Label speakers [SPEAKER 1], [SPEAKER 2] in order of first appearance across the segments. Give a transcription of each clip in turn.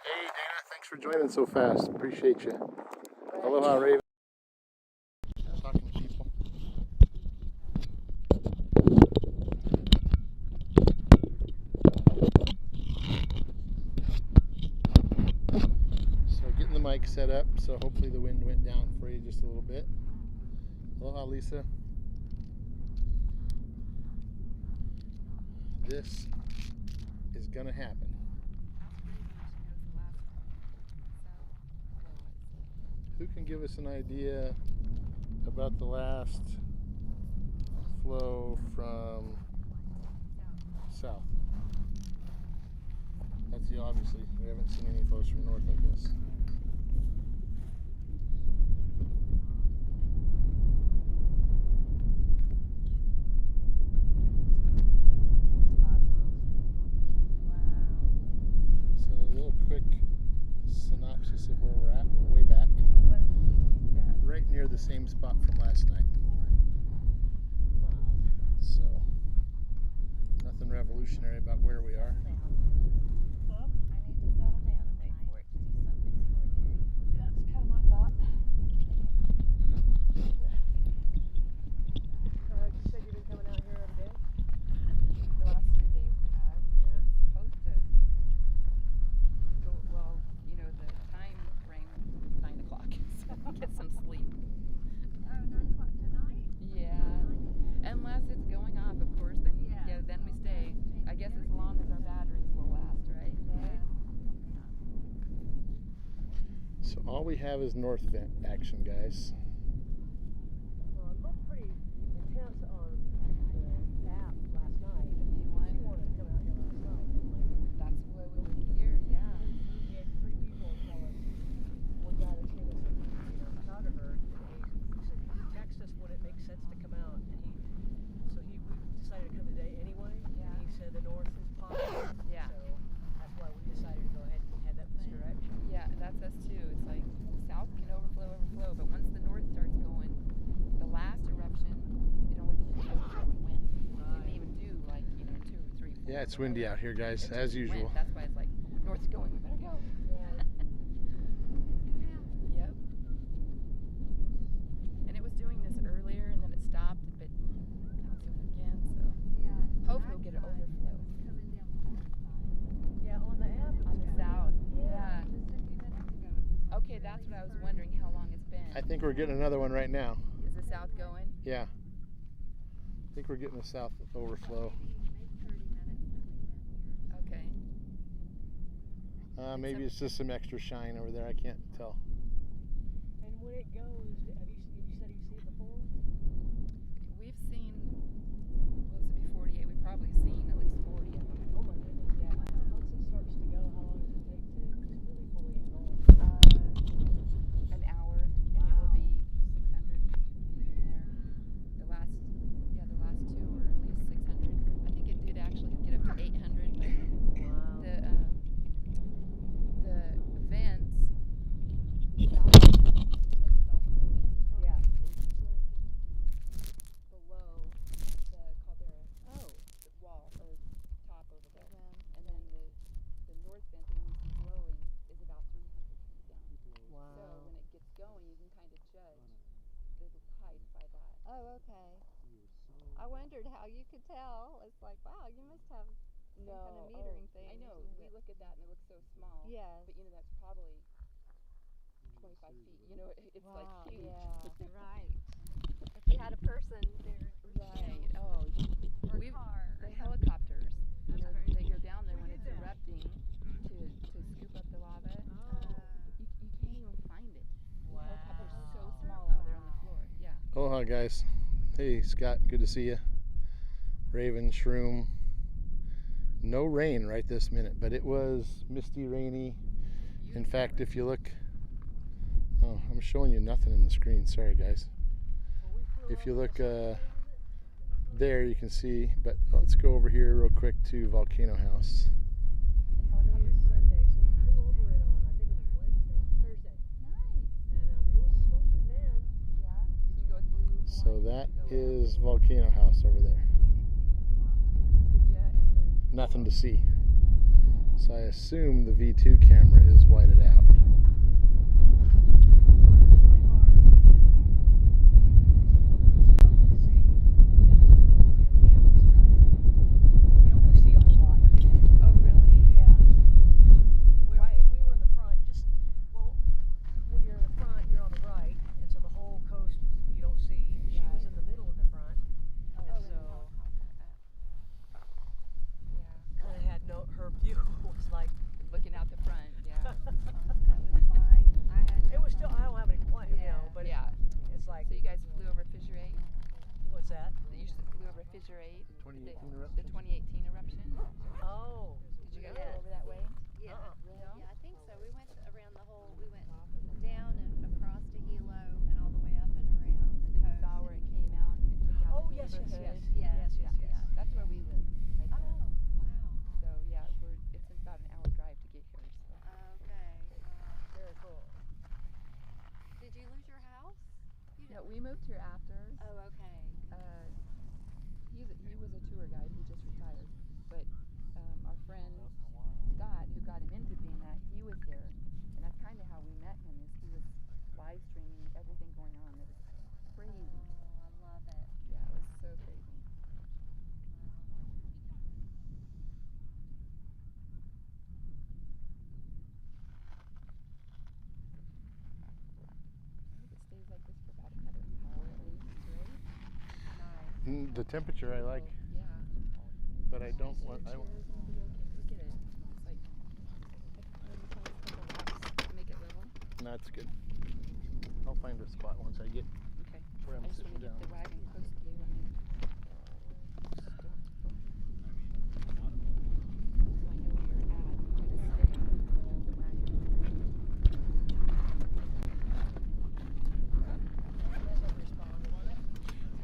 [SPEAKER 1] Hey Dana, thanks for joining so fast. Appreciate you. Aloha, Raven. Talking to people. So getting the mic set up, so hopefully the wind went down for you just a little bit. Aloha, Lisa. This is gonna happen. Who can give us an idea about the last flow from south? That's the obviously. We haven't seen any flows from north, I guess. So a little quick synopsis of where we're at. We're way back. Right near the same spot from last night. So, nothing revolutionary about where we are.
[SPEAKER 2] I need to settle down and wait for it to do something extraordinary.
[SPEAKER 3] That's kind of my thought. You said you've been coming out here every day?
[SPEAKER 2] The last 3 days we have.
[SPEAKER 3] Yeah.
[SPEAKER 2] Supposed to go, well, you know, the time frame, 9 o'clock, so get some sleep.
[SPEAKER 4] Oh, 9 o'clock tonight?
[SPEAKER 2] Yeah, unless it's going off, of course, then then we stay. I guess as long as our batteries will last, right?
[SPEAKER 4] Yeah.
[SPEAKER 1] So all we have is north vent action, guys.
[SPEAKER 3] Well, it looked pretty intense on the app last night.
[SPEAKER 2] The V1.
[SPEAKER 3] She wanted to come out here last night. And
[SPEAKER 2] That's why we were here, yeah.
[SPEAKER 3] we had 3 people tell us. One guy that's here that's a photographer, he said he texts us when it makes sense to come out. And we decided to come today anyway.
[SPEAKER 2] Yeah.
[SPEAKER 3] And he said the north is positive.
[SPEAKER 2] Yeah.
[SPEAKER 3] So that's why we decided to go ahead and head up this direction.
[SPEAKER 2] Yeah, that's us too. It's like the south can overflow, but once the north starts going, the last eruption, it only depends on the wind. It didn't even do like, 2 or 3, 4.
[SPEAKER 1] Yeah, it's windy out here, guys, as usual.
[SPEAKER 2] That's why it's like, north's going, we better go.
[SPEAKER 3] Yeah.
[SPEAKER 2] Yep. And it was doing this earlier and then it stopped, but now it's doing it again, so
[SPEAKER 4] Yeah.
[SPEAKER 2] hopefully we'll get an overflow.
[SPEAKER 4] Coming down the north side.
[SPEAKER 3] Yeah, on the app. it
[SPEAKER 2] On
[SPEAKER 3] was
[SPEAKER 2] the
[SPEAKER 3] kinda-
[SPEAKER 2] south.
[SPEAKER 4] Yeah,
[SPEAKER 2] Yeah.
[SPEAKER 4] just a few minutes ago. It was
[SPEAKER 2] Okay, that's what I was wondering, how long it's been.
[SPEAKER 1] I think we're getting another one right now.
[SPEAKER 2] Is the south going?
[SPEAKER 1] Yeah. I think we're getting a south overflow.
[SPEAKER 4] maybe 30 minutes that we've been here.
[SPEAKER 2] Okay.
[SPEAKER 1] Maybe it's just some extra shine over there. I can't tell.
[SPEAKER 3] And when it goes, you said you've seen it before?
[SPEAKER 2] We've seen, well, this would be 48. We've probably seen at least 40 of them.
[SPEAKER 3] Oh my goodness, yeah. Once it starts to go, how long does it take to really fully engulf?
[SPEAKER 2] An hour, and it will be 600 feet in there. The last 2 were at least 600. I think it did actually get up to 800, but
[SPEAKER 3] Wow.
[SPEAKER 2] the vents, the south vent, it's all fluid.
[SPEAKER 3] Yeah.
[SPEAKER 2] Is 250 feet below the caldera. The wall or top over there. And then the north vent, the one you see glowing, is about 300 feet down.
[SPEAKER 3] Wow.
[SPEAKER 2] So when it gets going, you can kind of judge the height by that.
[SPEAKER 4] Oh, okay. I wondered how you could tell. It's like, wow, you must have some kind of metering thing.
[SPEAKER 2] I know. We look at that and it looks so small.
[SPEAKER 4] Yes.
[SPEAKER 2] But that's probably 25 feet. It's like
[SPEAKER 4] Wow,
[SPEAKER 2] huge.
[SPEAKER 4] yeah, right. If you had a person there.
[SPEAKER 2] Right. Oh,
[SPEAKER 4] Or a
[SPEAKER 2] we've
[SPEAKER 4] car.
[SPEAKER 2] the helicopters.
[SPEAKER 4] That's
[SPEAKER 2] They
[SPEAKER 4] crazy.
[SPEAKER 2] go down there when
[SPEAKER 3] We
[SPEAKER 2] it's
[SPEAKER 3] did that.
[SPEAKER 2] erupting to scoop up the lava.
[SPEAKER 3] Oh.
[SPEAKER 2] You can't even find it.
[SPEAKER 3] Wow.
[SPEAKER 2] The helicopter's so small out there on the floor. Yeah.
[SPEAKER 1] Aloha, guys. Hey Scott, good to see you. Raven, Shroom. No rain right this minute, but it was misty, rainy. In fact, if you look, oh, I'm showing you nothing in the screen. Sorry, guys. If you look there, you can see. But let's go over here real quick to Volcano House.
[SPEAKER 3] Sunday, so we flew over it on, I think it was Thursday.
[SPEAKER 2] Nice.
[SPEAKER 3] And it was smoking, man.
[SPEAKER 2] Yeah. Did you go with Blue?
[SPEAKER 1] So that is Volcano House over there.
[SPEAKER 2] Did you?
[SPEAKER 1] Nothing to see. So I assume the V2 camera is whited out.
[SPEAKER 3] Her view was like
[SPEAKER 2] looking out the front, yeah.
[SPEAKER 4] That was fine. I had no
[SPEAKER 3] it was still, I
[SPEAKER 4] problem.
[SPEAKER 3] don't have any complaint, you know, but
[SPEAKER 2] Yeah.
[SPEAKER 3] it's like,
[SPEAKER 2] So you guys flew over Fissure 8?
[SPEAKER 3] what's that?
[SPEAKER 2] You flew over Fissure 8?
[SPEAKER 1] 2018
[SPEAKER 2] The
[SPEAKER 1] eruption?
[SPEAKER 2] 2018 eruption?
[SPEAKER 3] Oh.
[SPEAKER 2] Did you guys
[SPEAKER 4] Yes.
[SPEAKER 2] go over that way?
[SPEAKER 4] Yeah,
[SPEAKER 3] Uh-uh.
[SPEAKER 4] yeah, I think so. We went around the whole. We went down and across to Hilo and all the way up and around the
[SPEAKER 2] So you
[SPEAKER 4] coast.
[SPEAKER 2] saw where it came out and it took out
[SPEAKER 3] Oh,
[SPEAKER 2] the
[SPEAKER 3] yes, yes,
[SPEAKER 2] neighborhood?
[SPEAKER 3] yes.
[SPEAKER 4] Yeah.
[SPEAKER 2] Yeah, that's where we live, right
[SPEAKER 4] Oh,
[SPEAKER 2] there.
[SPEAKER 4] wow.
[SPEAKER 2] So yeah, it's about an hour drive to get here. So.
[SPEAKER 4] Okay.
[SPEAKER 3] Very cool.
[SPEAKER 4] Did you lose your house? You
[SPEAKER 2] No,
[SPEAKER 4] didn't.
[SPEAKER 2] we moved here after.
[SPEAKER 4] Oh, okay.
[SPEAKER 2] He was a tour guide. He just retired. But our friend Scott, who got him into being that, he was here, and that's kind of how we met him. Is he was live streaming everything going on. It was crazy.
[SPEAKER 4] Oh, I love it.
[SPEAKER 2] Yeah, it was so crazy. I hope it stays like this for about another hour at least, right?
[SPEAKER 4] Nice.
[SPEAKER 1] The temperature I like,
[SPEAKER 2] Yeah.
[SPEAKER 1] but I don't want. I,
[SPEAKER 2] Chairs will be okay. Look at it. It's like maybe find a couple rocks to make it level.
[SPEAKER 1] that's good. I'll find a spot once I get
[SPEAKER 2] Okay.
[SPEAKER 1] where I'm
[SPEAKER 2] I just
[SPEAKER 1] sitting
[SPEAKER 2] want to
[SPEAKER 1] down.
[SPEAKER 2] get the wagon close to you. And so I know where you're at.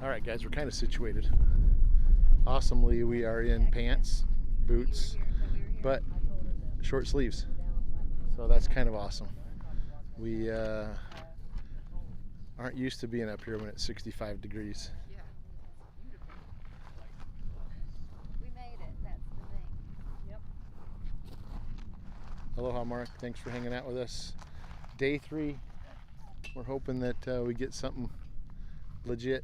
[SPEAKER 1] All right, guys, we're kind of situated. Awesomely, we are in pants, boots, but short sleeves. So that's kind of awesome. We aren't used to being up here when it's 65 degrees.
[SPEAKER 2] Yeah. Beautiful.
[SPEAKER 4] We made it. That's the thing.
[SPEAKER 1] Aloha, Mark. Thanks for hanging out with us. Day 3. We're hoping that we get something legit.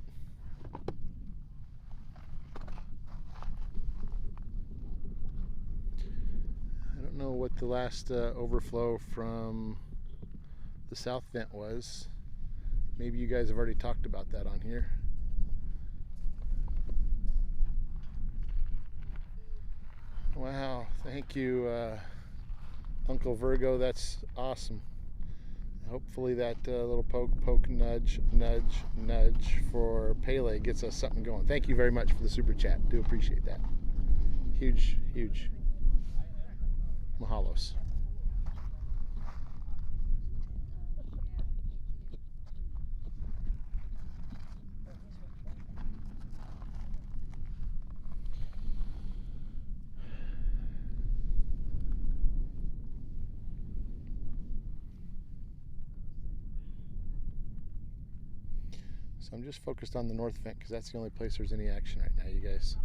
[SPEAKER 1] I don't know what the last overflow from the south vent was. Maybe you guys have already talked about that on here. Wow, thank you, Uncle Virgo. That's awesome. Hopefully that little poke, nudge for Pele gets us something going. Thank you very much for the super chat. Do appreciate that. Huge mahalos. So I'm just focused on the north vent because that's the only place there's any action right now, you guys.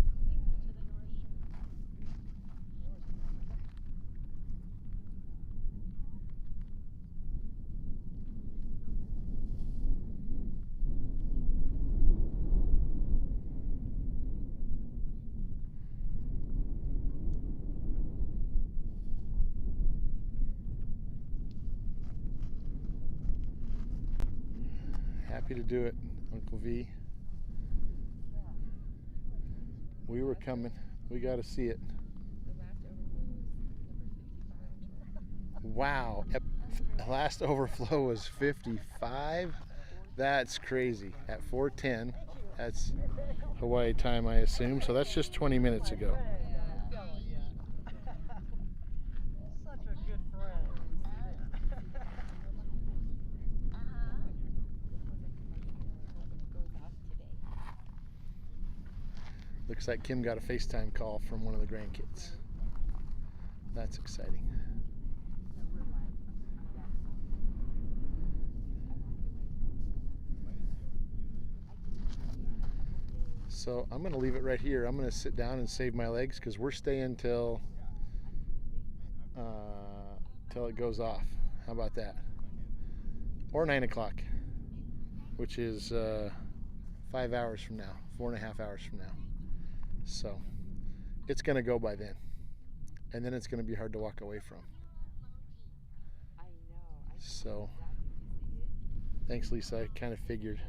[SPEAKER 1] Happy to do it, Uncle V. We were coming. We got to see it.
[SPEAKER 2] The last overflow was number 55.
[SPEAKER 1] Wow. Last overflow was 55. That's crazy. At 4:10 That's Hawaii time, I assume. So that's just 20 minutes ago.
[SPEAKER 3] Such a good friend.
[SPEAKER 1] Looks like Kim got a FaceTime call from one of the grandkids. That's exciting. So I'm going to leave it right here. I'm going to sit down and save my legs because we're staying till it goes off. How about that? Or 9 o'clock, which is 5 hours from now, 4.5 hours from now. So it's going to go by then. And then it's going to be hard to walk away from. So thanks, Lisa. I kind of figured.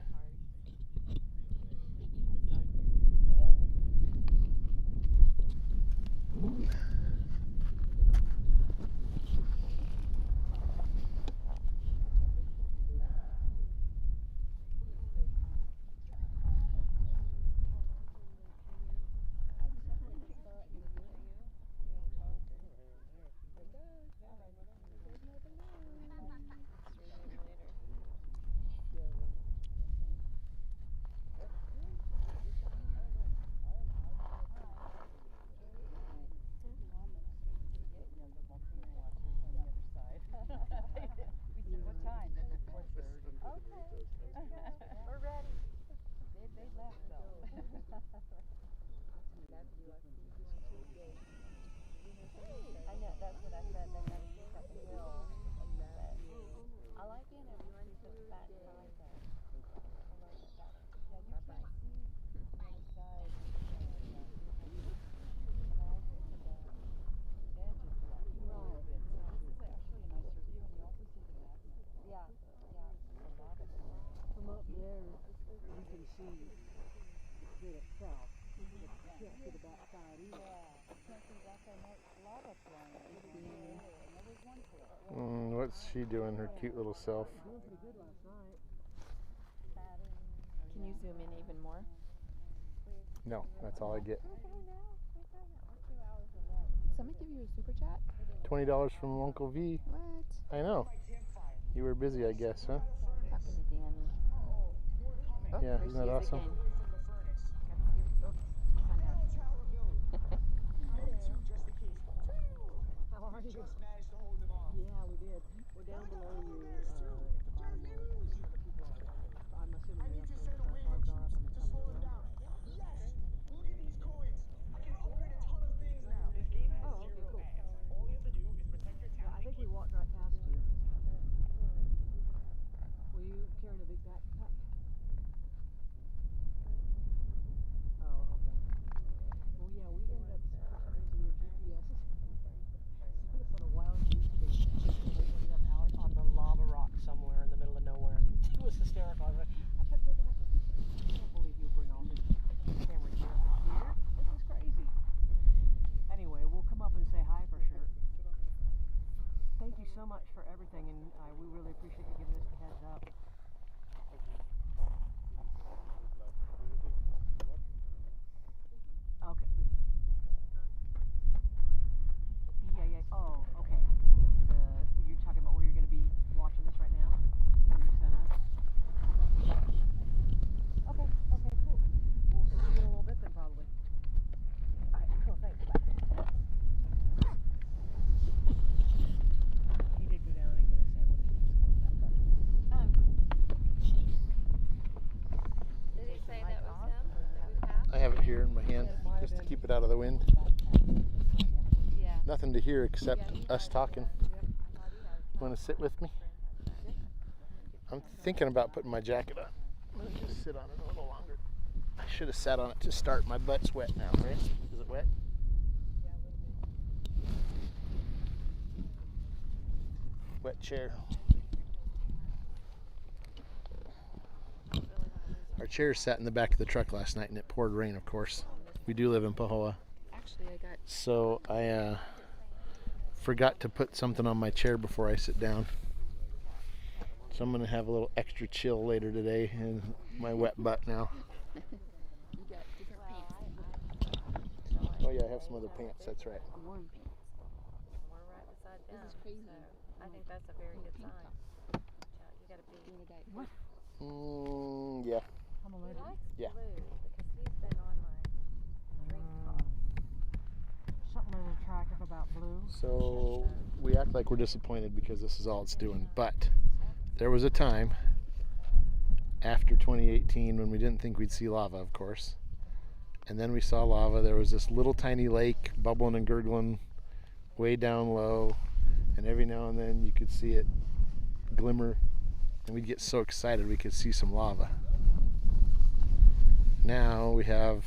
[SPEAKER 4] I know, that's what I said. They gotta keep up the hill. I like being able to see the back side though. I like it better. Yeah, you can see the other side. And also to the edges of the little bit. So this is actually a nicer view, and you also see the magma. Yeah, yeah. The lava flow.
[SPEAKER 3] From up there, you can see the pit itself. You can't see the back side either.
[SPEAKER 4] Yeah, can't see that side. No, lava flowing. And there was one pit.
[SPEAKER 1] What's she doing, her cute little self?
[SPEAKER 3] Doing pretty good last night.
[SPEAKER 2] Can you zoom in even more?
[SPEAKER 1] No, that's all I get.
[SPEAKER 2] Somebody give you a super chat?
[SPEAKER 1] $20 from Uncle V.
[SPEAKER 2] What?
[SPEAKER 1] I know. You were busy, I guess, huh?
[SPEAKER 2] Talking to Danny. Oh,
[SPEAKER 1] Yeah,
[SPEAKER 2] there
[SPEAKER 1] isn't that
[SPEAKER 2] she is
[SPEAKER 1] awesome?
[SPEAKER 2] again.
[SPEAKER 3] How are you? Yeah, we did. We're down below you at the bottom where the people are. I'm assuming the cars are up on the top of the hill.
[SPEAKER 5] Yes! Look at these coins! I can upgrade a ton of things now!
[SPEAKER 3] This game has zero ads. All you have to do is protect your town. I think we walked right past you. Were you carrying a big backpack? Oh, okay. Well, yeah, we ended up for some reason your GPS sent us on a wild goose chase. We ended up out on the lava rock somewhere in the middle of nowhere. It was hysterical. I kept thinking, I can't believe you bring all this camera gear out here. This is crazy. Anyway, we'll come up and say hi for sure. Thank you so much for everything, and we really appreciate you giving us the heads up. Okay. Yeah. Oh, okay. You're talking about where you're going to be watching this right now? Where you sent us? Okay, cool. We'll see you in a little bit then, probably. All right, cool, thanks. Bye. He did go down and get a sandwich and just come back up.
[SPEAKER 4] Did he say that was him that we passed?
[SPEAKER 1] I have it here in my hand, just to keep it out of the wind.
[SPEAKER 4] Yeah.
[SPEAKER 1] Nothing to hear except us talking. Want to sit with me? I'm thinking about putting my jacket on. Let me just sit on it a little longer. I should have sat on it to start. My butt's wet now, right? Is it wet? Wet chair. Our chairs sat in the back of the truck last night and it poured rain, of course. We do live in Pahoa.
[SPEAKER 2] Actually, I got
[SPEAKER 1] So I forgot to put something on my chair before I sit down. So I'm going to have a little extra chill later today in my wet butt now.
[SPEAKER 2] You got different
[SPEAKER 4] Well,
[SPEAKER 2] paints.
[SPEAKER 1] Oh yeah, I have some other pants. That's right.
[SPEAKER 2] Warm paints.
[SPEAKER 4] we're right beside them.
[SPEAKER 2] This is crazy.
[SPEAKER 4] So I think that's a very good sign. You gotta be.
[SPEAKER 2] What?
[SPEAKER 1] Yeah.
[SPEAKER 3] I'm
[SPEAKER 4] He
[SPEAKER 3] allergic.
[SPEAKER 4] likes
[SPEAKER 1] Yeah.
[SPEAKER 4] blue because he's been on my drink top.
[SPEAKER 3] Something really attractive about blue.
[SPEAKER 1] So we act like we're disappointed because this is all it's doing. But there was a time after 2018 when we didn't think we'd see lava, of course. And then we saw lava. There was this little tiny lake bubbling and gurgling way down low. And every now and then you could see it glimmer. And we'd get so excited we could see some lava. Now we have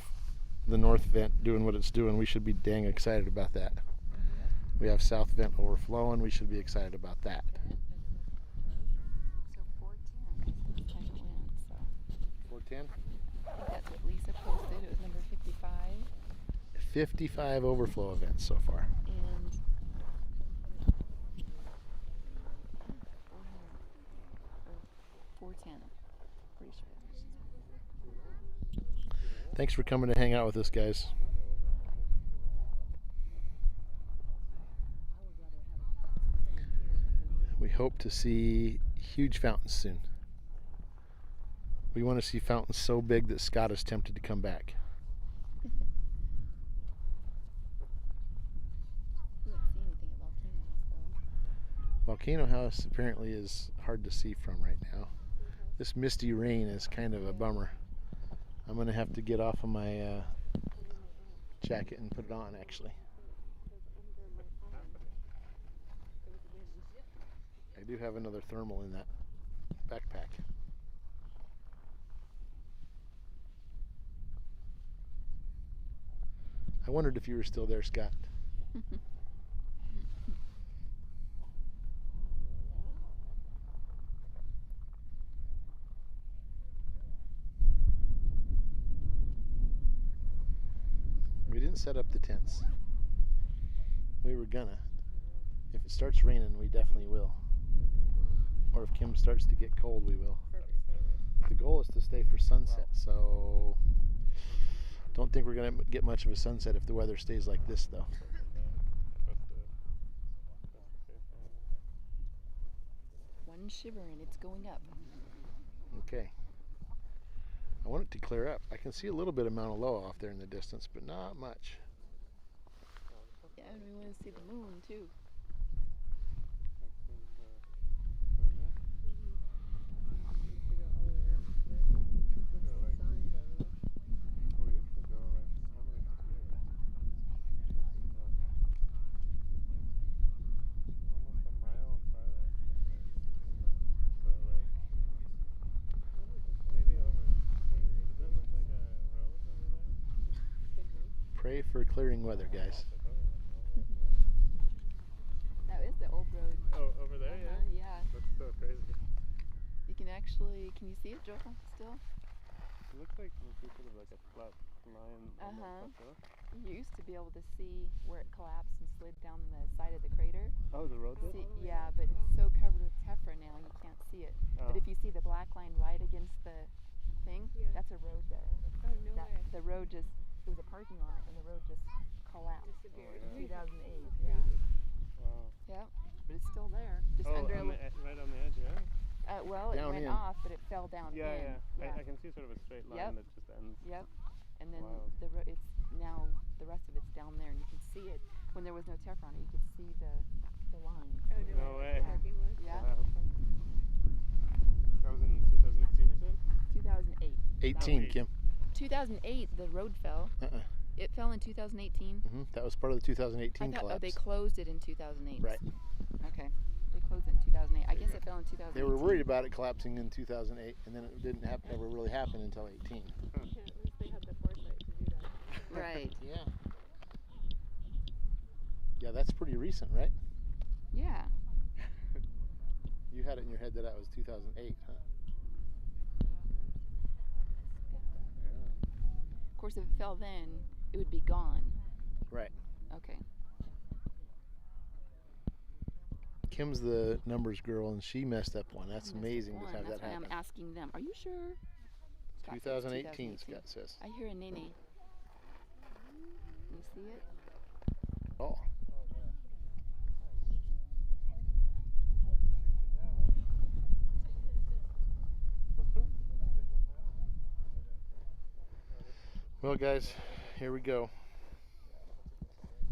[SPEAKER 1] the north vent doing what it's doing. We should be dang excited about that. We have south vent overflowing. We should be excited about that.
[SPEAKER 2] So 410 is the second wind. So
[SPEAKER 1] 410?
[SPEAKER 2] I think that's what Lisa posted. It was number 55.
[SPEAKER 1] 55 overflow events so far.
[SPEAKER 2] And 410. Pretty sure.
[SPEAKER 1] Thanks for coming to hang out with us, guys. We hope to see huge fountains soon. We want to see fountains so big that Scott is tempted to come back.
[SPEAKER 2] We didn't see anything at volcanoes though.
[SPEAKER 1] Volcano House apparently is hard to see from right now. This misty rain is kind of a bummer. I'm going to have to get off of my jacket and put it on, actually. I do have another thermal in that backpack. I wondered if you were still there, Scott. We didn't set up the tents. We were gonna. If it starts raining, we definitely will. Or if Kim starts to get cold, we will. The goal is to stay for sunset, so don't think we're gonna get much of a sunset if the weather stays like this, though.
[SPEAKER 2] One shiver and it's going up.
[SPEAKER 1] Okay. I want it to clear up. I can see a little bit of Mauna Loa off there in the distance, but not much.
[SPEAKER 2] Yeah, and we want to see the moon too.
[SPEAKER 1] Pray for clearing weather, guys.
[SPEAKER 2] That is the old road.
[SPEAKER 6] Oh, over there,
[SPEAKER 2] Yeah.
[SPEAKER 6] That's so crazy.
[SPEAKER 2] You can actually, can you see it, Joel, still?
[SPEAKER 6] It looks like some sort of like a flat line. on that plateau.
[SPEAKER 2] You used to be able to see where it collapsed and slid down the side of the crater.
[SPEAKER 6] Oh, the road did?
[SPEAKER 2] See, yeah, but it's so covered with tephra now you can't see it.
[SPEAKER 6] Oh.
[SPEAKER 2] But if you see the black line right against the thing, that's a road there.
[SPEAKER 4] Oh, no
[SPEAKER 2] That,
[SPEAKER 4] way.
[SPEAKER 2] the road just, it was a parking lot and the road just collapsed in
[SPEAKER 6] Disappeared.
[SPEAKER 2] 2008. Yeah.
[SPEAKER 6] Wow.
[SPEAKER 2] Yeah, but it's still there. Just
[SPEAKER 6] Oh,
[SPEAKER 2] under
[SPEAKER 6] on the, right on the edge, yeah?
[SPEAKER 2] well, it
[SPEAKER 1] Down
[SPEAKER 2] went
[SPEAKER 1] in.
[SPEAKER 2] off, but it fell down
[SPEAKER 6] Yeah,
[SPEAKER 2] in.
[SPEAKER 6] yeah. I can see sort of a straight line
[SPEAKER 2] Yep.
[SPEAKER 6] that just ends.
[SPEAKER 2] Yep. And then
[SPEAKER 6] Wild.
[SPEAKER 2] it's now the rest of it's down there, and you can see it. When there was no tephra on it, you could see the line.
[SPEAKER 4] Oh,
[SPEAKER 6] No way.
[SPEAKER 2] Yeah.
[SPEAKER 6] Wow. That was in 2018, you said?
[SPEAKER 2] 2008.
[SPEAKER 1] 18, Kim.
[SPEAKER 2] 2008, the road fell.
[SPEAKER 1] Uh-uh.
[SPEAKER 2] It fell in 2018.
[SPEAKER 1] That was part of the 2018
[SPEAKER 2] I thought
[SPEAKER 1] collapse.
[SPEAKER 2] they closed it in 2008.
[SPEAKER 1] Right.
[SPEAKER 2] Okay. They closed it in 2008. I guess it fell in 2008.
[SPEAKER 1] They were worried about it collapsing in 2008, and then it didn't ever really happen until 18.
[SPEAKER 4] At least they had the foresight to do that.
[SPEAKER 2] Right.
[SPEAKER 1] Yeah. Yeah, that's pretty recent, right?
[SPEAKER 2] Yeah.
[SPEAKER 1] You had it in your head that that was 2008, huh?
[SPEAKER 2] Of course, if it fell then, it would be gone.
[SPEAKER 1] Right.
[SPEAKER 2] Okay.
[SPEAKER 1] Kim's the numbers girl, and she messed up one. That's
[SPEAKER 2] I missed
[SPEAKER 1] amazing
[SPEAKER 2] one.
[SPEAKER 1] to have
[SPEAKER 2] That's
[SPEAKER 1] that
[SPEAKER 2] why
[SPEAKER 1] happen.
[SPEAKER 2] I'm asking them. Are you sure? Scott says
[SPEAKER 1] 2018, Scott says.
[SPEAKER 2] I hear a nene. You see it?
[SPEAKER 1] Oh. Well, guys, here we go.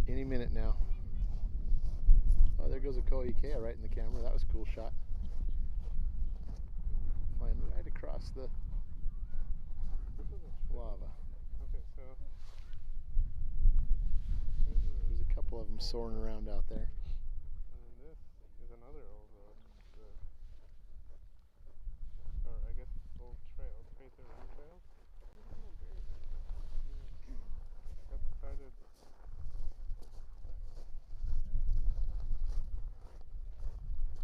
[SPEAKER 1] Any minute now. Oh, there goes a ko'ikea right in the camera. That was a cool shot. Flying right across the lava.
[SPEAKER 6] Okay, so
[SPEAKER 1] There's a couple of them soaring around out there.
[SPEAKER 6] and then this is another old road. Or I guess old trail, Pacer Run Trail. Got started.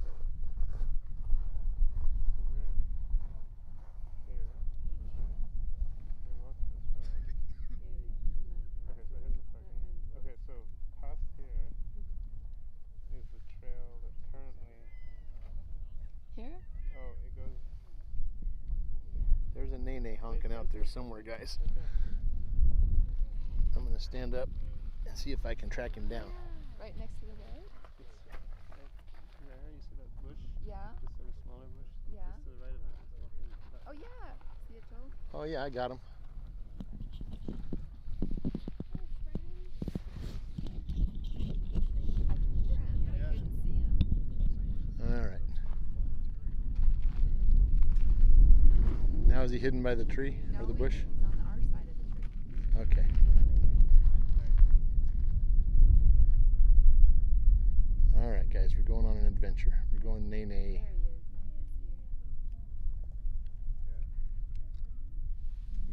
[SPEAKER 6] So we're here. Okay. We walked this road. Okay, so here's the parking. Okay, so past here is the trail that currently.
[SPEAKER 2] Here?
[SPEAKER 6] Oh, it goes.
[SPEAKER 1] There's a nene honking out there somewhere, guys. I'm going to stand up and see if I can track him down.
[SPEAKER 2] Right next to the road?
[SPEAKER 6] It's like there. You see that bush?
[SPEAKER 2] Yeah.
[SPEAKER 6] This sort of smaller bush.
[SPEAKER 2] Yeah.
[SPEAKER 6] Just to the right of it. It's nothing.
[SPEAKER 2] Oh yeah. See it, Joe?
[SPEAKER 1] Oh, yeah, I got him. All right. Now is he hidden by the tree or the bush?
[SPEAKER 2] He's on our side of the tree.
[SPEAKER 1] Okay. All right, guys, we're going on an adventure. We're going nene
[SPEAKER 2] There he is.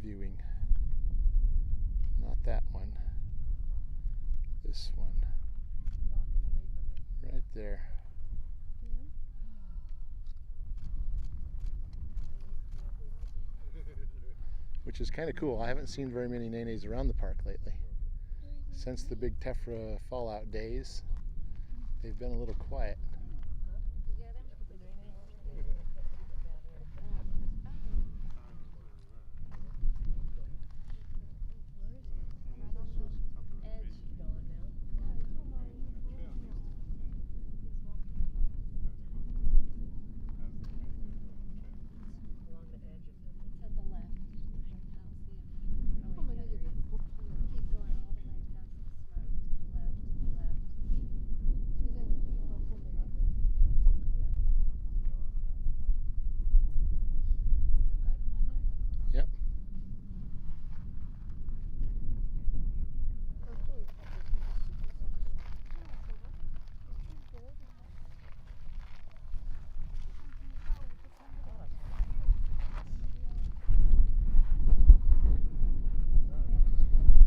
[SPEAKER 1] viewing. Not that one. This one.
[SPEAKER 2] Walking away from it.
[SPEAKER 1] Right there. Which is kind of cool. I haven't seen very many nenes around the park lately. Since the big tephra fallout days, they've been a little quiet.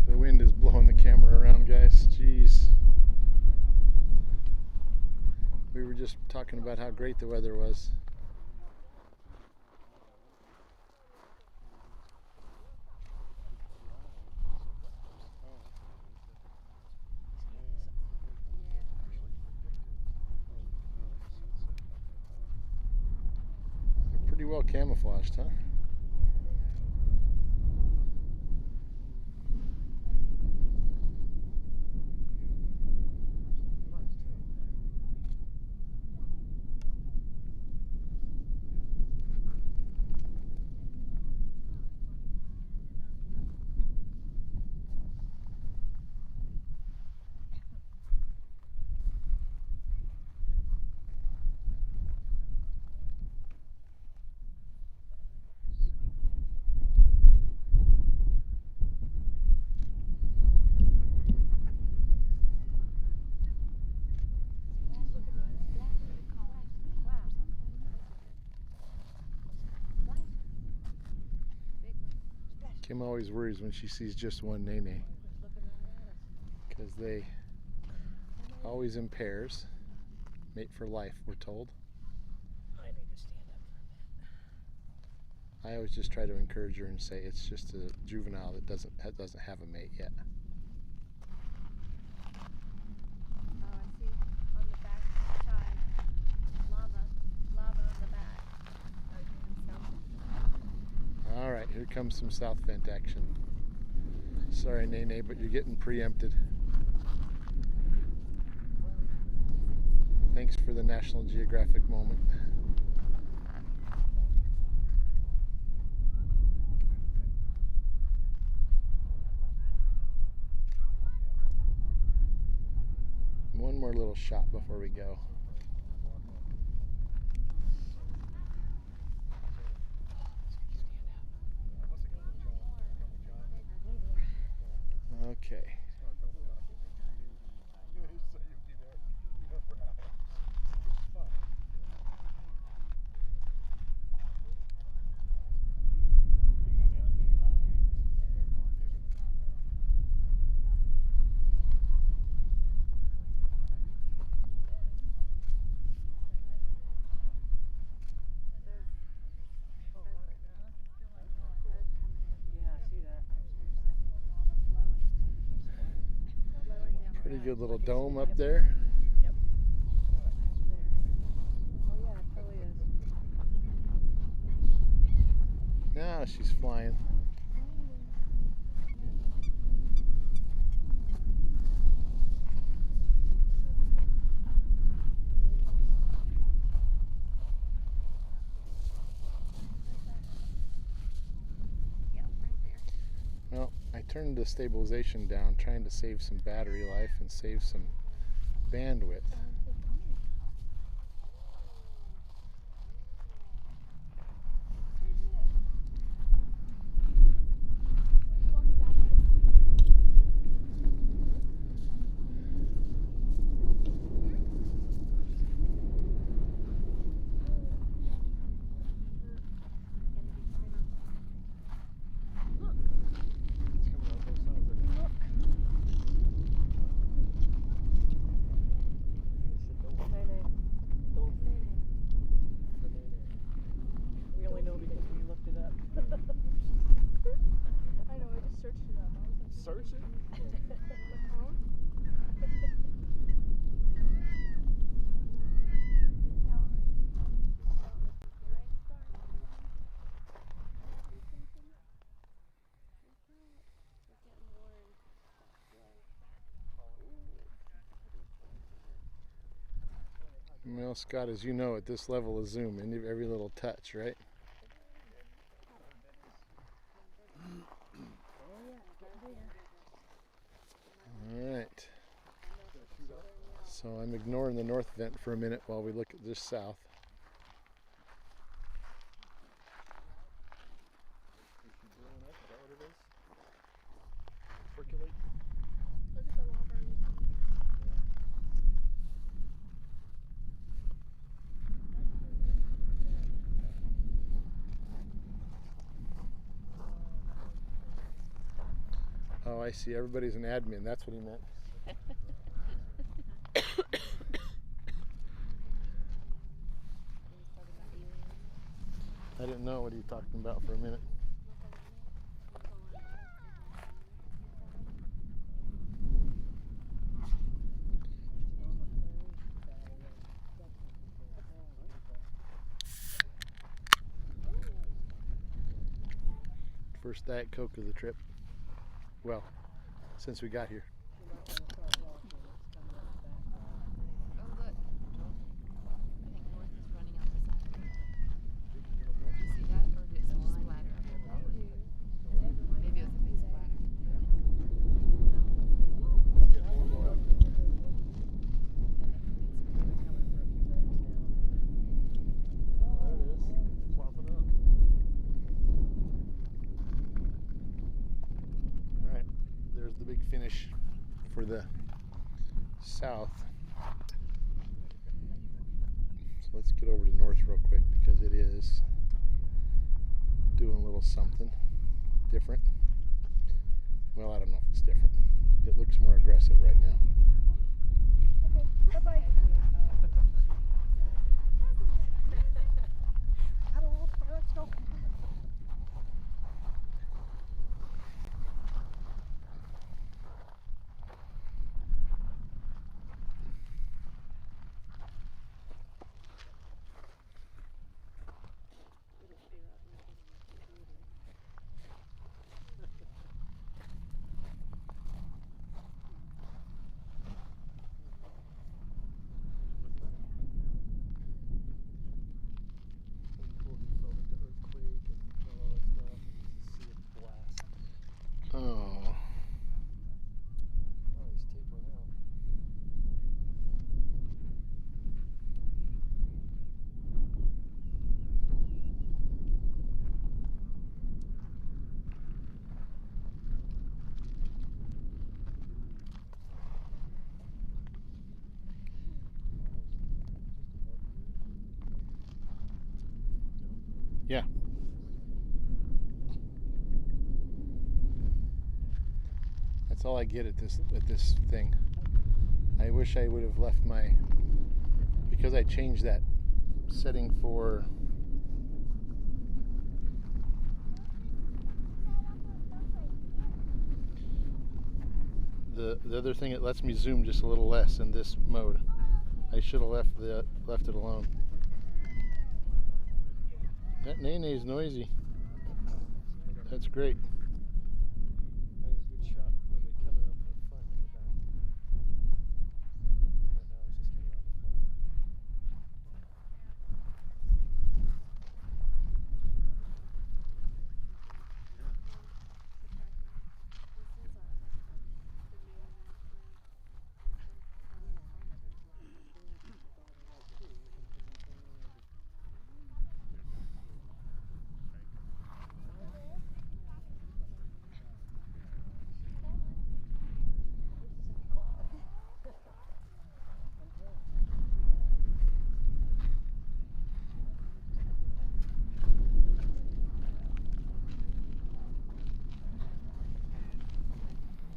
[SPEAKER 1] The wind is blowing the camera around, guys. Jeez. We were just talking about how great the weather was. They're pretty well camouflaged, huh? Kim always worries when she sees just one nene, because they always in pairs, mate for life, we're told.
[SPEAKER 3] I need to stand up for a bit.
[SPEAKER 1] I always just try to encourage her and say it's just a juvenile that doesn't have a mate yet.
[SPEAKER 4] Oh, I see on the back side, lava on the back.
[SPEAKER 1] All right, here comes some south vent action. Sorry, Nene, but you're getting preempted. Thanks for the National Geographic moment. One more little shot before we go. Okay. Pretty good little dome up there.
[SPEAKER 3] Yep. Oh yeah, it totally is.
[SPEAKER 1] Now she's flying. Well, I turned the stabilization down, trying to save some battery life and save some bandwidth.
[SPEAKER 3] We only know because we looked it up.
[SPEAKER 4] I know, I just searched it up. I was like,
[SPEAKER 6] Search it?
[SPEAKER 4] huh?
[SPEAKER 1] Well, Scott, as you know, at this level of zoom, every little touch, right? All right. So I'm ignoring the north vent for a minute while we look at this south.
[SPEAKER 6] Percolate.
[SPEAKER 4] Look at the lava releasing.
[SPEAKER 1] Oh, I see. Everybody's an admin. That's what he meant. I didn't know what he was talking about for a minute. First Diet Coke of the trip. Well, since we got here.
[SPEAKER 2] Oh, look. I think North is running out the side. Did you see that? Or did it just splatter up here? Probably. Maybe it was a big splatter.
[SPEAKER 6] There it is. Flopping up.
[SPEAKER 1] All right, there's the big finish for the south. So let's get over to north real quick because it is doing a little something different. Well, I don't know if it's different. It looks more aggressive right now.
[SPEAKER 4] Okay, bye-bye.
[SPEAKER 3] Let's go.
[SPEAKER 1] That's all I get at this thing. I wish I would have left my, because I changed that setting for the other thing. It lets me zoom just a little less in this mode. I should have left it alone. That nene's noisy. That's great.
[SPEAKER 6] That was a good shot of it coming up the front and the back. Right now it's just coming out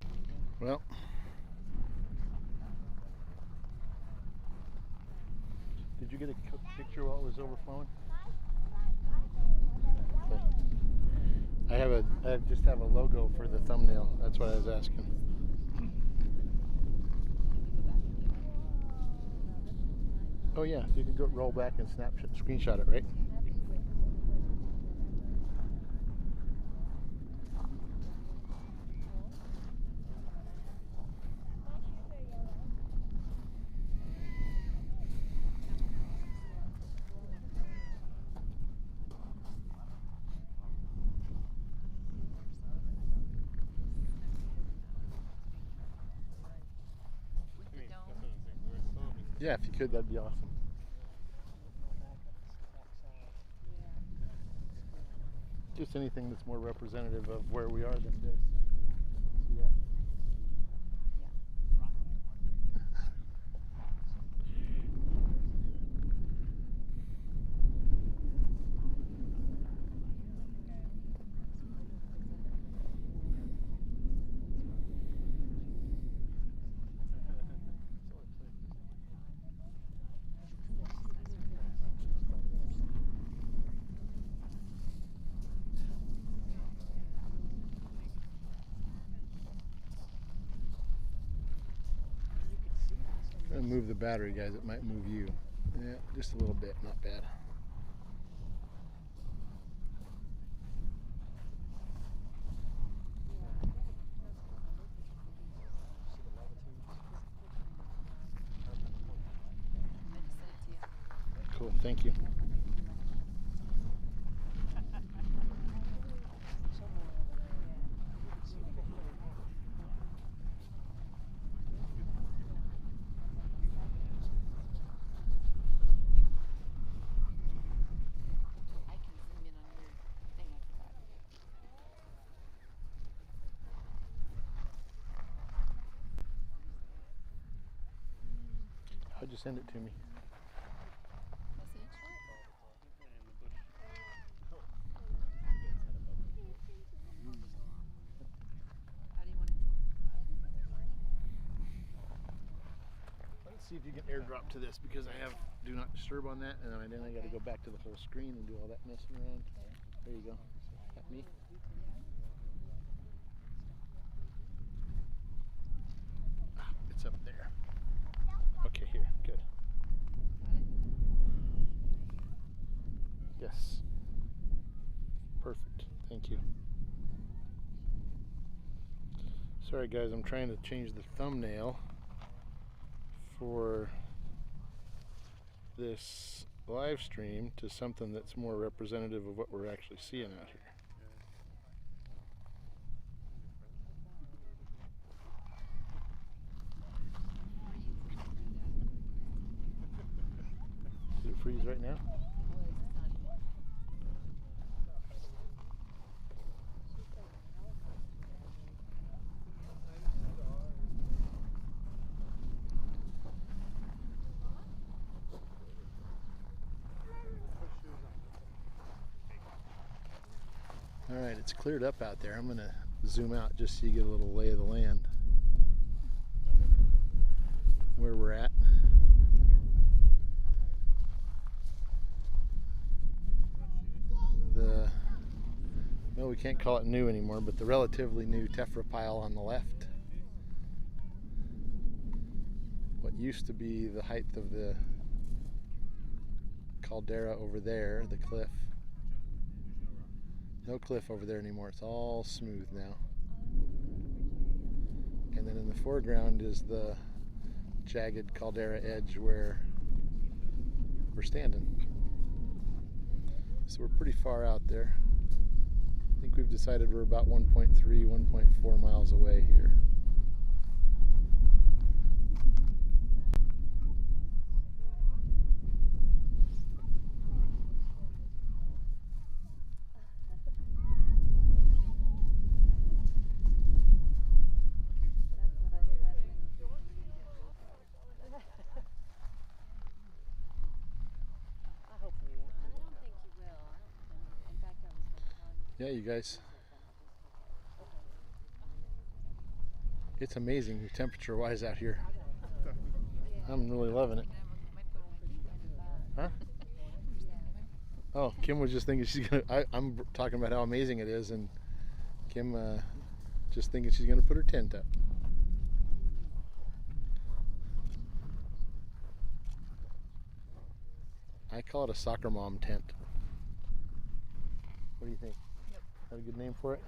[SPEAKER 6] the front.
[SPEAKER 1] Well, did you get a picture while it was overflowing? Okay. I just have a logo for the thumbnail. That's what I was asking. Oh yeah, you can go roll back and screenshot it, right? Yeah, if you could, that'd be awesome. Just anything that's more representative of where we are than this. See that? I'm gonna move the battery, guys. It might move you. Yeah, just a little bit, not bad. Cool, thank you. How'd you send it to me? Let's see if you can airdrop to this, because I have do not disturb on that, and then I got to go back to the whole screen and do all that messing around. There you go. Got me? It's up there. Okay, here. Good. Yes. Perfect. Thank you. Sorry guys, I'm trying to change the thumbnail for this live stream to something that's more representative of what we're actually seeing out here. Did it freeze right now? Alright, it's cleared up out there. I'm going to zoom out just so you get a little lay of the land. we can't call it new anymore, but the relatively new tephra pile on the left. What used to be the height of the caldera over there, the cliff. No cliff over there anymore, it's all smooth now. And then in the foreground is the jagged caldera edge where we're standing. So we're pretty far out there. I think we've decided we're about 1.3, 1.4 miles away here. Yeah, you guys. It's amazing temperature-wise out here. I'm really loving it. Huh? Oh, Kim was just thinking she's gonna. I'm talking about how amazing it is, and Kim just thinking she's gonna put her tent up. I call it a soccer mom tent. What do you think?
[SPEAKER 2] Yep.
[SPEAKER 1] Is that a good name for it?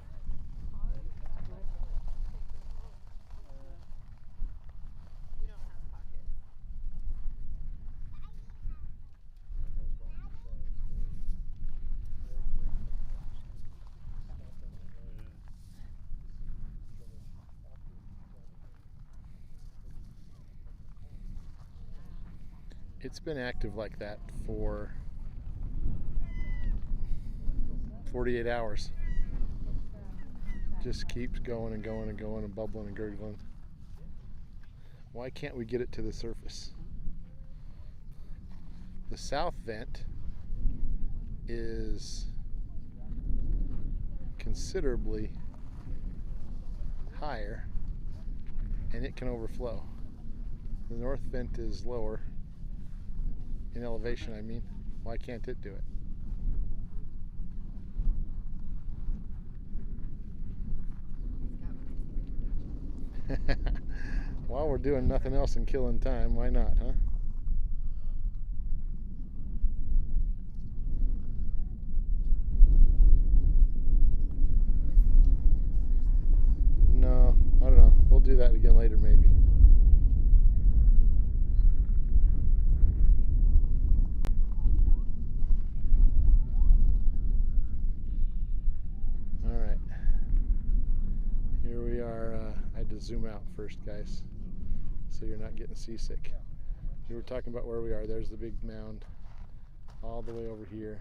[SPEAKER 2] You don't have pockets.
[SPEAKER 1] It's been active like that for 48 hours. Just keeps going and going and going and bubbling and gurgling. Why can't we get it to the surface? The south vent is considerably higher and it can overflow. The north vent is lower in elevation, I mean. Why can't it do it? While we're doing nothing else and killing time, why not, huh? No, I don't know. We'll do that again later, maybe. All right. Here we are. I had to zoom out first, guys, so you're not getting seasick. We were talking about where we are. There's the big mound all the way over here.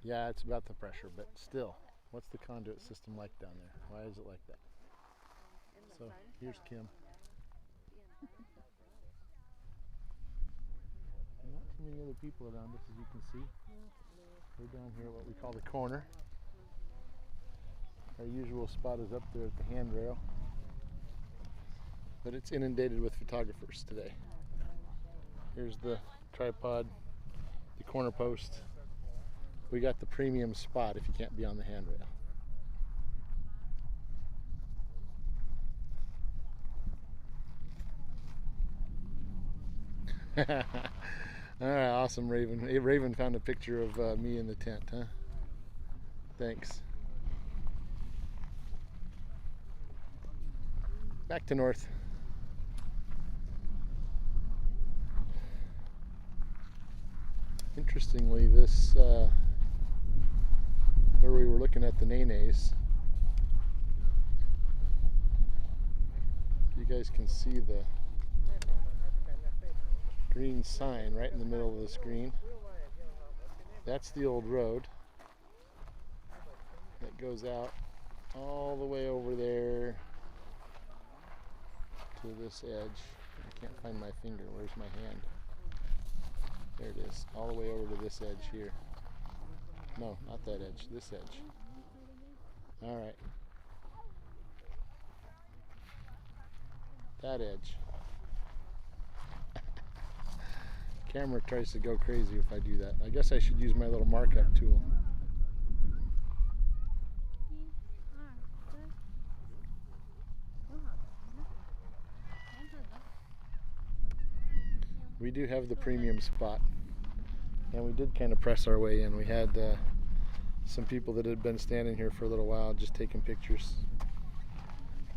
[SPEAKER 1] Yeah, it's about the pressure, but still, what's the conduit system like down there? Why is it like that? So here's Kim. Not too many other people around us, as you can see. We're down here at what we call the corner. Our usual spot is up there at the handrail, but it's inundated with photographers today. Here's the tripod, the corner post. We got the premium spot if you can't be on the handrail. All right, awesome, Raven. Hey, Raven found a picture of me in the tent, huh? Thanks. Back to north. Interestingly, this where we were looking at the nenes, you guys can see the green sign right in the middle of the screen. That's the old road that goes out all the way over there to this edge. I can't find my finger. Where's my hand? There it is. All the way over to this edge here. No, not that edge. This edge. All right. That edge. Camera tries to go crazy if I do that. I guess I should use my little markup tool. We do have the premium spot, and we did kind of press our way in. We had some people that had been standing here for a little while just taking pictures.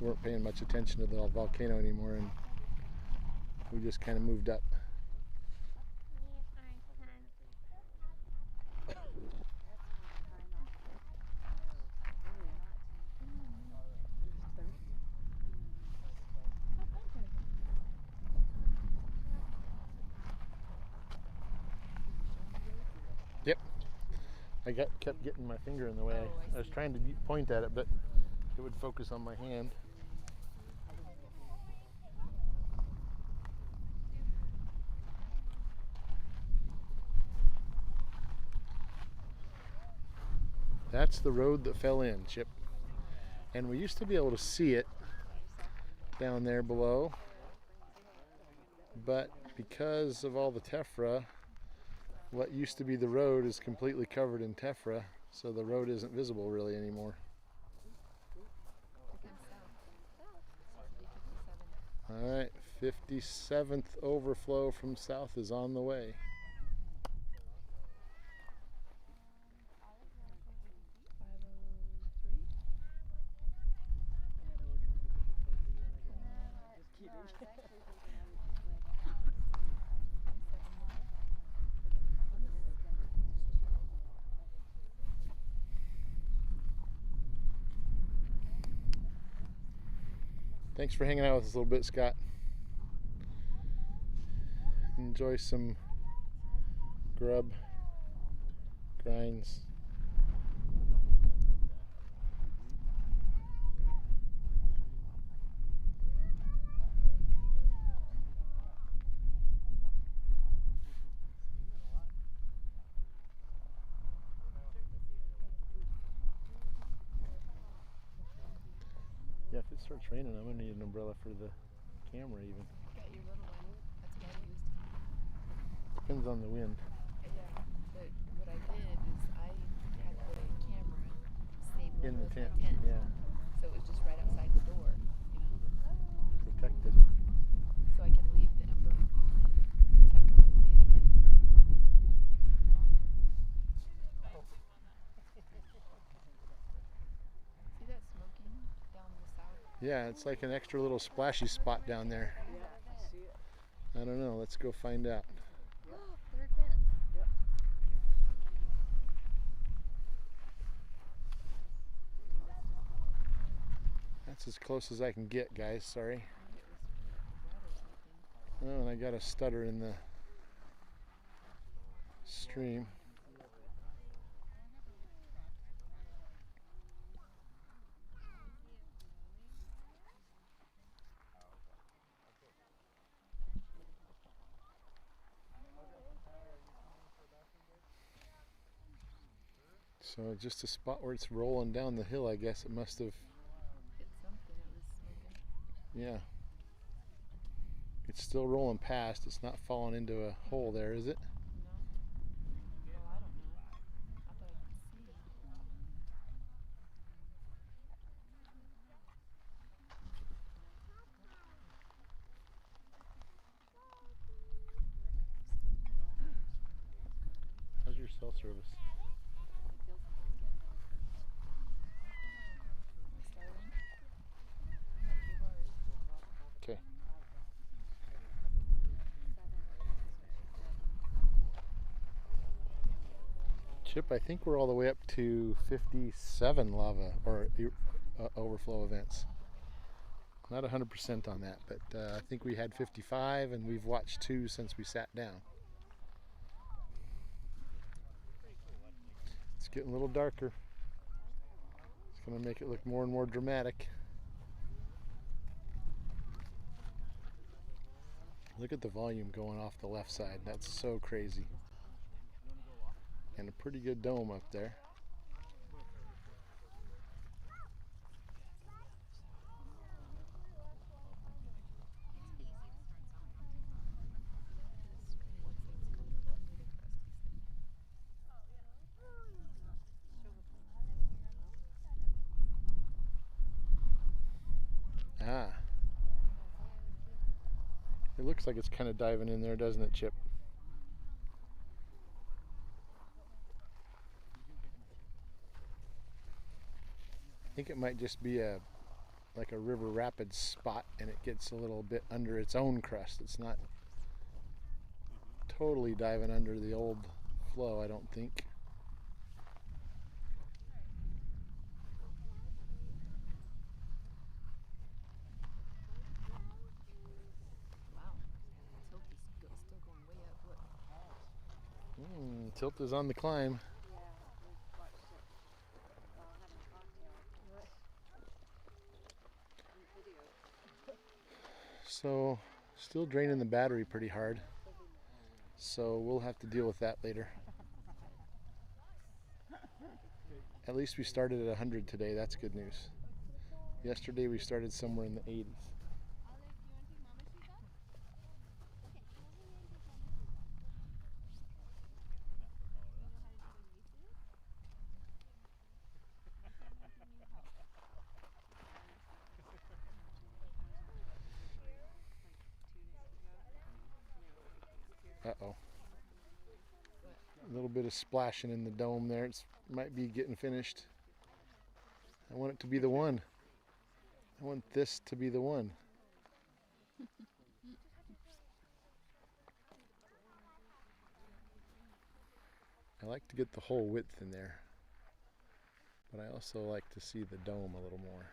[SPEAKER 1] We weren't paying much attention to the volcano anymore, and we just kind of moved up. Yep. I kept getting my finger in the way. I was trying to point at it, but it would focus on my hand. That's the road that fell in, Chip. And we used to be able to see it down there below, but because of all the tephra, what used to be the road is completely covered in tephra, so the road isn't visible really anymore. All right, 57th overflow from south is on the way. Thanks for hanging out with us a little bit, Scott. Enjoy some grub, grinds. Yeah, if it starts raining, I'm gonna need an umbrella for the camera even.
[SPEAKER 2] Got your little one. That's what I used.
[SPEAKER 1] Depends on the wind.
[SPEAKER 2] Yeah, but what I did is I had the camera stay
[SPEAKER 1] In the
[SPEAKER 2] with
[SPEAKER 1] tent,
[SPEAKER 2] my tent.
[SPEAKER 1] yeah.
[SPEAKER 2] So it was just right outside the door, you know.
[SPEAKER 1] Protected.
[SPEAKER 2] So I could leave the umbrella on and temporarily be in the See that smoking down the south?
[SPEAKER 1] Yeah, it's like an extra little splashy spot down there. I don't know, let's go find out.
[SPEAKER 4] Third vent.
[SPEAKER 1] That's as close as I can get, guys, sorry. Oh, and I got a stutter in the stream. So just a spot where it's rolling down the hill, I guess it must have.
[SPEAKER 2] Hit something, it was smoking.
[SPEAKER 1] Yeah. It's still rolling past. It's not falling into a hole there, is it?
[SPEAKER 2] No? Well, I don't know. I thought I could see.
[SPEAKER 1] How's your cell service?
[SPEAKER 2] It feels pretty good. Am I starting? Not too hard.
[SPEAKER 1] Okay. Chip, I think we're all the way up to 57 lava or overflow events. Not 100% on that, but I think we had 55 and we've watched 2 since we sat down. It's getting a little darker. It's going to make it look more and more dramatic. Look at the volume going off the left side. That's so crazy. And a pretty good dome up there. Ah. It looks like it's kind of diving in there, doesn't it, Chip? I think it might just be like a river rapids spot, and it gets a little bit under its own crust. It's not totally diving under the old flow, I don't think.
[SPEAKER 2] Wow. Tilt is still going way up. Look.
[SPEAKER 1] Tilt is on the climb.
[SPEAKER 4] Yeah, we watched it while having a cocktail. On video.
[SPEAKER 1] So, still draining the battery pretty hard. So we'll have to deal with that later. At least we started at 100 today. That's good news. Yesterday we started somewhere in the 80s. Uh-oh. A little bit of splashing in the dome there. It might be getting finished. I want it to be the one. I want this to be the one. I like to get the whole width in there, but I also like to see the dome a little more.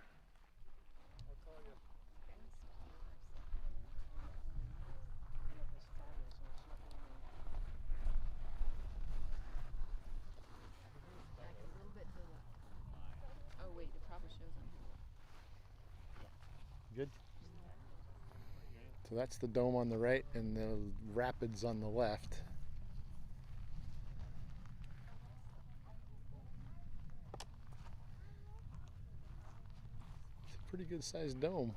[SPEAKER 2] Oh wait, it probably shows on here.
[SPEAKER 1] Good. So that's the dome on the right and the rapids on the left. It's a pretty good sized dome.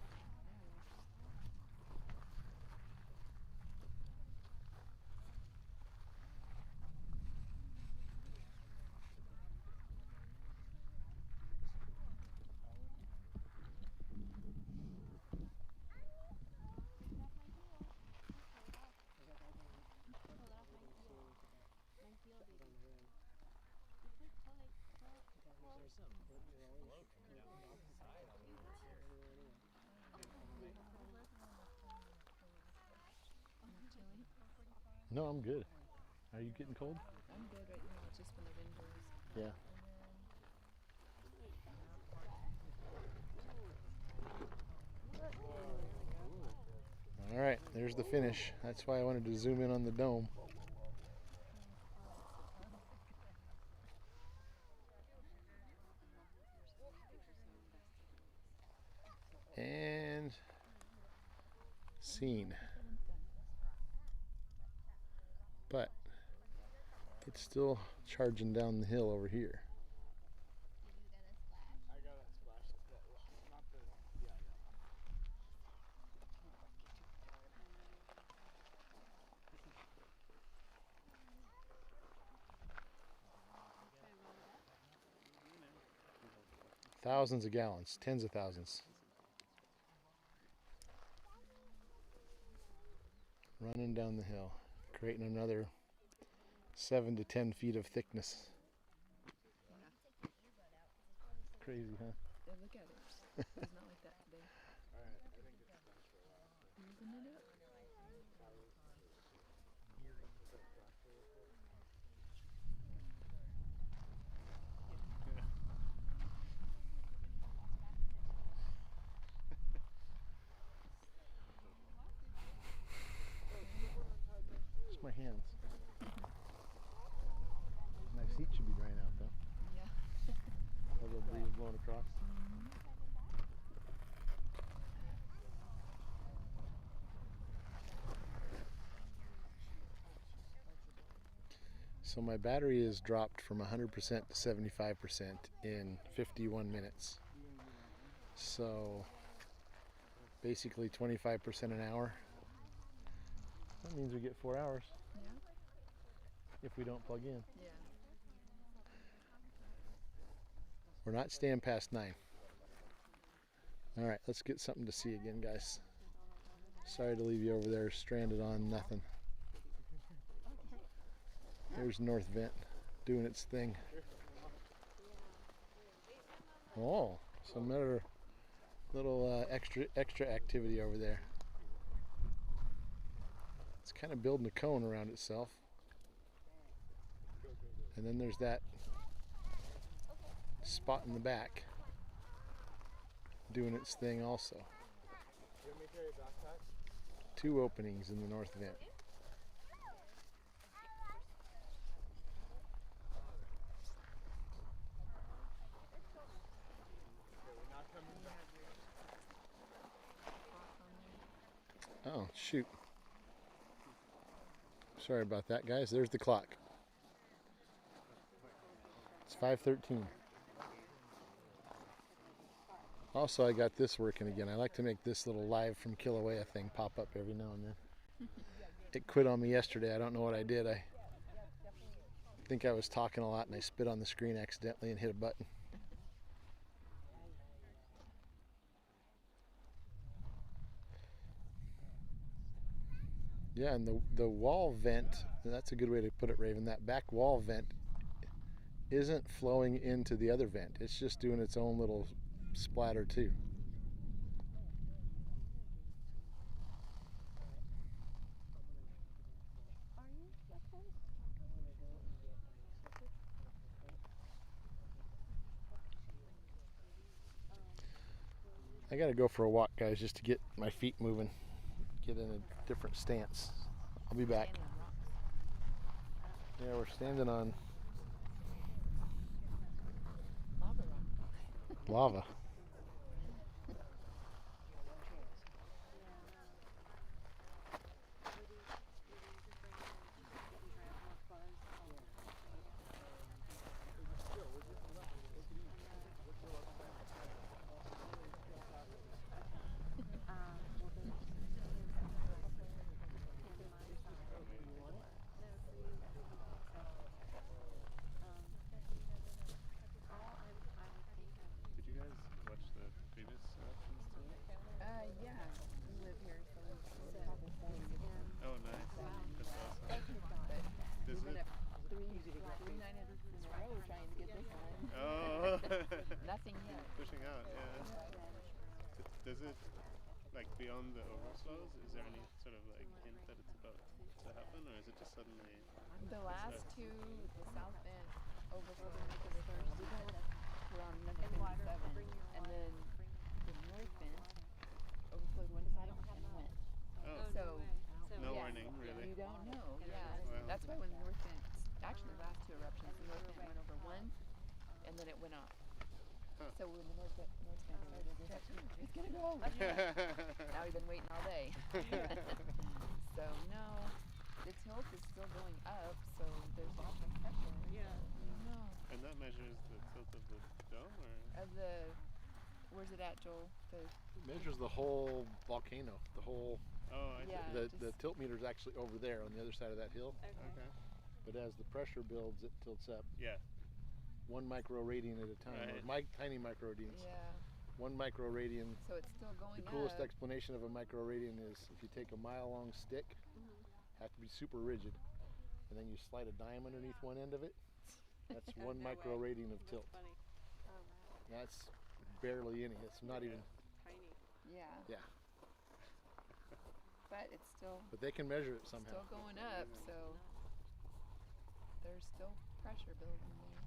[SPEAKER 1] No, I'm good. Are you getting cold?
[SPEAKER 2] I'm good right now. It's just when the wind blows.
[SPEAKER 1] Yeah. All right, there's the finish. That's why I wanted to zoom in on the dome. And scene. But it's still charging down the hill over here.
[SPEAKER 6] I got a splash. Not the. Yeah.
[SPEAKER 1] Thousands of gallons, tens of thousands. Running down the hill, creating another 7 to 10 feet of thickness.
[SPEAKER 2] Yeah.
[SPEAKER 1] Crazy, huh?
[SPEAKER 2] Yeah, look at it. It's not like that today.
[SPEAKER 6] Alright, I think it's done for a while.
[SPEAKER 2] Isn't it up?
[SPEAKER 1] Just my hands. My seat should be drying out though.
[SPEAKER 2] Yeah.
[SPEAKER 1] A little breeze blowing across. So my battery is dropped from 100% to 75% in 51 minutes. So basically 25% an hour. That means we get 4 hours
[SPEAKER 2] Yeah.
[SPEAKER 1] if we don't plug in.
[SPEAKER 2] Yeah.
[SPEAKER 1] We're not staying past 9. All right, let's get something to see again, guys. Sorry to leave you over there stranded on nothing. There's North Vent doing its thing. Oh, some other little extra activity over there. It's kind of building a cone around itself. And then there's that spot in the back doing its thing also. Two openings in the North Vent. Oh, shoot. Sorry about that, guys. There's the clock. It's 5:13. Also, I got this working again. I like to make this little live from Kilauea thing pop up every now and then. It quit on me yesterday. I don't know what I did. I think I was talking a lot and I spit on the screen accidentally and hit a button. Yeah, and the wall vent, that's a good way to put it, Raven. That back wall vent isn't flowing into the other vent. It's just doing its own little splatter too. I gotta go for a walk, guys, just to get my feet moving, get in a different stance. I'll be back. Yeah, we're standing on lava.
[SPEAKER 2] Nothing yet.
[SPEAKER 6] Pushing out, yeah. Does it, like, beyond the overflows, is there any sort of, like, hint that it's about to happen, or is it just suddenly...
[SPEAKER 2] The last two, the south vent overflowed on the first around number 57, and then the north vent overflowed one time and went.
[SPEAKER 6] Oh,
[SPEAKER 2] So
[SPEAKER 6] no
[SPEAKER 2] yeah,
[SPEAKER 6] warning, really.
[SPEAKER 2] You don't know, yeah.
[SPEAKER 6] Wow.
[SPEAKER 2] That's why when the north vent, actually the last two eruptions, the north vent went over one, and then it went off.
[SPEAKER 6] Huh.
[SPEAKER 2] So when the north vent started, it was like, it's gonna go. Now we've been waiting all day. So no, the tilt is still going up, so there's lots of pressure. Yeah. No.
[SPEAKER 6] And that measures the tilt of the dome, or?
[SPEAKER 2] Of the, where's it at, Joel? The
[SPEAKER 1] It measures the whole volcano, the whole.
[SPEAKER 6] Oh, I see.
[SPEAKER 2] Yeah.
[SPEAKER 1] The tilt meter is actually over there on the other side of that hill.
[SPEAKER 6] Okay.
[SPEAKER 1] But as the pressure builds, it tilts up.
[SPEAKER 6] Yeah.
[SPEAKER 1] 1 microradian at a time,
[SPEAKER 6] Right.
[SPEAKER 1] or tiny microradians.
[SPEAKER 2] yeah.
[SPEAKER 1] 1 microradian.
[SPEAKER 2] So it's still going
[SPEAKER 1] The coolest
[SPEAKER 2] up.
[SPEAKER 1] explanation of a microradian is if you take a mile-long stick, have to be super rigid, and then you slide a dime underneath one end of it. That's 1 microradian of tilt. That's barely any. It's not even.
[SPEAKER 2] Yeah.
[SPEAKER 1] Yeah.
[SPEAKER 2] But it's still
[SPEAKER 1] But they can measure it somehow.
[SPEAKER 2] still going up, so there's still pressure building there.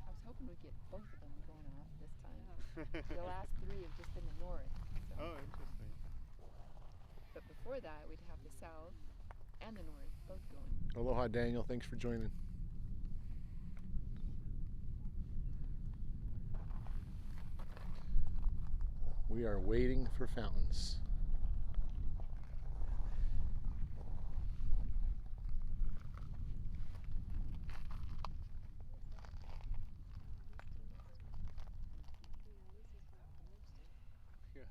[SPEAKER 2] I was hoping we'd get both of them going off this time. The last three have just been the north. So.
[SPEAKER 6] Oh, interesting.
[SPEAKER 2] But before that, we'd have the south and the north both going.
[SPEAKER 1] Aloha, Daniel. Thanks for joining. We are waiting for fountains.
[SPEAKER 6] Yeah.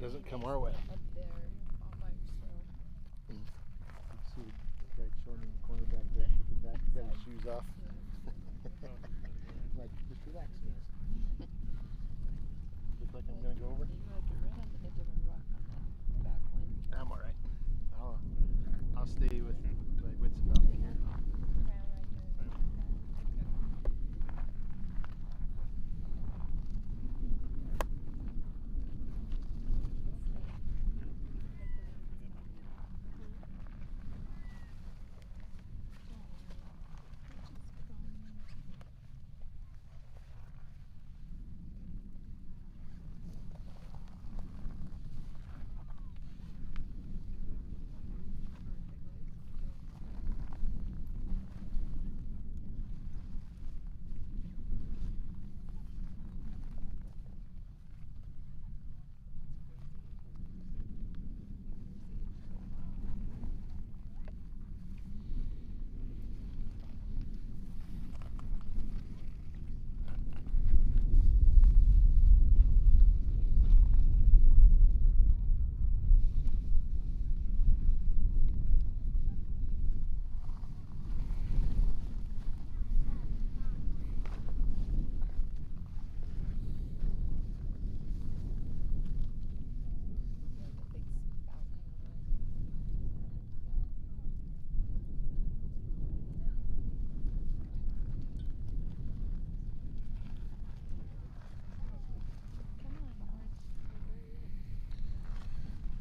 [SPEAKER 1] doesn't come our way.
[SPEAKER 2] Up there, all by yourself.
[SPEAKER 1] You can see the guy chilling in the corner back there, keeping back. He's got his shoes off. Like, just relax, guys. Look like I'm gonna go over.
[SPEAKER 2] You had to run on the edge of a rock on that back one.
[SPEAKER 1] I'm all right. I'll stay with my wits about me here.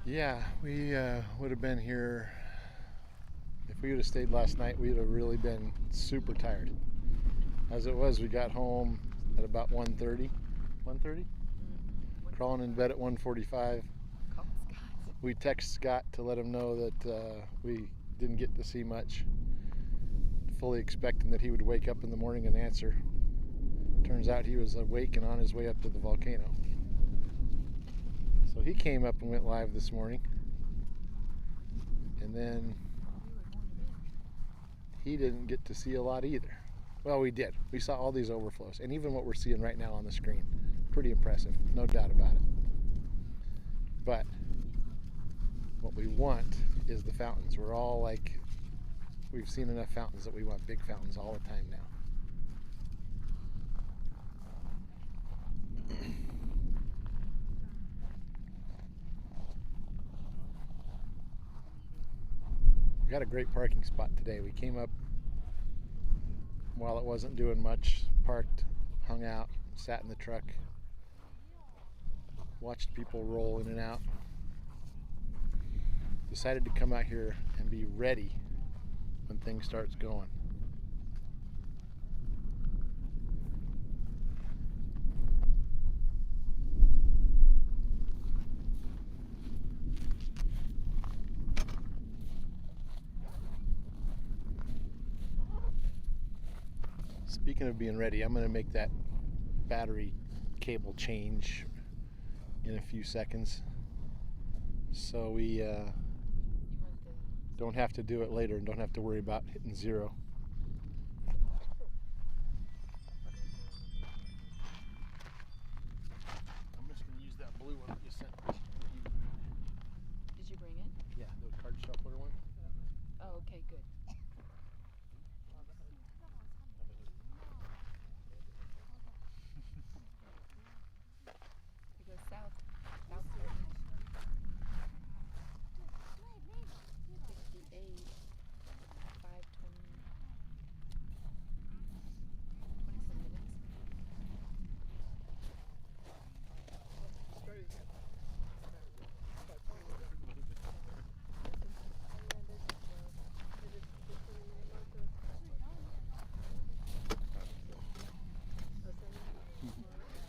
[SPEAKER 1] Yeah, we would have been here. If we would have stayed last night, we would have really been super tired. As it was, we got home at about 1:30. 1:30? Crawling in bed at 1:45.
[SPEAKER 2] Call Scott.
[SPEAKER 1] We text Scott to let him know that we didn't get to see much, fully expecting that he would wake up in the morning and answer. Turns out he was awake and on his way up to the volcano. So he came up and went live this morning, and then he didn't get to see a lot either. Well, we did. We saw all these overflows, and even what we're seeing right now on the screen. Pretty impressive, no doubt about it. But what we want is the fountains. We're all like, we've seen enough fountains that we want big fountains all the time now. We got a great parking spot today. We came up while it wasn't doing much, parked, hung out, sat in the truck, watched people roll in and out. Decided to come out here and be ready when things starts going. Speaking of being ready, I'm going to make that battery cable change in a few seconds, so we don't have to do it later and don't have to worry about hitting zero. I'm just going to use that blue one that you sent.
[SPEAKER 2] Did you bring it?
[SPEAKER 1] Yeah, the card shuffler one.
[SPEAKER 2] Oh, okay, good. It goes south. South side. 68, 520, 27 minutes.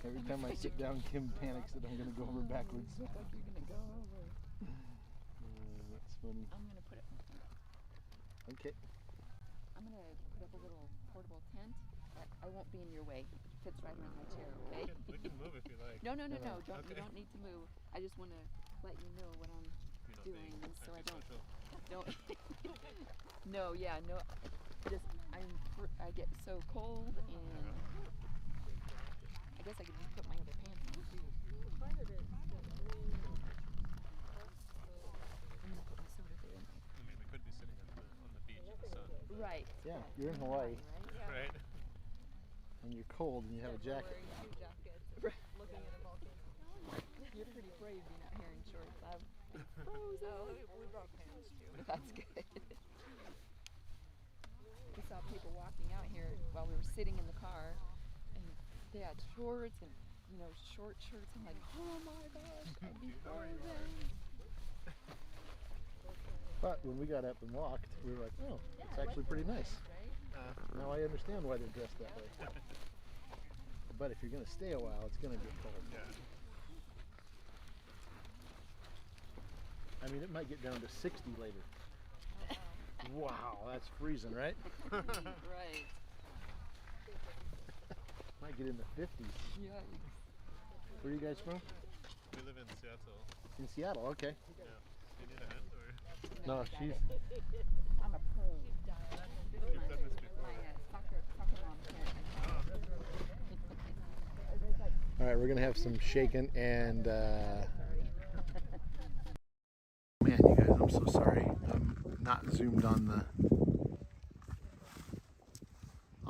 [SPEAKER 1] Every time I sit down, Kim panics that I'm going to go over backwards.
[SPEAKER 2] Look like you're gonna go over.
[SPEAKER 1] That's funny.
[SPEAKER 2] I'm gonna put it.
[SPEAKER 1] Okay.
[SPEAKER 2] I'm gonna put up a little portable tent. I won't be in your way. It fits right around my chair. Okay.
[SPEAKER 6] We can move if you like.
[SPEAKER 2] No. Don't.
[SPEAKER 6] Okay.
[SPEAKER 2] You don't need to move. I just want to let you know what I'm doing, so I don't. No. Yeah. No. Just I get so cold, and I guess I could just put my other pants on. Right.
[SPEAKER 1] Yeah, you're in Hawaii
[SPEAKER 6] Right?
[SPEAKER 1] and you're cold and you have a jacket.
[SPEAKER 4] Wearing 2 jackets, looking at a volcano.
[SPEAKER 2] You're pretty brave being out here in shorts. I'm
[SPEAKER 4] Oh, we brought pants too.
[SPEAKER 2] That's good. We saw people walking out here while we were sitting in the car, and they had shorts and, you know, short shirts. I'm like, oh my gosh, I'd be frozen.
[SPEAKER 1] But when we got up and walked, we were like, oh, it's actually pretty nice. Now I understand why they're dressed that way. But if you're going to stay a while, it's going to get cold.
[SPEAKER 6] Yeah.
[SPEAKER 1] I mean, it might get down to 60 later. Wow, that's freezing, right?
[SPEAKER 2] Right.
[SPEAKER 1] Might get in the 50s.
[SPEAKER 2] Yikes.
[SPEAKER 1] Where are you guys from?
[SPEAKER 6] We live in Seattle.
[SPEAKER 1] In Seattle, okay.
[SPEAKER 6] Yeah. Do you need a hand or?
[SPEAKER 1] No, she's...
[SPEAKER 2] I'm a pro.
[SPEAKER 6] You've done this before.
[SPEAKER 2] My soccer mom can't.
[SPEAKER 1] All right, we're going to have some shaken and... Man, you guys, I'm so sorry. I'm not zoomed on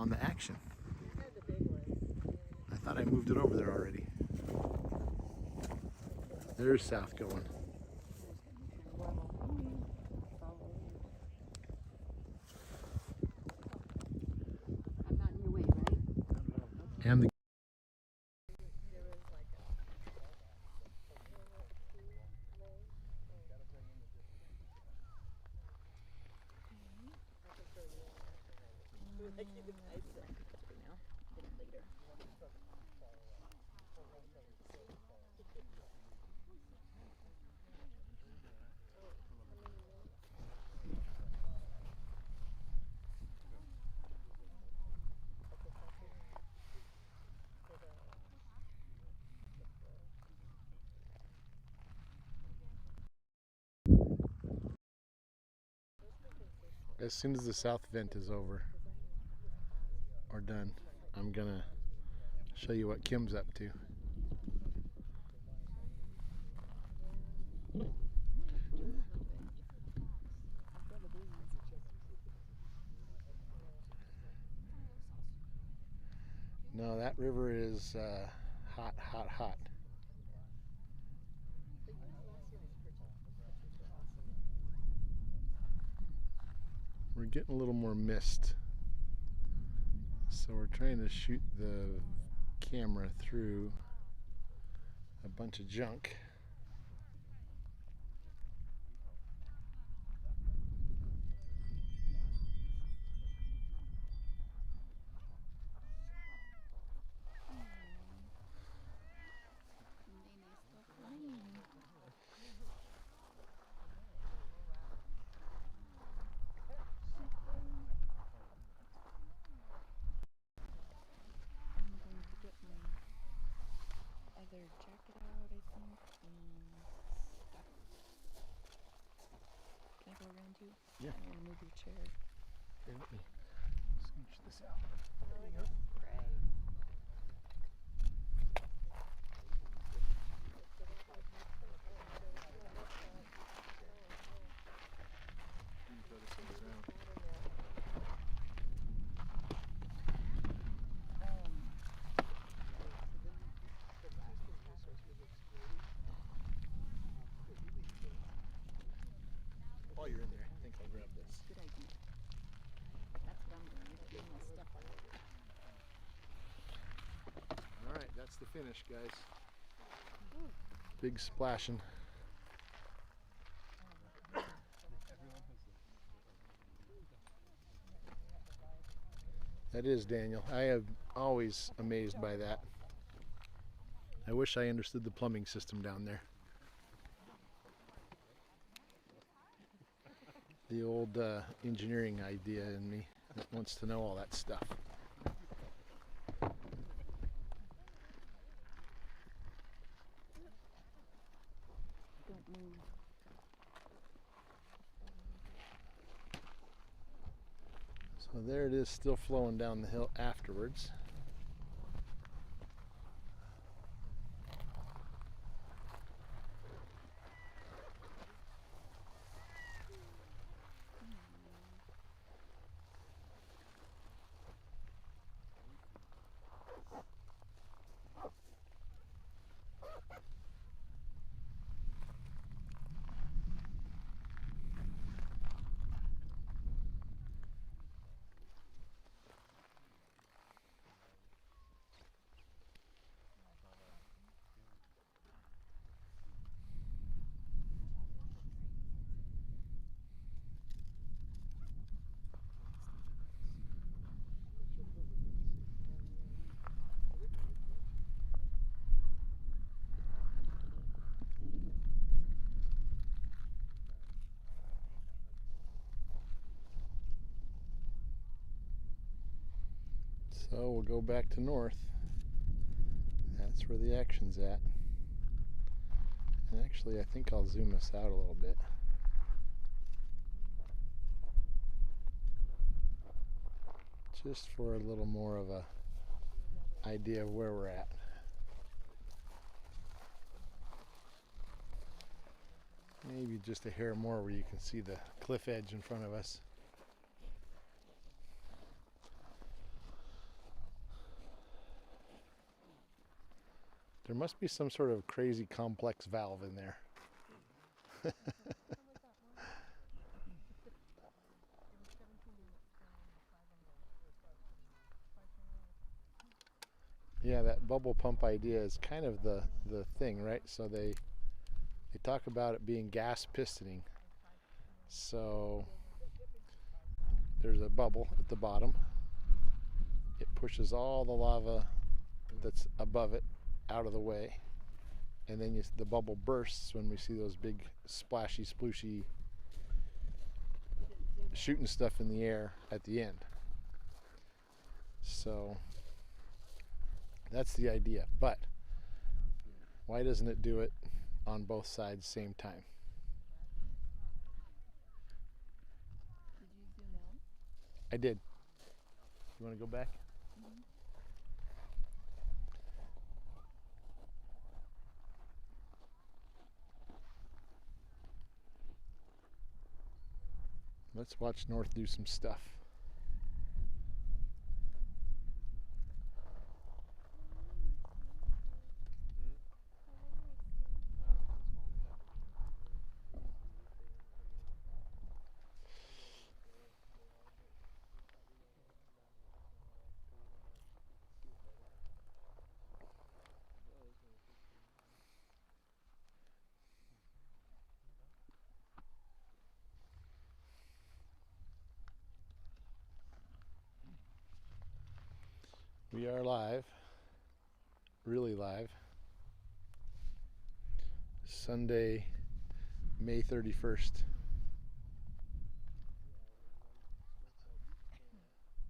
[SPEAKER 1] the action. I thought I moved it over there already. There's south going.
[SPEAKER 2] I'm not in your way, right?
[SPEAKER 1] And the as soon as the south vent is over or done, I'm gonna show you what Kim's up to. No, that river is hot, hot, hot. We're getting a little more mist, so we're trying to shoot the camera through a bunch of junk.
[SPEAKER 2] Other jacket out, I think, and stuff. Can I go around you?
[SPEAKER 1] Yeah.
[SPEAKER 2] I don't want to move your chair.
[SPEAKER 1] Here, let me scooch this out. While you're in there, I think I'll grab this.
[SPEAKER 2] Good idea. That's what I'm doing. I'm getting my stuff out.
[SPEAKER 1] All right, that's the finish, guys. Big splashing. That is Daniel. I am always amazed by that. I wish I understood the plumbing system down there. The old engineering idea in me that wants to know all that stuff.
[SPEAKER 2] Don't move.
[SPEAKER 1] So there it is, still flowing down the hill afterwards. So we'll go back to north. That's where the action's at. And actually, I think I'll zoom us out a little bit. Just for a little more of a idea of where we're at. Maybe just a hair more where you can see the cliff edge in front of us. There must be some sort of crazy complex valve in there. Yeah, that bubble pump idea is kind of the thing, right? So they talk about it being gas pistoning. So there's a bubble at the bottom. It pushes all the lava that's above it out of the way, and then the bubble bursts when we see those big splashy, splooshy shooting stuff in the air at the end. So that's the idea, but why doesn't it do it on both sides same time?
[SPEAKER 2] Did you zoom in?
[SPEAKER 1] I did. You want to go back? Let's watch North do some stuff. We are live, really live. Sunday, May 31st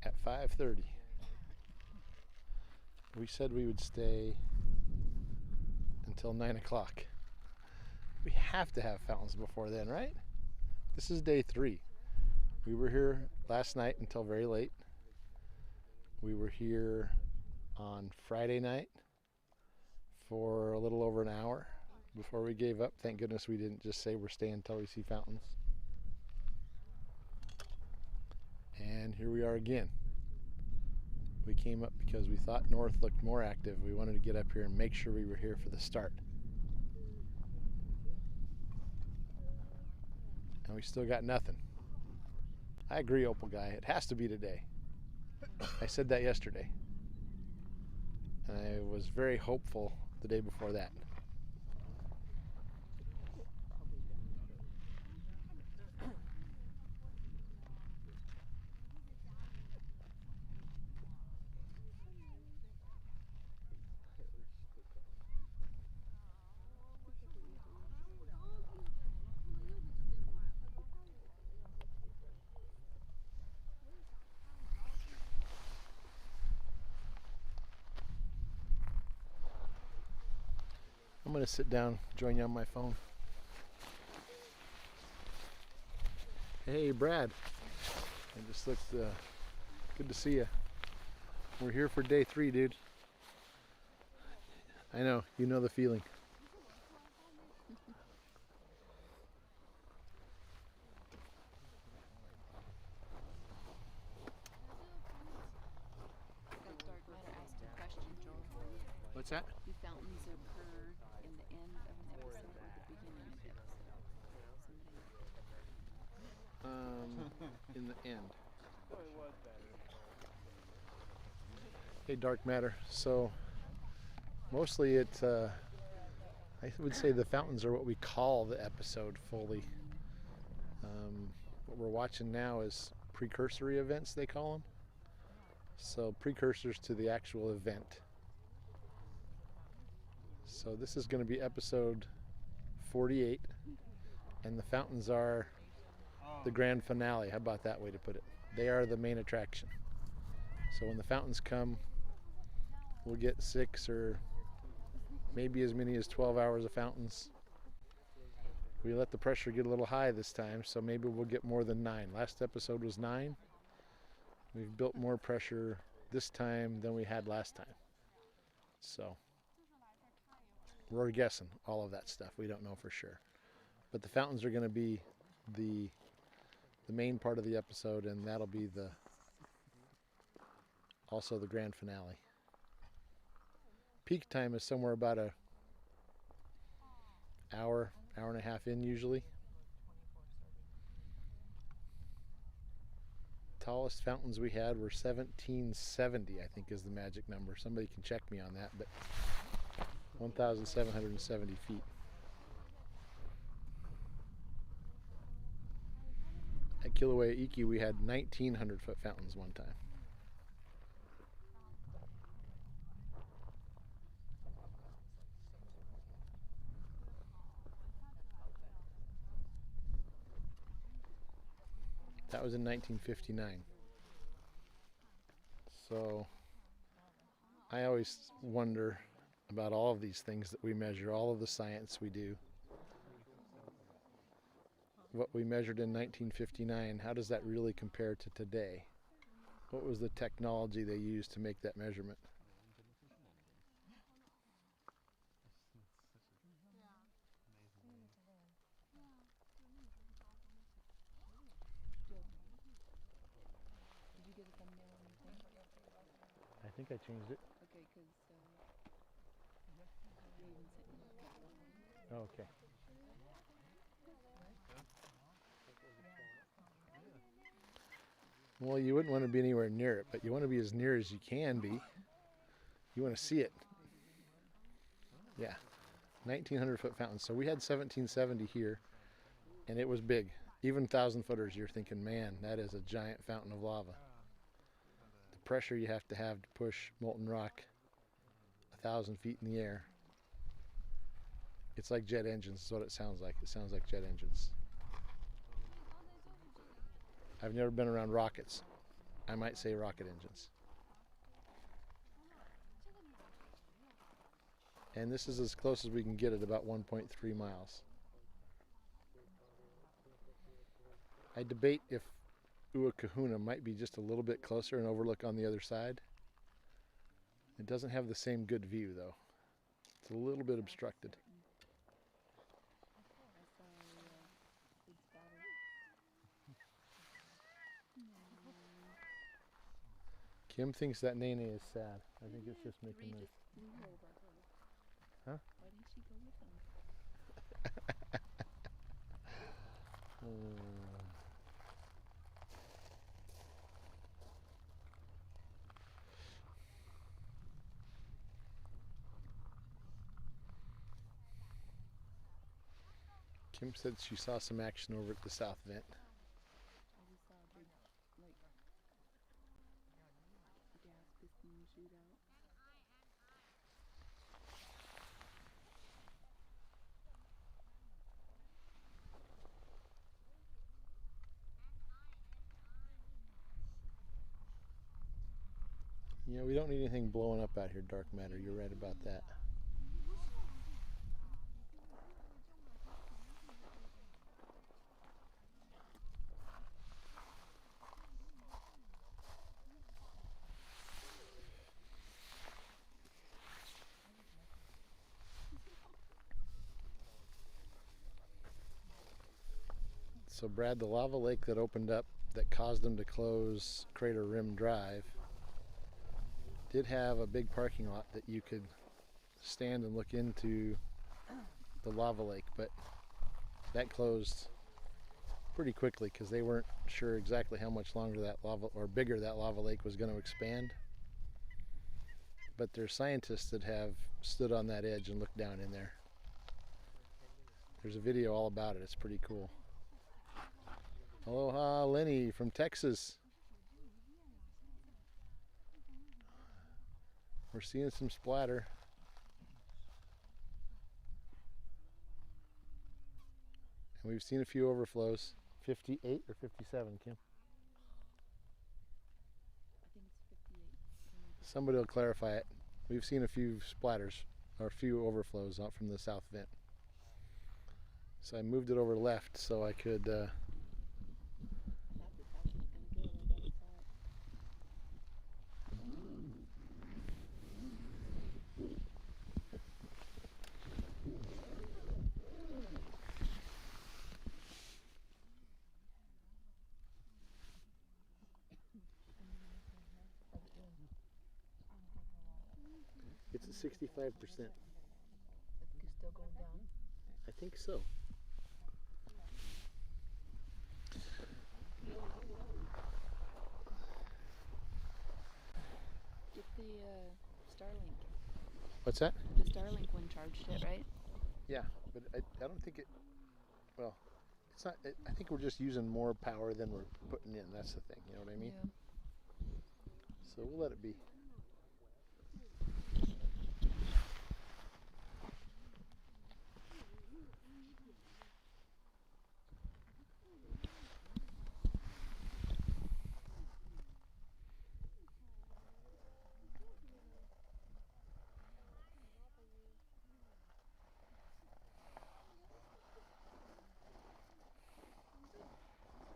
[SPEAKER 1] at 5:30. We said we would stay until 9 o'clock. We have to have fountains before then, right? This is day 3. We were here last night until very late. We were here on Friday night for a little over an hour before we gave up. Thank goodness we didn't just say we're staying until we see fountains. And here we are again. We came up because we thought North looked more active. We wanted to get up here and make sure we were here for the start. And we still got nothing. I agree, Opal Guy. It has to be today. I said that yesterday. And I was very hopeful the day before that. I'm going to sit down, join you on my phone. Hey, Brad. I just looked, good to see you. We're here for day 3, dude. I know, you know the feeling.
[SPEAKER 2] That dark matter asked a question, Joel.
[SPEAKER 1] What's that?
[SPEAKER 2] Do fountains occur in the end of an episode or the beginning of the episode?
[SPEAKER 1] In the end. Hey, dark matter. So mostly I would say the fountains are what we call the episode fully. What we're watching now is precursory events, they call them. So precursors to the actual event. So this is going to be episode 48, and the fountains are the grand finale. How about that way to put it? They are the main attraction. So when the fountains come, we'll get 6 or maybe as many as 12 hours of fountains. We let the pressure get a little high this time, so maybe we'll get more than 9. Last episode was 9. We've built more pressure this time than we had last time. So we're guessing all of that stuff. We don't know for sure. But the fountains are going to be the main part of the episode, and that'll be also the grand finale. Peak time is somewhere about an hour and a half in usually. Tallest fountains we had were 1770, I think is the magic number. Somebody can check me on that, but 1,770 feet. At Kilauea we had 1,900-foot fountains one time. That was in 1959. So I always wonder about all of these things that we measure, all of the science we do. What we measured in 1959, how does that really compare to today? What was the technology they used to make that measurement?
[SPEAKER 2] Did you get a thumbnail or anything?
[SPEAKER 1] I think I changed it.
[SPEAKER 2] Okay, because Raven sent me a picture.
[SPEAKER 1] Oh, okay. Well, you wouldn't want to be anywhere near it, but you want to be as near as you can be. You want to see it. Yeah, 1,900-foot fountain. So we had 1,770 here, and it was big. Even 1,000-footers, you're thinking, man, that is a giant fountain of lava. The pressure you have to push molten rock 1,000 feet in the air. It's like jet engines is what it sounds like. It sounds like jet engines. I've never been around rockets. I might say rocket engines. And this is as close as we can get at about 1.3 miles. I debate if Uakahuna might be just a little bit closer and overlook on the other side. It doesn't have the same good view though. It's a little bit obstructed. Kim thinks that Nene is sad. I think it's just making this. Huh?
[SPEAKER 2] Why didn't she go with them?
[SPEAKER 1] Kim said she saw some action over at the south vent.
[SPEAKER 2] I just saw a big, gas piston shootout.
[SPEAKER 1] You know, we don't need anything blowing up out here, dark matter. You're right about that. So Brad, the lava lake that opened up that caused them to close Crater Rim Drive did have a big parking lot that you could stand and look into the lava lake, but that closed pretty quickly because they weren't sure exactly how much longer that lava or bigger that lava lake was going to expand. But there's scientists that have stood on that edge and looked down in there. There's a video all about it. It's pretty cool. Aloha, Lenny from Texas. We're seeing some splatter. And we've seen a few overflows. 58 or 57, Kim?
[SPEAKER 2] I think it's 58.
[SPEAKER 1] Somebody will clarify it. We've seen a few splatters, or a few overflows out from the south vent. So I moved it over left so I could it's at 65%.
[SPEAKER 2] It's still going down.
[SPEAKER 1] I think so.
[SPEAKER 2] Get the Starlink.
[SPEAKER 1] What's that?
[SPEAKER 2] The Starlink one charged it, right?
[SPEAKER 1] Yeah, but I don't think it, well, it's not, I think we're just using more power than we're putting in. That's the thing, you know what I mean?
[SPEAKER 2] Yeah.
[SPEAKER 1] So we'll let it be.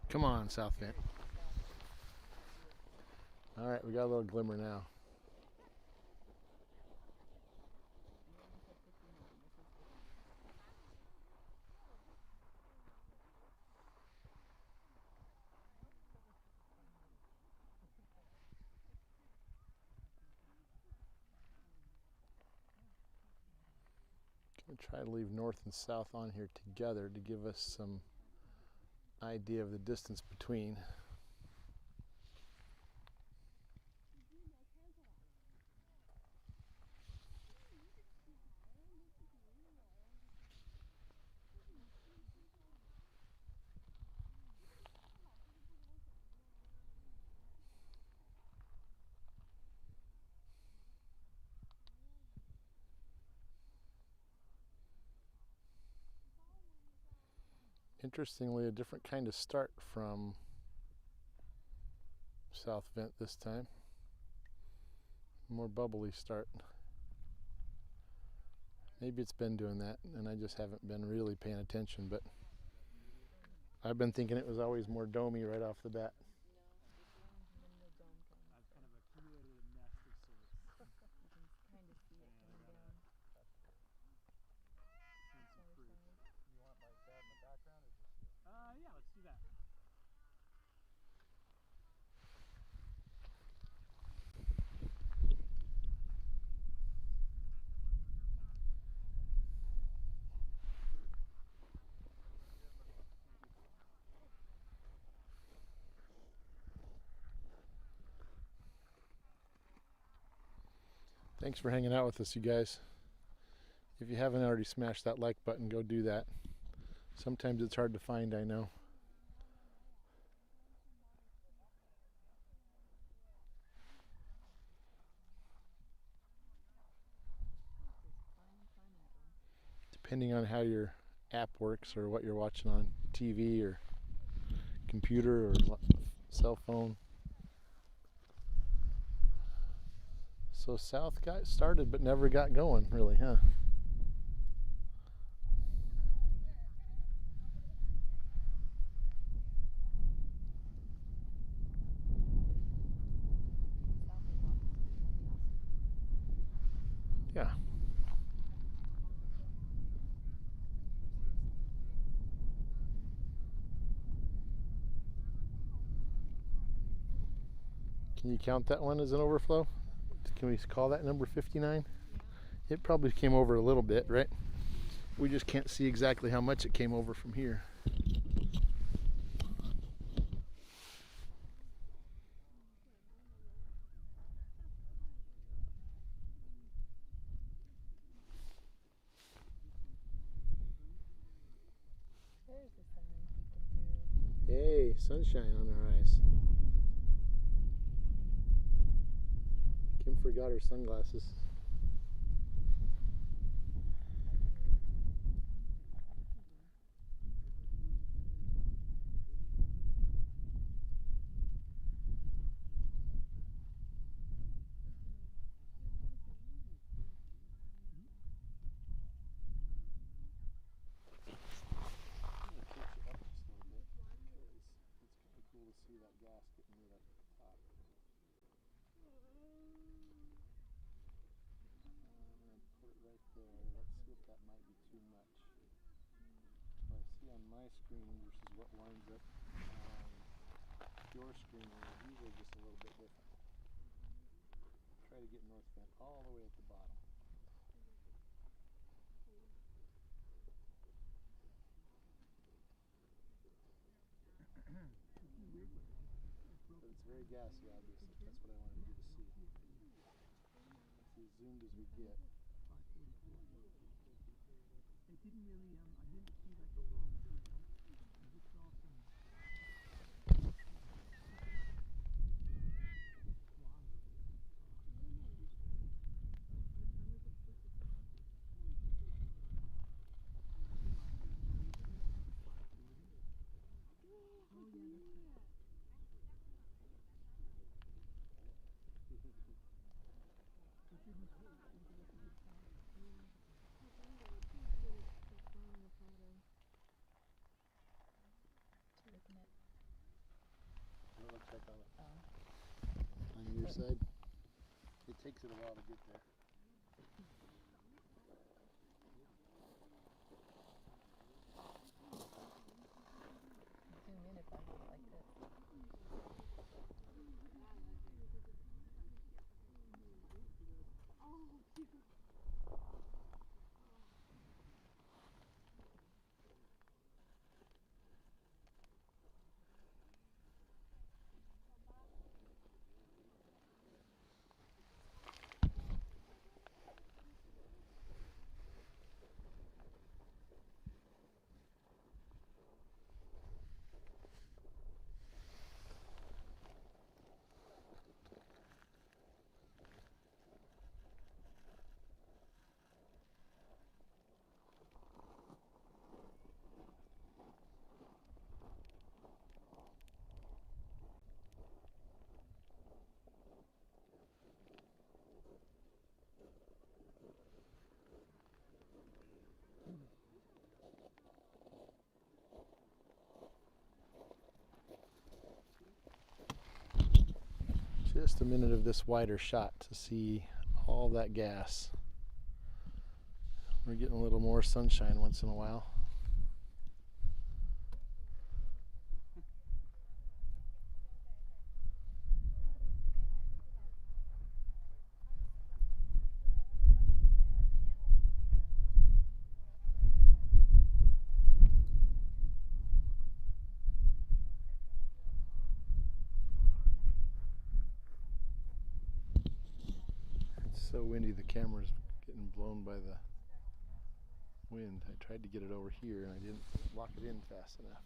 [SPEAKER 1] Come on, south vent. All right, we got a little glimmer now. I'm gonna try to leave north and south on here together to give us some idea of the distance between. Interestingly, a different kind of start from south vent this time. More bubbly start. Maybe it's been doing that and I just haven't been really paying attention, but I've been thinking it was always more domey right off the bat.
[SPEAKER 3] That's kind of accumulated a nest of sorts.
[SPEAKER 2] You can kind of see it coming down.
[SPEAKER 3] Seen some fruit.
[SPEAKER 6] You want like that in the background or just you?
[SPEAKER 3] Yeah, let's do that.
[SPEAKER 1] Thanks for hanging out with us, you guys. If you haven't already smashed that like button, go do that. Sometimes it's hard to find, I know. Depending on how your app works or what you're watching on TV or computer or cell phone. So south got started but never got going, really, huh? Yeah. Can you count that one as an overflow? Can we call that number 59? It probably came over a little bit, right? We just can't see exactly how much it came over from here.
[SPEAKER 2] There's the sun peeking through.
[SPEAKER 1] Hey, sunshine on our eyes. Kim forgot her sunglasses. that might be too much. What I see on my screen versus what winds up on your screen is usually just a little bit different. Try to get north vent all the way at the bottom. But it's very gassy, obviously. That's what I wanted you to see. It's as zoomed as we get.
[SPEAKER 3] It didn't really, I didn't see like a long trail. I just saw some
[SPEAKER 1] What it looks like on your side. It takes it a while to get there.
[SPEAKER 4] Zoom in if I hold it like this.
[SPEAKER 1] Just a minute of this wider shot to see all that gas. We're getting a little more sunshine once in a while. It's so windy, the camera's getting blown by the wind. I tried to get it over here and I didn't lock it in fast enough.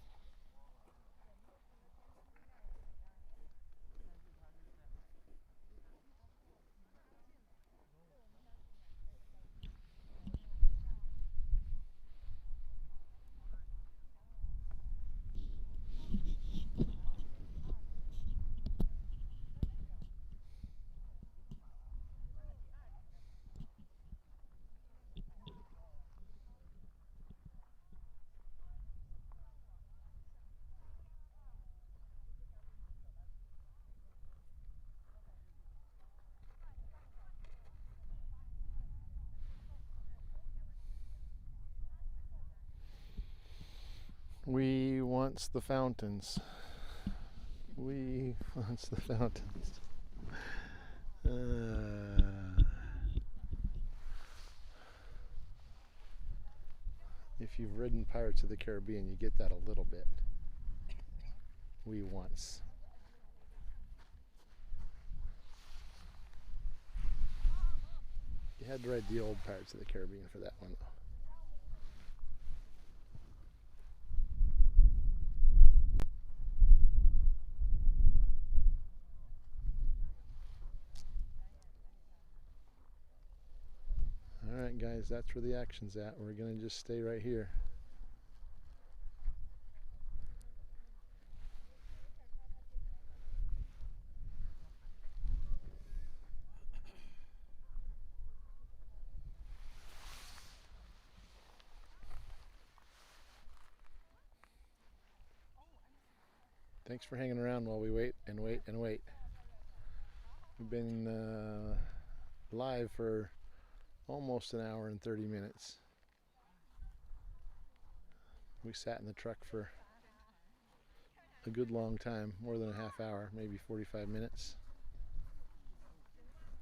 [SPEAKER 1] We wants the fountains. We wants the fountains. If you've ridden Pirates of the Caribbean, you get that a little bit. We wants. You had to ride the old Pirates of the Caribbean for that one, though. Alright guys, that's where the action's at. We're going to just stay right here. Thanks for hanging around while we wait and wait and wait. We've been live for almost an hour and 30 minutes. We sat in the truck for a good long time, more than a half hour, maybe 45 minutes,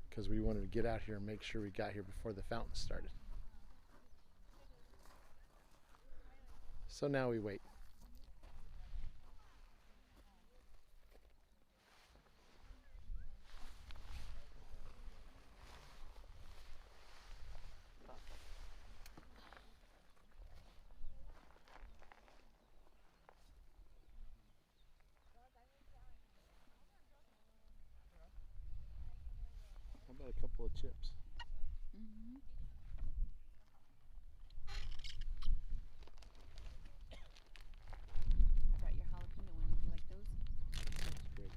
[SPEAKER 1] because we wanted to get out here and make sure we got here before the fountain started. So now we wait. How about a couple of chips?
[SPEAKER 2] Mm-hmm. How about your jalapeno ones? You like those?
[SPEAKER 1] That's great.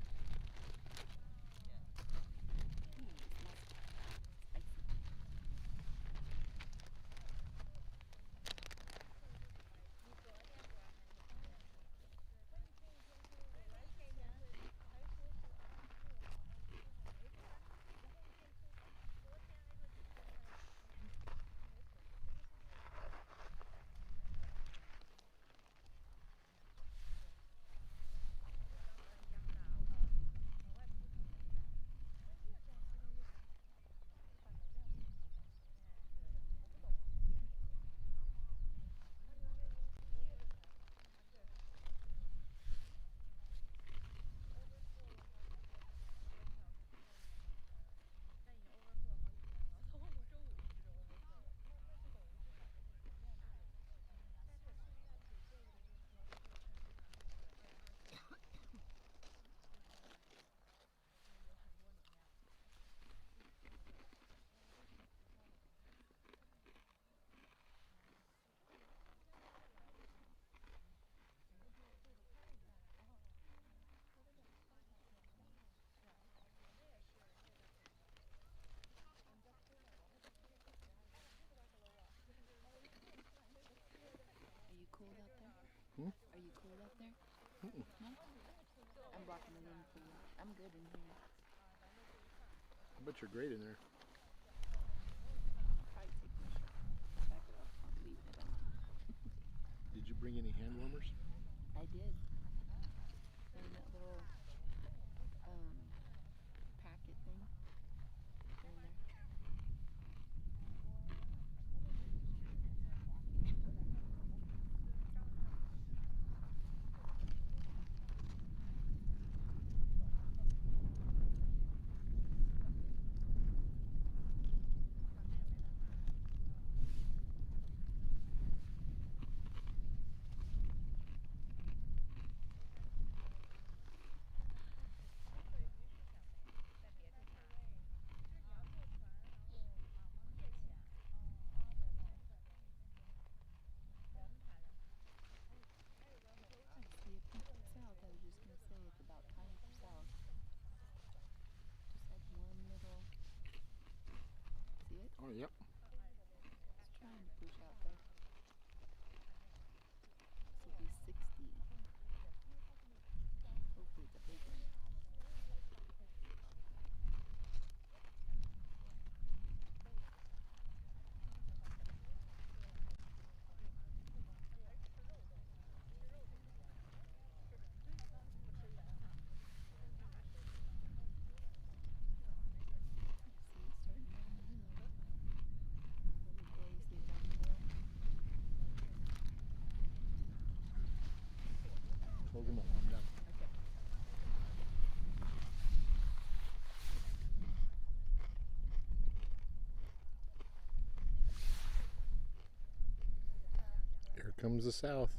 [SPEAKER 2] Spicy. Are you cold out there?
[SPEAKER 1] Hmm?
[SPEAKER 2] Are you cold out there?
[SPEAKER 1] Mm-mm.
[SPEAKER 2] No? I'm blocking it in for you. I'm good in here.
[SPEAKER 1] I bet you're great in there.
[SPEAKER 2] I'll probably take my shirt back it off. I'm leaving it on.
[SPEAKER 1] Did you bring any hand warmers?
[SPEAKER 2] I did. And that little packet thing. In there. See a peak south. I was just gonna say it's about time for south. Just like one little. See it?
[SPEAKER 1] Oh, yep.
[SPEAKER 2] It's trying to push out there. This will be 60. Hopefully it's a big one. See it starting down the hill. Okay, see it down the hill.
[SPEAKER 1] Close them up. I'm done.
[SPEAKER 2] Okay.
[SPEAKER 1] Here comes the south.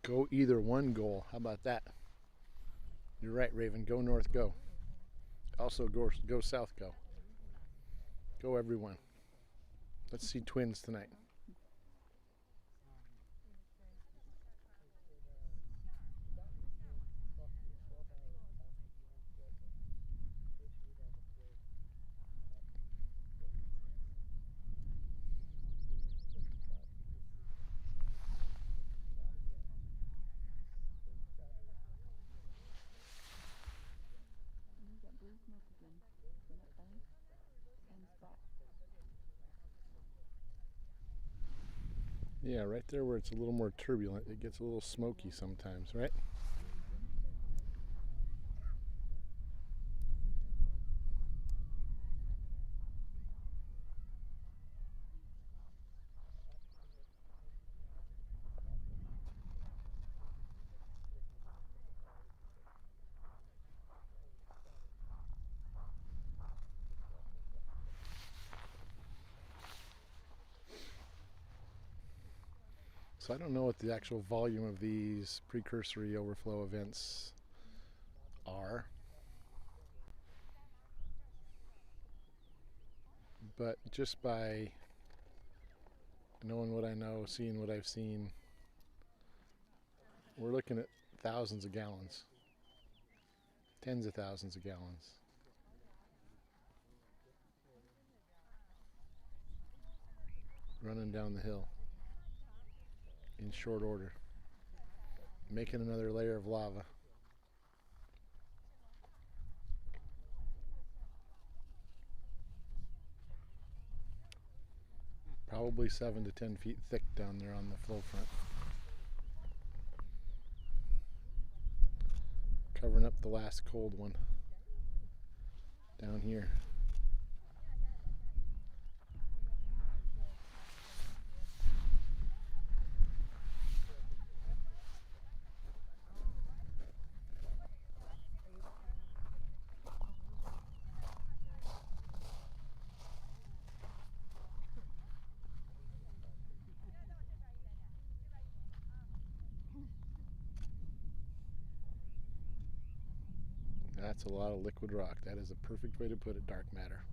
[SPEAKER 1] Go either one goal. How about that? You're right, Raven. Go north, go. Also go south, go. Go everyone. Let's see twins tonight. Yeah, right there where it's a little more turbulent, it gets a little smoky sometimes, right? So I don't know what the actual volume of these precursory overflow events are, but just by knowing what I know, seeing what I've seen, we're looking at thousands of gallons, tens of thousands of gallons. Running down the hill in short order, making another layer of lava. Probably 7 to 10 feet thick down there on the flow front. Covering up the last cold one down here. That's a lot of liquid rock. That is a perfect way to put it, dark matter.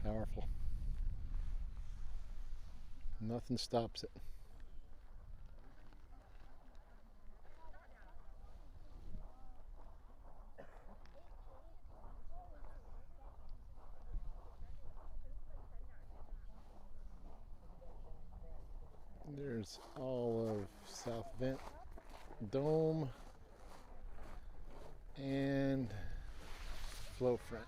[SPEAKER 1] Powerful. Nothing stops it. There's all of South Vent Dome and flow front.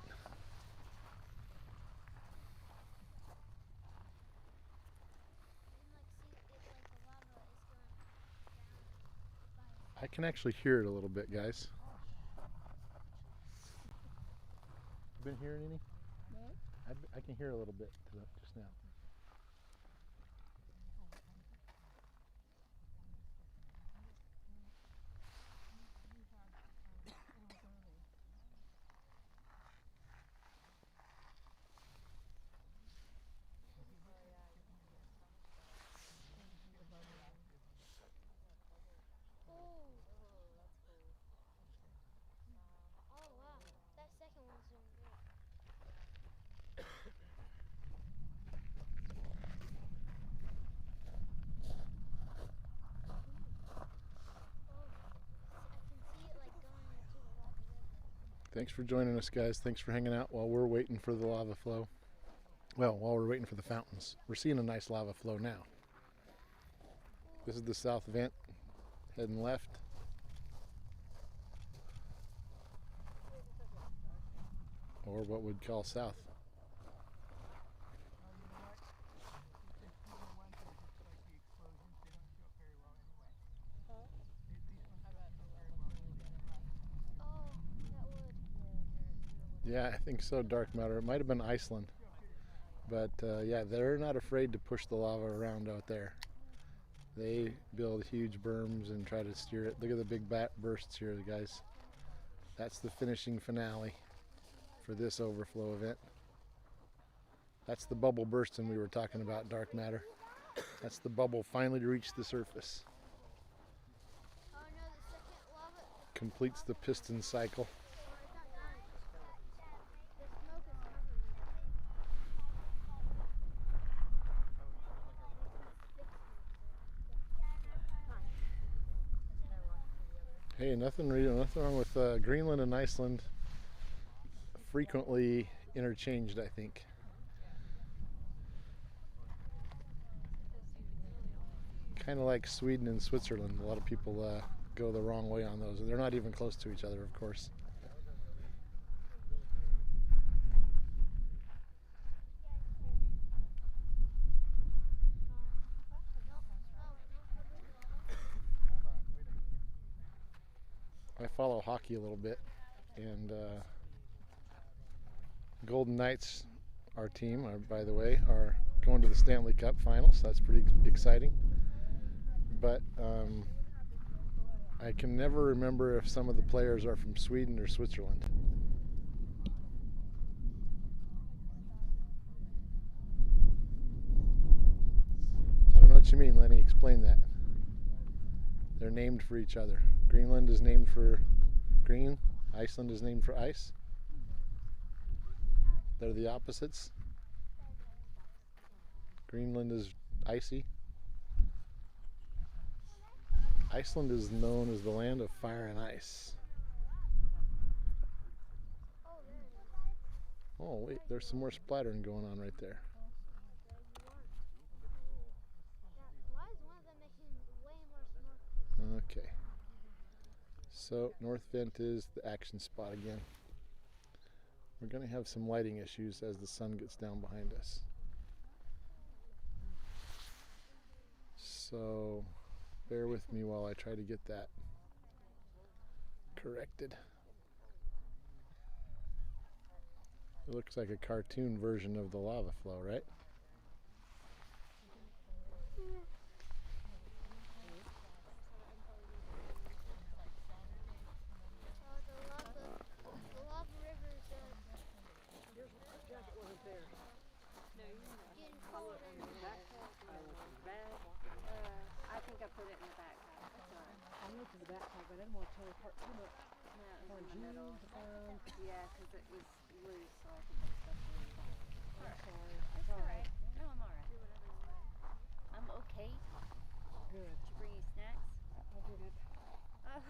[SPEAKER 1] I can actually hear it a little bit, guys. You been hearing any?
[SPEAKER 2] No.
[SPEAKER 1] I can hear a little bit just now. Thanks for joining us, guys. Thanks for hanging out while we're waiting for the lava flow. Well, while we're waiting for the fountains. We're seeing a nice lava flow now. This is the south vent, heading left. Or what we'd call south. Yeah, I think so, dark matter. It might have been Iceland. But yeah, they're not afraid to push the lava around out there. They build huge berms and try to steer it. Look at the big bursts here, guys. That's the finishing finale for this overflow event. That's the bubble bursting we were talking about, dark matter. That's the bubble finally to reach the surface. Completes the piston cycle. Hey, nothing wrong with Greenland and Iceland. Frequently interchanged, I think. Kind of like Sweden and Switzerland. A lot of people go the wrong way on those. They're not even close to each other, of course. I follow hockey a little bit, and Golden Knights, our team, by the way, are going to the Stanley Cup final, so that's pretty exciting. But I can never remember if some of the players are from Sweden or Switzerland. I don't know what you mean, Lenny. Explain that. They're named for each other. Greenland is named for green. Iceland is named for ice. They're the opposites. Greenland is icy. Iceland is known as the land of fire and ice. Oh wait, there's some more splattering going on right there.
[SPEAKER 7] Why is one of them making way more smoke?
[SPEAKER 1] Okay. So North Vent is the action spot again. We're going to have some lighting issues as the sun gets down behind us. So bear with me while I try to get that corrected. It looks like a cartoon version of the lava flow, right?
[SPEAKER 7] The lava river is
[SPEAKER 3] Jacket wasn't there.
[SPEAKER 7] getting colder.
[SPEAKER 4] I think I put it in the backpack. That's all right.
[SPEAKER 3] I looked in the backpack, but I didn't want to tear it apart too much.
[SPEAKER 4] No, it
[SPEAKER 3] Found
[SPEAKER 4] was in the middle.
[SPEAKER 3] jeans, I found.
[SPEAKER 4] Yeah, because it was loose, so I think I stuffed it in the back.
[SPEAKER 3] I'm sorry.
[SPEAKER 4] That's all right. No, I'm all right. I'm okay.
[SPEAKER 3] Good.
[SPEAKER 4] Did you bring you snacks?
[SPEAKER 3] I did it.
[SPEAKER 4] Oh.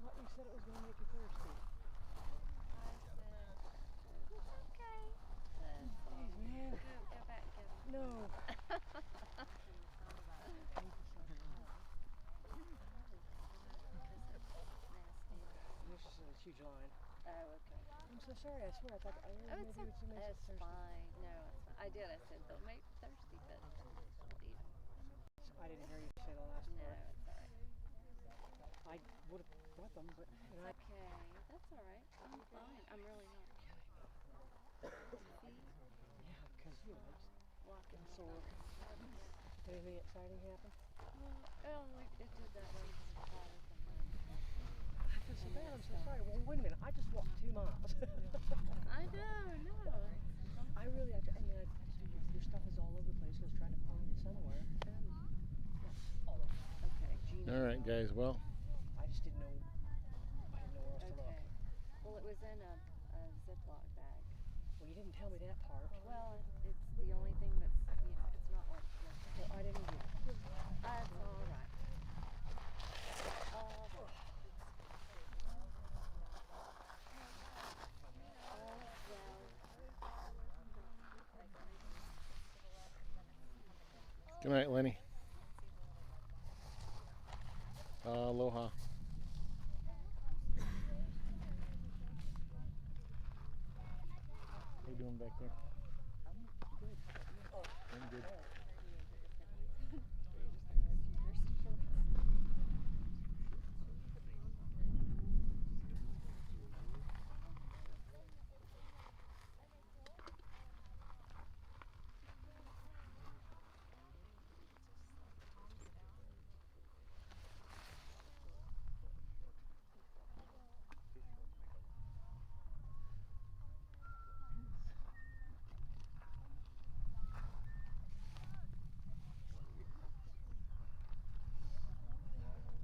[SPEAKER 3] What you said it was going to make you thirsty.
[SPEAKER 4] I said, it's okay.
[SPEAKER 3] Jeez, man.
[SPEAKER 4] Go back and get them.
[SPEAKER 3] No. This is a huge line.
[SPEAKER 4] Oh, okay.
[SPEAKER 3] I'm so sorry. I swear I thought
[SPEAKER 4] Oh,
[SPEAKER 3] maybe
[SPEAKER 4] it's,
[SPEAKER 3] it was going to make you
[SPEAKER 4] it's
[SPEAKER 3] thirsty.
[SPEAKER 4] fine. No, it's fine. I did. I said, they'll make you thirsty, but I'll eat them.
[SPEAKER 3] I didn't hear you say the last
[SPEAKER 4] No,
[SPEAKER 3] part.
[SPEAKER 4] it's all right.
[SPEAKER 3] I would have brought them, but you know,
[SPEAKER 4] Okay, that's all right. I'm fine. I'm really not. See?
[SPEAKER 3] yeah, because you know, just
[SPEAKER 4] Walking
[SPEAKER 3] getting sore. Anything exciting happen?
[SPEAKER 4] It did that one water from them.
[SPEAKER 3] I feel so bad. I'm so sorry. Well, wait a minute. I just walked 2 miles.
[SPEAKER 4] I know, no.
[SPEAKER 3] I really, I mean, your stuff is all over the place. I was trying to find it somewhere. All over.
[SPEAKER 4] Okay.
[SPEAKER 3] Jeans
[SPEAKER 1] All right, guys. Well,
[SPEAKER 3] I just didn't know. I didn't know where else to look.
[SPEAKER 4] Okay. Well, it was in a Ziploc bag.
[SPEAKER 3] Well, you didn't tell me that part.
[SPEAKER 4] Well, it's the only thing that's, it's not like this.
[SPEAKER 3] Well, I didn't get it.
[SPEAKER 4] That's all right. All right.
[SPEAKER 1] good night, Lenny. Aloha. How you doing back there? I'm good.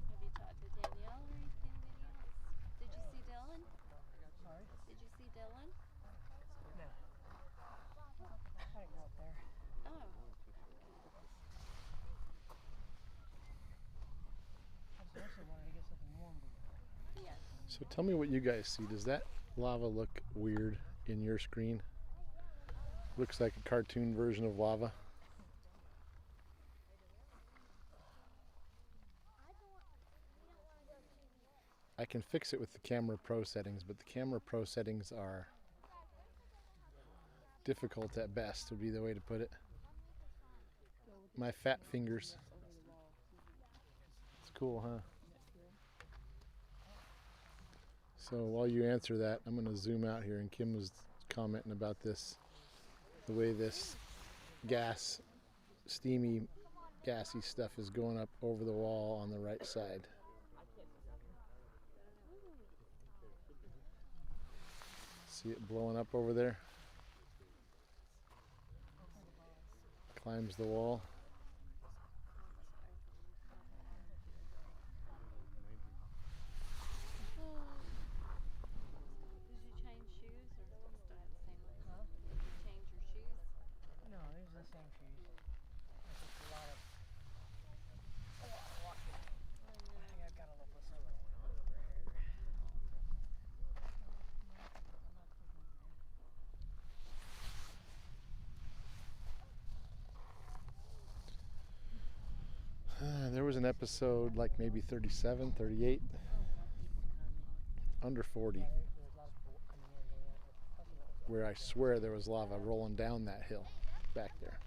[SPEAKER 4] Have you talked to Danielle or anything? Did you see Dylan?
[SPEAKER 3] Sorry?
[SPEAKER 4] Did you see Dylan?
[SPEAKER 3] No. I didn't go up there.
[SPEAKER 4] Oh.
[SPEAKER 3] I just also wanted to get something warm to wear.
[SPEAKER 4] Yeah.
[SPEAKER 1] So tell me what you guys see. Does that lava look weird in your screen? Looks like a cartoon version of lava. I can fix it with the Camera Pro settings, but the Camera Pro settings are difficult at best, would be the way to put it. My fat fingers. It's cool, huh? So while you answer that, I'm going to zoom out here, and Kim was commenting about this, the way this gas, steamy, gassy stuff is going up over the wall on the right side. See it blowing up over there? Climbs the wall.
[SPEAKER 4] Did you change shoes or still have the same ones?
[SPEAKER 3] Huh?
[SPEAKER 4] Did you change your shoes?
[SPEAKER 3] No, these are the same shoes. It's just a lot of walking. I think I've got a little bit of going on over here.
[SPEAKER 1] There was an episode like maybe 37, 38, under 40, where I swear there was lava rolling down that hill back there.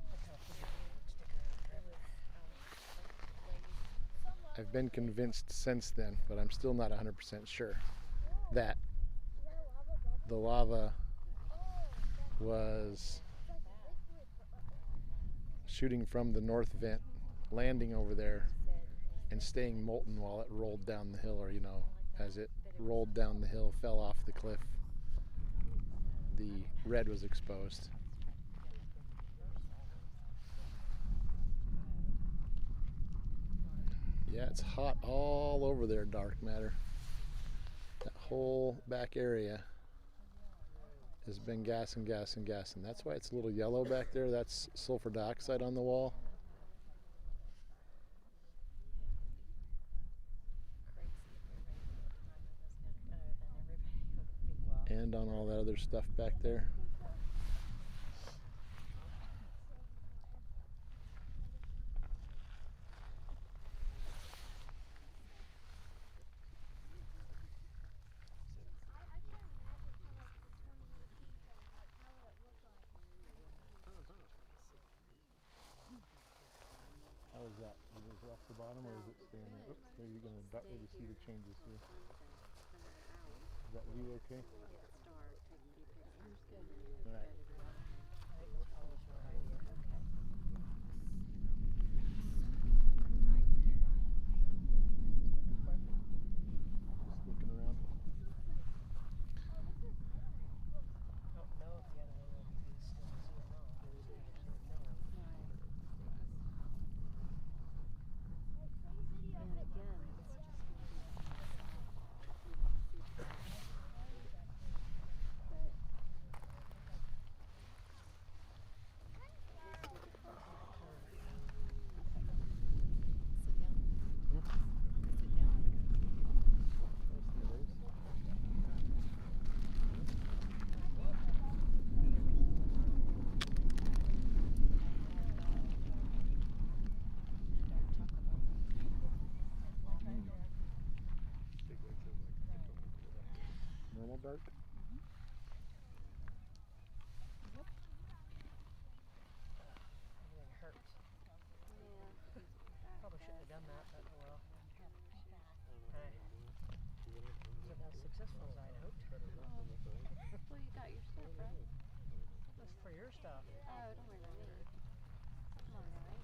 [SPEAKER 1] I've been convinced since then, but I'm still not 100% sure that the lava was shooting from the north vent, landing over there, and staying molten while it rolled down the hill, or, you know, as it rolled down the hill, fell off the cliff, the red was exposed. Yeah, it's hot all over there, dark matter. That whole back area has been gassing, gassing, gassing. That's why it's a little yellow back there. That's sulfur dioxide on the wall. And on all that other stuff back there. How is that? Is it off the bottom or is it staying there? Oops, there you're going to maybe see the changes here. Is that view okay? All right. Just looking around.
[SPEAKER 3] Don't know if the other one will be still see or not.
[SPEAKER 1] Normal dark?
[SPEAKER 3] Everything hurts. Probably shouldn't have done that, but oh well. Wasn't as successful as I'd hoped.
[SPEAKER 4] Well, you got your stuff, right?
[SPEAKER 3] That's for your stuff.
[SPEAKER 4] Oh, don't worry about me. I'm alright.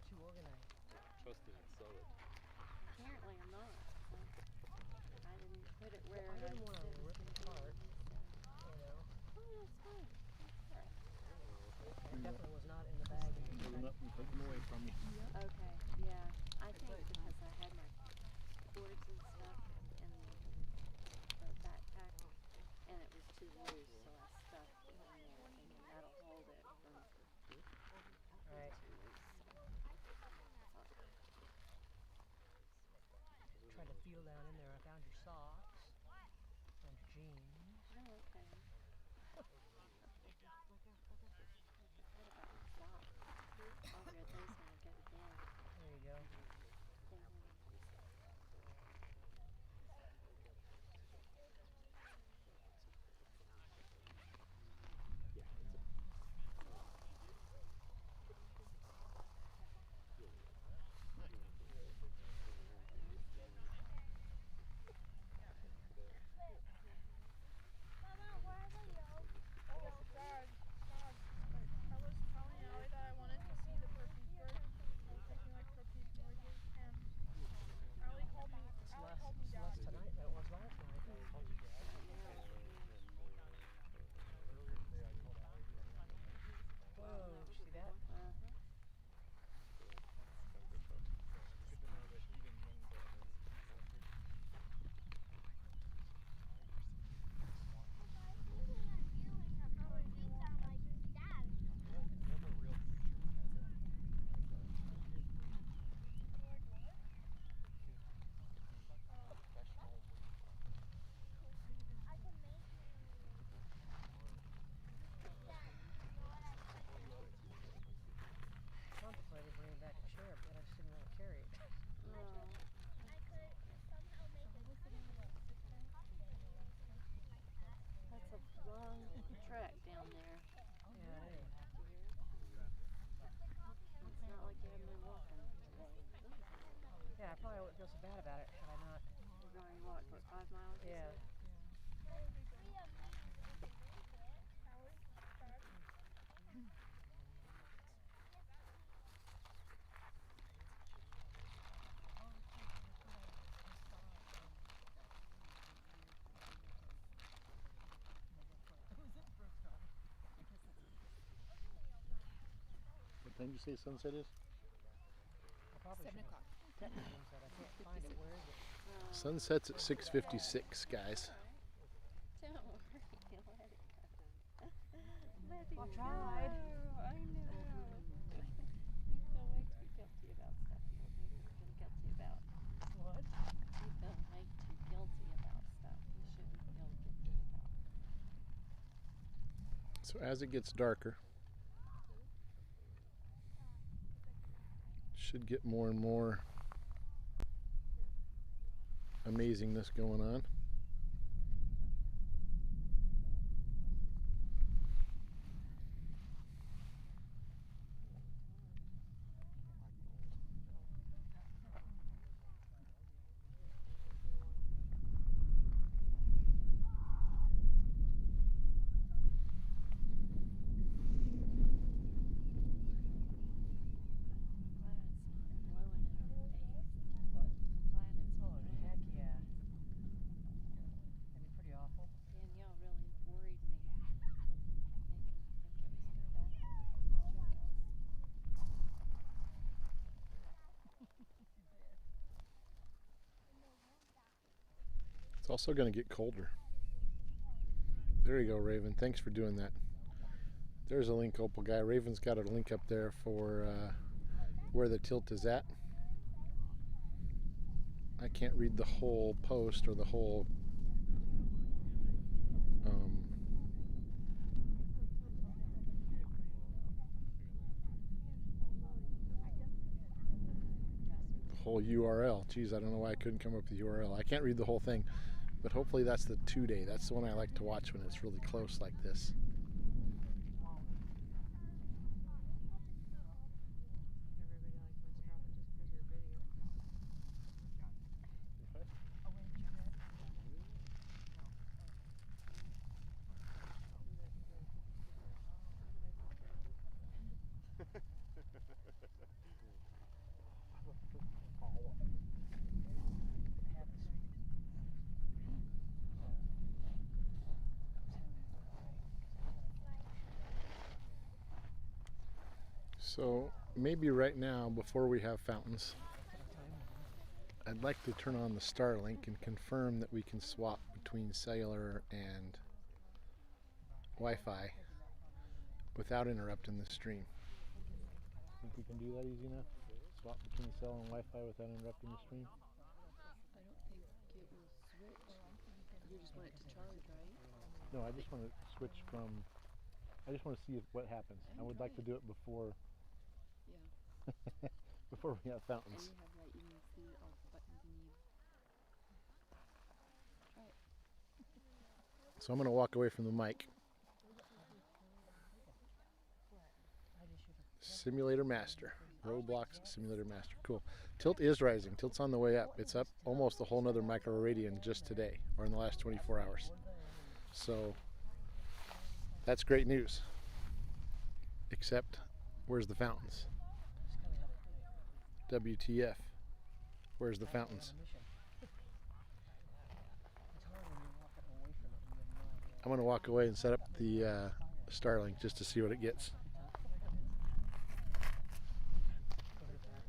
[SPEAKER 3] Too organized.
[SPEAKER 4] Apparently I'm not. I didn't put it where
[SPEAKER 3] I didn't want to rip it apart, you know.
[SPEAKER 4] Oh, that's fine.
[SPEAKER 3] It definitely was not in the bag.
[SPEAKER 1] Pull them up and put them away from you.
[SPEAKER 4] Okay, yeah. I think because I had my cords and stuff in the backpack and it was too loose, so I stuffed it in there thinking that'll hold it from
[SPEAKER 3] Right.
[SPEAKER 4] too loose.
[SPEAKER 3] Tried to feel down in there. I found your socks and your jeans.
[SPEAKER 4] Oh, okay. What about the socks? I'll wear those when I go to bed.
[SPEAKER 3] There you go.
[SPEAKER 4] you walked, what, 5 miles? you
[SPEAKER 3] Yeah.
[SPEAKER 4] said?
[SPEAKER 1] What time did you say sunset is?
[SPEAKER 3] I probably
[SPEAKER 2] 7
[SPEAKER 3] should
[SPEAKER 2] o'clock.
[SPEAKER 3] check the sunset. I can't find it. Where is it?
[SPEAKER 1] Sunset's at 6:56, guys.
[SPEAKER 4] Don't worry, let it go. Let it
[SPEAKER 3] I
[SPEAKER 4] go.
[SPEAKER 3] tried.
[SPEAKER 4] I know. You feel way too guilty about stuff you don't need to feel guilty about.
[SPEAKER 3] What?
[SPEAKER 4] You feel way too guilty about stuff you shouldn't feel guilty about.
[SPEAKER 1] So as it gets darker, should get more and more amazingness going on. It's also going to get colder. There you go, Raven. Thanks for doing that. There's a link, Opal guy. Raven's got a link up there for where the tilt is at. I can't read the whole post or the whole URL. Geez, I don't know why I couldn't come up with the URL. I can't read the whole thing, but hopefully that's the 2-day. That's the one I like to watch when it's really close like this. So maybe right now, before we have fountains, I'd like to turn on the Starlink and confirm that we can swap between cellular and Wi-Fi without interrupting the stream. Think we can do that easy enough? Swap between cell and Wi-Fi without interrupting the stream?
[SPEAKER 2] I don't think it will switch. You just want it to charge, right?
[SPEAKER 1] No, I just want to switch from. I just want to see what happens. I would like to do it before.
[SPEAKER 2] Yeah.
[SPEAKER 1] Before we have
[SPEAKER 2] And
[SPEAKER 1] fountains.
[SPEAKER 2] you have like, you can see all the buttons you need. Try it.
[SPEAKER 1] So I'm going to walk away from the mic. Simulator Master. Roblox Simulator Master. Cool. Tilt is rising. Tilt's on the way up. It's up almost a whole nother microradian just today, or in the last 24 hours. So that's great news. Except, where's the fountains? WTF. Where's the fountains? I'm going to walk away and set up the Starlink just to see what it gets. Set it right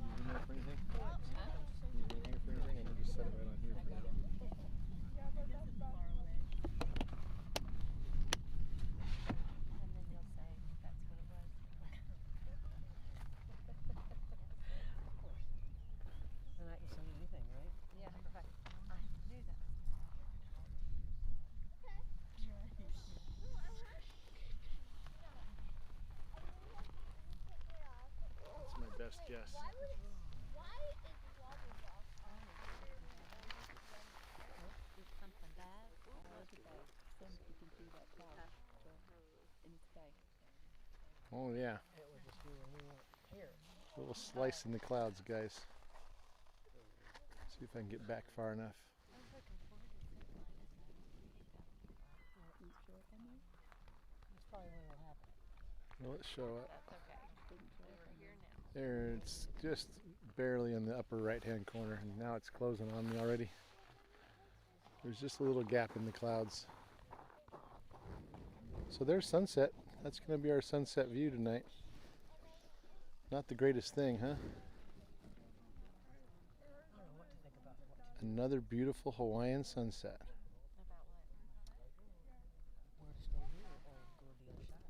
[SPEAKER 1] on here for now. best guess.
[SPEAKER 7] Why is lava rock on
[SPEAKER 4] It's something bad. Look at that. You can see that cloud. And it's bay.
[SPEAKER 1] Oh yeah,
[SPEAKER 3] It was just here when we weren't here.
[SPEAKER 1] a little slice in the clouds, guys. See if I can get back far enough.
[SPEAKER 3] That's probably when it'll happen.
[SPEAKER 1] Will it show up?
[SPEAKER 4] That's okay. We're here now.
[SPEAKER 1] There, it's just barely in the upper right-hand corner, and now it's closing on me already. There's just a little gap in the clouds. So there's sunset. That's going to be our sunset view tonight. Not the greatest thing, huh?
[SPEAKER 3] I don't know what to think about what to
[SPEAKER 1] Another beautiful Hawaiian sunset.
[SPEAKER 4] About what?
[SPEAKER 3] where to stay here or go to the other side.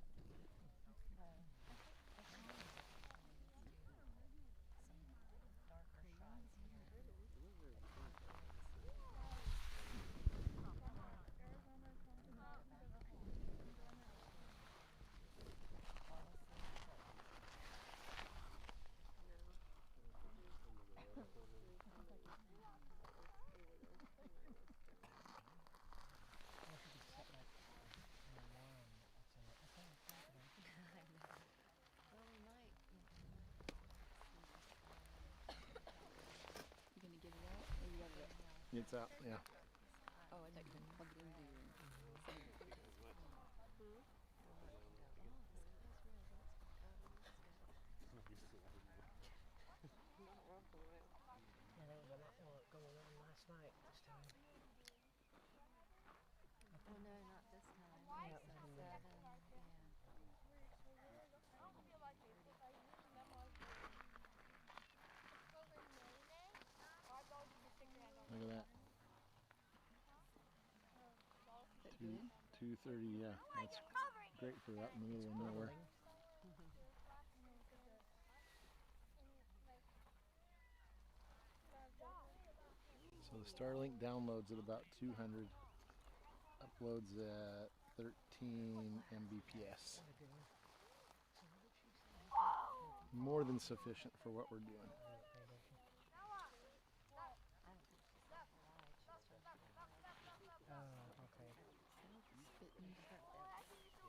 [SPEAKER 4] Darker shots here. Well, we might. You gonna get it out? Or you got it?
[SPEAKER 1] It's out, yeah.
[SPEAKER 4] Oh, I thought you were gonna plug it into your.
[SPEAKER 3] Yeah, there was a lot more going on last night this time.
[SPEAKER 4] Oh no, not this time.
[SPEAKER 3] Yeah, it
[SPEAKER 4] It's
[SPEAKER 3] was in
[SPEAKER 4] at
[SPEAKER 3] the-
[SPEAKER 4] 7.
[SPEAKER 1] Look at that.
[SPEAKER 4] Is that good?
[SPEAKER 1] 2:30, yeah. That's great for out in the middle of nowhere. So the Starlink downloads at about 200, uploads at 13 Mbps. More than sufficient for what we're doing.
[SPEAKER 3] Oh, okay.
[SPEAKER 4] Spitting stuff out.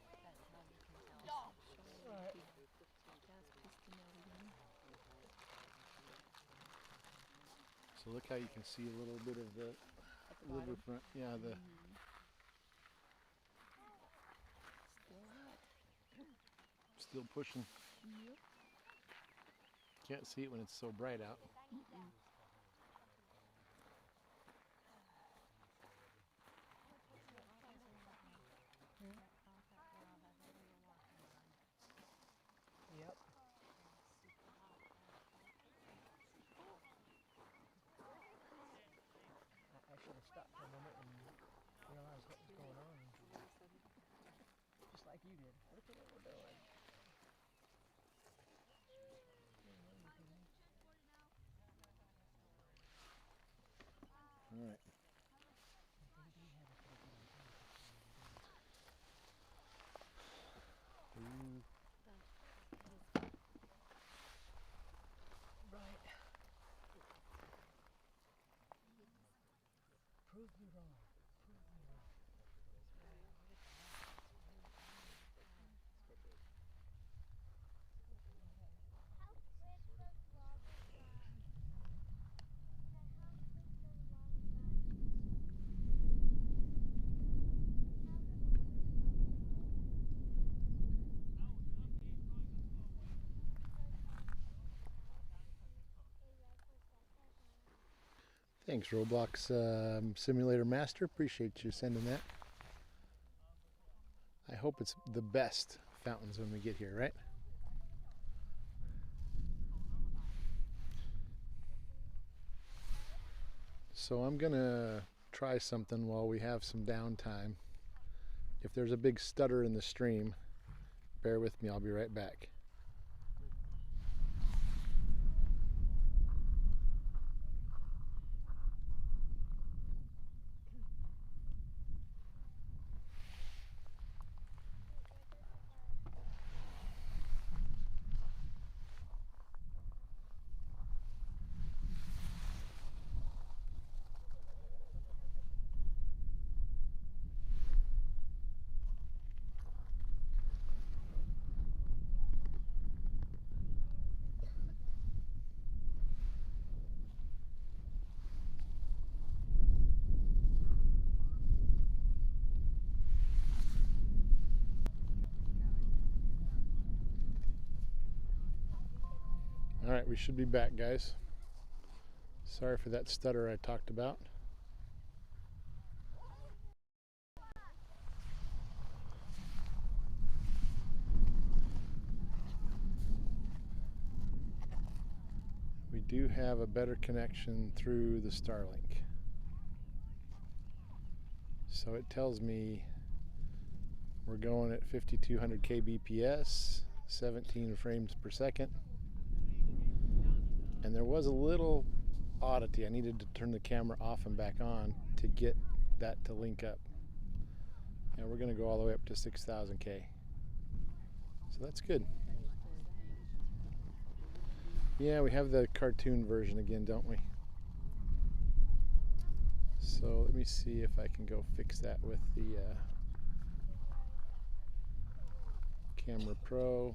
[SPEAKER 4] That's how you can tell.
[SPEAKER 3] Right.
[SPEAKER 4] Gas piston out again.
[SPEAKER 1] So look how you can see a little bit of the
[SPEAKER 4] At the bottom.
[SPEAKER 1] riverfront. Yeah, the
[SPEAKER 4] Still hot.
[SPEAKER 1] still pushing.
[SPEAKER 4] Yep.
[SPEAKER 1] Can't see it when it's so bright out.
[SPEAKER 3] Yep. I should have stopped for a moment and realized what was going on. Just like you did. Look at what we're doing.
[SPEAKER 1] All right. Ooh,
[SPEAKER 3] Right. Prove me wrong. Prove me wrong.
[SPEAKER 7] How quick does lava rise? And how quick does lava rise? How quick
[SPEAKER 1] thanks, Roblox Simulator Master. Appreciate you sending that. I hope it's the best fountains when we get here, right? So I'm gonna try something while we have some downtime. If there's a big stutter in the stream, bear with me, I'll be right back. All right, we should be back, guys. Sorry for that stutter I talked about. We do have a better connection through the Starlink. So it tells me we're going at 5200 kbps, 17 frames per second. And there was a little oddity. I needed to turn the camera off and back on to get that to link up. And we're going to go all the way up to 6000 K. So that's good. Yeah, we have the cartoon version again, don't we? So let me see if I can go fix that with the Camera Pro.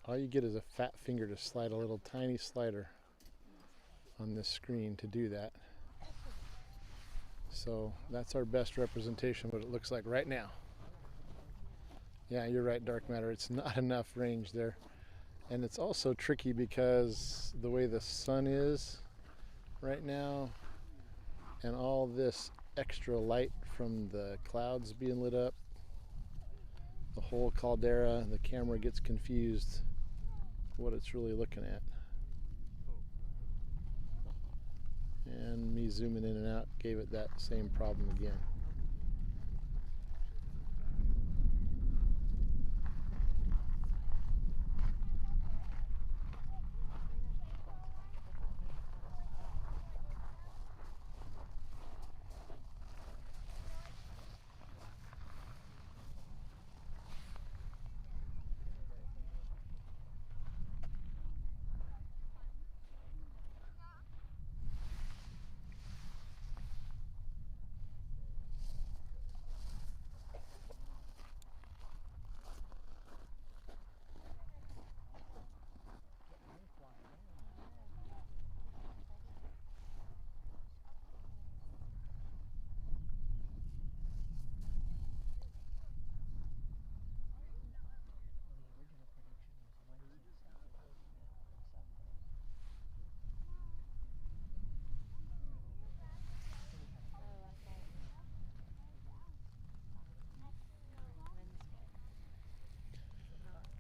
[SPEAKER 1] All you get is a fat finger to slide a little tiny slider on this screen to do that. So that's our best representation of what it looks like right now. Yeah, you're right, dark matter. It's not enough range there. And it's also tricky because the way the sun is right now and all this extra light from the clouds being lit up, the whole caldera, the camera gets confused what it's really looking at. And me zooming in and out gave it that same problem again.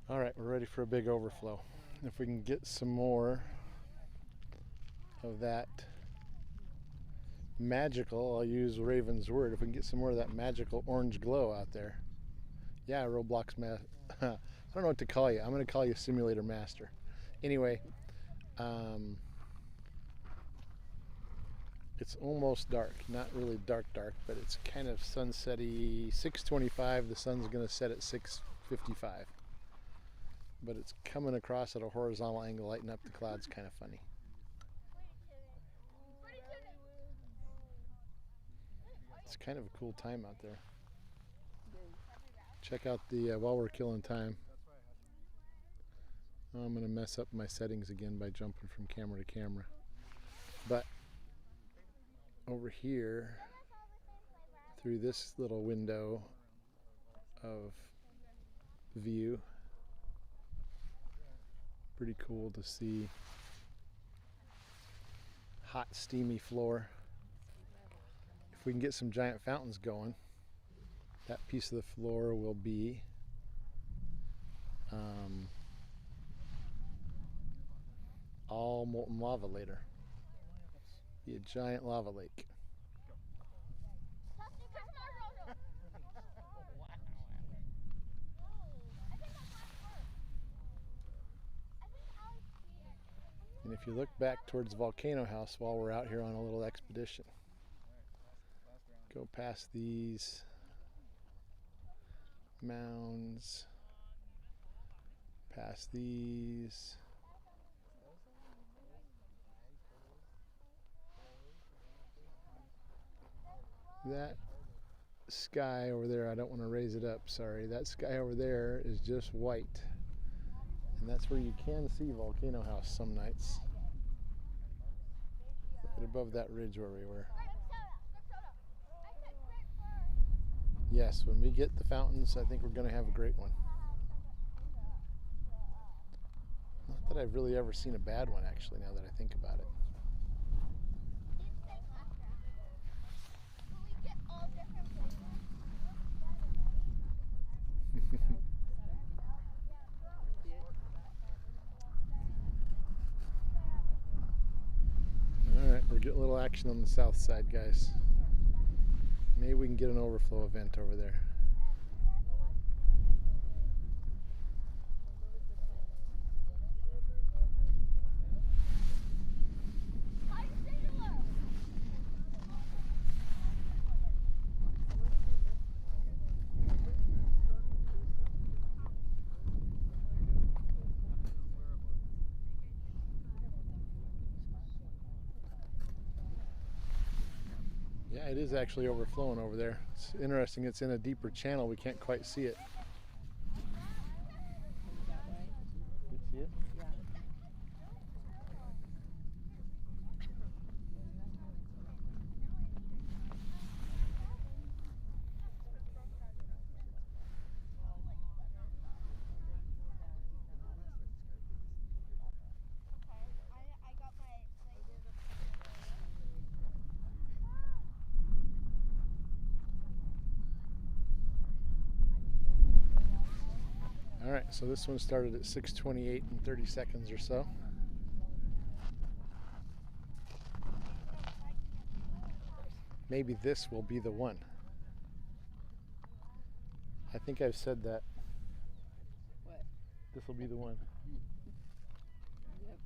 [SPEAKER 1] All right, we're ready for a big overflow. If we can get some more of that magical, I'll use Raven's word, if we can get some more of that magical orange glow out there. Yeah, Roblox I don't know what to call you. I'm going to call you Simulator Master. Anyway, it's almost dark. Not really dark, but it's kind of sunset-y. 6:25, the sun's going to set at 6:55. But it's coming across at a horizontal angle, lighting up the clouds, kind of funny. It's kind of a cool time out there. Check out the, while we're killing time. Oh, I'm going to mess up my settings again by jumping from camera to camera. But over here, through this little window of view, pretty cool to see hot, steamy floor. If we can get some giant fountains going, that piece of the floor will be all molten lava later. Be a giant lava lake. And if you look back towards Volcano House while we're out here on a little expedition, go past these mounds, Past these. That sky over there, I don't want to raise it up, sorry. That sky over there is just white. And that's where you can see Volcano House some nights. Right above that ridge where we were. Yes, when we get the fountains, I think we're going to have a great one. Not that I've really ever seen a bad one, actually, now that I think about it. Alright, we're getting a little action on the south side, guys. Maybe we can get an overflow event over there. Yeah, it is actually overflowing over there. It's interesting, it's in a deeper channel, we can't quite see it. You see it?
[SPEAKER 3] Yeah.
[SPEAKER 1] Alright, so this one started at 6:28 and 30 seconds or so. Maybe this will be the one. I think I've said that.
[SPEAKER 2] What?
[SPEAKER 1] This will be the one.
[SPEAKER 2] Yep.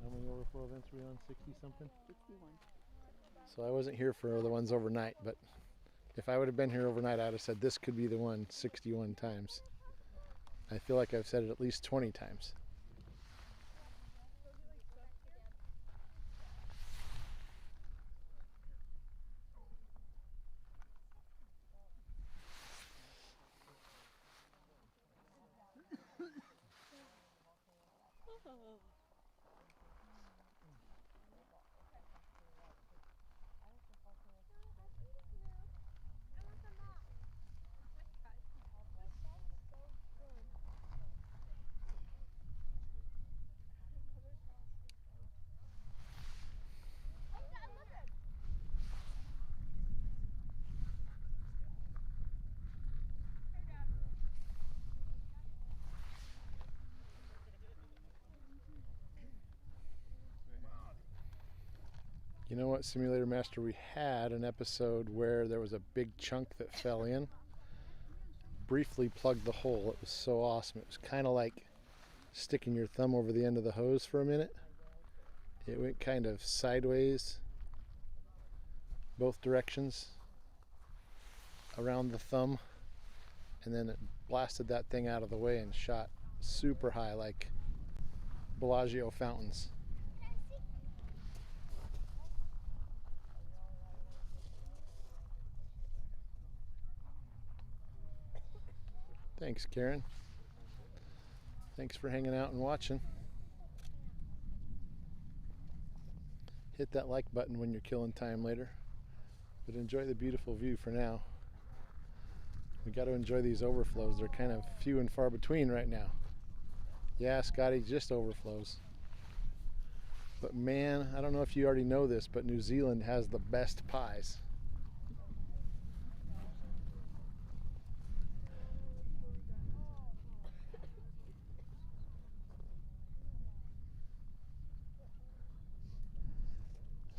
[SPEAKER 1] How many overflow events were we on? 60 something?
[SPEAKER 2] 61.
[SPEAKER 1] So I wasn't here for the ones overnight, but if I would have been here overnight, I'd have said this could be the one 61 times. I feel like I've said it at least 20 times. You know what, Simulator Master, we had an episode where there was a big chunk that fell in. Briefly plugged the hole. It was so awesome. It was kind of like sticking your thumb over the end of the hose for a minute. It went kind of sideways, both directions, around the thumb, and then it blasted that thing out of the way and shot super high like Bellagio fountains. Thanks, Karen. Thanks for hanging out and watching. Hit that like button when you're killing time later. But enjoy the beautiful view for now. We got to enjoy these overflows. They're kind of few and far between right now. Yeah, Scotty, just overflows. But man, I don't know if you already know this, but New Zealand has the best pies.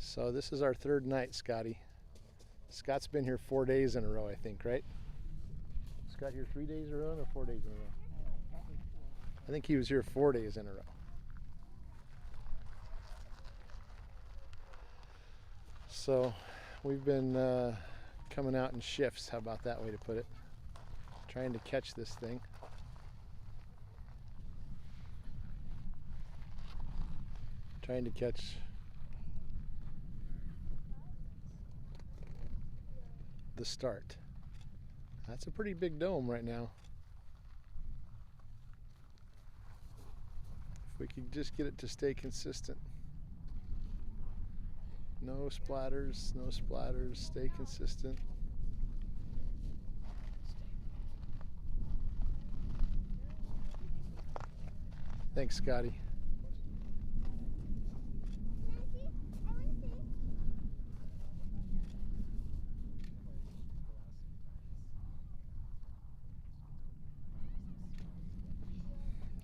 [SPEAKER 1] So this is our third night, Scotty. Scott's been here 4 days in a row, I think, right? Scott here 3 days in a row or 4 days in a row? I think he was here 4 days in a row. So we've been coming out in shifts. How about that way to put it? Trying to catch this thing. Trying to catch the start. That's a pretty big dome right now. If we could just get it to stay consistent. No splatters, no splatters, stay consistent. Thanks, Scotty.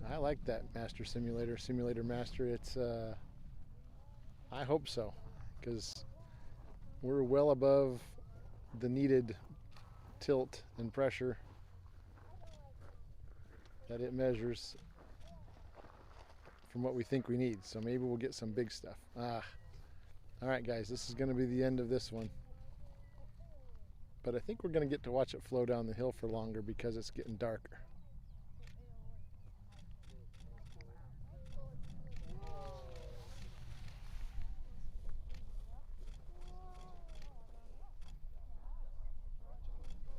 [SPEAKER 1] I like that Master Simulator, Simulator Master. It's, I hope so, because we're well above the needed tilt and pressure that it measures from what we think we need. So maybe we'll get some big stuff. All right, guys, this is going to be the end of this one. But I think we're going to get to watch it flow down the hill for longer because it's getting darker.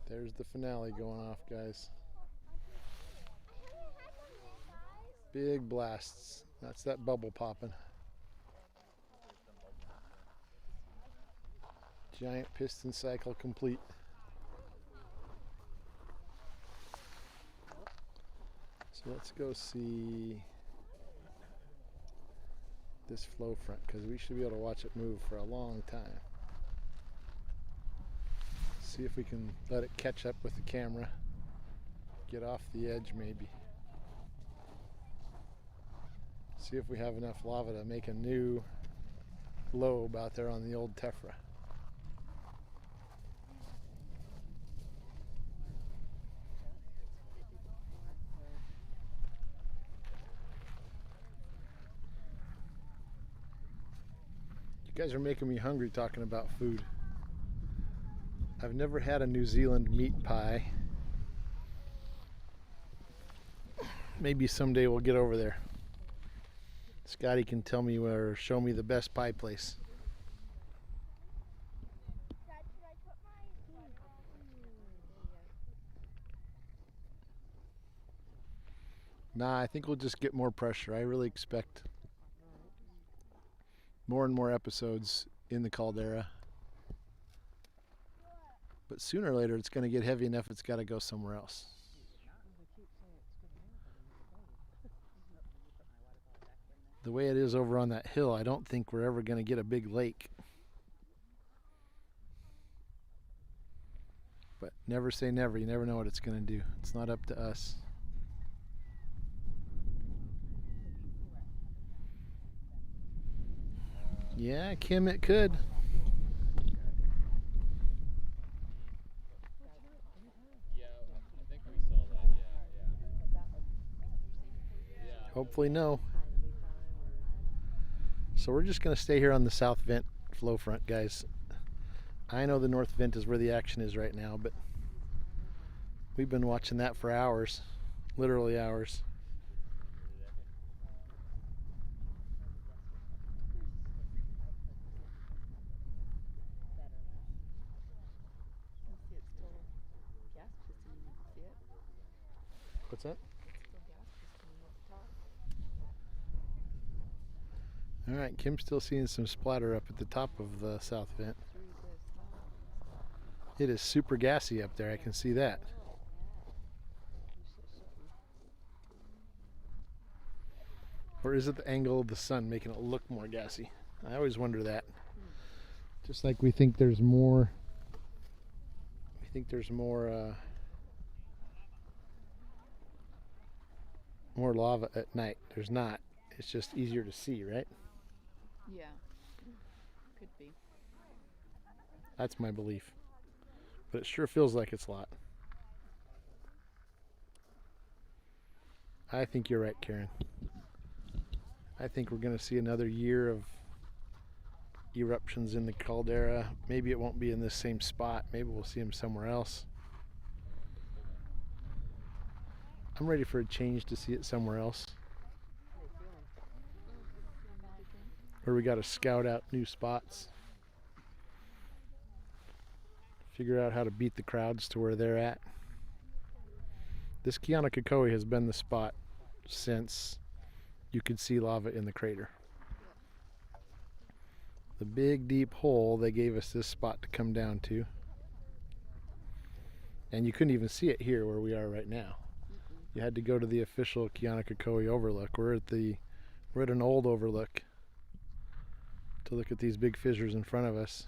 [SPEAKER 1] There's the finale going off, guys. Big blasts. That's that bubble popping. Giant piston cycle complete. So let's go see this flow front, because we should be able to watch it move for a long time. See if we can let it catch up with the camera. Get off the edge maybe. See if we have enough lava to make a new lobe out there on the old tephra. You guys are making me hungry talking about food. I've never had a New Zealand meat pie. Maybe someday we'll get over there. Scotty can tell me where, show me the best pie place. Nah, I think we'll just get more pressure. I really expect more and more episodes in the caldera. But sooner or later it's going to get heavy enough it's got to go somewhere else. The way it is over on that hill, I don't think we're ever going to get a big lake. But never say never. You never know what it's going to do. It's not up to us. Yeah, Kim, it could. Hopefully no. So we're just going to stay here on the south vent flow front, guys. I know the north vent is where the action is right now, but we've been watching that for hours, literally hours. What's that? All right, Kim's still seeing some splatter up at the top of the south vent. It is super gassy up there, I can see that. Or is it the angle of the sun making it look more gassy? I always wonder that. Just like we think there's more, more lava at night. There's not. It's just easier to see, right?
[SPEAKER 2] Yeah, could be.
[SPEAKER 1] That's my belief. But it sure feels like it's a lot. I think you're right, Karen. I think we're going to see another year of eruptions in the caldera. Maybe it won't be in this same spot. Maybe we'll see them somewhere else. I'm ready for a change to see it somewhere else, where we got to scout out new spots, figure out how to beat the crowds to where they're at. This Keonekekoi has been the spot since you could see lava in the crater. The big deep hole, they gave us this spot to come down to. And you couldn't even see it here where we are right now. You had to go to the official Keonekekoi overlook. We're at an old overlook to look at these big fissures in front of us.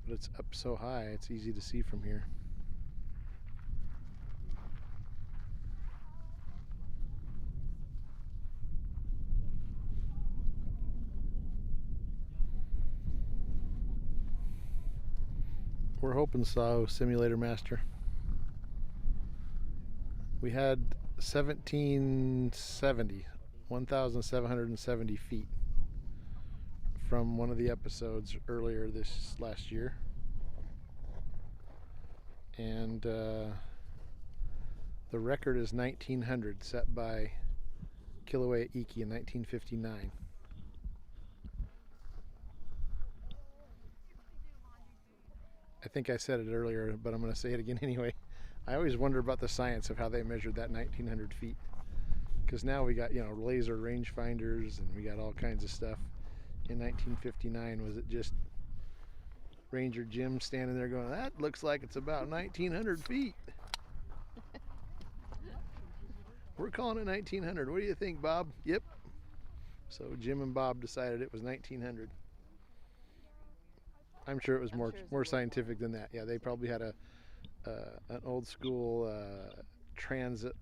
[SPEAKER 1] But it's up so high, it's easy to see from here. We're hoping so, Simulator Master. We had 1,770 feet from one of the episodes earlier this last year. And the record is 1,900, set by Kilauea Iki in 1959. I think I said it earlier, but I'm going to say it again anyway. I always wonder about the science of how they measured that 1,900 feet. Because now we got, laser rangefinders and we got all kinds of stuff. In 1959, was it just Ranger Jim standing there going, that looks like it's about 1,900 feet. We're calling it 1,900. What do you think, Bob? Yep. So Jim and Bob decided it was 1,900. I'm sure it was more scientific than that. Yeah, they probably had an old school transit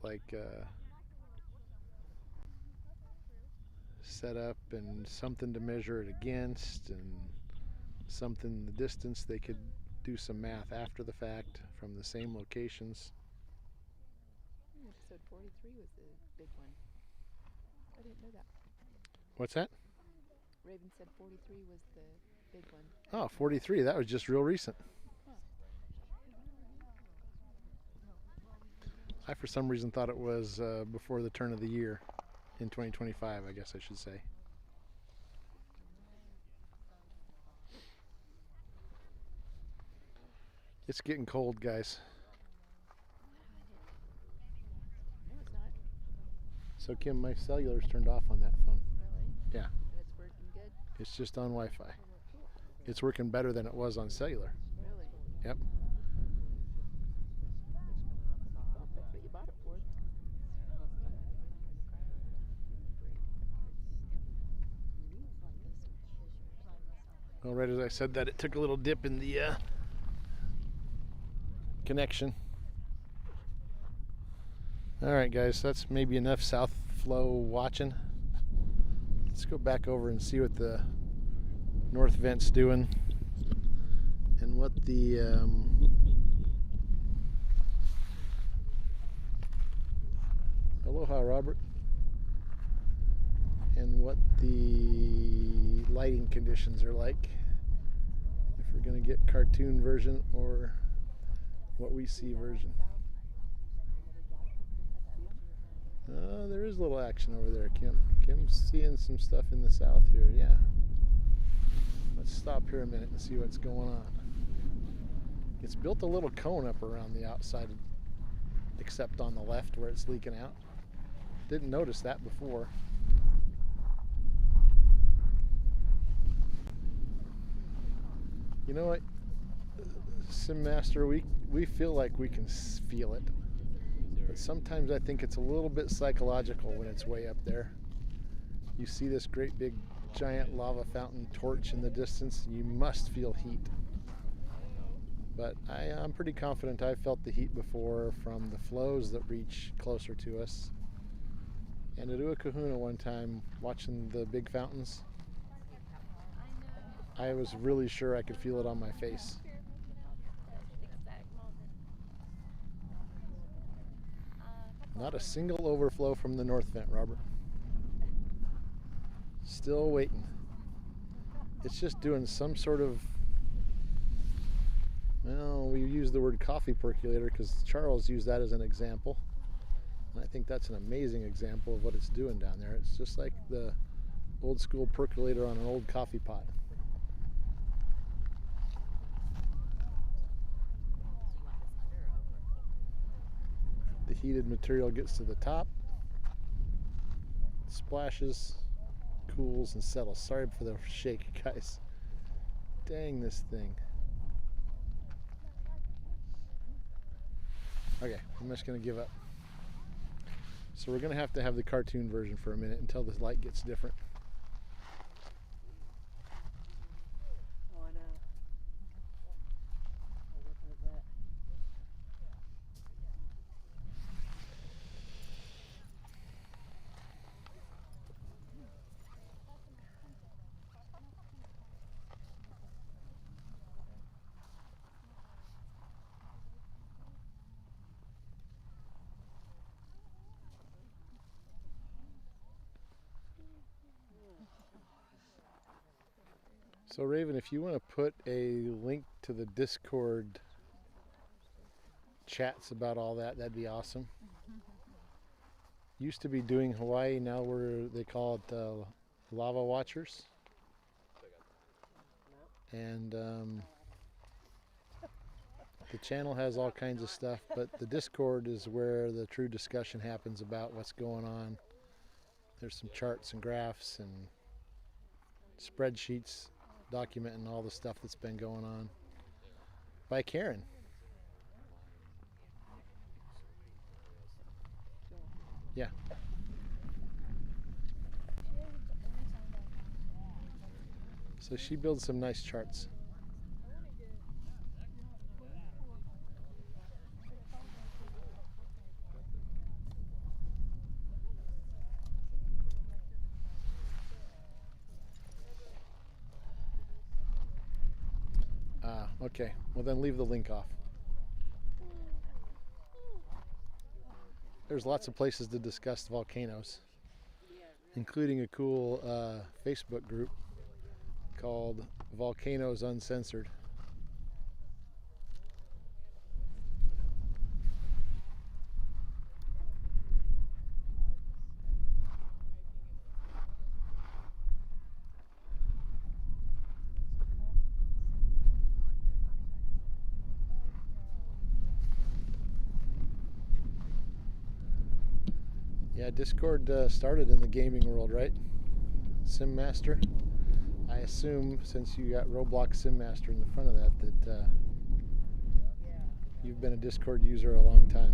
[SPEAKER 1] set up and something to measure it against and something the distance. They could do some math after the fact from the same locations.
[SPEAKER 2] Episode 43 was the big one. I didn't know that.
[SPEAKER 1] What's that?
[SPEAKER 2] Raven said 43 was the big one.
[SPEAKER 1] Oh, 43. That was just real recent. I, for some reason, thought it was before the turn of the year in 2025, I guess I should say. It's getting cold, guys.
[SPEAKER 2] No, it's not.
[SPEAKER 1] So, Kim, my cellular's turned off on that phone.
[SPEAKER 2] Really?
[SPEAKER 1] Yeah.
[SPEAKER 2] And it's working good?
[SPEAKER 1] It's just on Wi-Fi. It's working better than it was on cellular.
[SPEAKER 2] Really?
[SPEAKER 1] Yep.
[SPEAKER 2] Well, that's what you bought it for.
[SPEAKER 1] Well, right as I said that, it took a little dip in the connection. All right, guys, that's maybe enough south flow watching. Let's go back over and see what the north vent's doing and what the aloha, Robert, and what the lighting conditions are like, if we're going to get cartoon version or what we see version. There is a little action over there, Kim. Kim's seeing some stuff in the south here, yeah. Let's stop here a minute and see what's going on. It's built a little cone up around the outside, except on the left where it's leaking out. Didn't notice that before. You know what, Sim Master, we feel like we can feel it. But sometimes I think it's a little bit psychological when it's way up there. You see this great big giant lava fountain torch in the distance, you must feel heat. But I'm pretty confident I've felt the heat before from the flows that reach closer to us. And at Uakahuna one time, watching the big fountains, I was really sure I could feel it on my face. Not a single overflow from the north vent, Robert. Still waiting. It's just doing some sort of, well, we use the word coffee percolator because Charles used that as an example. And I think that's an amazing example of what it's doing down there. It's just like the old school percolator on an old coffee pot. The heated material gets to the top, splashes, cools, and settles. Sorry for the shake, guys. Dang this thing. Okay, I'm just going to give up. So we're going to have the cartoon version for a minute until this light gets different.
[SPEAKER 3] Oh, I know. I'm looking at that.
[SPEAKER 1] So Raven, if you want to put a link to the Discord chats about all that, that'd be awesome. Used to be doing Hawaii, now they call it Lava Watchers. And the channel has all kinds of stuff, but the Discord is where the true discussion happens about what's going on. There's some charts and graphs and spreadsheets documenting all the stuff that's been going on by Karen. Yeah. So she builds some nice charts. Okay. Well, then leave the link off. There's lots of places to discuss volcanoes, including a cool Facebook group called Volcanoes Uncensored. Yeah, Discord started in the gaming world, right? Sim Master. I assume since you got Roblox Sim Master in the front of that, you've been a Discord user a long time.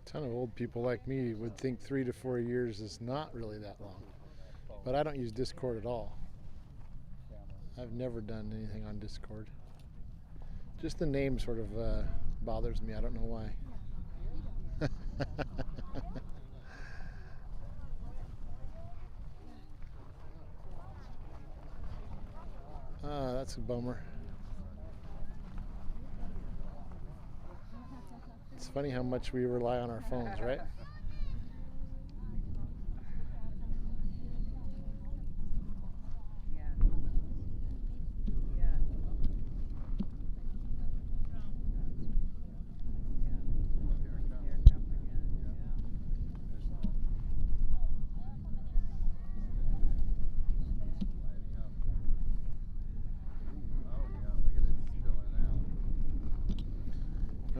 [SPEAKER 1] A ton of old people like me would think 3 to 4 years is not really that long. But I don't use Discord at all. I've never done anything on Discord. Just the name sort of bothers me. I don't know why. That's a bummer. It's funny how much we rely on our phones, right?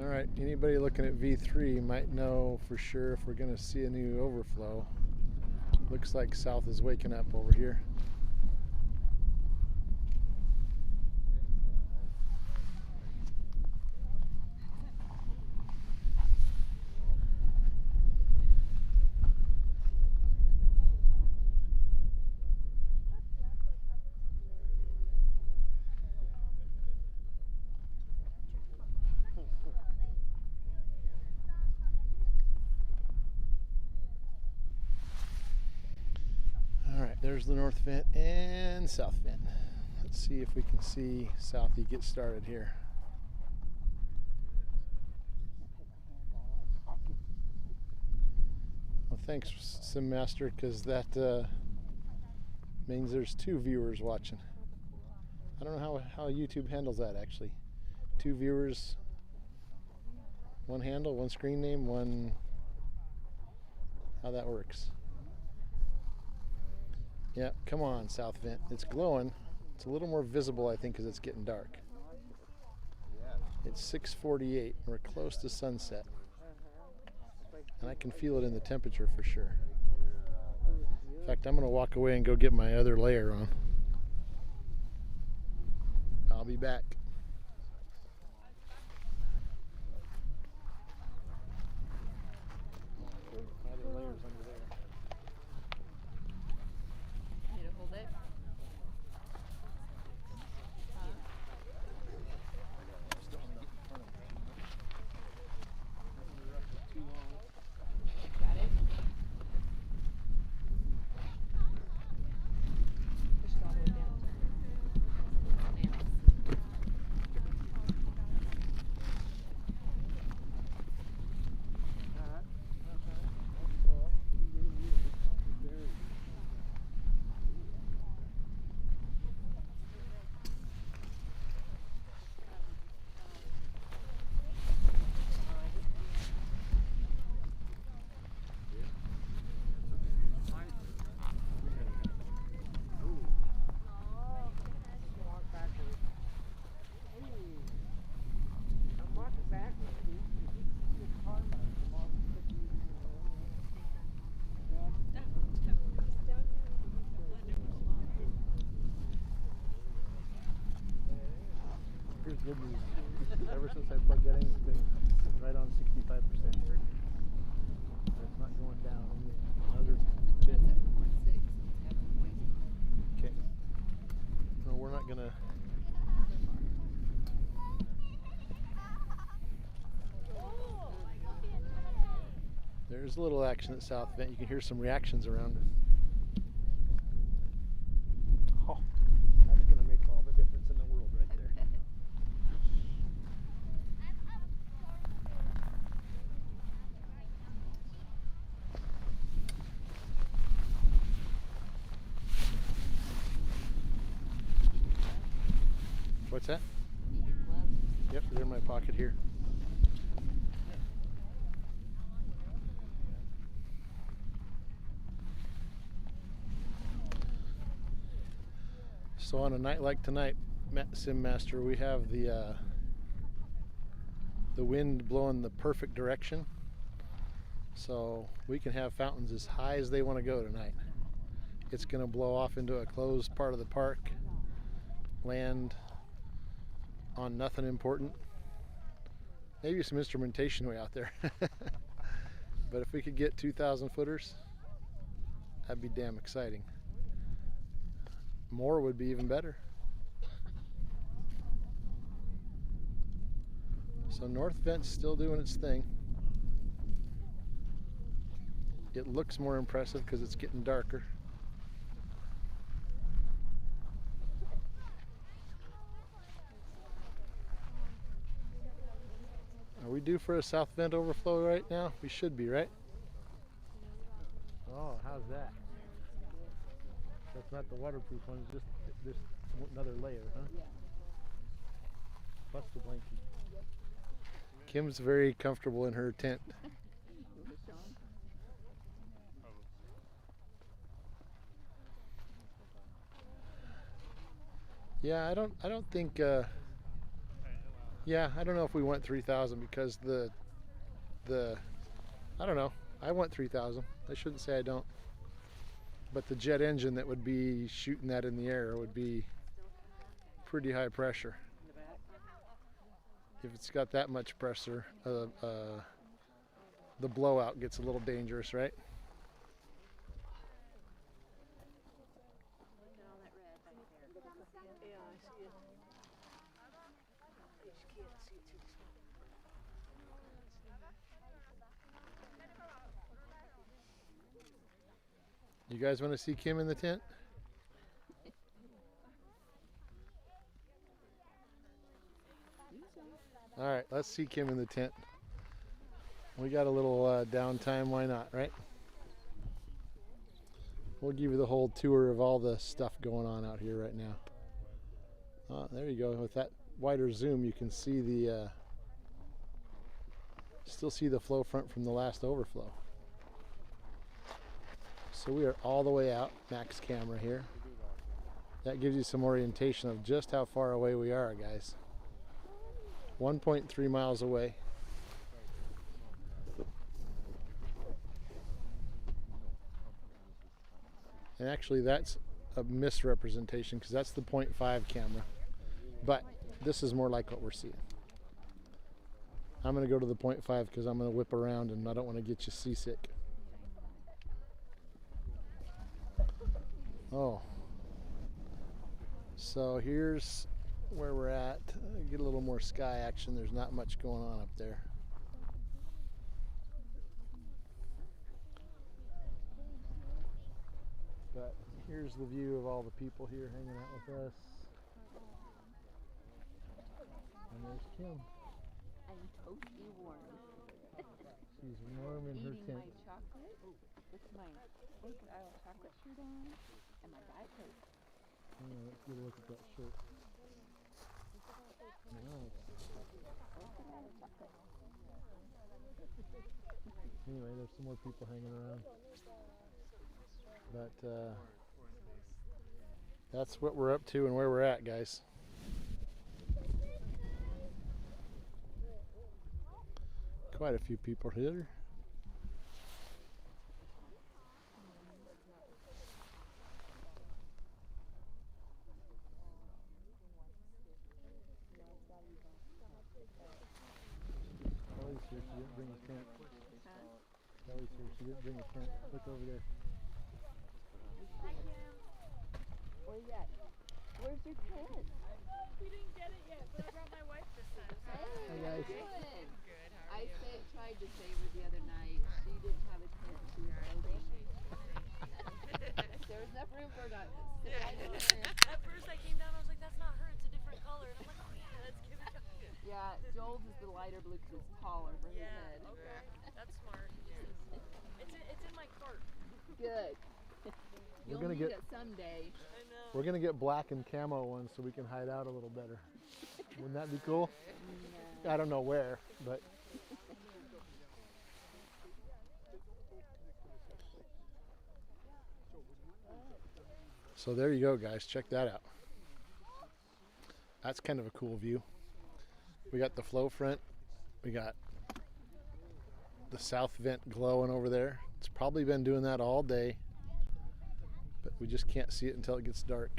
[SPEAKER 1] Alright, anybody looking at V3 might know for sure if we're going to see a new overflow. Looks like south is waking up over here. There's the north vent and south vent. Let's see if we can see Southie get started here. Well, thanks, Sim Master, because that means there's 2 viewers watching. I don't know how YouTube handles that actually. 2 viewers, 1 handle, 1 screen name, 1. How that works. Yeah, come on, south vent. It's glowing. It's a little more visible, I think, because it's getting dark. It's 6:48. We're close to sunset. And I can feel it in the temperature for sure. In fact, I'm going to walk away and go get my other layer on. I'll be back. Other layers under there.
[SPEAKER 2] Need to hold it? Got it? Push it all the way down.
[SPEAKER 1] Here's good news. Ever since I plugged that in, it's been right on 65%. It's not going down. Other bit. Okay. No, we're not gonna. There's a little action at South Vent. You can hear some reactions around us. Oh, that's gonna make all the difference in the world right there. What's that? Yep, they're in my pocket here. So on a night like tonight, Sim Master, we have the wind blowing the perfect direction. So we can have fountains as high as they want to go tonight. It's going to blow off into a closed part of the park, land on nothing important. Maybe some instrumentation way out there. But if we could get 2,000 footers, that'd be damn exciting. More would be even better. So North Vent's still doing its thing. It looks more impressive because it's getting darker. Are we due for a south vent overflow right now? We should be, right? Oh, how's that? That's not the waterproof one, it's just another layer, huh?
[SPEAKER 2] Yeah.
[SPEAKER 1] Plus the blanket. Kim's very comfortable in her tent. Yeah, I don't think yeah, I don't know if we went 3,000 because the I don't know. I went 3,000. I shouldn't say I don't. But the jet engine that would be shooting that in the air would be pretty high pressure. If it's got that much pressure, the blowout gets a little dangerous, right?
[SPEAKER 3] Yeah, I see it. I just can't see it too small.
[SPEAKER 1] You guys want to see Kim in the tent? All right, let's see Kim in the tent. We got a little downtime, why not, right? We'll give you the whole tour of all the stuff going on out here right now. There you go. With that wider zoom, you can see the still see the flow front from the last overflow. So we are all the way out, max camera here. That gives you some orientation of just how far away we are, guys. 1.3 miles away. And actually that's a misrepresentation because that's the 0.5 camera. But this is more like what we're seeing. I'm going to go to the 0.5 because I'm going to whip around and I don't want to get you seasick. Oh. So here's where we're at. Get a little more sky action. There's not much going on up there. But here's the view of all the people here hanging out with us. And there's Kim.
[SPEAKER 2] I'm toasty warm.
[SPEAKER 1] She's warm in her
[SPEAKER 2] Eating
[SPEAKER 1] tent.
[SPEAKER 2] my chocolate with my pink chocolate shirt on and my Diet Coke.
[SPEAKER 1] Let's get a look at that shirt. Nice. Anyway, there's some more people hanging around. But that's what we're up to and where we're at, guys. Quite a few people here. Kelly's here, she didn't bring a tent. Kelly's here, she didn't bring a tent. Look over there.
[SPEAKER 2] Where you at? Where's your tent?
[SPEAKER 8] We didn't get it yet, but I brought my wife this time. So
[SPEAKER 1] Hey guys.
[SPEAKER 2] Good.
[SPEAKER 8] good. How are
[SPEAKER 2] I
[SPEAKER 8] you?
[SPEAKER 2] tried to save her the other night. She didn't have a tent. She was holding. There was enough room for her to sit right in there.
[SPEAKER 8] At first I came down, I was like, that's not her, it's a different color. And I'm like, oh yeah, let's give it a go.
[SPEAKER 2] Yeah, Joel's is the lighter blue because it's taller for his head.
[SPEAKER 8] Okay. That's smart. It's in my cart.
[SPEAKER 2] Good. You'll
[SPEAKER 1] gonna
[SPEAKER 2] need
[SPEAKER 1] get-
[SPEAKER 2] it someday.
[SPEAKER 8] I know.
[SPEAKER 1] We're gonna get black and camo ones so we can hide out a little better. Wouldn't that be cool? I don't know where, but so there you go, guys. Check that out. That's kind of a cool view. We got the flow front. We got the south vent glowing over there. It's probably been doing that all day, but we just can't see it until it gets dark.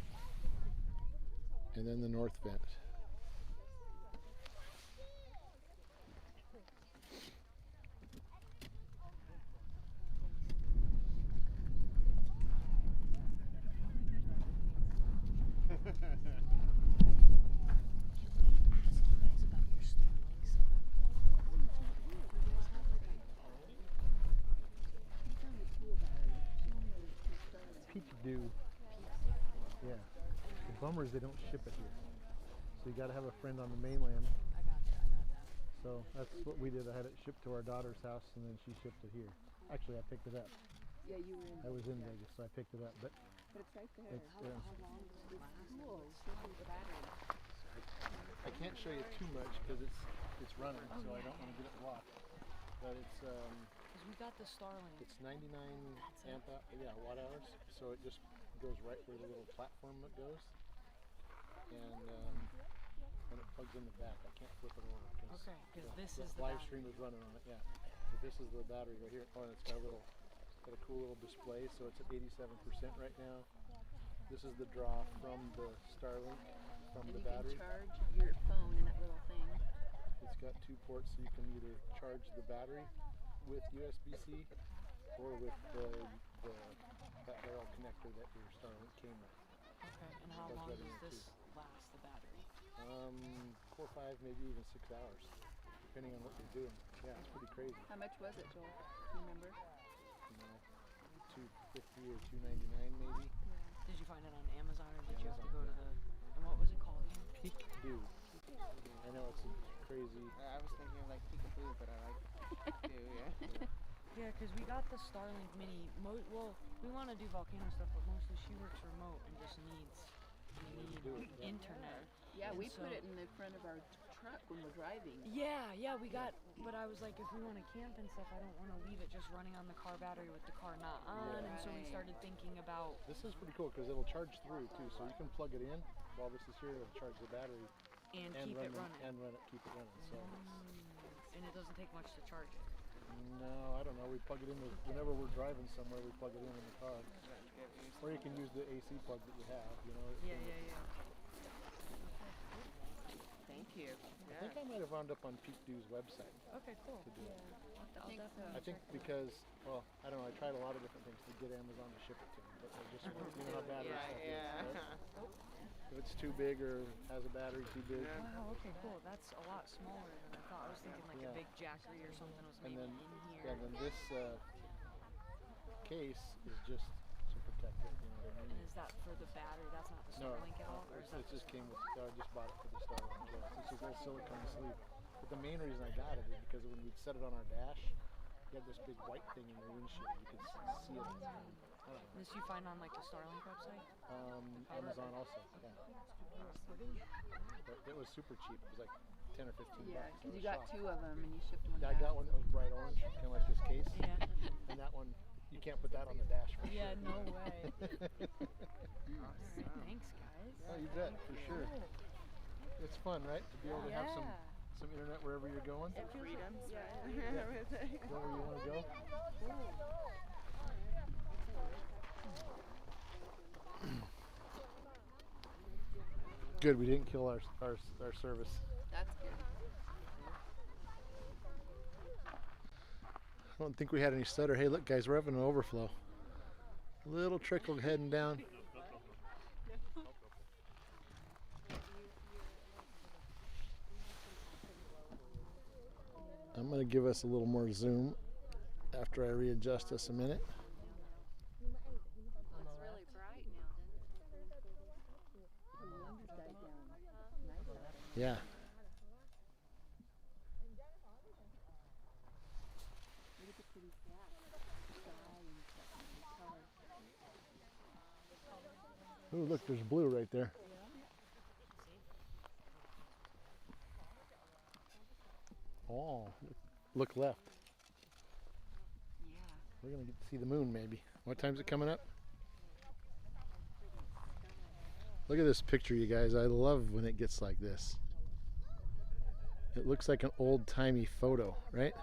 [SPEAKER 1] And then the north vent. Peekaboo. Yeah. The bummer is they don't ship it here. So you got to have a friend on the mainland.
[SPEAKER 3] I got that.
[SPEAKER 1] So that's what we did. I had it shipped to our daughter's house, and then she shipped it here. Actually, I picked it up.
[SPEAKER 2] Yeah, you were in.
[SPEAKER 1] I was in Vegas, so I picked it up. But
[SPEAKER 2] But it's right there.
[SPEAKER 1] it's,
[SPEAKER 2] How long does this cool? Show me the battery.
[SPEAKER 1] I can't show you too much because it's running, so I don't want to get it blocked. But it's
[SPEAKER 3] Because we got the Starlink.
[SPEAKER 1] it's 99 watt hours. So it just goes right where the little platform goes, and it plugs in the back. I can't flip it over because
[SPEAKER 3] this
[SPEAKER 1] the
[SPEAKER 3] is the
[SPEAKER 1] live
[SPEAKER 3] battery.
[SPEAKER 1] stream is running on it. Yeah. So this is the battery right here. Oh, and it's got a cool little display. So it's at 87% right now. This is the draw from the Starlink from
[SPEAKER 2] And
[SPEAKER 1] the
[SPEAKER 2] you
[SPEAKER 1] battery.
[SPEAKER 2] can charge your phone in that little thing.
[SPEAKER 1] It's got 2 ports, so you can either charge the battery with USB-C or with that barrel connector that your Starlink came with.
[SPEAKER 3] Okay, and how
[SPEAKER 1] Plugs
[SPEAKER 3] long
[SPEAKER 1] right in
[SPEAKER 3] does
[SPEAKER 1] there,
[SPEAKER 3] this last, the battery?
[SPEAKER 1] 4 or 5, maybe even 6 hours, depending on what you're doing. Yeah, it's pretty crazy.
[SPEAKER 2] How much was it, Joel? Do you remember?
[SPEAKER 1] You know, $250 or $299 maybe.
[SPEAKER 3] Did you find it on Amazon, or did you have to go to the, and what was it called again?
[SPEAKER 1] Peak Dew. I know it's crazy.
[SPEAKER 9] I was thinking like peekaboo, but I like do, yeah.
[SPEAKER 3] Yeah, because we got the Starlink Mini. Well, we want to do volcano stuff, but mostly she works remote and just needs internet.
[SPEAKER 2] Yeah,
[SPEAKER 3] And
[SPEAKER 2] we
[SPEAKER 3] so-
[SPEAKER 2] put it in the front of our truck when we're driving.
[SPEAKER 3] Yeah, we got, but I was like, if we want to camp and stuff, I don't want to leave it just running on the car battery with the car not on, and so we
[SPEAKER 2] Right.
[SPEAKER 3] started thinking about,
[SPEAKER 1] This is pretty cool because it'll charge through too, so you can plug it in while this is here. It'll charge the battery
[SPEAKER 3] and
[SPEAKER 1] and
[SPEAKER 3] keep
[SPEAKER 1] run
[SPEAKER 3] it running.
[SPEAKER 1] and run it, keep it running. So
[SPEAKER 3] And it doesn't take much to charge it.
[SPEAKER 1] no, I don't know. We plug it in whenever we're driving somewhere. We plug it in the car, or you can use the AC plug that you have. You know.
[SPEAKER 3] Yeah.
[SPEAKER 2] Thank you.
[SPEAKER 1] I think I might have wound up on Peak Dew's website
[SPEAKER 3] Okay, cool.
[SPEAKER 1] to do it.
[SPEAKER 2] I think so.
[SPEAKER 1] I think because, well, I don't know. I tried a lot of different things to get Amazon to ship it to me, but I just you know how battery stuff is. Right? If it's too big or has a battery too big,
[SPEAKER 3] Wow, okay, cool. That's a lot smaller than I thought. I was thinking like
[SPEAKER 1] Yeah.
[SPEAKER 3] a big Jackery or something was
[SPEAKER 1] and
[SPEAKER 3] maybe
[SPEAKER 1] then
[SPEAKER 3] in here.
[SPEAKER 1] yeah, then this case is just to protect it. You know what I
[SPEAKER 3] And
[SPEAKER 1] mean?
[SPEAKER 3] is that for the battery? That's not the
[SPEAKER 1] No,
[SPEAKER 3] Starlink at all? Or is that
[SPEAKER 1] it just came with. I just bought it for the Starlink. Yeah. It's just a little silicone sleeve. But the main reason I got it is because when we'd set it on our dash, you had this big white thing in your windshield. You could see it. I don't know.
[SPEAKER 3] this you find on like the Starlink website?
[SPEAKER 1] Amazon also. Yeah. But it was super cheap. It was like 10 or 15
[SPEAKER 2] Yeah,
[SPEAKER 1] bucks. I
[SPEAKER 2] because you
[SPEAKER 1] was
[SPEAKER 2] got
[SPEAKER 1] shocked.
[SPEAKER 2] 2 of them and you shipped one
[SPEAKER 1] Yeah, I
[SPEAKER 2] back.
[SPEAKER 1] got one that was bright orange, kind of like this case.
[SPEAKER 3] Yeah.
[SPEAKER 1] And that one, you can't put that on the dash. For
[SPEAKER 3] Yeah,
[SPEAKER 1] sure.
[SPEAKER 3] no way.
[SPEAKER 9] Awesome.
[SPEAKER 3] Thanks, guys.
[SPEAKER 1] Oh, you bet, for sure. It's fun, right? To be able to have some internet wherever you're going.
[SPEAKER 3] It feels
[SPEAKER 9] Freedoms,
[SPEAKER 3] like,
[SPEAKER 9] right?
[SPEAKER 1] Go where you want to go. Good, we didn't kill our service.
[SPEAKER 2] That's good.
[SPEAKER 1] I don't think we had any stutter. Hey, look, guys, we're having an overflow. Little trickle heading down. I'm going to give us a little more zoom after I readjust us a minute.
[SPEAKER 2] It's really bright now, doesn't it? The wind has died down. Nice out.
[SPEAKER 1] Yeah.
[SPEAKER 2] Look at the pretty sky and stuff and the colors.
[SPEAKER 1] Ooh, look, there's blue right there. Oh, look left.
[SPEAKER 2] Yeah.
[SPEAKER 1] We're going to get to see the moon maybe. What time's it coming up? Look at this picture, you guys. I love when it gets like this. It looks like an old-timey photo, right?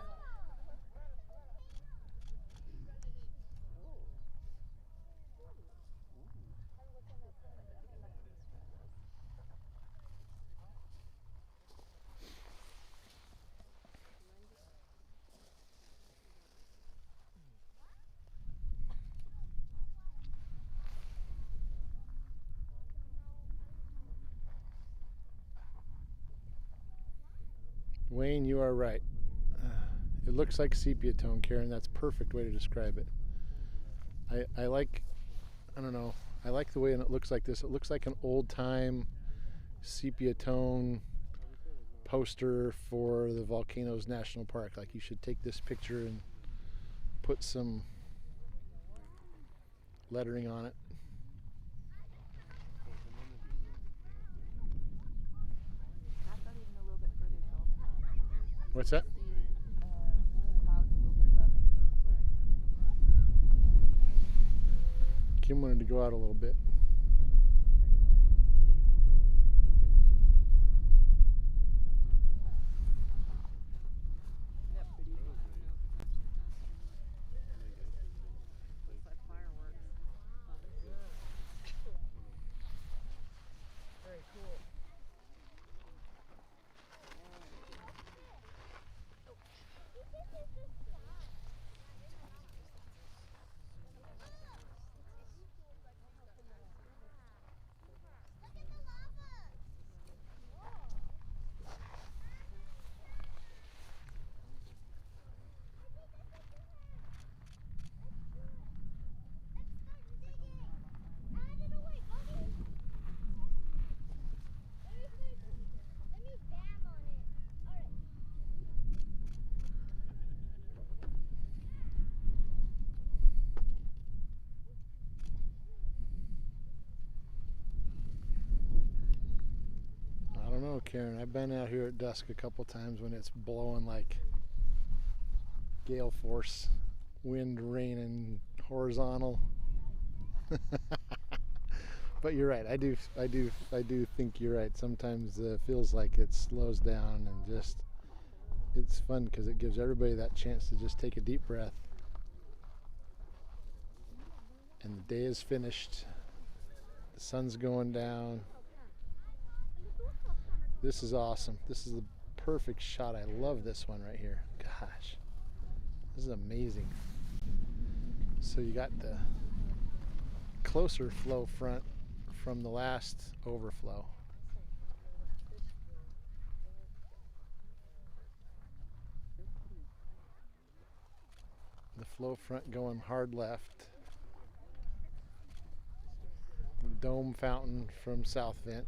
[SPEAKER 1] Wayne, you are right. It looks like sepia tone, Karen. That's a perfect way to describe it. I like, I don't know, I like the way it looks like this. It looks like an old time sepia tone, poster for the Volcanoes National Park. Like, you should take this picture and put some lettering on it.
[SPEAKER 2] I thought even a little bit further south.
[SPEAKER 1] What's that?
[SPEAKER 2] See clouds a little bit above it.
[SPEAKER 1] Kim wanted to go out a little bit. I don't know, Karen. I've been out here at dusk a couple times when it's blowing like gale force wind, rain, and horizontal. But you're right. I do think you're right. Sometimes it feels like it slows down, and just it's fun because it gives everybody that chance to just take a deep breath. And the day is finished. The sun's going down. This is awesome. This is the perfect shot. I love this one right here. Gosh, this is amazing. So you got the closer flow front from the last overflow. The flow front going hard left. The dome fountain from south vent.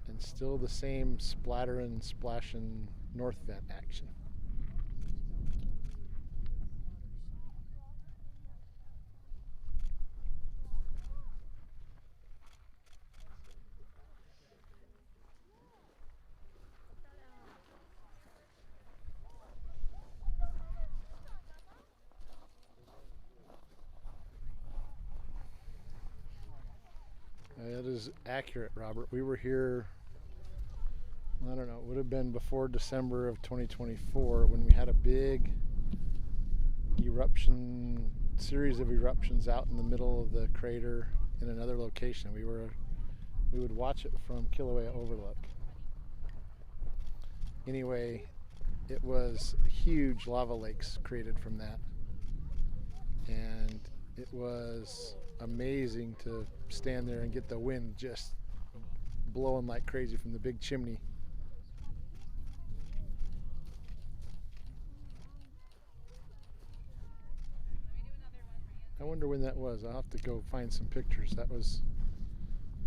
[SPEAKER 1] And still the same splattering, splashing north vent action. That is accurate, Robert. We were here, I don't know, it would have been before December of 2024 when we had a big eruption, series of eruptions out in the middle of the crater in another location. We would watch it from Kilauea Overlook. Anyway, it was huge lava lakes created from that. And it was amazing to stand there and get the wind just blowing like crazy from the big chimney. I wonder when that was. I'll have to go find some pictures. That was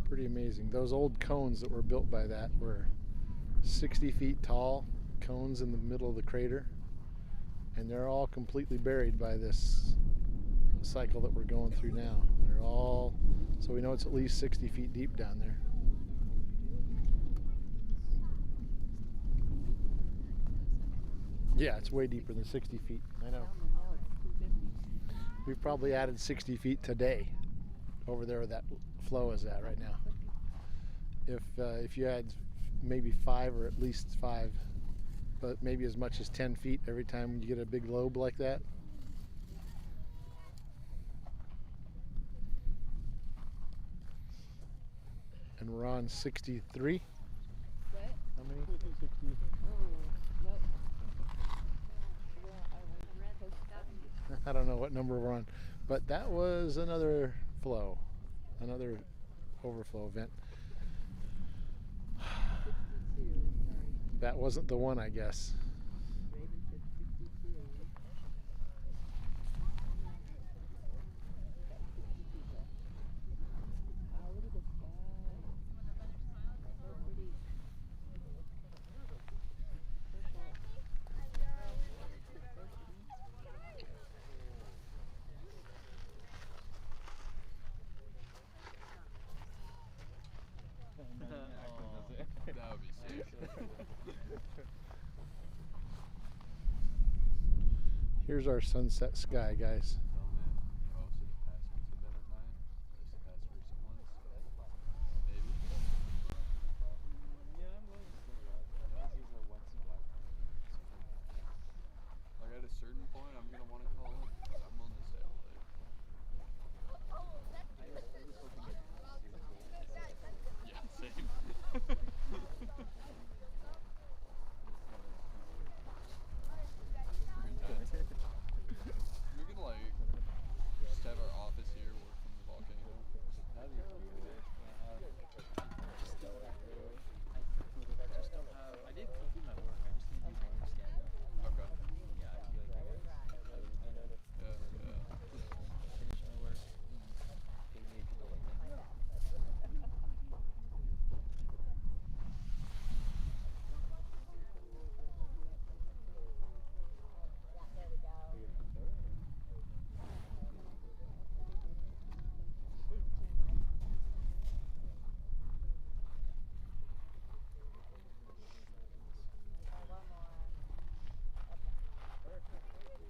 [SPEAKER 1] pretty amazing. Those old cones that were built by that were 60 feet tall cones in the middle of the crater, and they're all completely buried by this cycle that we're going through now. They're all, so we know it's at least 60 feet deep down there. Yeah, it's way deeper than 60 feet. I know. We've probably added 60 feet today over there where that flow is at right now. If you add maybe 5 or at least 5, but maybe as much as 10 feet every time you get a big lobe like that. And we're on 63.
[SPEAKER 2] What?
[SPEAKER 1] How many? 60.
[SPEAKER 2] Nope.
[SPEAKER 1] I don't know what number we're on, but that was another flow, another overflow event. That wasn't the one, I guess. Here's our sunset sky, guys.
[SPEAKER 6] Oh man, most of the past ones have been at night. At least the past recent ones. Maybe. Yeah, I'm willing to say that. This is a once in a lifetime. Like at a certain point, I'm gonna want to call it. But I'm willing to stay all day. Yeah, same. We're gonna like just have our office here, work from the volcano.
[SPEAKER 9] That'd be cool. I did complete my work. I just need to do more stand up.
[SPEAKER 6] Okay.
[SPEAKER 9] Yeah, I'd be like, hey guys,
[SPEAKER 6] Yeah.
[SPEAKER 9] finish my work. Take me to the lake.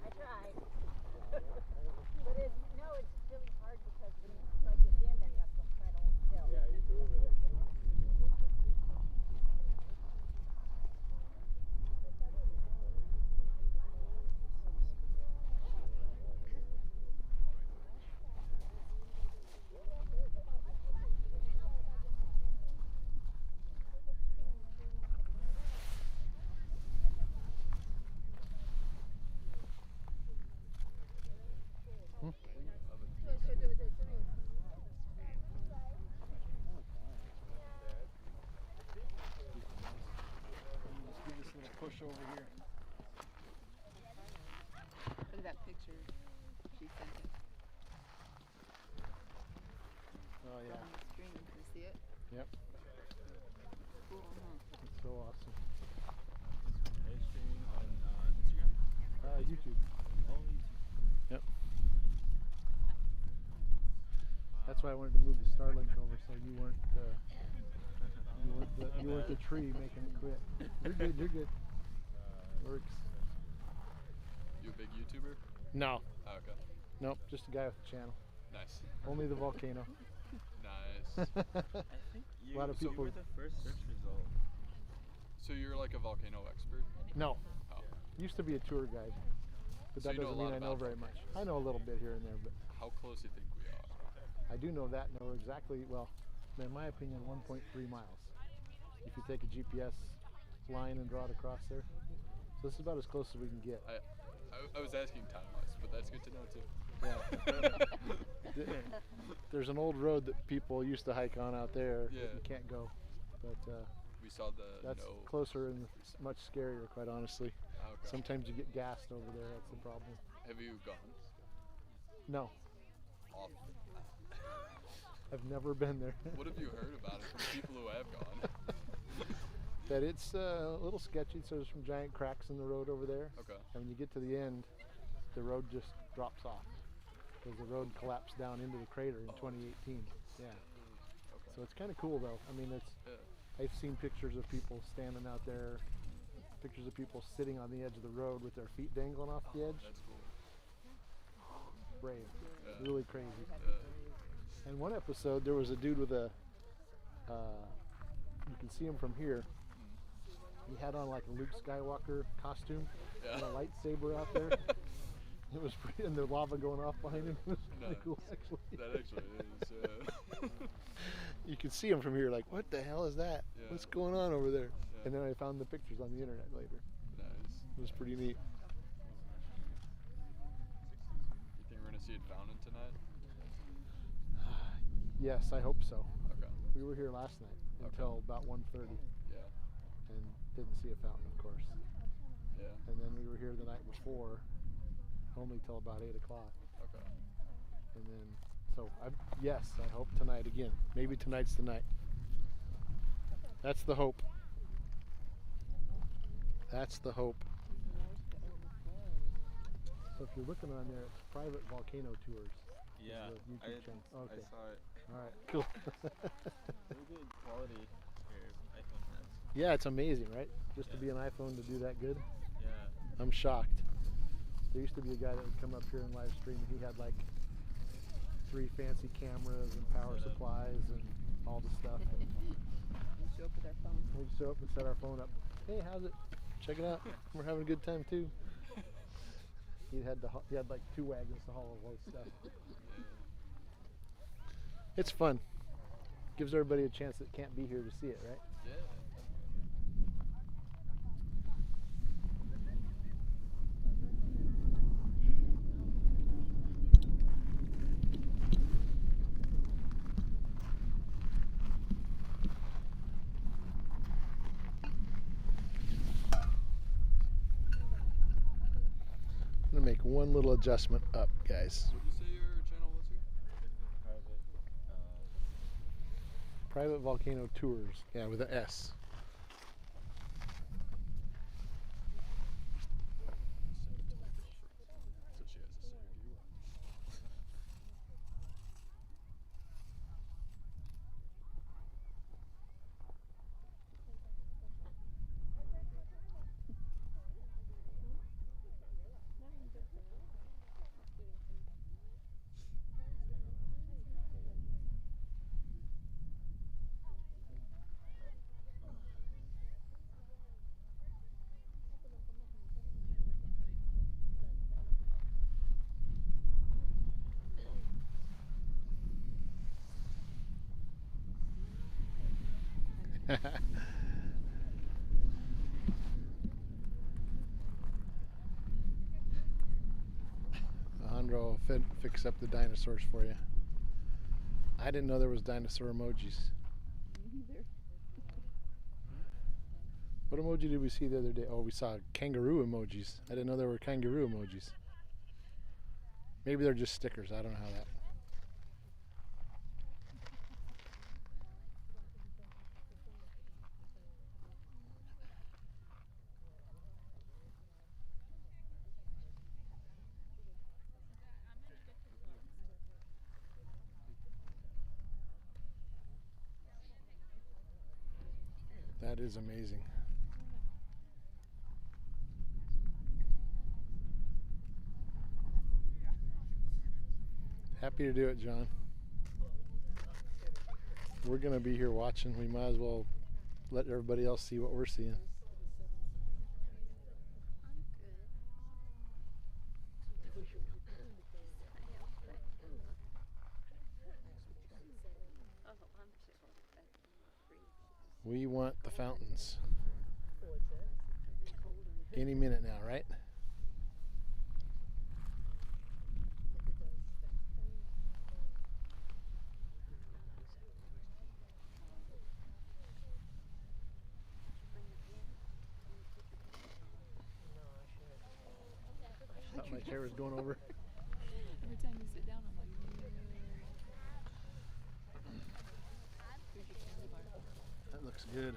[SPEAKER 4] I tried. But it's really hard because when you start to stand there, you have to try to hold still.
[SPEAKER 1] Yeah, you're doing it.
[SPEAKER 3] Let's give this little push over here.
[SPEAKER 2] Look at that picture she sent it
[SPEAKER 1] Oh yeah,
[SPEAKER 2] on the screen. Can you see it?
[SPEAKER 1] Yep.
[SPEAKER 2] Cool, huh?
[SPEAKER 1] it's so awesome.
[SPEAKER 9] Are you streaming on Instagram?
[SPEAKER 1] YouTube.
[SPEAKER 9] Oh, YouTube.
[SPEAKER 1] Yep. That's why I wanted to move the Starlink over so you weren't the tree making it quit. You're good. You're good. Works.
[SPEAKER 6] You a big YouTuber?
[SPEAKER 1] No.
[SPEAKER 6] Oh, okay.
[SPEAKER 1] Nope. Just a guy with a channel.
[SPEAKER 6] Nice.
[SPEAKER 1] Only the volcano.
[SPEAKER 6] Nice.
[SPEAKER 9] I think
[SPEAKER 1] A lot of
[SPEAKER 9] you
[SPEAKER 1] people.
[SPEAKER 9] were the first search result.
[SPEAKER 6] So you're like a volcano expert?
[SPEAKER 1] No.
[SPEAKER 6] Oh.
[SPEAKER 1] Used to be a tour guide, but
[SPEAKER 6] So
[SPEAKER 1] that
[SPEAKER 6] you know a
[SPEAKER 1] doesn't mean
[SPEAKER 6] lot
[SPEAKER 1] I know
[SPEAKER 6] about
[SPEAKER 1] very much. I know a little bit here and there, but
[SPEAKER 6] How close do you think we are?
[SPEAKER 1] I do know that. Know exactly. Well, in my opinion, 1.3 miles. If you take a GPS line and draw it across there, so this is about as close as we can get.
[SPEAKER 6] I was asking time-wise, but that's good to know too.
[SPEAKER 1] Yeah. There's an old road that people used to hike on out there
[SPEAKER 6] Yeah.
[SPEAKER 1] that you can't go, but
[SPEAKER 6] We saw the
[SPEAKER 1] that's
[SPEAKER 6] no.
[SPEAKER 1] closer and much scarier, quite honestly.
[SPEAKER 6] Oh, okay.
[SPEAKER 1] Sometimes you get gassed over there. That's the problem.
[SPEAKER 6] Have you gone?
[SPEAKER 1] No,
[SPEAKER 6] Off.
[SPEAKER 1] I've never been there.
[SPEAKER 6] What have you heard about it from people who have gone?
[SPEAKER 1] That it's a little sketchy. So there's some giant cracks in the road over there.
[SPEAKER 6] Okay.
[SPEAKER 1] And when you get to the end, the road just drops off because the road collapsed down into the crater in 2018. Yeah.
[SPEAKER 6] Okay.
[SPEAKER 1] So it's kind of cool though. I mean, it's.
[SPEAKER 6] Yeah.
[SPEAKER 1] I've seen pictures of people standing out there, pictures of people sitting on the edge of the road with their feet dangling off the edge.
[SPEAKER 6] That's cool.
[SPEAKER 1] Brave.
[SPEAKER 6] Yeah.
[SPEAKER 1] Really crazy.
[SPEAKER 6] Yeah.
[SPEAKER 1] And one episode, there was a dude with a. You can see him from here. He had on like a Luke Skywalker costume and a
[SPEAKER 6] Yeah.
[SPEAKER 1] lightsaber out there. It was pretty, and the lava going off behind him. It was kind of cool, actually.
[SPEAKER 6] That actually is.
[SPEAKER 1] You can see him from here, like, what the hell is that?
[SPEAKER 6] Yeah.
[SPEAKER 1] What's going on over there?
[SPEAKER 6] Yeah.
[SPEAKER 1] And then I found the pictures on the internet later.
[SPEAKER 6] Nice.
[SPEAKER 1] It was pretty neat.
[SPEAKER 6] You think we're gonna see it fountain tonight?
[SPEAKER 1] Yes, I hope so.
[SPEAKER 6] Okay.
[SPEAKER 1] We were here last night
[SPEAKER 6] Okay.
[SPEAKER 1] until about 1:30
[SPEAKER 6] Yeah.
[SPEAKER 1] and didn't see a fountain, of course.
[SPEAKER 6] Yeah.
[SPEAKER 1] And then we were here the night before, only till about 8 o'clock.
[SPEAKER 6] Okay.
[SPEAKER 1] And then, so yes, I hope tonight again. Maybe tonight's the night. That's the hope. That's the hope. So if you're looking on there, it's Private Volcano Tours.
[SPEAKER 9] Yeah,
[SPEAKER 1] the YouTube channel. Okay.
[SPEAKER 9] I saw it.
[SPEAKER 1] All right, cool.
[SPEAKER 9] Really good quality your iPhone has.
[SPEAKER 1] Yeah, it's amazing, right? Just to
[SPEAKER 9] Yeah.
[SPEAKER 1] be an iPhone to do that good.
[SPEAKER 9] Yeah.
[SPEAKER 1] I'm shocked. There used to be a guy that would come up here and live stream. He had like 3 fancy cameras and power supplies and all the stuff.
[SPEAKER 2] We show up with our phone.
[SPEAKER 1] We'd show up and set our phone up. Hey, how's it? Check it out. We're having a good time too. He had like 2 wagons to haul all his stuff. It's fun. Gives everybody a chance that can't be here to see it, right?
[SPEAKER 9] Yeah.
[SPEAKER 1] I'm gonna make one little adjustment up, guys.
[SPEAKER 9] What did you say your channel was here?
[SPEAKER 1] Private Volcano Tours. Yeah, with an S.
[SPEAKER 9] So she has to say you.
[SPEAKER 1] Alejandro will fix up the dinosaurs for you. I didn't know there was dinosaur emojis.
[SPEAKER 2] Me either.
[SPEAKER 1] What emoji did we see the other day? Oh, we saw kangaroo emojis. I didn't know there were kangaroo emojis. Maybe they're just stickers. I don't know how that. That is amazing. Happy to do it, John. We're going to be here watching. We might as well let everybody else see what we're seeing. We want the fountains. Any minute now, right? Thought my chair was going over.
[SPEAKER 2] Every time you sit down, I'm like,
[SPEAKER 1] That looks good.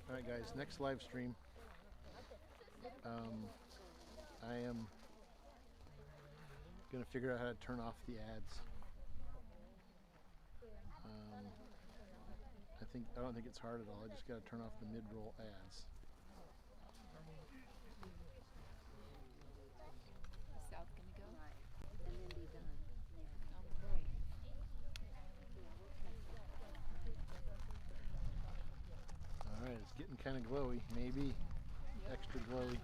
[SPEAKER 1] All right, guys, next live stream. I am gonna figure out how to turn off the ads. I don't think it's hard at all. I just gotta turn off the mid-roll ads.
[SPEAKER 2] South gonna go?
[SPEAKER 4] Right. And then be done.
[SPEAKER 2] Right.
[SPEAKER 1] All right, it's getting kind of glowy. Maybe extra glowy.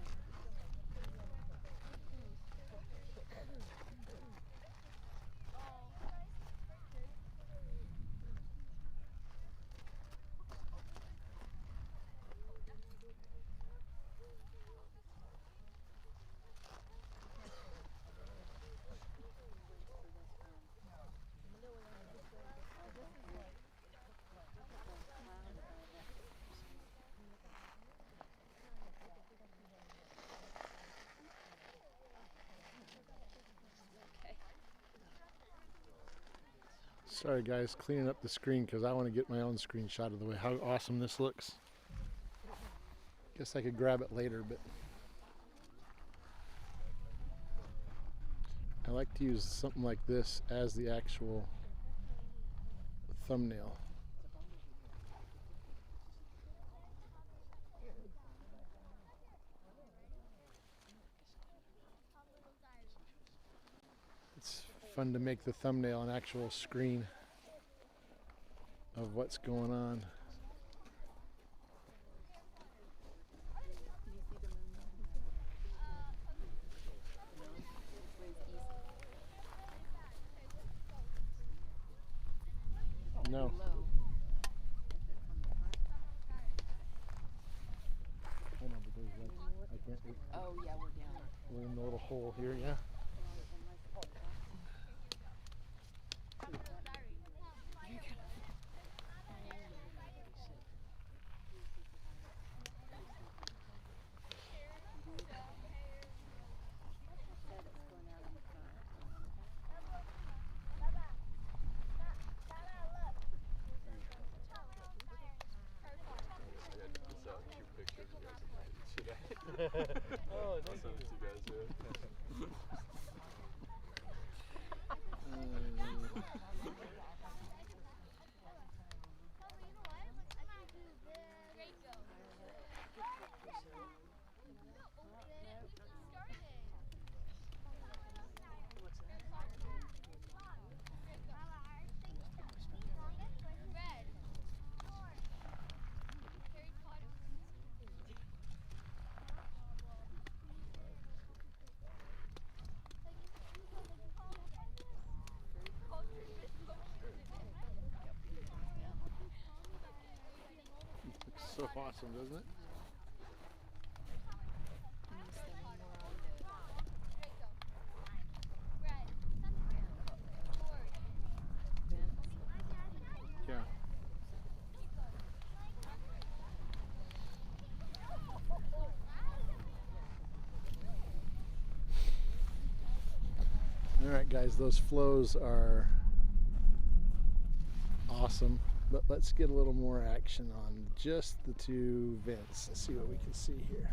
[SPEAKER 1] Sorry guys, cleaning up the screen because I want to get my own screenshot of the way how awesome this looks. Guess I could grab it later, but I like to use something like this as the actual thumbnail. It's fun to make the thumbnail an actual screen of what's going on. No. Hold on, but there's like, I can't.
[SPEAKER 2] Oh yeah, we're down.
[SPEAKER 1] We're in the little hole here, yeah.
[SPEAKER 6] Oh, I'll send it to you guys, yeah.
[SPEAKER 1] So awesome, doesn't it? Yeah. All right, guys, those flows are awesome. But let's get a little more action on just the two vents. Let's see what we can see here.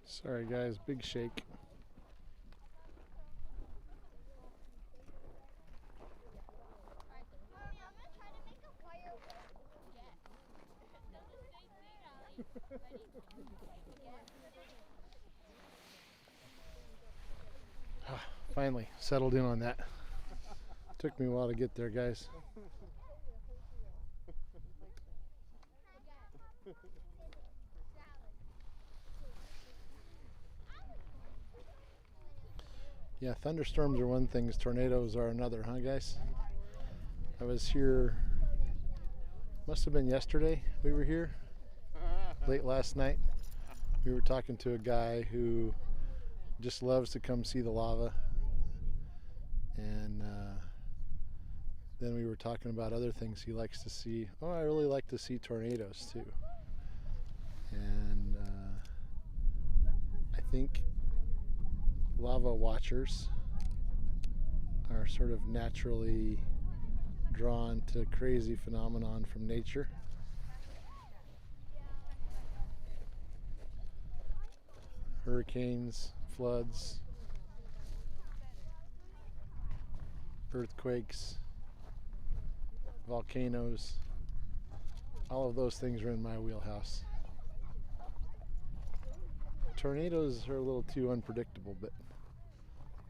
[SPEAKER 1] Sorry guys, big shake. Finally settled in on that. Took me a while to get there, guys. Yeah, thunderstorms are one thing, tornadoes are another, huh guys? I was here, must have been yesterday we were here, late last night. We were talking to a guy who just loves to come see the lava, and then we were talking about other things he likes to see. Oh, I really like to see tornadoes too. And I think lava watchers are sort of naturally drawn to crazy phenomenon from nature. Hurricanes, floods, earthquakes, volcanoes, all of those things are in my wheelhouse. Tornadoes are a little too unpredictable, but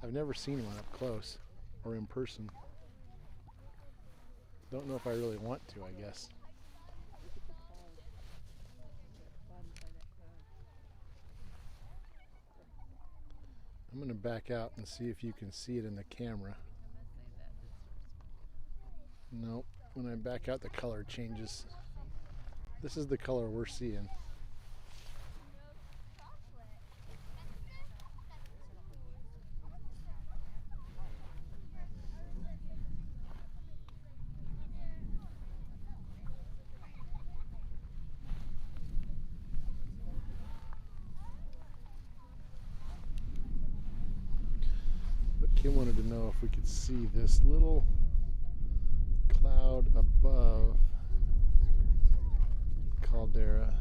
[SPEAKER 1] I've never seen one up close or in person. Don't know if I really want to, I guess. I'm going to back out and see if you can see it in the camera. Nope. When I back out, the color changes. This is the color we're seeing. But Kim wanted to know if we could see this little cloud above caldera.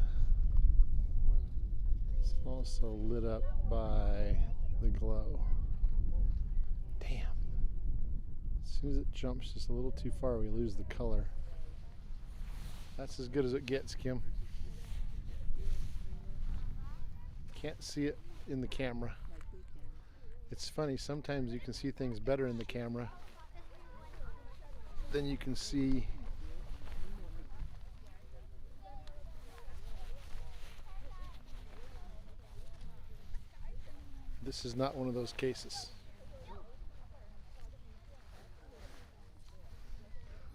[SPEAKER 1] It's also lit up by the glow. Damn. As soon as it jumps just a little too far, we lose the color. That's as good as it gets, Kim. Can't see it in the camera. It's funny, sometimes you can see things better in the camera than you can see this is not one of those cases.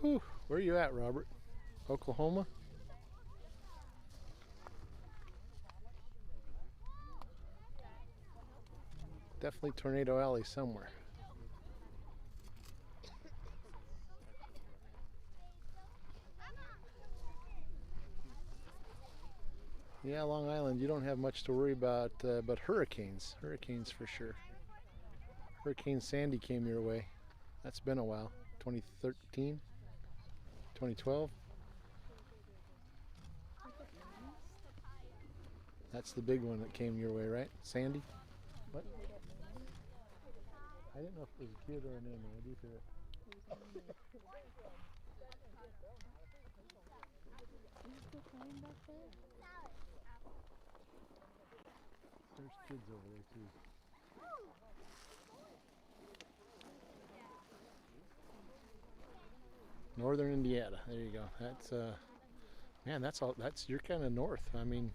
[SPEAKER 1] Whew, where are you at, Robert? Oklahoma? Definitely Tornado Alley somewhere. Yeah, Long Island, you don't have much to worry about but hurricanes. Hurricanes for sure. Hurricane Sandy came your way. That's been a while. 2013? 2012? That's the big one that came your way, right? Sandy? What? I didn't know if it was a kid or an animal. I do hear it. There's kids over there too. Northern Indiana. There you go. That's man, that's all. You're kind of north. I mean,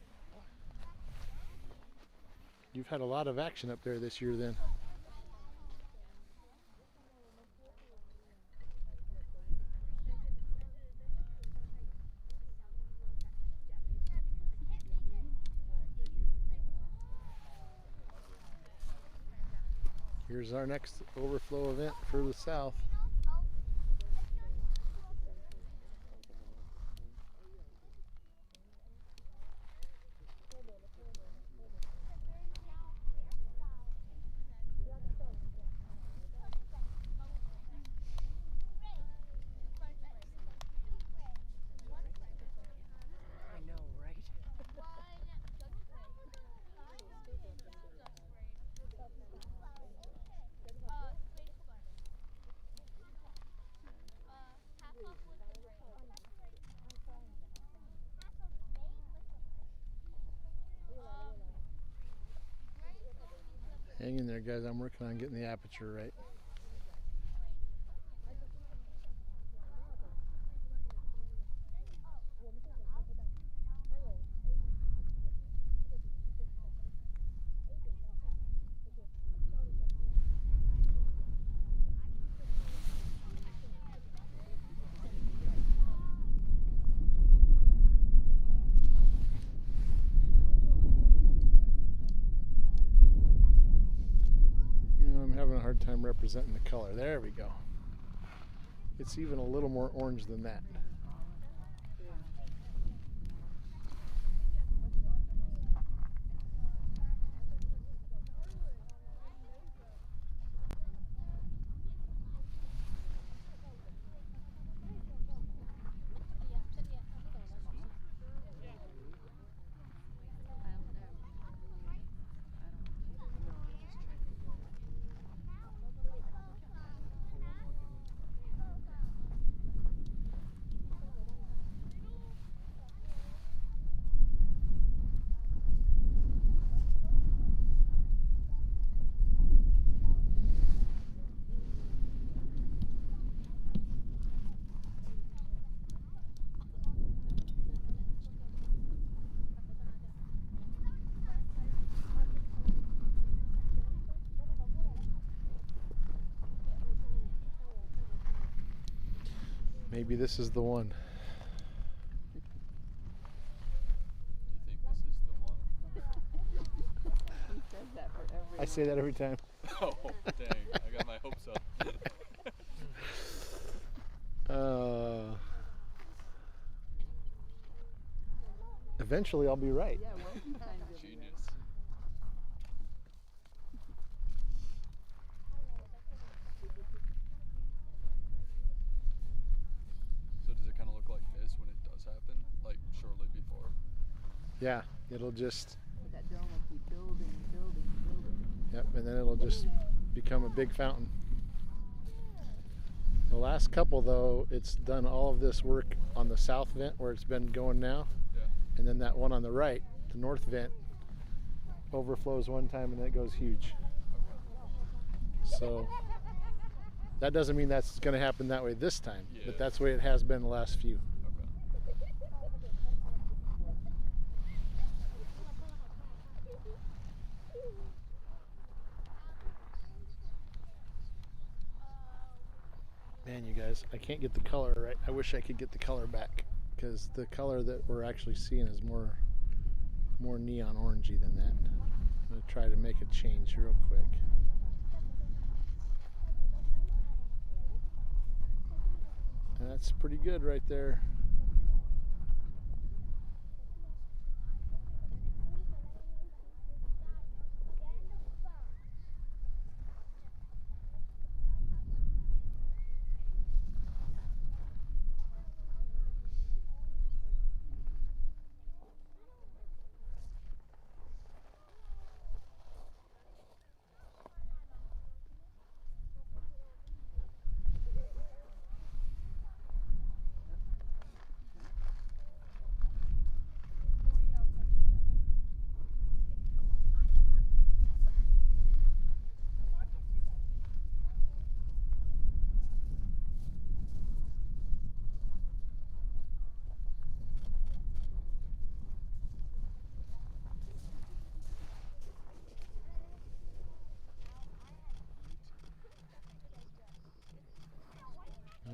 [SPEAKER 1] you've had a lot of action up there this year then. Here's our next overflow event further south. Hang in there, guys. I'm working on getting the aperture right. Hard time representing the color. There we go. It's even a little more orange than that. Maybe this is the one.
[SPEAKER 10] Do you think this is the one?
[SPEAKER 2] He says that for everyone.
[SPEAKER 1] I say that every time.
[SPEAKER 10] Oh, dang. I got my hopes up.
[SPEAKER 1] Eventually I'll be right.
[SPEAKER 2] Yeah, well, he kind of
[SPEAKER 10] Genius. So does it kind of look like this when it does happen? Like shortly before?
[SPEAKER 1] Yeah, it'll just,
[SPEAKER 2] that dome will keep building and building and building.
[SPEAKER 1] yep, and then it'll just become a big fountain. The last couple though, it's done all of this work on the south vent where it's been going now.
[SPEAKER 10] Yeah.
[SPEAKER 1] And then that one on the right, the north vent, overflows one time and then it goes huge. So that doesn't mean that's going to happen that way this time,
[SPEAKER 10] Yeah.
[SPEAKER 1] but that's the way it has been the last few.
[SPEAKER 10] Okay.
[SPEAKER 1] Man, you guys, I can't get the color right. I wish I could get the color back because the color that we're actually seeing is more neon orangey than that. I'm going to try to make a change real quick. And that's pretty good right there.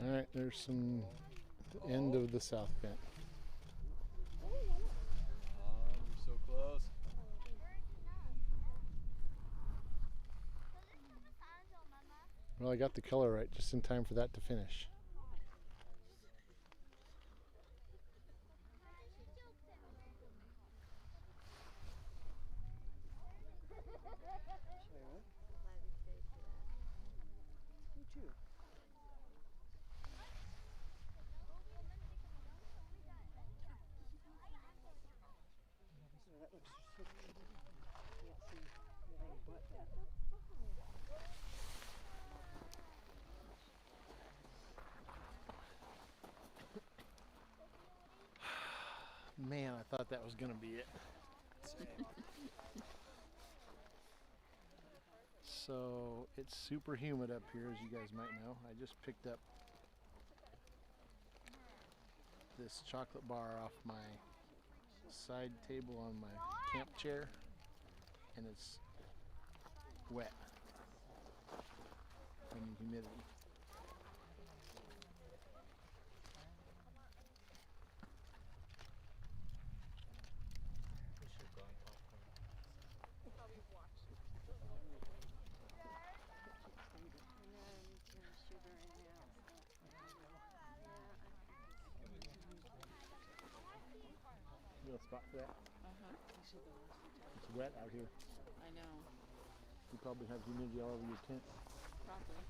[SPEAKER 1] All right, there's some the end of the south vent.
[SPEAKER 10] You're so close.
[SPEAKER 1] Well, I got the color right just in time for that to finish. Man, I thought that was going to be it. So it's super humid up here, as you guys might know. I just picked up this chocolate bar off my side table on my camp chair, and it's wet from the humidity. You got a spot for that? It's wet out here.
[SPEAKER 2] I know.
[SPEAKER 1] You probably have humidity all over your tent.
[SPEAKER 2] Probably.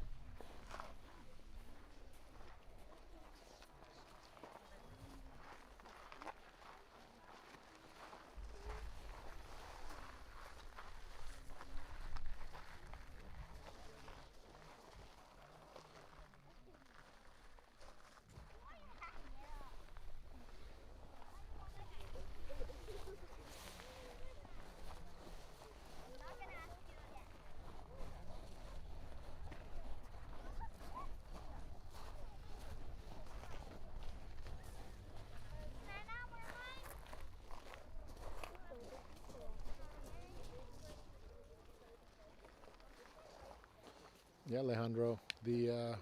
[SPEAKER 2] Yeah, Alejandro, the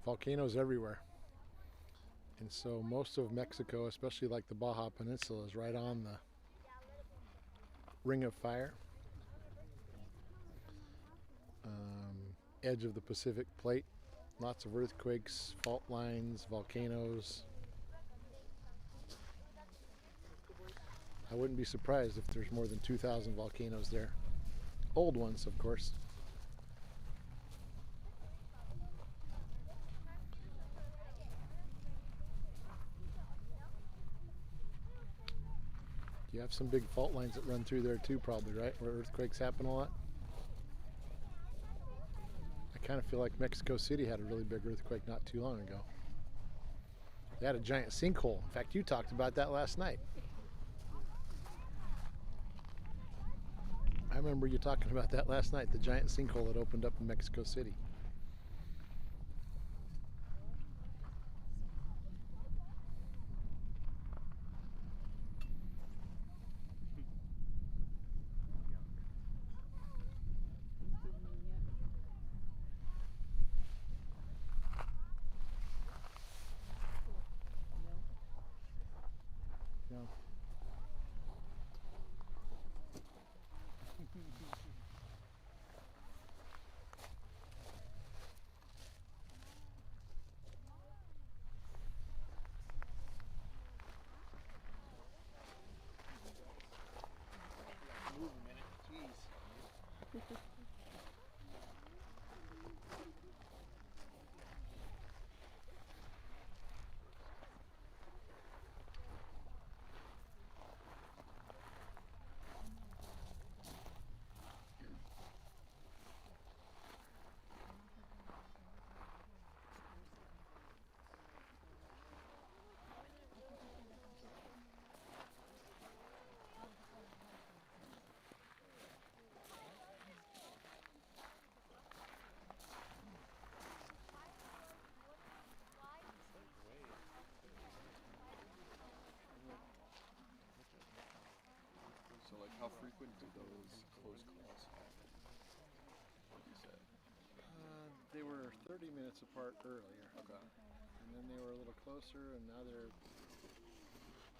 [SPEAKER 1] volcanoes everywhere. And so most of Mexico, especially like the Baja Peninsula, is right on the ring of fire. Edge of the Pacific plate. Lots of earthquakes, fault lines, volcanoes. I wouldn't be surprised if there's more than 2,000 volcanoes there. Old ones, of course. You have some big fault lines that run through there too, probably, right? Where earthquakes happen a lot. I kind of feel like Mexico City had a really big earthquake not too long ago. They had a giant sinkhole. In fact, you talked about that last night. I remember you talking about that last night, the giant sinkhole that opened up in Mexico City. No.
[SPEAKER 9] Move a minute, jeez.
[SPEAKER 10] So like, how frequent do those close calls happen? What do you say?
[SPEAKER 1] They were 30 minutes apart earlier.
[SPEAKER 10] Okay.
[SPEAKER 1] And then they were a little closer, and now they're,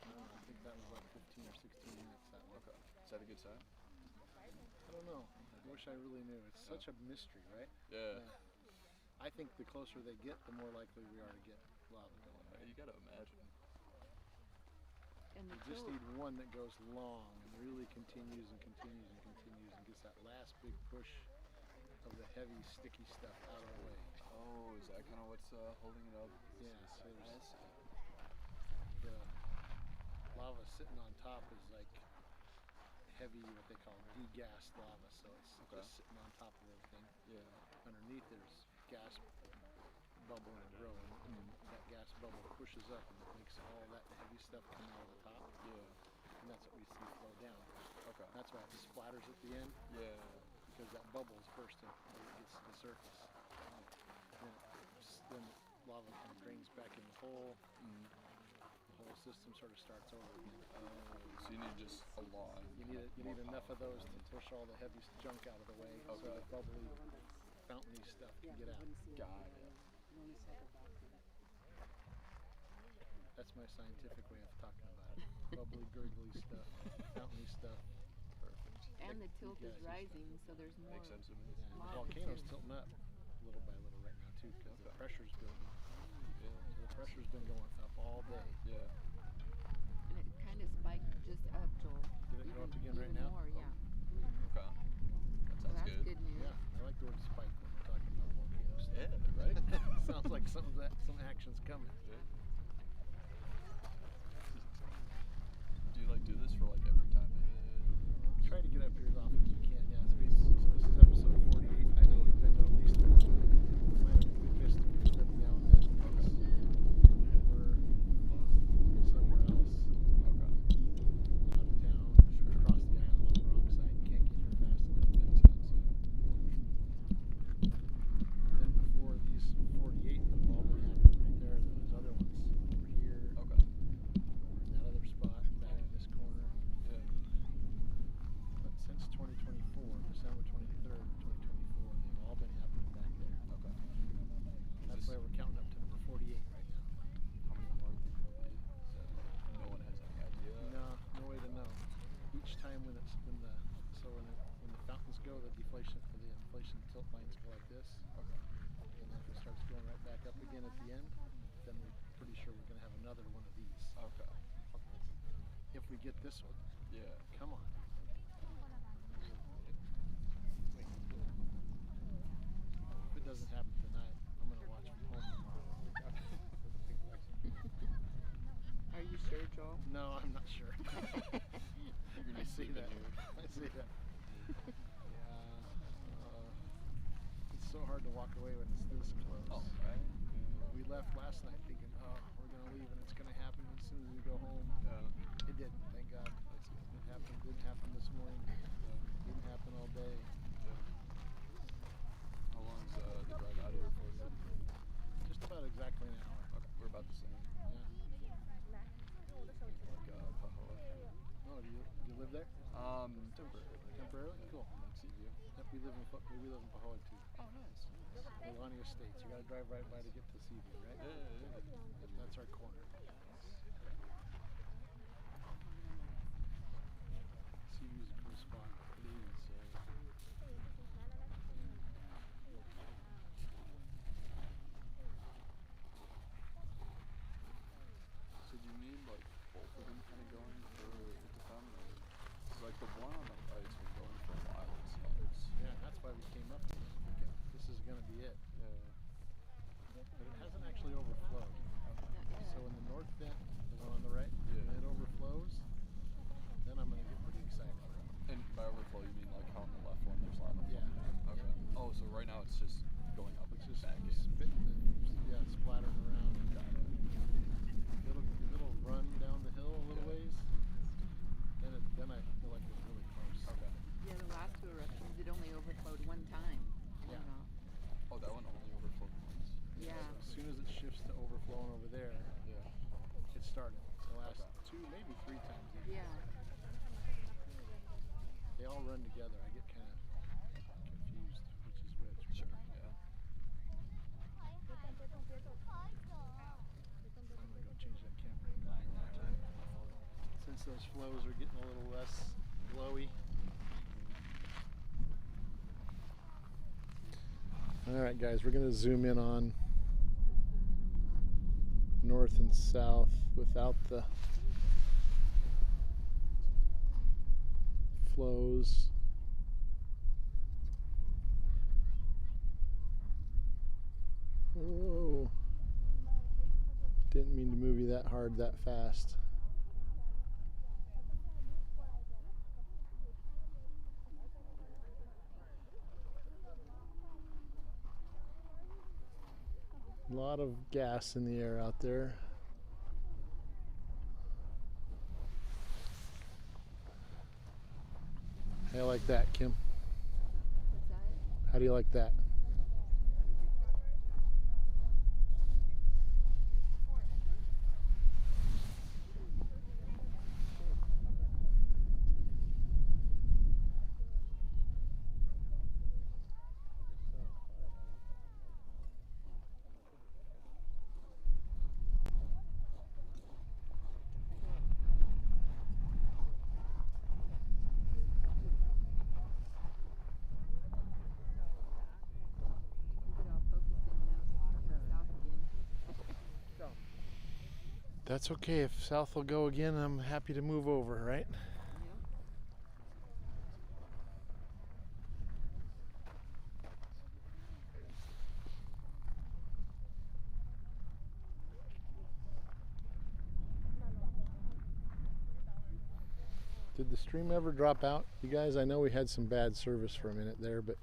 [SPEAKER 1] I think that was like 15 or 16 minutes that way.
[SPEAKER 10] Okay. Is that a good sign?
[SPEAKER 1] I don't know. I wish I really knew. It's such a mystery, right?
[SPEAKER 10] Yeah.
[SPEAKER 1] I think the closer they get, the more likely we are to get lava going.
[SPEAKER 10] You gotta imagine.
[SPEAKER 2] And the
[SPEAKER 1] You just
[SPEAKER 2] tilt,
[SPEAKER 1] need one that goes long and really continues and continues and continues and gets that last big push of the heavy, sticky stuff out of the way.
[SPEAKER 10] Oh, is that kind of what's holding it up?
[SPEAKER 1] Yes,
[SPEAKER 10] I see.
[SPEAKER 1] the lava sitting on top is like heavy, what they call degassed lava, so it's
[SPEAKER 10] Okay.
[SPEAKER 1] just sitting on top of everything.
[SPEAKER 10] Yeah.
[SPEAKER 1] Underneath there's gas bubbling and growing, and that gas bubble pushes up and it makes all that heavy stuff come out of the top,
[SPEAKER 10] Yeah.
[SPEAKER 1] and that's what we see flow down.
[SPEAKER 10] Okay.
[SPEAKER 1] That's why it splatters at the end,
[SPEAKER 10] Yeah.
[SPEAKER 1] because that bubble is bursting when it gets to the surface. Then lava kind of drains back in the hole.
[SPEAKER 10] Mm.
[SPEAKER 1] The whole system sort of starts over again.
[SPEAKER 10] So you need just a lot.
[SPEAKER 1] You need enough of those to push all the heavy junk out of the way, so
[SPEAKER 10] Okay.
[SPEAKER 1] the bubbly, fountainy stuff can get out.
[SPEAKER 10] Got it.
[SPEAKER 1] That's my scientific way of talking about it. Bubbly, gurgly stuff, fountainy stuff.
[SPEAKER 10] Perfect.
[SPEAKER 2] and the tilt is
[SPEAKER 1] gassy
[SPEAKER 2] rising, so there's more.
[SPEAKER 10] Makes sense to me.
[SPEAKER 1] Yeah, the
[SPEAKER 2] lava
[SPEAKER 1] volcano's
[SPEAKER 2] too.
[SPEAKER 1] tilting up little by little right now too, because the
[SPEAKER 10] Okay.
[SPEAKER 1] pressure's building.
[SPEAKER 10] Yeah.
[SPEAKER 1] So the pressure's been going up all day.
[SPEAKER 10] Yeah.
[SPEAKER 2] And it kind of spiked just up, Joel.
[SPEAKER 1] Did it go up again right now?
[SPEAKER 2] More, yeah.
[SPEAKER 10] Okay. That
[SPEAKER 2] So
[SPEAKER 10] sounds
[SPEAKER 2] that's
[SPEAKER 10] good.
[SPEAKER 2] good news.
[SPEAKER 1] Yeah, I like the word spike when we're talking about volcanoes.
[SPEAKER 10] Yeah, right?
[SPEAKER 1] Sounds like some action's coming.
[SPEAKER 10] Yeah. Do you like do this for like every time it
[SPEAKER 1] Try to get up here as often as we can. Yeah, so this is episode 48. I know we've been to at least we've missed every now and then. We're somewhere else,
[SPEAKER 10] Okay.
[SPEAKER 1] out of town, across the island on the wrong side. Can't get here fast enough. Then before these 48 that have all been happening right there was other ones inflation tilt lines go like this.
[SPEAKER 10] Okay.
[SPEAKER 1] And then if it starts going right back up again at the end, then we're pretty sure we're going to have another one of these.
[SPEAKER 10] Okay.
[SPEAKER 1] If we get this one.
[SPEAKER 10] Yeah.
[SPEAKER 1] Come on. If it doesn't happen tonight, I'm going to watch from home tomorrow.
[SPEAKER 9] Are you sure, Joel?
[SPEAKER 1] No, I'm not sure. I see that. I see that. Yeah. It's so hard to walk away when it's this close.
[SPEAKER 10] Oh, right.
[SPEAKER 1] We left last night thinking, oh, we're going to leave and it's going to happen as soon as we go home. It didn't, thank God. It happened. Didn't happen this morning. Didn't happen all day.
[SPEAKER 10] How long's the drive out of here for you?
[SPEAKER 1] Just about exactly an hour.
[SPEAKER 10] Okay, we're about the same.
[SPEAKER 1] Yeah.
[SPEAKER 10] Like Pahoa.
[SPEAKER 1] Oh, do you live there?
[SPEAKER 10] Temporarily.
[SPEAKER 1] Temporarily?
[SPEAKER 10] Yeah.
[SPEAKER 1] Cool.
[SPEAKER 10] Like Seaview.
[SPEAKER 1] Yep, we live in Pahoa too.
[SPEAKER 10] Oh, nice.
[SPEAKER 1] Milani Estates. You got to drive right by to get to Seaview, right?
[SPEAKER 10] Yeah.
[SPEAKER 1] That's our corner. Seaview's a cool spot.
[SPEAKER 10] It is. So do you need like both of them kind of going for it to come? Or, 'cause, like the one on the right's been going for a while. It seems.
[SPEAKER 1] Yeah, that's why we came up with this. Thinking this is going to be it.
[SPEAKER 10] Yeah.
[SPEAKER 1] But it hasn't actually overflowed. So in the north vent, the one on the right,
[SPEAKER 10] Yeah.
[SPEAKER 1] when it overflows, then I'm going to get pretty excited.
[SPEAKER 10] And by overflow, you mean like how on the left one there's lava?
[SPEAKER 1] Yeah.
[SPEAKER 10] Okay. Oh, so right now it's just going up.
[SPEAKER 1] It's just
[SPEAKER 10] back in.
[SPEAKER 1] spitting and splattering around.
[SPEAKER 10] Got it.
[SPEAKER 1] It'll run down the hill a little ways. Then I feel like it's really close.
[SPEAKER 10] Okay.
[SPEAKER 2] Yeah, the last two eruptions, it only overflowed one time.
[SPEAKER 1] Yeah.
[SPEAKER 10] Oh, that one only overflowed once.
[SPEAKER 2] Yeah.
[SPEAKER 1] As soon as it shifts to overflowing over there,
[SPEAKER 10] Yeah.
[SPEAKER 1] it started. The last two, maybe three times. Even.
[SPEAKER 2] Yeah.
[SPEAKER 1] They all run together. I get kind of confused which is which.
[SPEAKER 10] Sure. Yeah.
[SPEAKER 1] I'm gonna go change that camera angle one more time. Since those flows are getting a little less glowy. All right, guys, we're gonna zoom in on north and south without the flows. Whoa. Didn't mean to move you that hard that fast. A lot of gas in the air out there. How do you like that, Kim?
[SPEAKER 2] What's that?
[SPEAKER 1] How do you like that? That's okay. If south will go again, I'm happy to move over, right? Did the stream ever drop out? You guys, I know we had some bad service for a minute there, but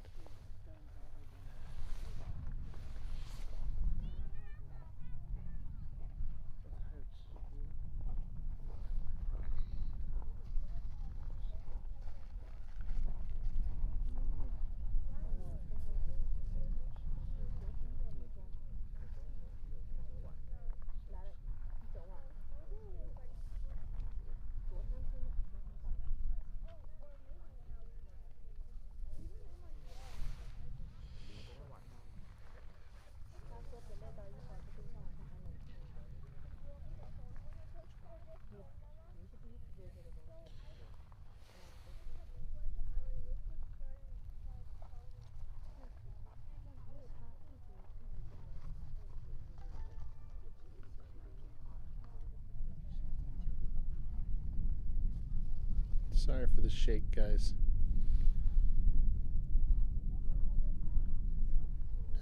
[SPEAKER 1] Sorry for the shake, guys.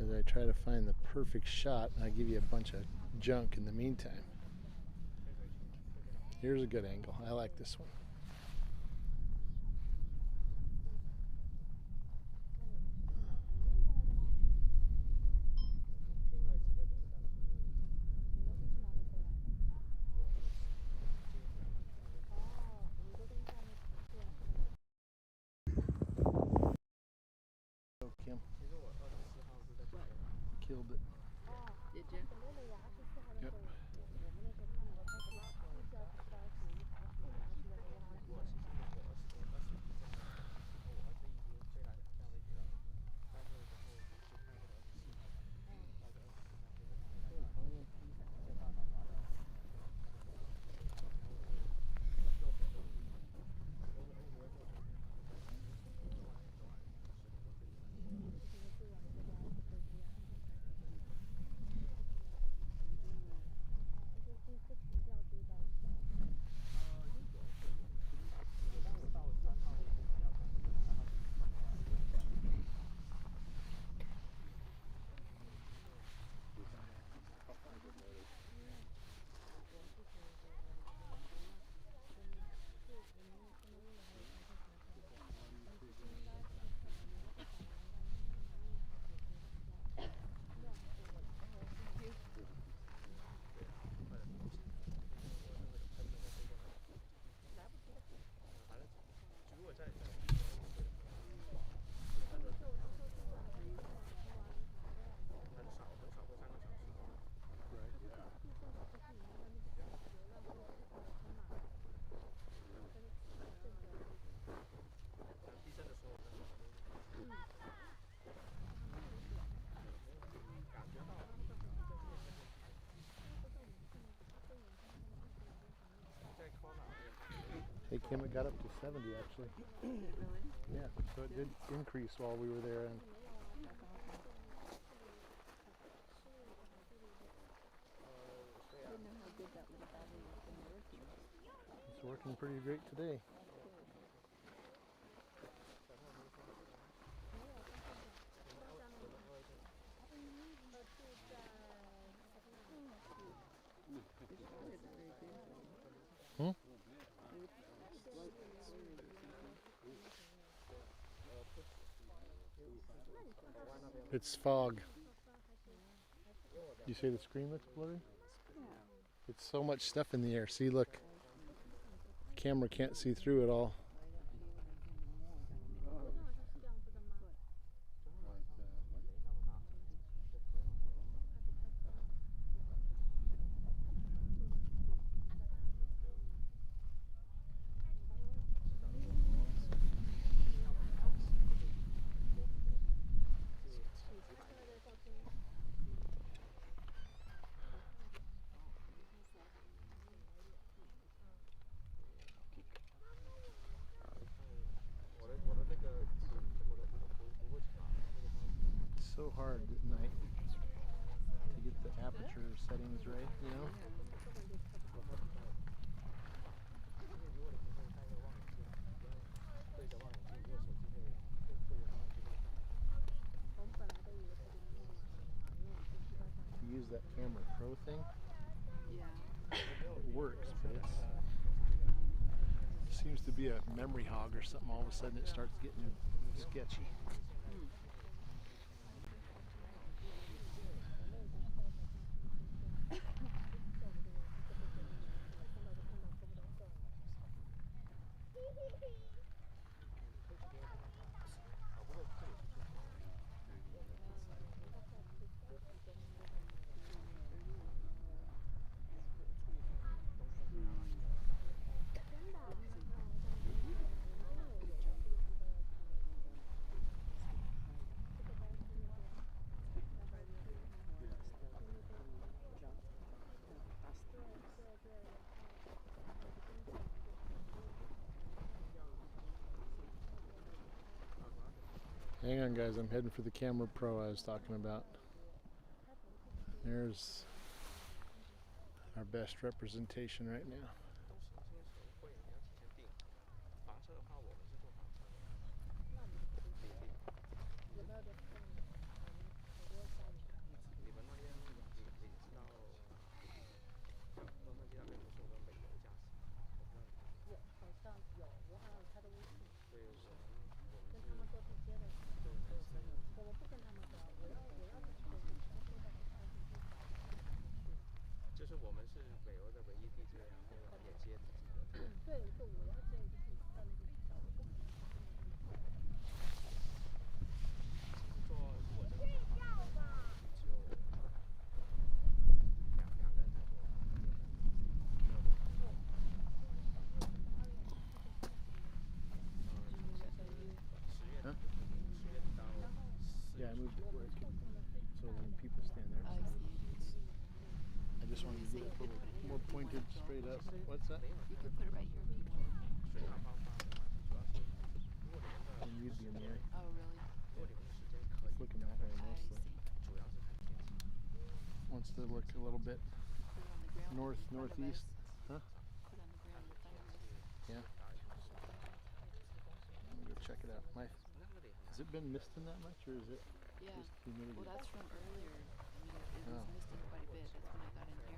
[SPEAKER 1] As I try to find the perfect shot, I give you a bunch of junk in the meantime. Here's a good angle. I like this one. Oh, Kim. Killed it.
[SPEAKER 2] Did you?
[SPEAKER 1] Yep. Hey Kim, it got up to 70 actually.
[SPEAKER 2] Really?
[SPEAKER 1] Yeah, so it did increase while we were there, and
[SPEAKER 2] I didn't know how good that little battery was been working.
[SPEAKER 1] it's working pretty great today. Hmm? It's fog. You say the screen looks blurry?
[SPEAKER 2] Yeah.
[SPEAKER 1] It's so much stuff in the air. See, look. Camera can't see through it all. It's so hard at night to get the aperture settings right, you know? To use that Camera Pro thing,
[SPEAKER 2] Yeah.
[SPEAKER 1] it works, but it seems to be a memory hog or something. All of a sudden it starts getting sketchy. Hang on guys, I'm heading for the Camera Pro I was talking about. There's our best representation right now. Yeah, I moved it where it could, so when people stand there.
[SPEAKER 2] I see.
[SPEAKER 1] I just wanted to get it a little more pointed, straight up. What's that?
[SPEAKER 2] You could put it right here.
[SPEAKER 1] And you'd be in the air.
[SPEAKER 2] Oh, really?
[SPEAKER 1] It's looking that way
[SPEAKER 2] I
[SPEAKER 1] mostly.
[SPEAKER 2] see.
[SPEAKER 1] Wants to look a little bit
[SPEAKER 2] Put it on the ground.
[SPEAKER 1] north,
[SPEAKER 2] in front of
[SPEAKER 1] northeast.
[SPEAKER 2] us.
[SPEAKER 1] Huh?
[SPEAKER 2] Put it on the ground in front of us.
[SPEAKER 1] Yeah. Let me go check it out. Has it been misting that much, or is it
[SPEAKER 2] Yeah.
[SPEAKER 1] just humidity?
[SPEAKER 2] Well, that's from earlier. I mean, it was
[SPEAKER 1] Oh.
[SPEAKER 2] misting quite a bit. That's when I got in here.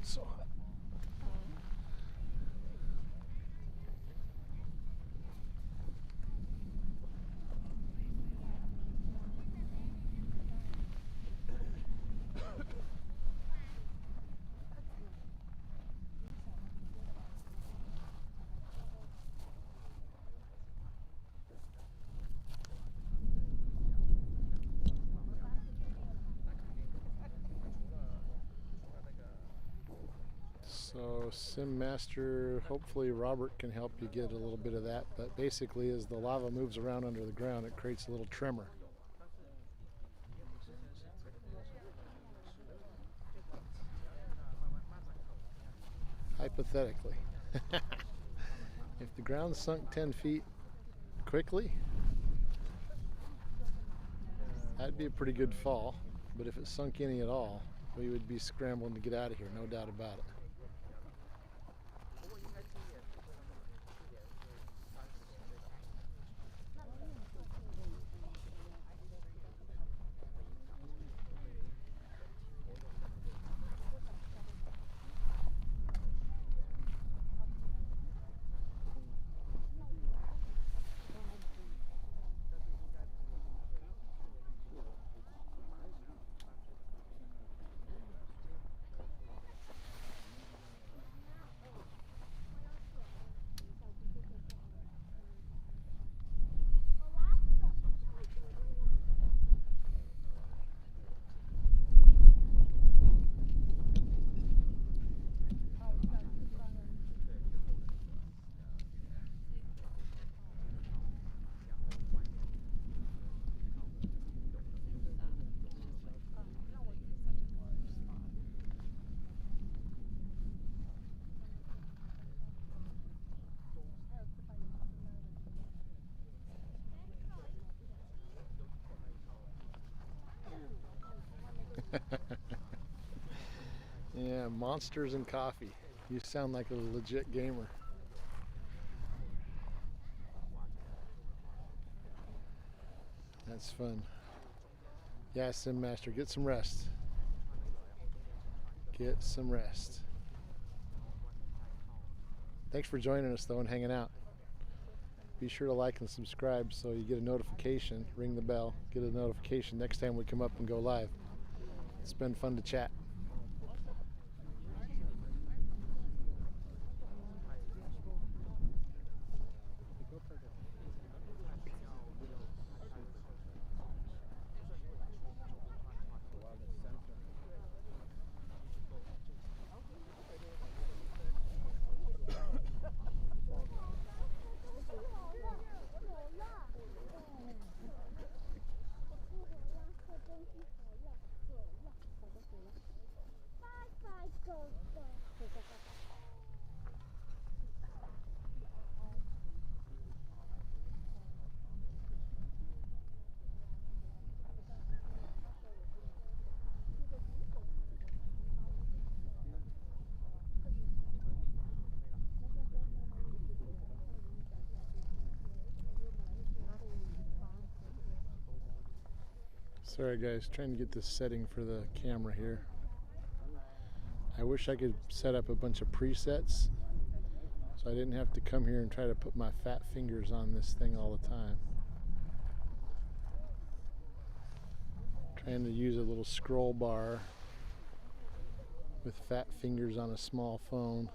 [SPEAKER 1] It's so hot. So Sim Master, hopefully Robert can help you get a little bit of that, but basically as the lava moves around under the ground, it creates a little tremor. Hypothetically. If the ground sunk 10 feet quickly, that'd be a pretty good fall, but if it sunk any at all, we would be scrambling to get out of here, no doubt about it. Yeah, monsters and coffee. You sound like a legit gamer. That's fun. Yeah, Sim Master, get some rest. Get some rest. Thanks for joining us though and hanging out. Be sure to like and subscribe so you get a notification. Ring the bell, get a notification next time we come up and go live. It's been fun to chat. Sorry guys, trying to get this setting for the camera here. I wish I could set up a bunch of presets so I didn't have to come here and try to put my fat fingers on this thing all the time. Trying to use a little scroll bar with fat fingers on a small phone.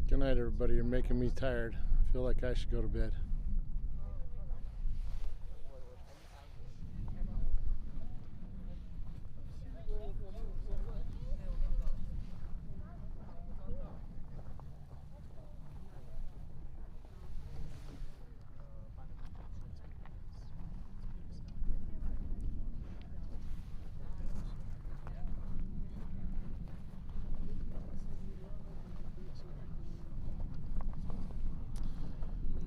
[SPEAKER 1] Good night, everybody. You're making me tired. I feel like I should go to bed.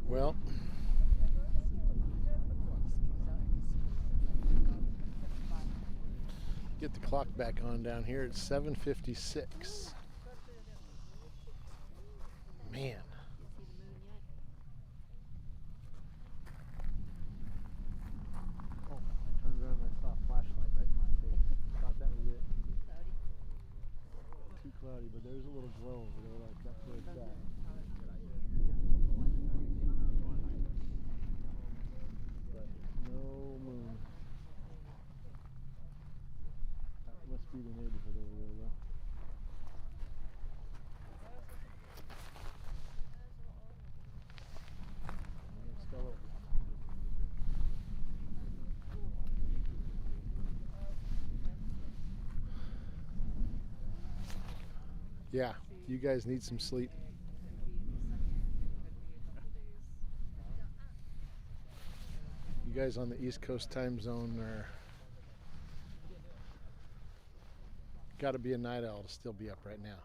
[SPEAKER 1] Well, get the clock back on down here. It's 7:56. Man. Oh, I turned around and I saw a flashlight right in my face. Thought that was it. Too cloudy, but there's a little glow over there. Like that's where it's at. No moon. That must be the neighborhood over there, though. It's still over. Yeah, you guys need some sleep. You guys on the East Coast time zone are got to be a night owl to still be up right now.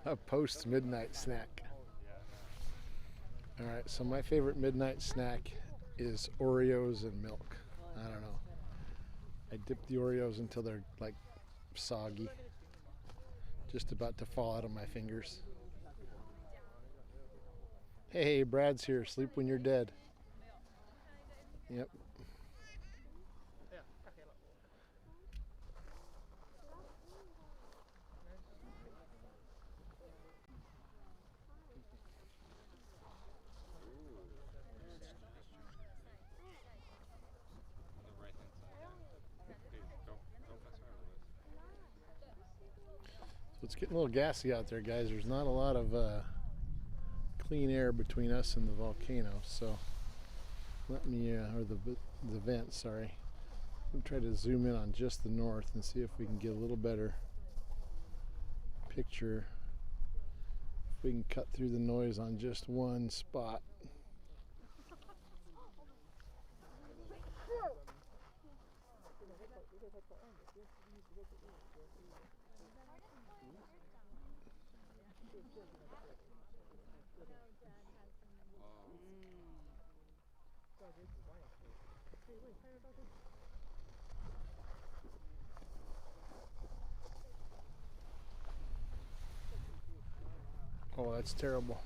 [SPEAKER 1] A post-midnight snack. All right, so my favorite midnight snack is Oreos and milk. I don't know. I dip the Oreos until they're like soggy, just about to fall out of my fingers. Hey, Brad's here. Sleep when you're dead. Yep. So it's getting a little gassy out there, guys. There's not a lot of clean air between us and the volcano, so let me, or the vent, sorry. I'm try to zoom in on just the north and see if we can get a little better picture. If we can cut through the noise on just one spot. Oh, that's terrible.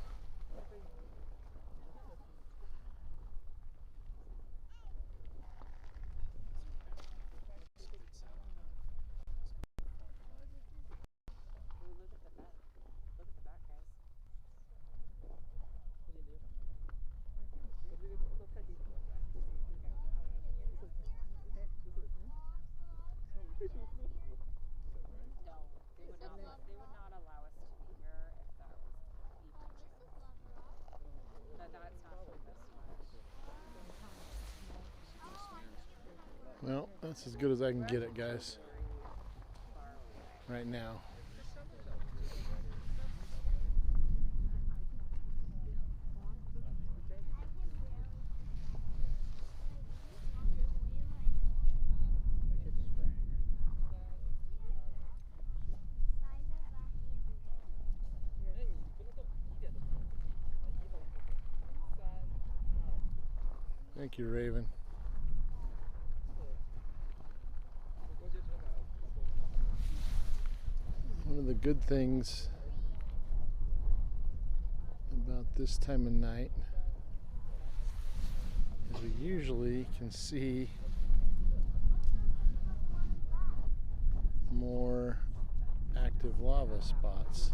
[SPEAKER 1] Well, that's as good as I can get it, guys, right now. Thank you, Raven. One of the good things about this time of night is we usually can see more active lava spots.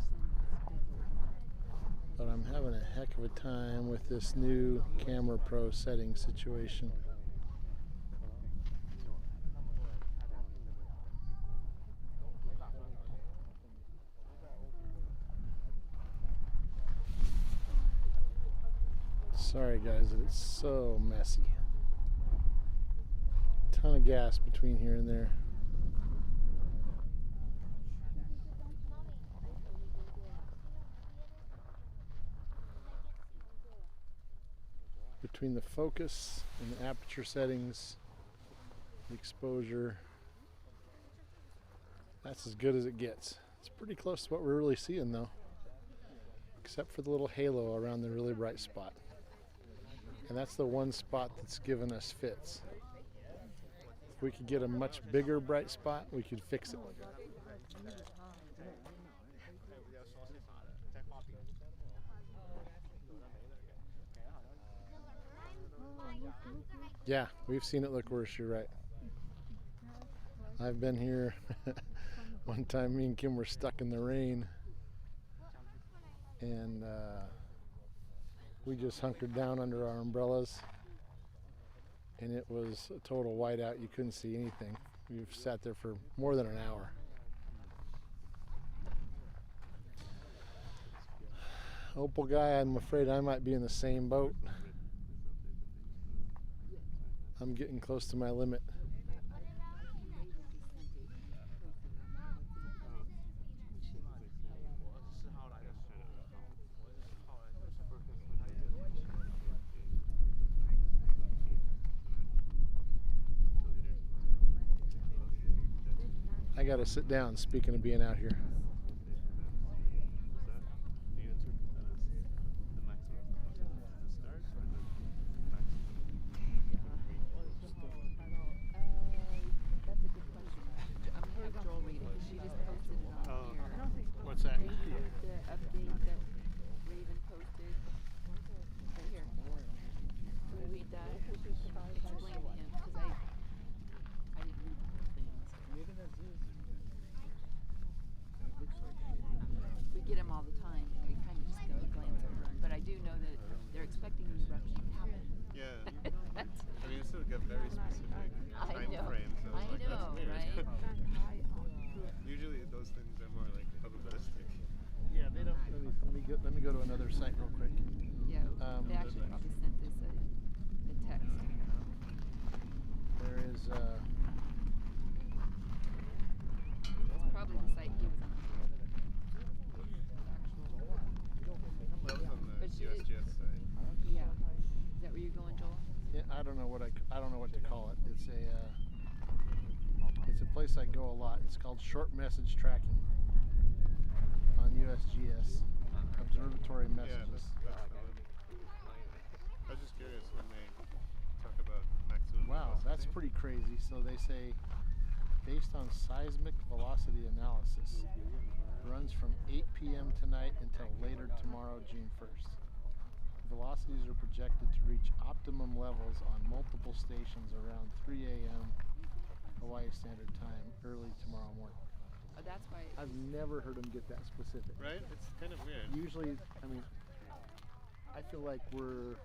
[SPEAKER 1] But I'm having a heck of a time with this new Camera Pro setting situation. Sorry guys that it's so messy. Ton of gas between here and there. Between the focus and the aperture settings, the exposure, that's as good as it gets. It's pretty close to what we're really seeing though, except for the little halo around the really bright spot. And that's the one spot that's given us fits. If we could get a much bigger bright spot, we could fix it. Yeah, we've seen it look worse, you're right. I've been here one time, me and Kim were stuck in the rain and we just hunkered down under our umbrellas and it was a total whiteout. You couldn't see anything. We've sat there for more than an hour. Opal guy, I'm afraid I might be in the same boat. I'm getting close to my limit. I gotta sit down, speaking of being out here.
[SPEAKER 6] a very specific
[SPEAKER 2] I
[SPEAKER 6] time
[SPEAKER 2] know.
[SPEAKER 6] frame. So
[SPEAKER 2] I
[SPEAKER 6] like, that's
[SPEAKER 2] know,
[SPEAKER 6] weird.
[SPEAKER 2] right?
[SPEAKER 6] Usually those things are more like probabilistic.
[SPEAKER 1] Yeah, they don't. Let me go to another site real quick.
[SPEAKER 2] Yeah, they actually probably sent this a text.
[SPEAKER 1] There is
[SPEAKER 2] It's probably the site he was on.
[SPEAKER 6] That was on the
[SPEAKER 2] But she-
[SPEAKER 6] USGS site.
[SPEAKER 2] Yeah. Is that where you're going, Joel?
[SPEAKER 1] yeah, I don't know what to call it. It's a place I go a lot. It's called Short Message Tracking on USGS. Observatory
[SPEAKER 6] Yeah,
[SPEAKER 1] messages.
[SPEAKER 6] that's valid. I was just curious when they talk about maximum
[SPEAKER 1] Wow,
[SPEAKER 6] velocity.
[SPEAKER 1] that's pretty crazy. So they say, based on seismic velocity analysis, runs from 8 p.m. tonight until later tomorrow, June 1st. Velocities are projected to reach optimum levels on multiple stations around 3 a.m. Hawaii Standard Time early tomorrow morning.
[SPEAKER 2] Oh, that's why.
[SPEAKER 1] I've never heard them get that specific.
[SPEAKER 6] Right? It's kind of weird.
[SPEAKER 1] Usually, I mean, I feel like we're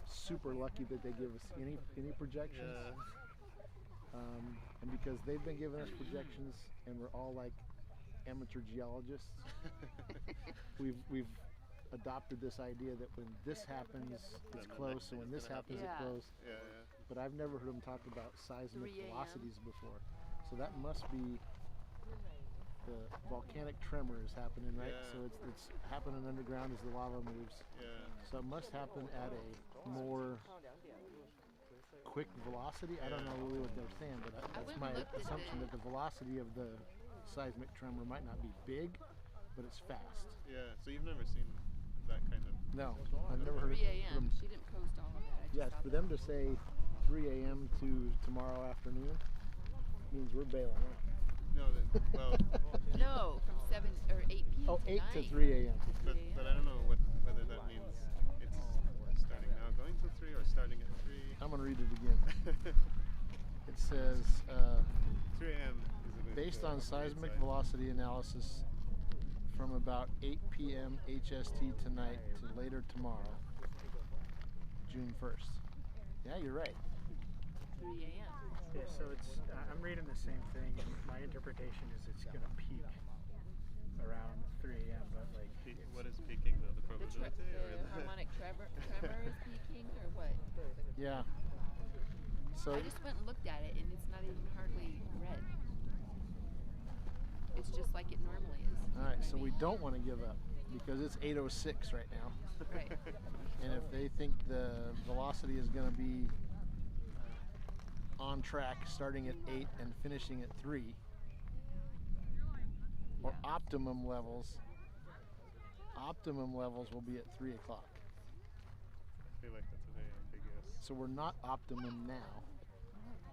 [SPEAKER 1] super lucky that they give us any projections.
[SPEAKER 6] Yeah.
[SPEAKER 1] And because they've been giving us projections and we're all like amateur geologists, we've adopted this idea that when this happens, it's close, and when this happens, it's close.
[SPEAKER 6] Yeah, yeah.
[SPEAKER 1] But I've never heard them talk about seismic
[SPEAKER 2] 3 a.m.
[SPEAKER 1] velocities before. So that must be the volcanic tremor is happening, right?
[SPEAKER 6] Yeah.
[SPEAKER 1] So it's happening underground as the lava moves.
[SPEAKER 6] Yeah.
[SPEAKER 1] So it must happen at a more quick velocity. I don't know really what they're saying, but that's
[SPEAKER 2] went
[SPEAKER 1] my
[SPEAKER 2] and looked at
[SPEAKER 1] assumption
[SPEAKER 2] the-
[SPEAKER 1] that the velocity of the seismic tremor might not be big, but it's fast.
[SPEAKER 6] Yeah. So you've never seen that kind of.
[SPEAKER 1] No, I've never heard
[SPEAKER 2] 3
[SPEAKER 1] of
[SPEAKER 2] a.m.
[SPEAKER 1] them.
[SPEAKER 2] She didn't post all of that. I just
[SPEAKER 1] Yes,
[SPEAKER 2] saw
[SPEAKER 1] for
[SPEAKER 2] that.
[SPEAKER 1] them to say 3 a.m. to tomorrow afternoon means we're bailing. Huh?
[SPEAKER 6] No, well,
[SPEAKER 2] No, from 7 or 8 p.m.
[SPEAKER 1] Oh, 8 to
[SPEAKER 2] tonight
[SPEAKER 1] 3 a.m.
[SPEAKER 2] to 3
[SPEAKER 6] but
[SPEAKER 2] a.m.
[SPEAKER 6] I don't know whether that means it's starting now, going till 3, or starting at 3.
[SPEAKER 1] I'm going to read it again. It says,
[SPEAKER 6] 3 a.m. is
[SPEAKER 1] based
[SPEAKER 6] the
[SPEAKER 1] on
[SPEAKER 6] update
[SPEAKER 1] seismic
[SPEAKER 6] site.
[SPEAKER 1] velocity analysis from about 8 p.m. HST tonight to later tomorrow, June 1st. Yeah, you're right.
[SPEAKER 2] 3 a.m.
[SPEAKER 3] Yeah, so it's, I'm reading the same thing, and my interpretation is it's going to peak around 3 a.m., but like...
[SPEAKER 6] What is peaking though? The
[SPEAKER 2] The
[SPEAKER 6] probability or the
[SPEAKER 2] harmonic tremor is peaking, or what?
[SPEAKER 1] Yeah. So
[SPEAKER 2] I just went and looked at it, and it's not even hardly red. It's just like it normally is.
[SPEAKER 1] all right, so we don't want to give up because it's 8:06 right now.
[SPEAKER 2] Right.
[SPEAKER 1] And if they think the velocity is going to be on track starting at 8 and finishing at 3, or
[SPEAKER 2] Yeah.
[SPEAKER 1] optimum levels will be at 3 o'clock.
[SPEAKER 6] I feel like that's very ambiguous.
[SPEAKER 1] So we're not optimum now,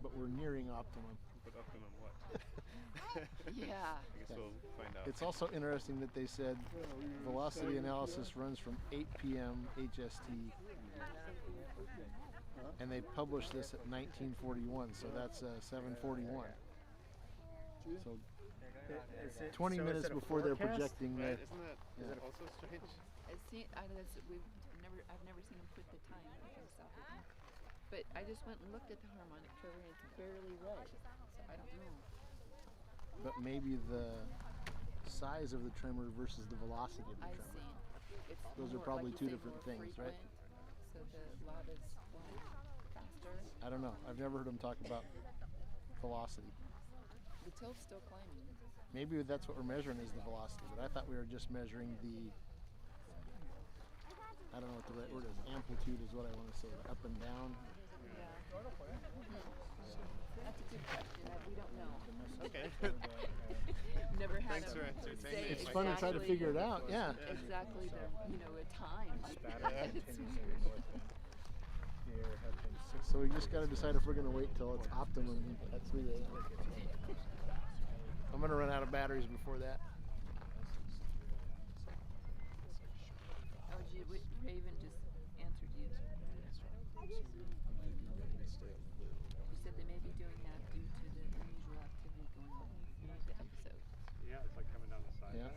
[SPEAKER 1] but we're nearing optimum.
[SPEAKER 6] But optimum what?
[SPEAKER 2] Yeah.
[SPEAKER 6] I guess we'll find out.
[SPEAKER 1] It's also interesting that they said velocity analysis runs from 8 p.m. HST, and they published this at 1941, so that's 7:41. So 20 minutes before they're projecting.
[SPEAKER 6] Right? Isn't that
[SPEAKER 1] yeah.
[SPEAKER 6] also strange?
[SPEAKER 2] I've never seen them put the time and stuff. But I just went and looked at the harmonic tremor, and it's barely red. So I don't know.
[SPEAKER 1] But maybe the size of the tremor versus the velocity of the
[SPEAKER 2] I
[SPEAKER 1] tremor.
[SPEAKER 2] see. It's
[SPEAKER 1] Those are
[SPEAKER 2] more,
[SPEAKER 1] probably
[SPEAKER 2] like
[SPEAKER 1] two
[SPEAKER 2] you say,
[SPEAKER 1] different
[SPEAKER 2] more
[SPEAKER 1] things, right?
[SPEAKER 2] frequent, so the lava's flowing faster.
[SPEAKER 1] I don't know. I've never heard them talk about velocity.
[SPEAKER 2] The tilt's still climbing.
[SPEAKER 1] Maybe that's what we're measuring is the velocity, but I thought we were just measuring the, I don't know what the right word is, amplitude is what I want to say, the up and down.
[SPEAKER 2] Yeah. That's a good question. We don't know.
[SPEAKER 6] Okay.
[SPEAKER 2] Never had
[SPEAKER 6] Thanks
[SPEAKER 2] them
[SPEAKER 6] for entertaining
[SPEAKER 2] say
[SPEAKER 1] It's fun to try to figure it out, yeah.
[SPEAKER 2] Exactly the a time. It's weird.
[SPEAKER 3] There have been 6
[SPEAKER 1] So we just got to decide if we're going to wait till it's optimum at 3 a.m. I'm going to run out of batteries before that.
[SPEAKER 2] Oh, Raven just answered you. She said they may be doing that due to the unusual activity going on in the episode.
[SPEAKER 6] Yeah, it's like coming down the side.
[SPEAKER 1] Yeah.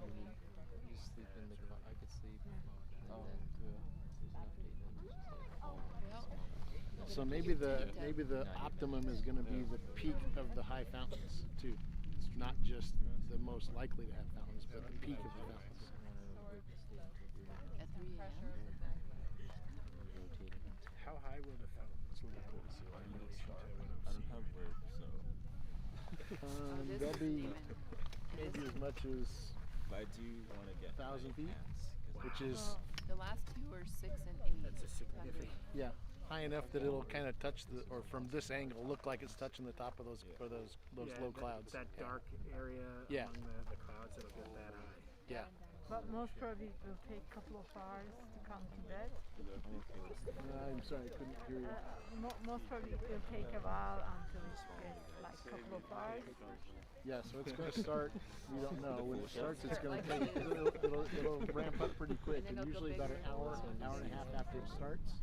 [SPEAKER 9] You sleep in the car. I could sleep. Oh, yeah. There's an update. And it's just like, oh,
[SPEAKER 2] Well,
[SPEAKER 1] So maybe the optimum is going to be the peak of the high fountains too. It's not just the most likely to have fountains, but the peak of the fountains.
[SPEAKER 2] At 3 a.m.
[SPEAKER 11] How high will the fountains look in relation to what
[SPEAKER 12] I
[SPEAKER 11] I'm
[SPEAKER 12] don't have work, so.
[SPEAKER 2] This
[SPEAKER 1] They'll
[SPEAKER 2] is
[SPEAKER 1] be
[SPEAKER 2] even-
[SPEAKER 1] maybe as much as
[SPEAKER 12] But I do want to get
[SPEAKER 1] 1,000 feet,
[SPEAKER 12] pants, 'cause
[SPEAKER 1] which is
[SPEAKER 2] The last two are 6 and 8.
[SPEAKER 11] That's a significant.
[SPEAKER 1] yeah, high enough that it'll kind of touch the, or from this angle, look like it's touching the top of those low clouds.
[SPEAKER 11] That dark area
[SPEAKER 1] Yeah.
[SPEAKER 11] among the clouds, it'll get that high.
[SPEAKER 1] Yeah.
[SPEAKER 3] But most probably it will take a couple of hours to come to that.
[SPEAKER 1] I'm sorry, I couldn't hear you.
[SPEAKER 3] Most probably it will take a while until it gets like a couple of hours.
[SPEAKER 1] Yeah, so it's going to start. We don't know when it starts. It's going to take. It'll ramp up pretty quick,
[SPEAKER 2] And then
[SPEAKER 1] and
[SPEAKER 2] it'll go
[SPEAKER 1] usually about
[SPEAKER 2] bigger.
[SPEAKER 1] an hour and a half after it starts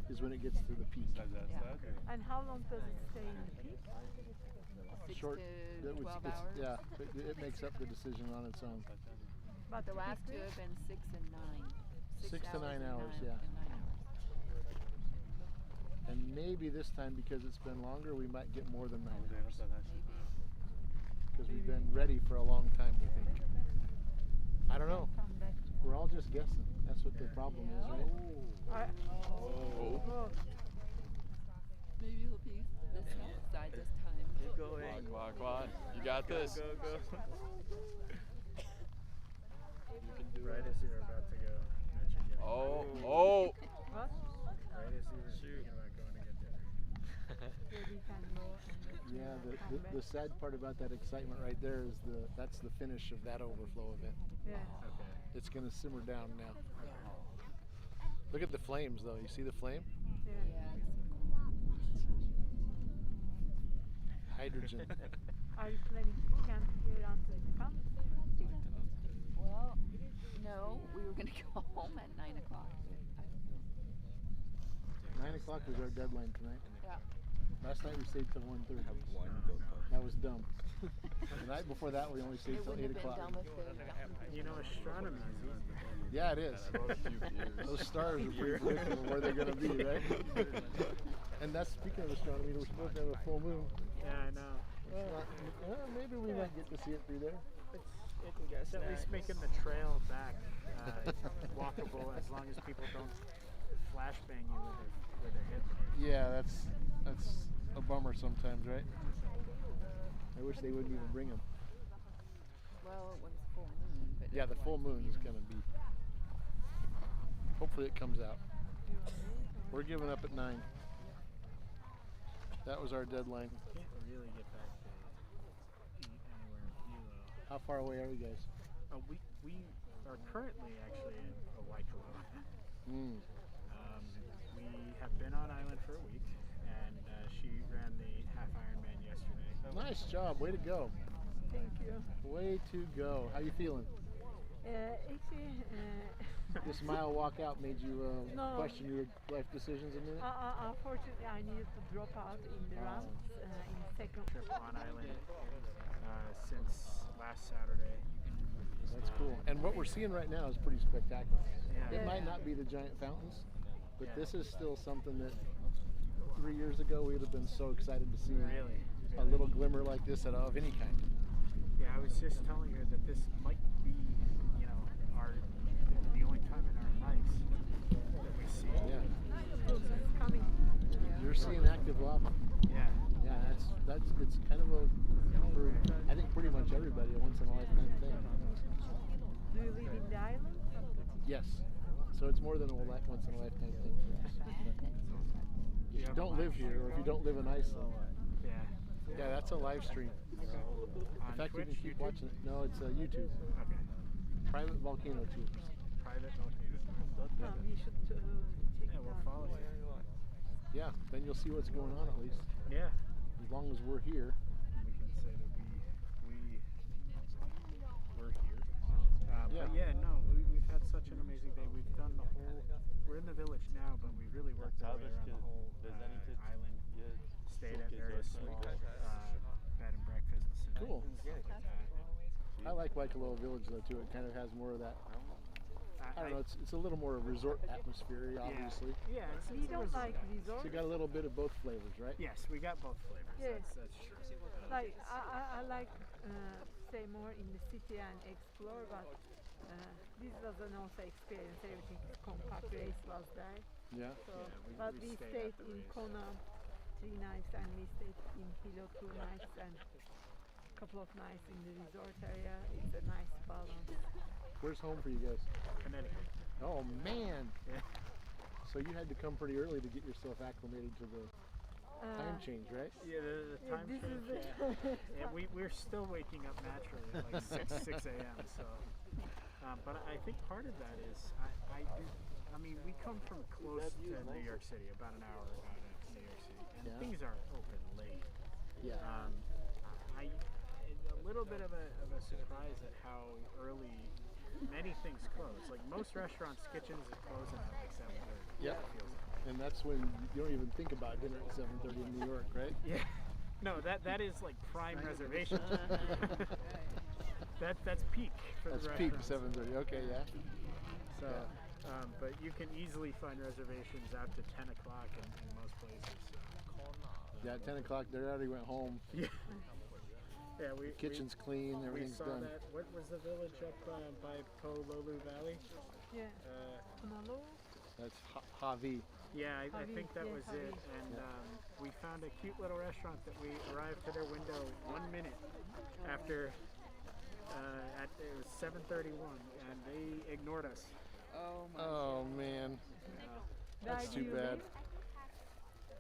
[SPEAKER 1] is when it gets to the peak.
[SPEAKER 3] And how long does it stay in the peak?
[SPEAKER 2] 6
[SPEAKER 1] Short.
[SPEAKER 2] to 12 hours.
[SPEAKER 1] Yeah, it makes up the decision on its own.
[SPEAKER 3] But
[SPEAKER 2] The last two have been 6 and 9.
[SPEAKER 1] 6 to 9
[SPEAKER 2] and
[SPEAKER 1] hours,
[SPEAKER 2] nine-
[SPEAKER 1] yeah.
[SPEAKER 2] and 9 hours.
[SPEAKER 1] And maybe this time, because it's been longer, we might get more than 9 hours.
[SPEAKER 2] Maybe.
[SPEAKER 1] Because we've been ready for a long time, we think. I don't know.
[SPEAKER 3] come back to
[SPEAKER 1] We're all just guessing. That's what the problem is, right?
[SPEAKER 2] Maybe it'll be this side this time.
[SPEAKER 12] Keep going. Come on. You got this.
[SPEAKER 11] Go.
[SPEAKER 12] You can do
[SPEAKER 11] Right
[SPEAKER 12] it.
[SPEAKER 11] as you're about to go. that you're getting
[SPEAKER 12] Oh.
[SPEAKER 11] ready.
[SPEAKER 12] Oh.
[SPEAKER 3] what?
[SPEAKER 11] Right as you were thinking about going to get dinner.
[SPEAKER 3] Maybe can go and
[SPEAKER 1] Yeah,
[SPEAKER 3] come back.
[SPEAKER 1] the sad part about that excitement right there is that's the finish of that overflow event.
[SPEAKER 3] Yeah.
[SPEAKER 11] Okay.
[SPEAKER 1] It's going to simmer down now. Look at the flames, though. You see the flame?
[SPEAKER 3] Yeah.
[SPEAKER 2] Yeah.
[SPEAKER 1] Hydrogen.
[SPEAKER 3] Are you planning to camp here until it comes?
[SPEAKER 2] Well, no, we were going to go home at 9 o'clock.
[SPEAKER 1] 9 o'clock was our deadline tonight.
[SPEAKER 2] Yeah.
[SPEAKER 1] Last night we stayed till 1:30.
[SPEAKER 12] I have one GoPro.
[SPEAKER 1] That was dumb. The night before that we only stayed
[SPEAKER 2] It
[SPEAKER 1] till 8
[SPEAKER 2] wouldn't have been
[SPEAKER 1] o'clock.
[SPEAKER 2] dumb if they had gotten
[SPEAKER 11] You know, astronomy is easy.
[SPEAKER 1] Yeah, it is. Those stars are pretty predictable where they're going to be, right? And that's speaking of astronomy, we're supposed to have a full moon.
[SPEAKER 11] Yeah, I know.
[SPEAKER 1] Maybe we might get to see it through there.
[SPEAKER 11] It's at least making the trail back walkable as long as people don't flashbang you with their heads.
[SPEAKER 1] Yeah, that's a bummer sometimes, right? I wish they wouldn't even bring them.
[SPEAKER 2] Well, when it's full moon. But
[SPEAKER 1] Yeah, the full moon is going to be. Hopefully it comes out. We're giving up at 9. That was our deadline.
[SPEAKER 11] Can't really get back to eat anywhere in Hilo.
[SPEAKER 1] How far away are you guys?
[SPEAKER 11] We are currently actually in Hawaii.
[SPEAKER 1] Mm.
[SPEAKER 11] We have been on island for a week, and she ran the half Ironman yesterday.
[SPEAKER 1] Nice job. Way to go.
[SPEAKER 3] Thank you.
[SPEAKER 1] Way to go. How you feeling?
[SPEAKER 3] Actually,
[SPEAKER 1] This mile walk out made you
[SPEAKER 3] No.
[SPEAKER 1] question your life decisions a minute?
[SPEAKER 3] unfortunately, I needed to drop out in the runs in second.
[SPEAKER 11] Trip on island since last Saturday.
[SPEAKER 1] That's cool. And what we're seeing right now is pretty spectacular.
[SPEAKER 11] Yeah.
[SPEAKER 1] It might not be the giant fountains, but this is still something that 3 years ago we would have been so excited to see.
[SPEAKER 11] Really?
[SPEAKER 1] A little glimmer like this of any kind.
[SPEAKER 11] Yeah, I was just telling her that this might be, the only time in our lives that we see.
[SPEAKER 1] Yeah.
[SPEAKER 3] It's coming.
[SPEAKER 1] You're seeing active lava.
[SPEAKER 11] Yeah.
[SPEAKER 1] Yeah, it's kind of for I think pretty much everybody a once in a lifetime thing.
[SPEAKER 3] Do you live in the island?
[SPEAKER 1] Yes. So it's more than a once in a lifetime thing for us. If you don't live here, or if you don't live in Iceland, yeah, that's a live stream. In fact, you can keep watching it. No, it's YouTube.
[SPEAKER 11] Okay.
[SPEAKER 1] Private volcano tours.
[SPEAKER 11] Private volcano.
[SPEAKER 3] You should check
[SPEAKER 11] Yeah, we'll
[SPEAKER 3] that.
[SPEAKER 11] follow you.
[SPEAKER 1] Yeah, then you'll see what's going on at least.
[SPEAKER 11] Yeah.
[SPEAKER 1] As long as we're here.
[SPEAKER 11] We can say that we're here.
[SPEAKER 1] Yeah.
[SPEAKER 11] But yeah, no, we've had such an amazing day. We've done the whole. We're in the village now, but we really worked our way around the whole island. Stayed at various small bed and breakfasts. And
[SPEAKER 1] Cool.
[SPEAKER 11] stuff like that.
[SPEAKER 1] I like Waikoloa Village though too. It kind of has more of that I don't know. It's a little more resort atmosphere, obviously.
[SPEAKER 11] Yeah, it's
[SPEAKER 3] We don't
[SPEAKER 11] resort.
[SPEAKER 3] like
[SPEAKER 1] So
[SPEAKER 3] resorts.
[SPEAKER 1] you got a little bit of both flavors, right?
[SPEAKER 11] Yes, we got both flavors.
[SPEAKER 3] Yes.
[SPEAKER 11] That's true.
[SPEAKER 3] Like I like stay more in the city and explore, but this was an also experience. Everything is compact. Race was there.
[SPEAKER 1] Yeah.
[SPEAKER 3] So,
[SPEAKER 11] Yeah,
[SPEAKER 3] but
[SPEAKER 11] we
[SPEAKER 3] we
[SPEAKER 11] stayed
[SPEAKER 3] stayed
[SPEAKER 11] at the
[SPEAKER 3] in
[SPEAKER 11] race.
[SPEAKER 3] Kona 3 nights, and we stayed in Hilo 2 nights, and a couple of nights in the resort area. It's a nice balance.
[SPEAKER 1] Where's home for you guys?
[SPEAKER 11] Connecticut.
[SPEAKER 1] Oh man.
[SPEAKER 11] Yeah.
[SPEAKER 1] So you had to come pretty early to get yourself acclimated to the time change, right?
[SPEAKER 11] Yeah, the time
[SPEAKER 3] this
[SPEAKER 11] change.
[SPEAKER 3] is
[SPEAKER 11] Yeah, we're still waking up naturally at like 6 a.m. So, but I think part of that is I mean we come from close to New York City, about an hour out of New York City, and
[SPEAKER 1] Yeah.
[SPEAKER 11] things are open late.
[SPEAKER 1] Yeah.
[SPEAKER 11] A little bit of a surprise at how early many things close. Like most restaurants, kitchens are closing at like 7:30.
[SPEAKER 1] Yeah.
[SPEAKER 11] It feels like.
[SPEAKER 1] And that's when you don't even think about dinner at 7:30 in New York, right?
[SPEAKER 11] Yeah. No, that is like prime reservation. That's peak for
[SPEAKER 1] That's
[SPEAKER 11] the
[SPEAKER 1] peak
[SPEAKER 11] restaurants.
[SPEAKER 1] 7:30. Okay, yeah.
[SPEAKER 11] So, but you can easily find reservations out to 10 o'clock in most places.
[SPEAKER 1] Yeah, at 10 o'clock they already went home.
[SPEAKER 11] Yeah. Yeah,
[SPEAKER 1] Kitchen's clean,
[SPEAKER 11] we
[SPEAKER 1] everything's
[SPEAKER 11] saw
[SPEAKER 1] done.
[SPEAKER 11] that. What was the village up by Pololu Valley?
[SPEAKER 3] Yeah. Honolulu?
[SPEAKER 1] That's Hawaii.
[SPEAKER 11] Yeah, I
[SPEAKER 3] Hawaii,
[SPEAKER 11] think that
[SPEAKER 3] yeah,
[SPEAKER 11] was
[SPEAKER 3] Hawaii.
[SPEAKER 11] it. And we found a cute little restaurant that we arrived to their window 1 minute after it was 7:31, and they ignored us.
[SPEAKER 2] Oh my.
[SPEAKER 1] Oh man, that's
[SPEAKER 3] Where
[SPEAKER 1] too
[SPEAKER 3] do you
[SPEAKER 1] bad.
[SPEAKER 3] live?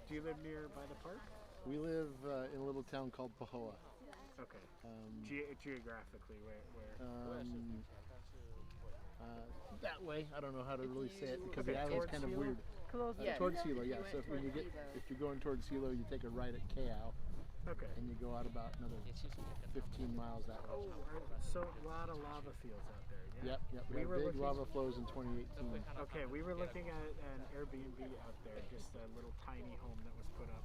[SPEAKER 11] Do you live near by the park?
[SPEAKER 1] We live in a little town called Pahoa.
[SPEAKER 11] Okay. Geographically, where?
[SPEAKER 1] That way. I don't know how to really say it because
[SPEAKER 11] Okay,
[SPEAKER 1] the island's
[SPEAKER 11] towards
[SPEAKER 1] kind of
[SPEAKER 11] Hilo?
[SPEAKER 1] weird.
[SPEAKER 3] Close
[SPEAKER 2] Yes.
[SPEAKER 1] Towards Hilo,
[SPEAKER 2] You
[SPEAKER 1] yeah.
[SPEAKER 2] went
[SPEAKER 1] So if when you
[SPEAKER 2] towards
[SPEAKER 1] get,
[SPEAKER 2] Hilo.
[SPEAKER 1] if you're going towards Hilo, you take a right at Kilauea,
[SPEAKER 11] Okay.
[SPEAKER 1] and you go out about another 15 miles that way.
[SPEAKER 11] Oh, so a lot of lava fields out there. Yeah.
[SPEAKER 1] Yep. We
[SPEAKER 11] We
[SPEAKER 1] had
[SPEAKER 11] were
[SPEAKER 1] big
[SPEAKER 11] looking-
[SPEAKER 1] lava flows in 2018.
[SPEAKER 11] Okay, we were looking at an Airbnb out there, just a little tiny home that was put up.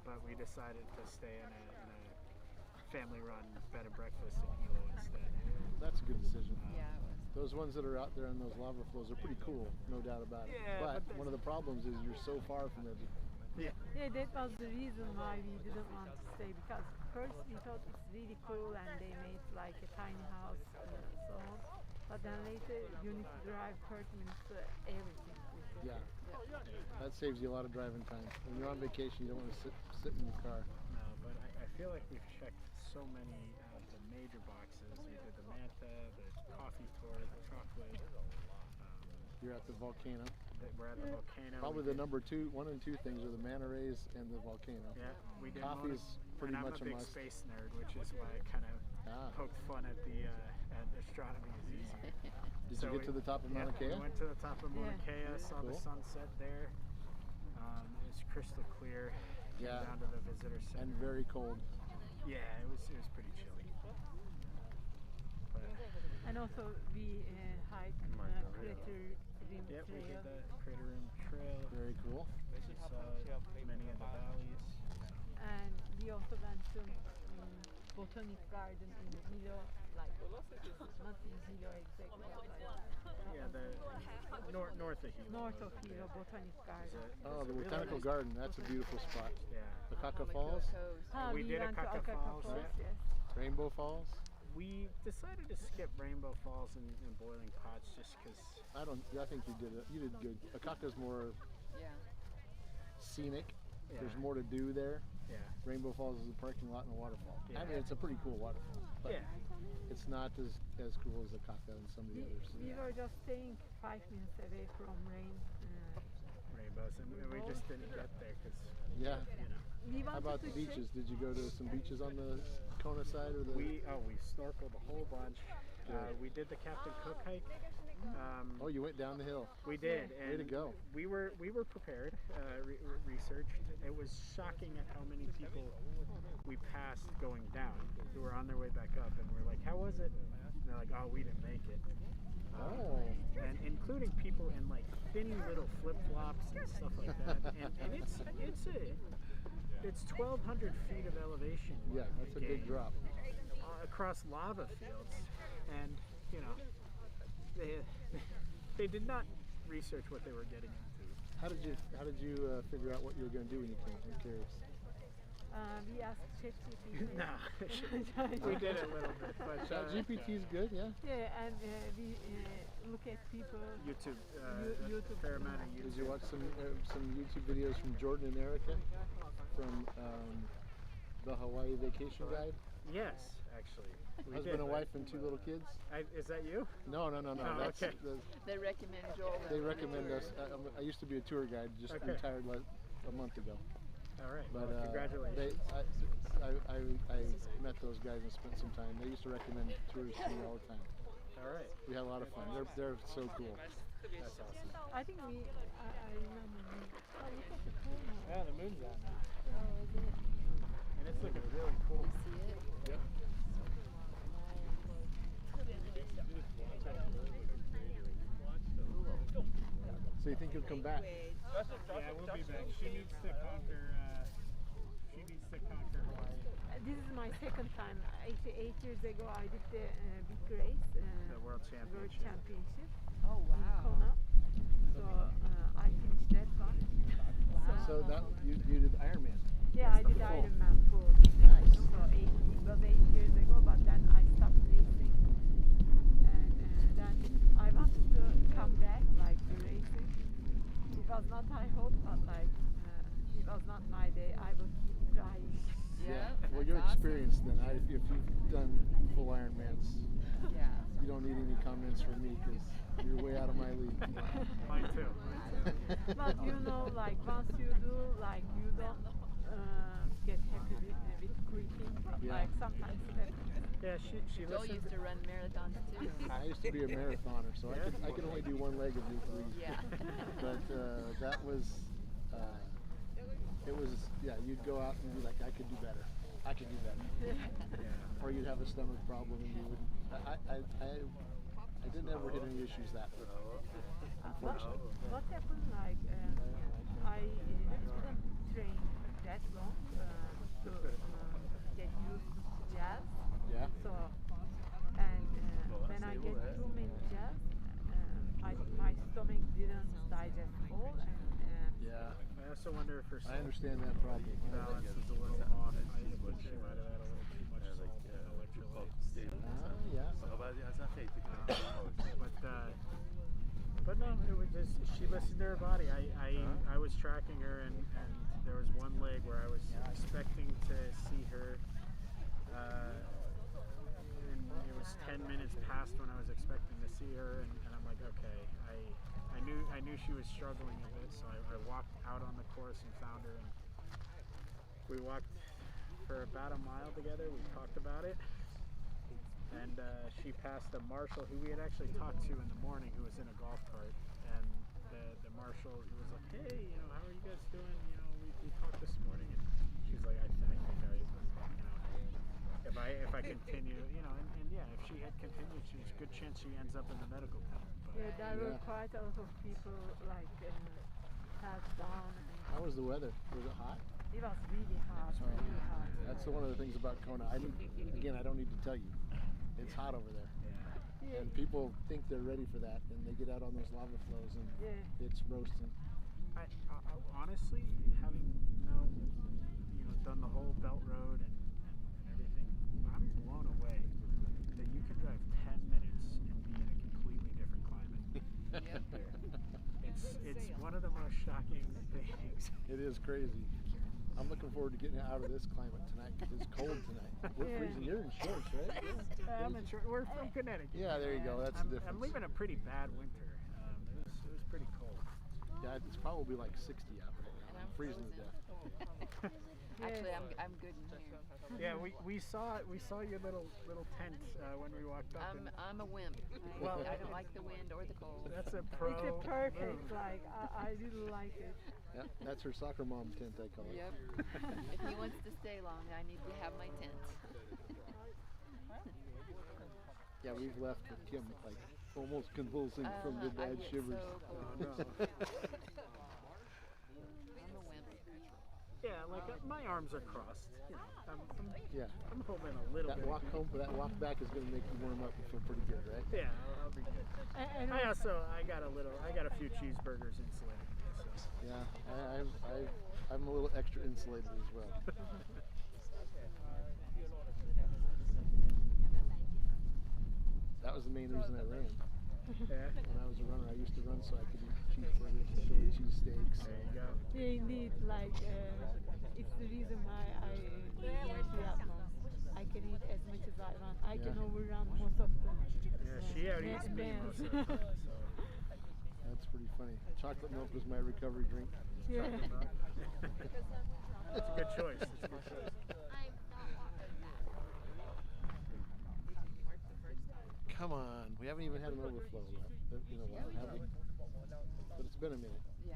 [SPEAKER 11] But we decided to stay in a family-run bed and breakfast in Hilo instead.
[SPEAKER 1] That's a good decision.
[SPEAKER 2] Yeah, it was.
[SPEAKER 1] Those ones that are out there on those lava flows are pretty cool, no doubt about it.
[SPEAKER 11] Yeah,
[SPEAKER 1] but
[SPEAKER 11] but
[SPEAKER 1] one of the problems is you're so far from everything.
[SPEAKER 11] Yeah.
[SPEAKER 3] Yeah, that was the reason why we didn't want to stay, because first we thought it's really cool and they made like a tiny house and so on. But then later you need to drive 30 minutes to everything.
[SPEAKER 1] Yeah. That saves you a lot of driving time. When you're on vacation, you don't want to sit in your car.
[SPEAKER 11] No, but I feel like we've checked so many of the major boxes. We did the Manta, the coffee tour, the chocolate.
[SPEAKER 1] You're at the volcano.
[SPEAKER 11] We're at the volcano.
[SPEAKER 1] Probably the number 1 and 2 things are the manta rays and the volcano.
[SPEAKER 11] Yeah, we did.
[SPEAKER 1] Coffee is pretty
[SPEAKER 11] and
[SPEAKER 1] much
[SPEAKER 11] I'm a big
[SPEAKER 1] must.
[SPEAKER 11] space nerd, which is why I kind of poked fun at the at astronomy is easier.
[SPEAKER 1] Did you get to the top of Mauna Kea?
[SPEAKER 11] We went to the top of Mauna Kea, saw the
[SPEAKER 1] Cool.
[SPEAKER 11] sunset there. It was crystal clear. Came
[SPEAKER 1] Yeah.
[SPEAKER 11] down to the visitor center.
[SPEAKER 1] And very cold.
[SPEAKER 11] Yeah, it was pretty chilly. But,
[SPEAKER 3] And also we hiked Crater Rim
[SPEAKER 11] yep, we
[SPEAKER 3] Trail.
[SPEAKER 11] did the Crater Rim Trail.
[SPEAKER 1] Very cool.
[SPEAKER 11] Saw many of the valleys.
[SPEAKER 3] And we also went to Botanic Garden in Hilo, like not in Hilo exactly, but
[SPEAKER 11] Yeah, the north of Hilo.
[SPEAKER 3] north of Hilo, Botanic Garden.
[SPEAKER 1] Oh, the botanical garden. That's a beautiful spot.
[SPEAKER 11] Yeah.
[SPEAKER 1] The Kaka Falls,
[SPEAKER 11] We did a
[SPEAKER 3] went to
[SPEAKER 11] Kaka
[SPEAKER 3] Akaka
[SPEAKER 11] Falls,
[SPEAKER 3] Falls,
[SPEAKER 11] yeah.
[SPEAKER 3] yes.
[SPEAKER 1] Rainbow Falls.
[SPEAKER 11] We decided to skip Rainbow Falls and Boiling Pots just because.
[SPEAKER 1] I think you did it. You did good. Akaka's more
[SPEAKER 2] Yeah.
[SPEAKER 1] scenic.
[SPEAKER 11] Yeah.
[SPEAKER 1] There's more to do there.
[SPEAKER 11] Yeah.
[SPEAKER 1] Rainbow Falls is a parking lot and a waterfall.
[SPEAKER 11] Yeah.
[SPEAKER 1] I mean, it's a pretty cool waterfall, but
[SPEAKER 11] Yeah.
[SPEAKER 1] it's not as cool as Akaka and some of the others.
[SPEAKER 3] We were just staying 5 minutes away from
[SPEAKER 11] Rainbows, and we just didn't get there because.
[SPEAKER 1] Yeah.
[SPEAKER 11] You know.
[SPEAKER 3] We
[SPEAKER 1] How
[SPEAKER 3] wanted
[SPEAKER 1] about
[SPEAKER 3] to
[SPEAKER 1] the
[SPEAKER 3] check-
[SPEAKER 1] beaches? Did you go to some beaches on the Kona side or the?
[SPEAKER 11] We snorkeled a whole bunch. We did the Captain Cook hike.
[SPEAKER 1] Oh, you went down the hill.
[SPEAKER 11] We did.
[SPEAKER 1] Way
[SPEAKER 11] And
[SPEAKER 1] to go.
[SPEAKER 11] We were prepared. Researched. It was shocking at how many people we passed going down who were on their way back up, and we're like, "How was it?" And they're like, "Oh, we didn't make it."
[SPEAKER 1] Oh.
[SPEAKER 11] And including people in like thin little flip flops and stuff like that. And it's 1,200 feet of elevation.
[SPEAKER 1] Yeah, that's a big
[SPEAKER 11] gain,
[SPEAKER 1] drop.
[SPEAKER 11] across lava fields, and you know, they did not research what they were getting into.
[SPEAKER 1] How did you figure out what you were going to do when you came? I'm curious.
[SPEAKER 3] We asked ChatGPT.
[SPEAKER 11] Nah, we did a little bit, but
[SPEAKER 1] ChatGPT is good, yeah.
[SPEAKER 3] Yeah, and we look at people.
[SPEAKER 11] YouTube,
[SPEAKER 3] YouTube.
[SPEAKER 11] fair amount of YouTube.
[SPEAKER 1] Did you watch some YouTube videos from Jordan and Erica from the Hawaii Vacation Guide?
[SPEAKER 11] Yes, actually.
[SPEAKER 1] Husband and wife and 2 little kids.
[SPEAKER 11] Is that you?
[SPEAKER 1] No.
[SPEAKER 11] Oh,
[SPEAKER 1] That's
[SPEAKER 11] okay.
[SPEAKER 2] They recommend Joel.
[SPEAKER 1] They recommend us. I used to be a tour guide, just retired a month ago.
[SPEAKER 11] All right.
[SPEAKER 1] But
[SPEAKER 11] well, congratulations.
[SPEAKER 1] I met those guys and spent some time. They used to recommend tours to me all the time.
[SPEAKER 11] All right.
[SPEAKER 1] We had a lot of fun. They're so cool.
[SPEAKER 11] That's awesome.
[SPEAKER 3] I think I remember. Oh, look at the pool now.
[SPEAKER 11] Yeah, the moon's out now.
[SPEAKER 3] Oh, is it?
[SPEAKER 11] And it's looking really cool.
[SPEAKER 2] See it?
[SPEAKER 1] Yep. So you think you'll come back?
[SPEAKER 11] Yeah, we'll be back. She needs to conquer. Hawaii.
[SPEAKER 3] This is my second time. 8 years ago, I did the big race.
[SPEAKER 11] The World Championship.
[SPEAKER 2] Oh
[SPEAKER 3] In Kona. So I finished that one.
[SPEAKER 1] So that you did Ironman.
[SPEAKER 3] Yeah, I did Ironman for
[SPEAKER 1] Nice.
[SPEAKER 3] so it was 8 years ago, but then I stopped racing, and then I wanted to come back, like racing. It was not I hope, but like it was not my day. I will keep trying.
[SPEAKER 2] Yeah.
[SPEAKER 1] Well, you're experienced then. If you've done full Ironmans,
[SPEAKER 2] Yeah.
[SPEAKER 1] you don't need any comments from me because you're way out of my league.
[SPEAKER 11] Mine too.
[SPEAKER 3] But you know, like once you do, like you don't get happy with quitting.
[SPEAKER 1] Yeah.
[SPEAKER 3] Like sometimes it happens.
[SPEAKER 11] Yeah, she
[SPEAKER 2] Joel
[SPEAKER 11] listened.
[SPEAKER 2] used to run marathons too.
[SPEAKER 1] I used to be a marathoner, so I could only do one leg of Route 3.
[SPEAKER 2] Yeah.
[SPEAKER 1] But that was, you'd go out and be like, I could do better. I could do better.
[SPEAKER 11] Yeah.
[SPEAKER 1] Or you'd have a stomach problem and you wouldn't. I didn't ever hit any issues that quickly, unfortunately.
[SPEAKER 3] What happened? Like I didn't train that long to get used to jazz.
[SPEAKER 1] Yeah.
[SPEAKER 3] So and when I get too many jazz, my stomach didn't digest all, and
[SPEAKER 1] Yeah.
[SPEAKER 11] I also wonder if her
[SPEAKER 1] I understand that problem.
[SPEAKER 11] balance is a little off. I think she might have had a little too much salt and electrolytes.
[SPEAKER 1] Yeah.
[SPEAKER 11] But no, it was just, she listened to her body. I was tracking her, and there was one leg where I was expecting to see her, and it was 10 minutes past when I was expecting to see her, and I'm like, okay, I knew she was struggling a bit, so I walked out on the course and found her, and we walked for about a mile together. We talked about it. And she passed a marshal who we had actually talked to in the morning, who was in a golf cart. And the marshal, he was like, hey, how are you guys doing? We talked this morning. And she's like, I think if I continue, and yeah, if she had continued, there's a good chance she ends up in the medical tent.
[SPEAKER 3] yeah, there were quite a lot of people like passed down.
[SPEAKER 1] How was the weather? Was it hot?
[SPEAKER 3] It was really hot, really hot.
[SPEAKER 1] That's one of the things about Kona. I don't need to tell you. It's hot over there.
[SPEAKER 3] Yeah.
[SPEAKER 1] And people think they're ready for that, and they get out on those lava flows, and it's roasting.
[SPEAKER 11] I honestly, having now, done the whole Belt Road and everything, I'm blown away that you can drive 10 minutes and be in a completely different climate. It's one of the most shocking things.
[SPEAKER 1] It is crazy. I'm looking forward to getting out of this climate tonight because it's cold tonight. We're freezing. You're in shorts, right?
[SPEAKER 11] I'm in short. We're from Connecticut.
[SPEAKER 1] Yeah, there you go. That's the difference.
[SPEAKER 11] I'm leaving a pretty bad winter. It was pretty cold.
[SPEAKER 1] Yeah, it's probably like 60 out right now. I'm freezing to death.
[SPEAKER 2] Actually, I'm good in here.
[SPEAKER 11] Yeah, we saw your little tent when we walked up.
[SPEAKER 2] I'm a wimp. I don't like the wind or the cold.
[SPEAKER 11] That's a pro.
[SPEAKER 3] It's a perfect. Like I really like it.
[SPEAKER 1] Yep, that's her soccer mom tent, I call it.
[SPEAKER 2] Yep. If he wants to stay long, I need to have my tent.
[SPEAKER 1] Yeah, we've left with Kim like almost convulsing from the bad shivers.
[SPEAKER 2] So cold.
[SPEAKER 11] Oh, no.
[SPEAKER 2] I'm a wimp.
[SPEAKER 11] Yeah, like my arms are crossed. You know,
[SPEAKER 1] Yeah.
[SPEAKER 11] I'm hoping a little
[SPEAKER 1] That
[SPEAKER 11] bit.
[SPEAKER 1] walk home, that walk back is going to make you warm up and feel pretty good, right?
[SPEAKER 11] Yeah, I'll be good. I got a few cheeseburgers insulated. So.
[SPEAKER 1] Yeah, I'm a little extra insulated as well. That was the main reason I ran.
[SPEAKER 11] Yeah.
[SPEAKER 1] When I was a runner, I used to run so I could eat cheeseburgers and Philly cheesesteaks.
[SPEAKER 11] There you go.
[SPEAKER 13] Yeah, indeed. Like, it's the reason why I eat triathlon. I can eat as much as I want. I can overrun most of them.
[SPEAKER 11] Yeah, she out-eats me most of the time. So.
[SPEAKER 1] That's pretty funny. Chocolate milk was my recovery drink.
[SPEAKER 13] Yeah.
[SPEAKER 11] It's a good choice. It's a good choice.
[SPEAKER 1] Come on, we haven't even had an overflow in a while, have we? But it's been a minute.
[SPEAKER 2] Yeah.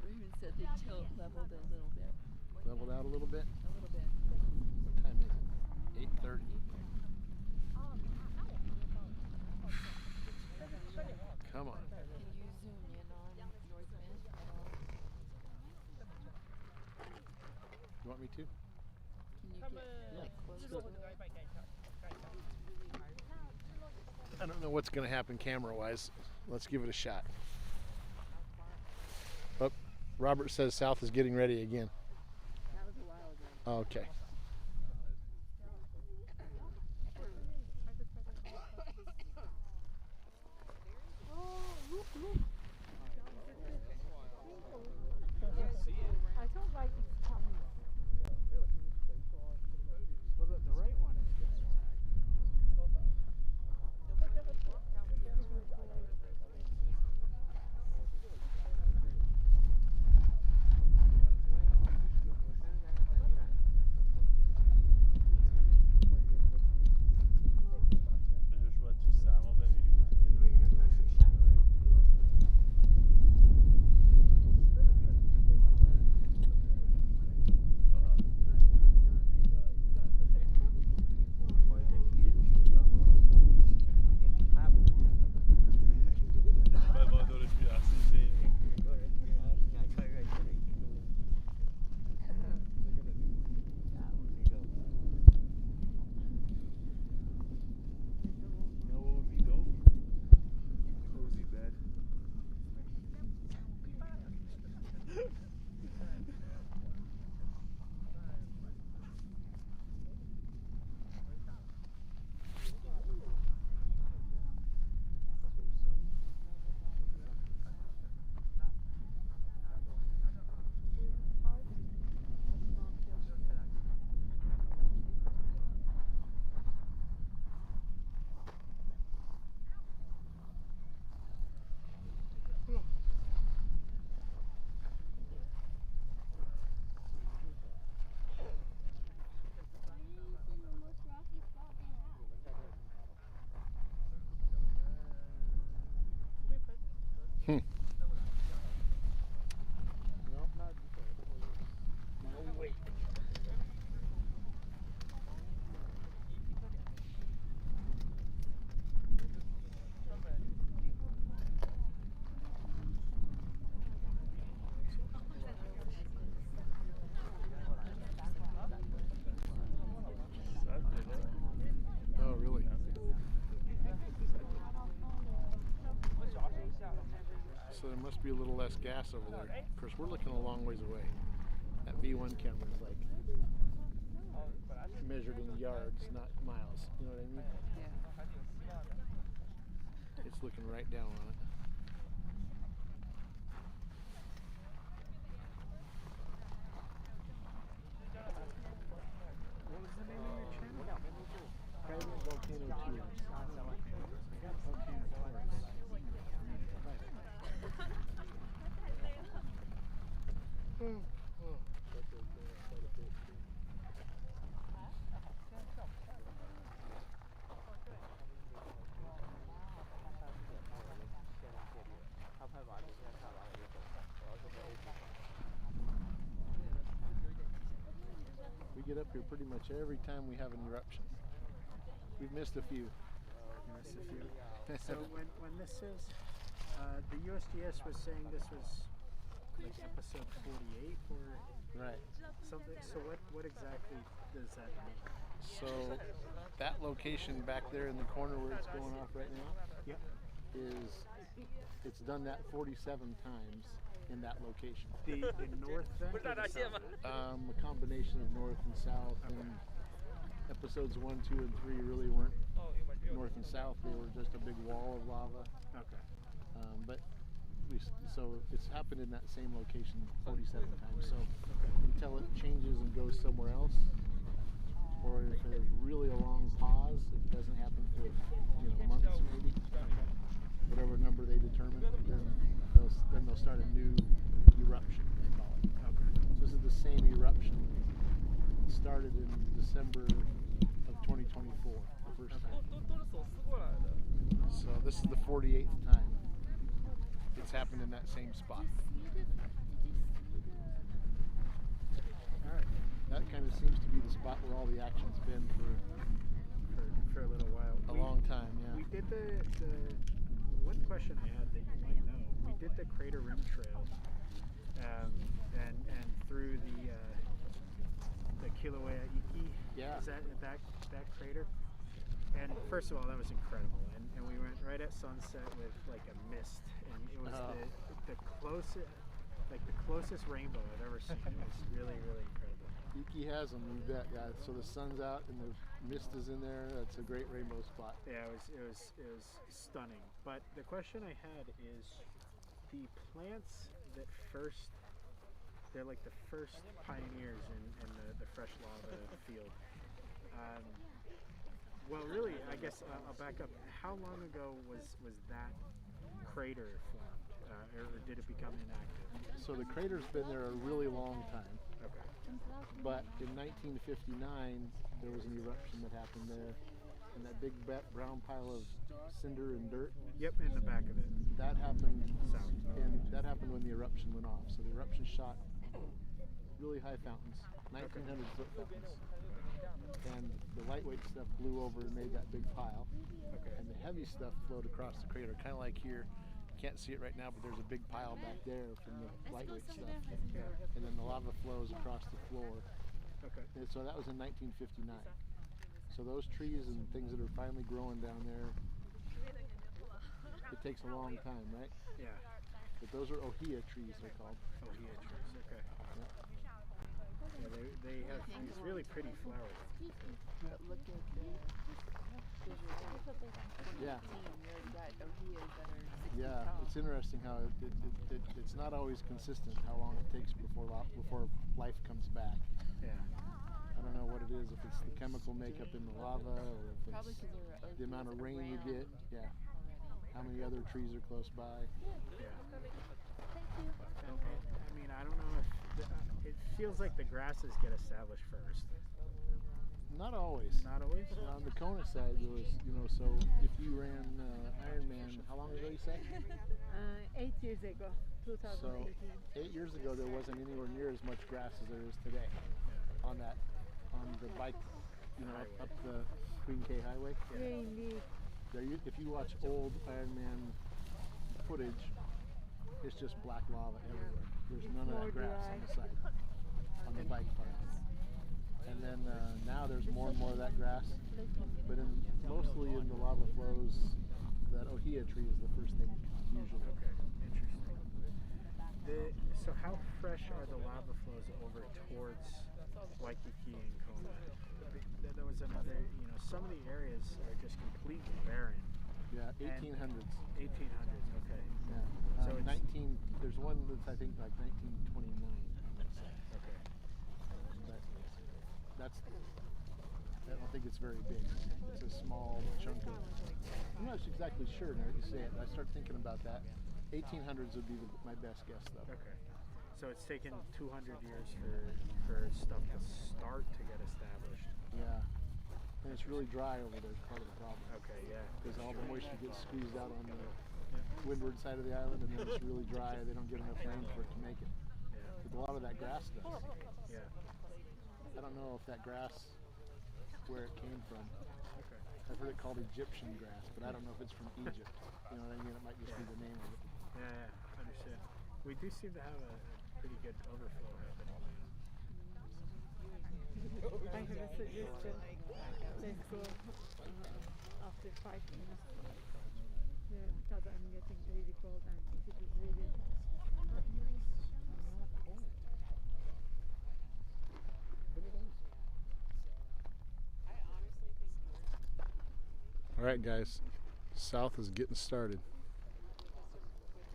[SPEAKER 2] Raven said the tilt leveled a little bit.
[SPEAKER 1] Leveled out a little bit?
[SPEAKER 2] A little bit.
[SPEAKER 1] What time is it? 8:30. Come on.
[SPEAKER 2] Can you zoom in on North Bend at all?
[SPEAKER 1] You want me to?
[SPEAKER 2] Can you get close to it?
[SPEAKER 1] I don't know what's going to happen camera-wise. Let's give it a shot. Oh, Robert says South is getting ready again.
[SPEAKER 2] That was a while ago.
[SPEAKER 1] Okay.
[SPEAKER 13] I don't like it's coming.
[SPEAKER 11] Well, the right one is good.
[SPEAKER 1] Oh, really? So there must be a little less gas over there. Of course, we're looking a long ways away. That V1 camera is like measured in yards, not miles. You know what I mean?
[SPEAKER 2] Yeah.
[SPEAKER 1] It's looking right down on it.
[SPEAKER 11] What was the name of your channel?
[SPEAKER 1] Hawaii Volcano Tours. We get up here pretty much every time we have an eruption. We've missed a few.
[SPEAKER 11] So when this is The USGS was saying this was like episode 48 or
[SPEAKER 1] Right.
[SPEAKER 11] something. So what exactly does that mean?
[SPEAKER 1] So that location back there in the corner where it's going off right now,
[SPEAKER 11] Yep.
[SPEAKER 1] it's done that 47 times in that location.
[SPEAKER 11] The north vent or the south vent?
[SPEAKER 1] A combination of north and south, and episodes 1, 2, and 3 really weren't north and south. They were just a big wall of lava.
[SPEAKER 11] Okay.
[SPEAKER 1] But so it's happened in that same location 47 times. So until it changes and goes somewhere else, or if there's really a long pause, it doesn't happen for months maybe, whatever number they determine, then they'll start a new eruption, they call it.
[SPEAKER 11] Okay.
[SPEAKER 1] So this is the same eruption. It started in December of 2024, the first time. So this is the 48th time it's happened in that same spot.
[SPEAKER 11] Alright.
[SPEAKER 1] That kind of seems to be the spot where all the action's been
[SPEAKER 11] For a little while.
[SPEAKER 1] a long time, yeah.
[SPEAKER 11] We did the one question I had that you might know. We did the Crater Rim Trail, and through the Kilauea
[SPEAKER 1] Yeah.
[SPEAKER 11] Is that crater? And first of all, that was incredible. And we went right at sunset with like a mist, and it was the closest rainbow I've ever seen. It was really, really incredible.
[SPEAKER 1] Iki has them, you bet. Yeah, so the sun's out and the mist is in there. That's a great rainbow spot.
[SPEAKER 11] Yeah, it was stunning. But the question I had is the plants that they're like the first pioneers in the fresh lava field. Well, really, I guess I'll back up. How long ago was that crater formed, or did it become inactive?
[SPEAKER 1] So the crater's been there a really long time.
[SPEAKER 11] Okay.
[SPEAKER 1] But in 1959, there was an eruption that happened there, and that big brown pile of cinder and dirt.
[SPEAKER 11] Yep, in the back of it.
[SPEAKER 1] That happened
[SPEAKER 11] South.
[SPEAKER 1] and that happened when the eruption went off. So the eruption shot really high fountains, 1,900-foot fountains. And the lightweight stuff blew over and made that big pile.
[SPEAKER 11] Okay.
[SPEAKER 1] And the heavy stuff flowed across the crater, kind of like here. You can't see it right now, but there's a big pile back there from the lightweight stuff.
[SPEAKER 11] Yeah.
[SPEAKER 1] And then the lava flows across the floor.
[SPEAKER 11] Okay.
[SPEAKER 1] And so that was in 1959. So those trees and things that are finally growing down there, it takes a long time, right?
[SPEAKER 11] Yeah.
[SPEAKER 1] But those are ohia trees, they're called.
[SPEAKER 11] Ohia trees. Okay. Yeah, they have these really pretty flowers.
[SPEAKER 2] But look at the
[SPEAKER 1] Yeah.
[SPEAKER 2] Yeah,
[SPEAKER 1] It's interesting how it's not always consistent how long it takes before life comes back.
[SPEAKER 11] Yeah.
[SPEAKER 1] I don't know what it is, if it's the chemical makeup in the lava or if
[SPEAKER 2] Probably
[SPEAKER 1] it's
[SPEAKER 2] 'cause there were
[SPEAKER 1] the amount of
[SPEAKER 2] oaks
[SPEAKER 1] rain you
[SPEAKER 2] around
[SPEAKER 1] get. Yeah. How many other trees are close by.
[SPEAKER 11] Yeah. And, I mean, I don't know if it feels like the grasses get established first.
[SPEAKER 1] Not always.
[SPEAKER 11] Not always?
[SPEAKER 1] On the Kona side, there was, so if you ran Ironman, how long ago you say?
[SPEAKER 13] 8 years ago, 2018.
[SPEAKER 1] So 8 years ago, there wasn't anywhere near as much grass as there is today on the bike, up the Queen K Highway.
[SPEAKER 13] Yeah, indeed.
[SPEAKER 1] If you watch old Ironman footage, it's just black lava everywhere. There's none of that grass on the side, on the bike part. And then now there's more and more of that grass, but mostly in the lava flows, that ohia tree is the first thing usually.
[SPEAKER 11] Okay, interesting. So how fresh are the lava flows over towards Waikiki and Kona? There was another, some of the areas are just completely barren.
[SPEAKER 1] Yeah, 1800s.
[SPEAKER 11] 1800s, okay.
[SPEAKER 1] Yeah.
[SPEAKER 11] So it's
[SPEAKER 1] there's one that's I think like 1929.
[SPEAKER 11] Okay.
[SPEAKER 1] But I don't think it's very big. It's a small chunk of. I'm not exactly sure now that you say it. I start thinking about that. 1800s would be my best guess, though.
[SPEAKER 11] Okay. So it's taken 200 years for stuff to start to get established.
[SPEAKER 1] Yeah. And it's really dry over there is part of the problem.
[SPEAKER 11] Okay, yeah.
[SPEAKER 1] Because all the moisture gets squeezed out on the windward side of the island, and then it's really dry. They don't get enough rain for it to make it.
[SPEAKER 11] Yeah.
[SPEAKER 1] But a lot of that grass does.
[SPEAKER 11] Yeah.
[SPEAKER 1] I don't know if that grass, where it came from.
[SPEAKER 11] Okay.
[SPEAKER 1] I've heard it called Egyptian grass, but I don't know if it's from Egypt. You know what I mean? It might just be the name of it.
[SPEAKER 11] Understood. We do seem to have a pretty good overflow happening.
[SPEAKER 13] I have a suggestion. Let's go after 5 minutes. Because I'm getting really cold and if it is really
[SPEAKER 1] All right, guys. South is getting started.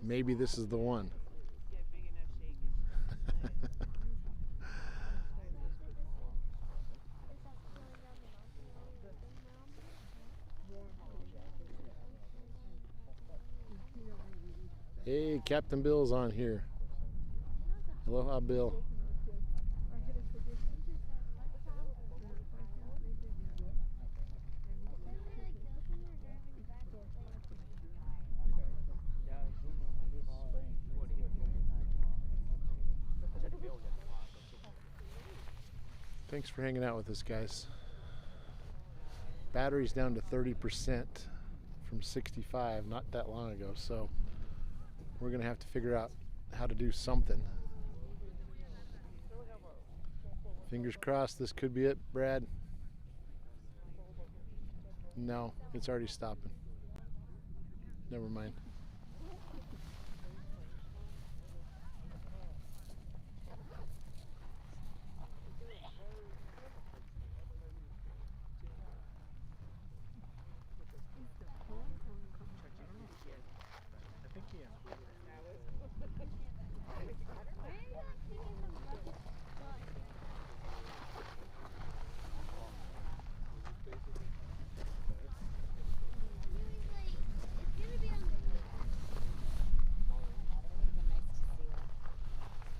[SPEAKER 1] Maybe this is the one. Hey, Captain Bill's on here. Aloha, Bill. Thanks for hanging out with us, guys. Battery's down to 30% from 65 not that long ago, so we're gonna have to figure out how to do something. Fingers crossed this could be it, Brad. No, it's already stopping. Never mind.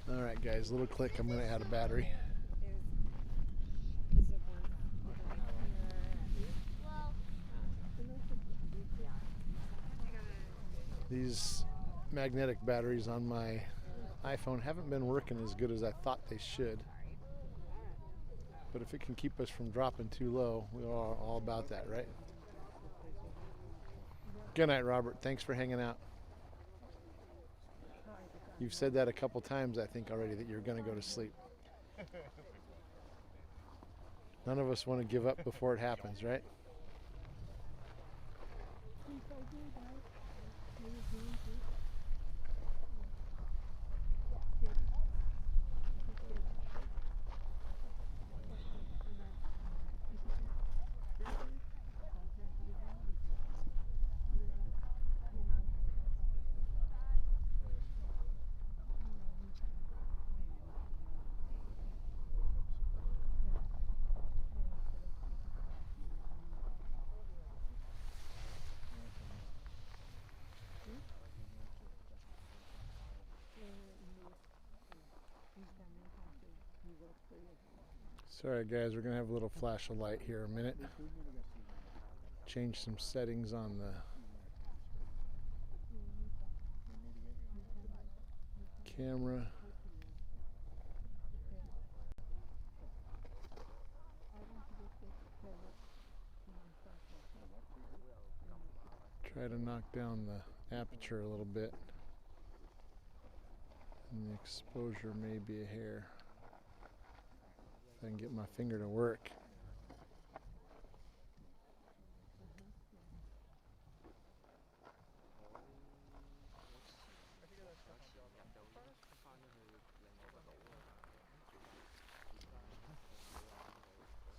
[SPEAKER 1] All right, guys, little click. I'm going to add a battery. These magnetic batteries on my iPhone haven't been working as good as I thought they should. But if it can keep us from dropping too low, we're all about that, right? Good night, Robert. Thanks for hanging out. You've said that a couple times, I think, already, that you're going to go to sleep. None of us want to give up before it happens, right? Sorry, guys, we're going to have a little flash of light here in a minute. Change some settings on the camera. Try to knock down the aperture a little bit. And the exposure may be a hair. If I can get my finger to work.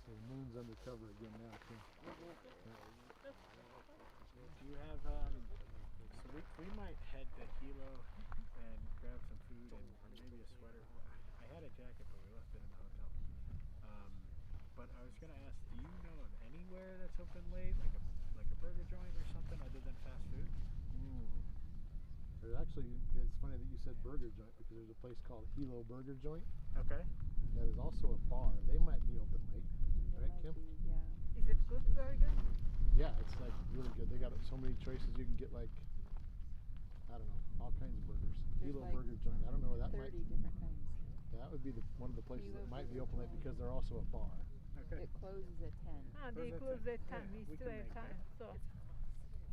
[SPEAKER 1] So the moon's undercover again now, too.
[SPEAKER 11] Do you have, so we might head to Hilo and grab some food and maybe a sweater. I had a jacket, but we left it in the hotel. But I was going to ask, do you know of anywhere that's open late, like a burger joint or something other than fast food?
[SPEAKER 1] There's actually, it's funny that you said burger joint because there's a place called Hilo Burger Joint.
[SPEAKER 11] Okay.
[SPEAKER 1] That is also a bar. They might be open late, right, Kim?
[SPEAKER 13] Is it good burger?
[SPEAKER 1] Yeah, it's like really good. They got so many choices. You can get like, I don't know, all kinds of burgers. Hilo
[SPEAKER 2] like
[SPEAKER 1] Burger Joint. I don't know where that
[SPEAKER 2] 30
[SPEAKER 1] might.
[SPEAKER 2] different things.
[SPEAKER 1] Yeah, that would be one of the places
[SPEAKER 2] Hilo
[SPEAKER 1] that might be
[SPEAKER 2] Burger
[SPEAKER 1] open late
[SPEAKER 2] Joint.
[SPEAKER 1] because they're also a bar.
[SPEAKER 11] Okay.
[SPEAKER 2] It closes at 10.
[SPEAKER 13] Ah, they close at 10. We still have time. So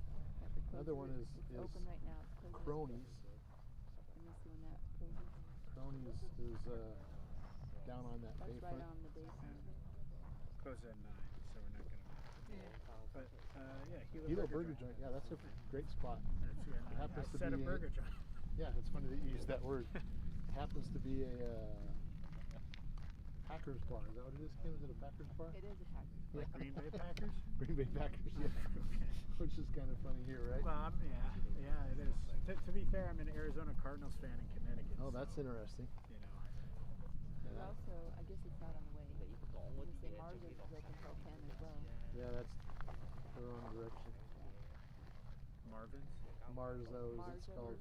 [SPEAKER 2] Yeah, it
[SPEAKER 1] Another
[SPEAKER 2] closes
[SPEAKER 1] one
[SPEAKER 2] it's
[SPEAKER 1] is
[SPEAKER 2] open right now. It's closing at
[SPEAKER 1] Cronies. Crony is down on that
[SPEAKER 2] That's right
[SPEAKER 1] bayfront.
[SPEAKER 2] on the basin.
[SPEAKER 11] Close at 9, so we're not gonna make it. But yeah,
[SPEAKER 1] Hilo Burger Joint. Yeah, that's a great spot.
[SPEAKER 11] That's, yeah,
[SPEAKER 1] It happens
[SPEAKER 11] I
[SPEAKER 1] to
[SPEAKER 11] said
[SPEAKER 1] be
[SPEAKER 11] a burger joint.
[SPEAKER 1] Yeah, it's funny that you use that word. It happens to be a Packers bar. Is that what it is, Kim? Is it a Packers bar?
[SPEAKER 2] It is a Packers.
[SPEAKER 11] Like Green Bay Packers?
[SPEAKER 1] Green Bay Packers, yeah. Which is kind of funny here, right?
[SPEAKER 11] Well, yeah, it is. To be fair, I'm an Arizona Cardinals fan in Connecticut.
[SPEAKER 1] Oh, that's interesting.
[SPEAKER 11] You know.
[SPEAKER 2] But also, I guess it's out on the way. You say Mars is open till 10 as well.
[SPEAKER 1] Yeah, that's the wrong direction.
[SPEAKER 11] Marvin's?
[SPEAKER 1] Marzo's, it's called.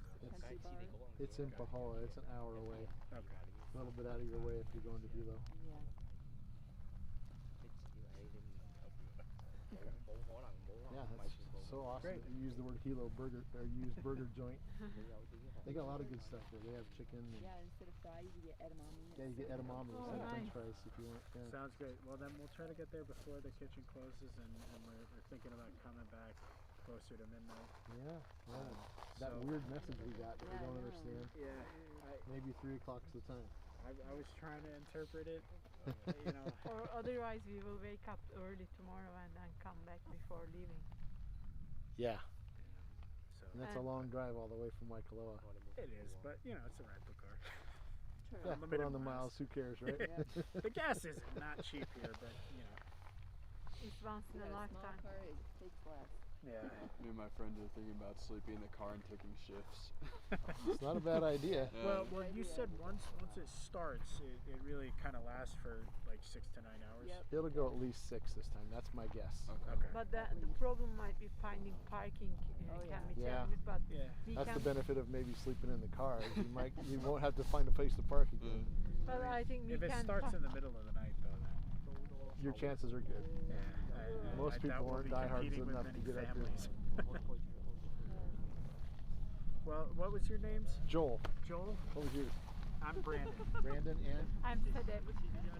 [SPEAKER 1] It's in Pahoa. It's an hour away.
[SPEAKER 11] Okay.
[SPEAKER 1] A little bit out of your way if you're going to Hilo.
[SPEAKER 2] Yeah.
[SPEAKER 1] Yeah, that's so awesome
[SPEAKER 11] Great.
[SPEAKER 1] that you use the word Hilo burger, or use burger joint. They got a lot of good stuff there. They have chicken. And
[SPEAKER 2] Yeah, instead of fries, you get edamame.
[SPEAKER 1] yeah, you get edamame instead of french fries if you want. Yeah.
[SPEAKER 11] Sounds great. Well, then we'll try to get there before the kitchen closes, and we're thinking about coming back closer to midnight.
[SPEAKER 1] Yeah, that
[SPEAKER 11] So-
[SPEAKER 1] weird message we got that we
[SPEAKER 2] Yeah, I
[SPEAKER 1] don't
[SPEAKER 2] know.
[SPEAKER 1] understand.
[SPEAKER 11] Yeah,
[SPEAKER 1] Maybe 3 o'clock's the time.
[SPEAKER 11] I was trying to interpret it, you know.
[SPEAKER 13] Or otherwise we will wake up early tomorrow and then come back before leaving.
[SPEAKER 1] Yeah.
[SPEAKER 11] So
[SPEAKER 1] And that's a long drive all the way from Waikoloa.
[SPEAKER 11] it is, but you know, it's a rental car.
[SPEAKER 2] True.
[SPEAKER 1] Yeah, put
[SPEAKER 11] Unlimited
[SPEAKER 1] on the miles, who cares, right?
[SPEAKER 11] The gas is not cheap here, but you know.
[SPEAKER 13] It's once in a
[SPEAKER 2] Small
[SPEAKER 13] lifetime.
[SPEAKER 2] car, it takes less.
[SPEAKER 11] Yeah.
[SPEAKER 10] Me and my friends are thinking about sleeping in the car and taking shifts.
[SPEAKER 1] It's not a bad idea.
[SPEAKER 11] Well, you said once it starts, it really kind of lasts for like 6 to 9 hours.
[SPEAKER 2] Yep.
[SPEAKER 1] It'll go at least 6 this time. That's my guess.
[SPEAKER 11] Okay.
[SPEAKER 13] But the problem might be finding parking
[SPEAKER 2] Oh,
[SPEAKER 13] can
[SPEAKER 2] yeah.
[SPEAKER 13] be
[SPEAKER 1] Yeah.
[SPEAKER 13] challenged, but
[SPEAKER 11] Yeah.
[SPEAKER 13] we
[SPEAKER 1] That's
[SPEAKER 13] can,
[SPEAKER 1] the benefit of maybe sleeping in the car. is you won't have to find a place to park again.
[SPEAKER 13] but I think we
[SPEAKER 11] If it
[SPEAKER 13] can
[SPEAKER 11] starts
[SPEAKER 13] park.
[SPEAKER 11] in the middle of the night, though, then
[SPEAKER 1] Your chances are good.
[SPEAKER 11] yeah,
[SPEAKER 1] Most
[SPEAKER 11] I
[SPEAKER 1] people
[SPEAKER 11] doubt we'll
[SPEAKER 1] aren't
[SPEAKER 11] be
[SPEAKER 1] diehards
[SPEAKER 11] competing with
[SPEAKER 1] enough to
[SPEAKER 11] many
[SPEAKER 1] get up there.
[SPEAKER 11] families. Well, what was your names?
[SPEAKER 1] Joel,
[SPEAKER 11] Joel.
[SPEAKER 1] what was yours?
[SPEAKER 11] I'm Brandon.
[SPEAKER 1] Brandon and?
[SPEAKER 13] I'm Sedef.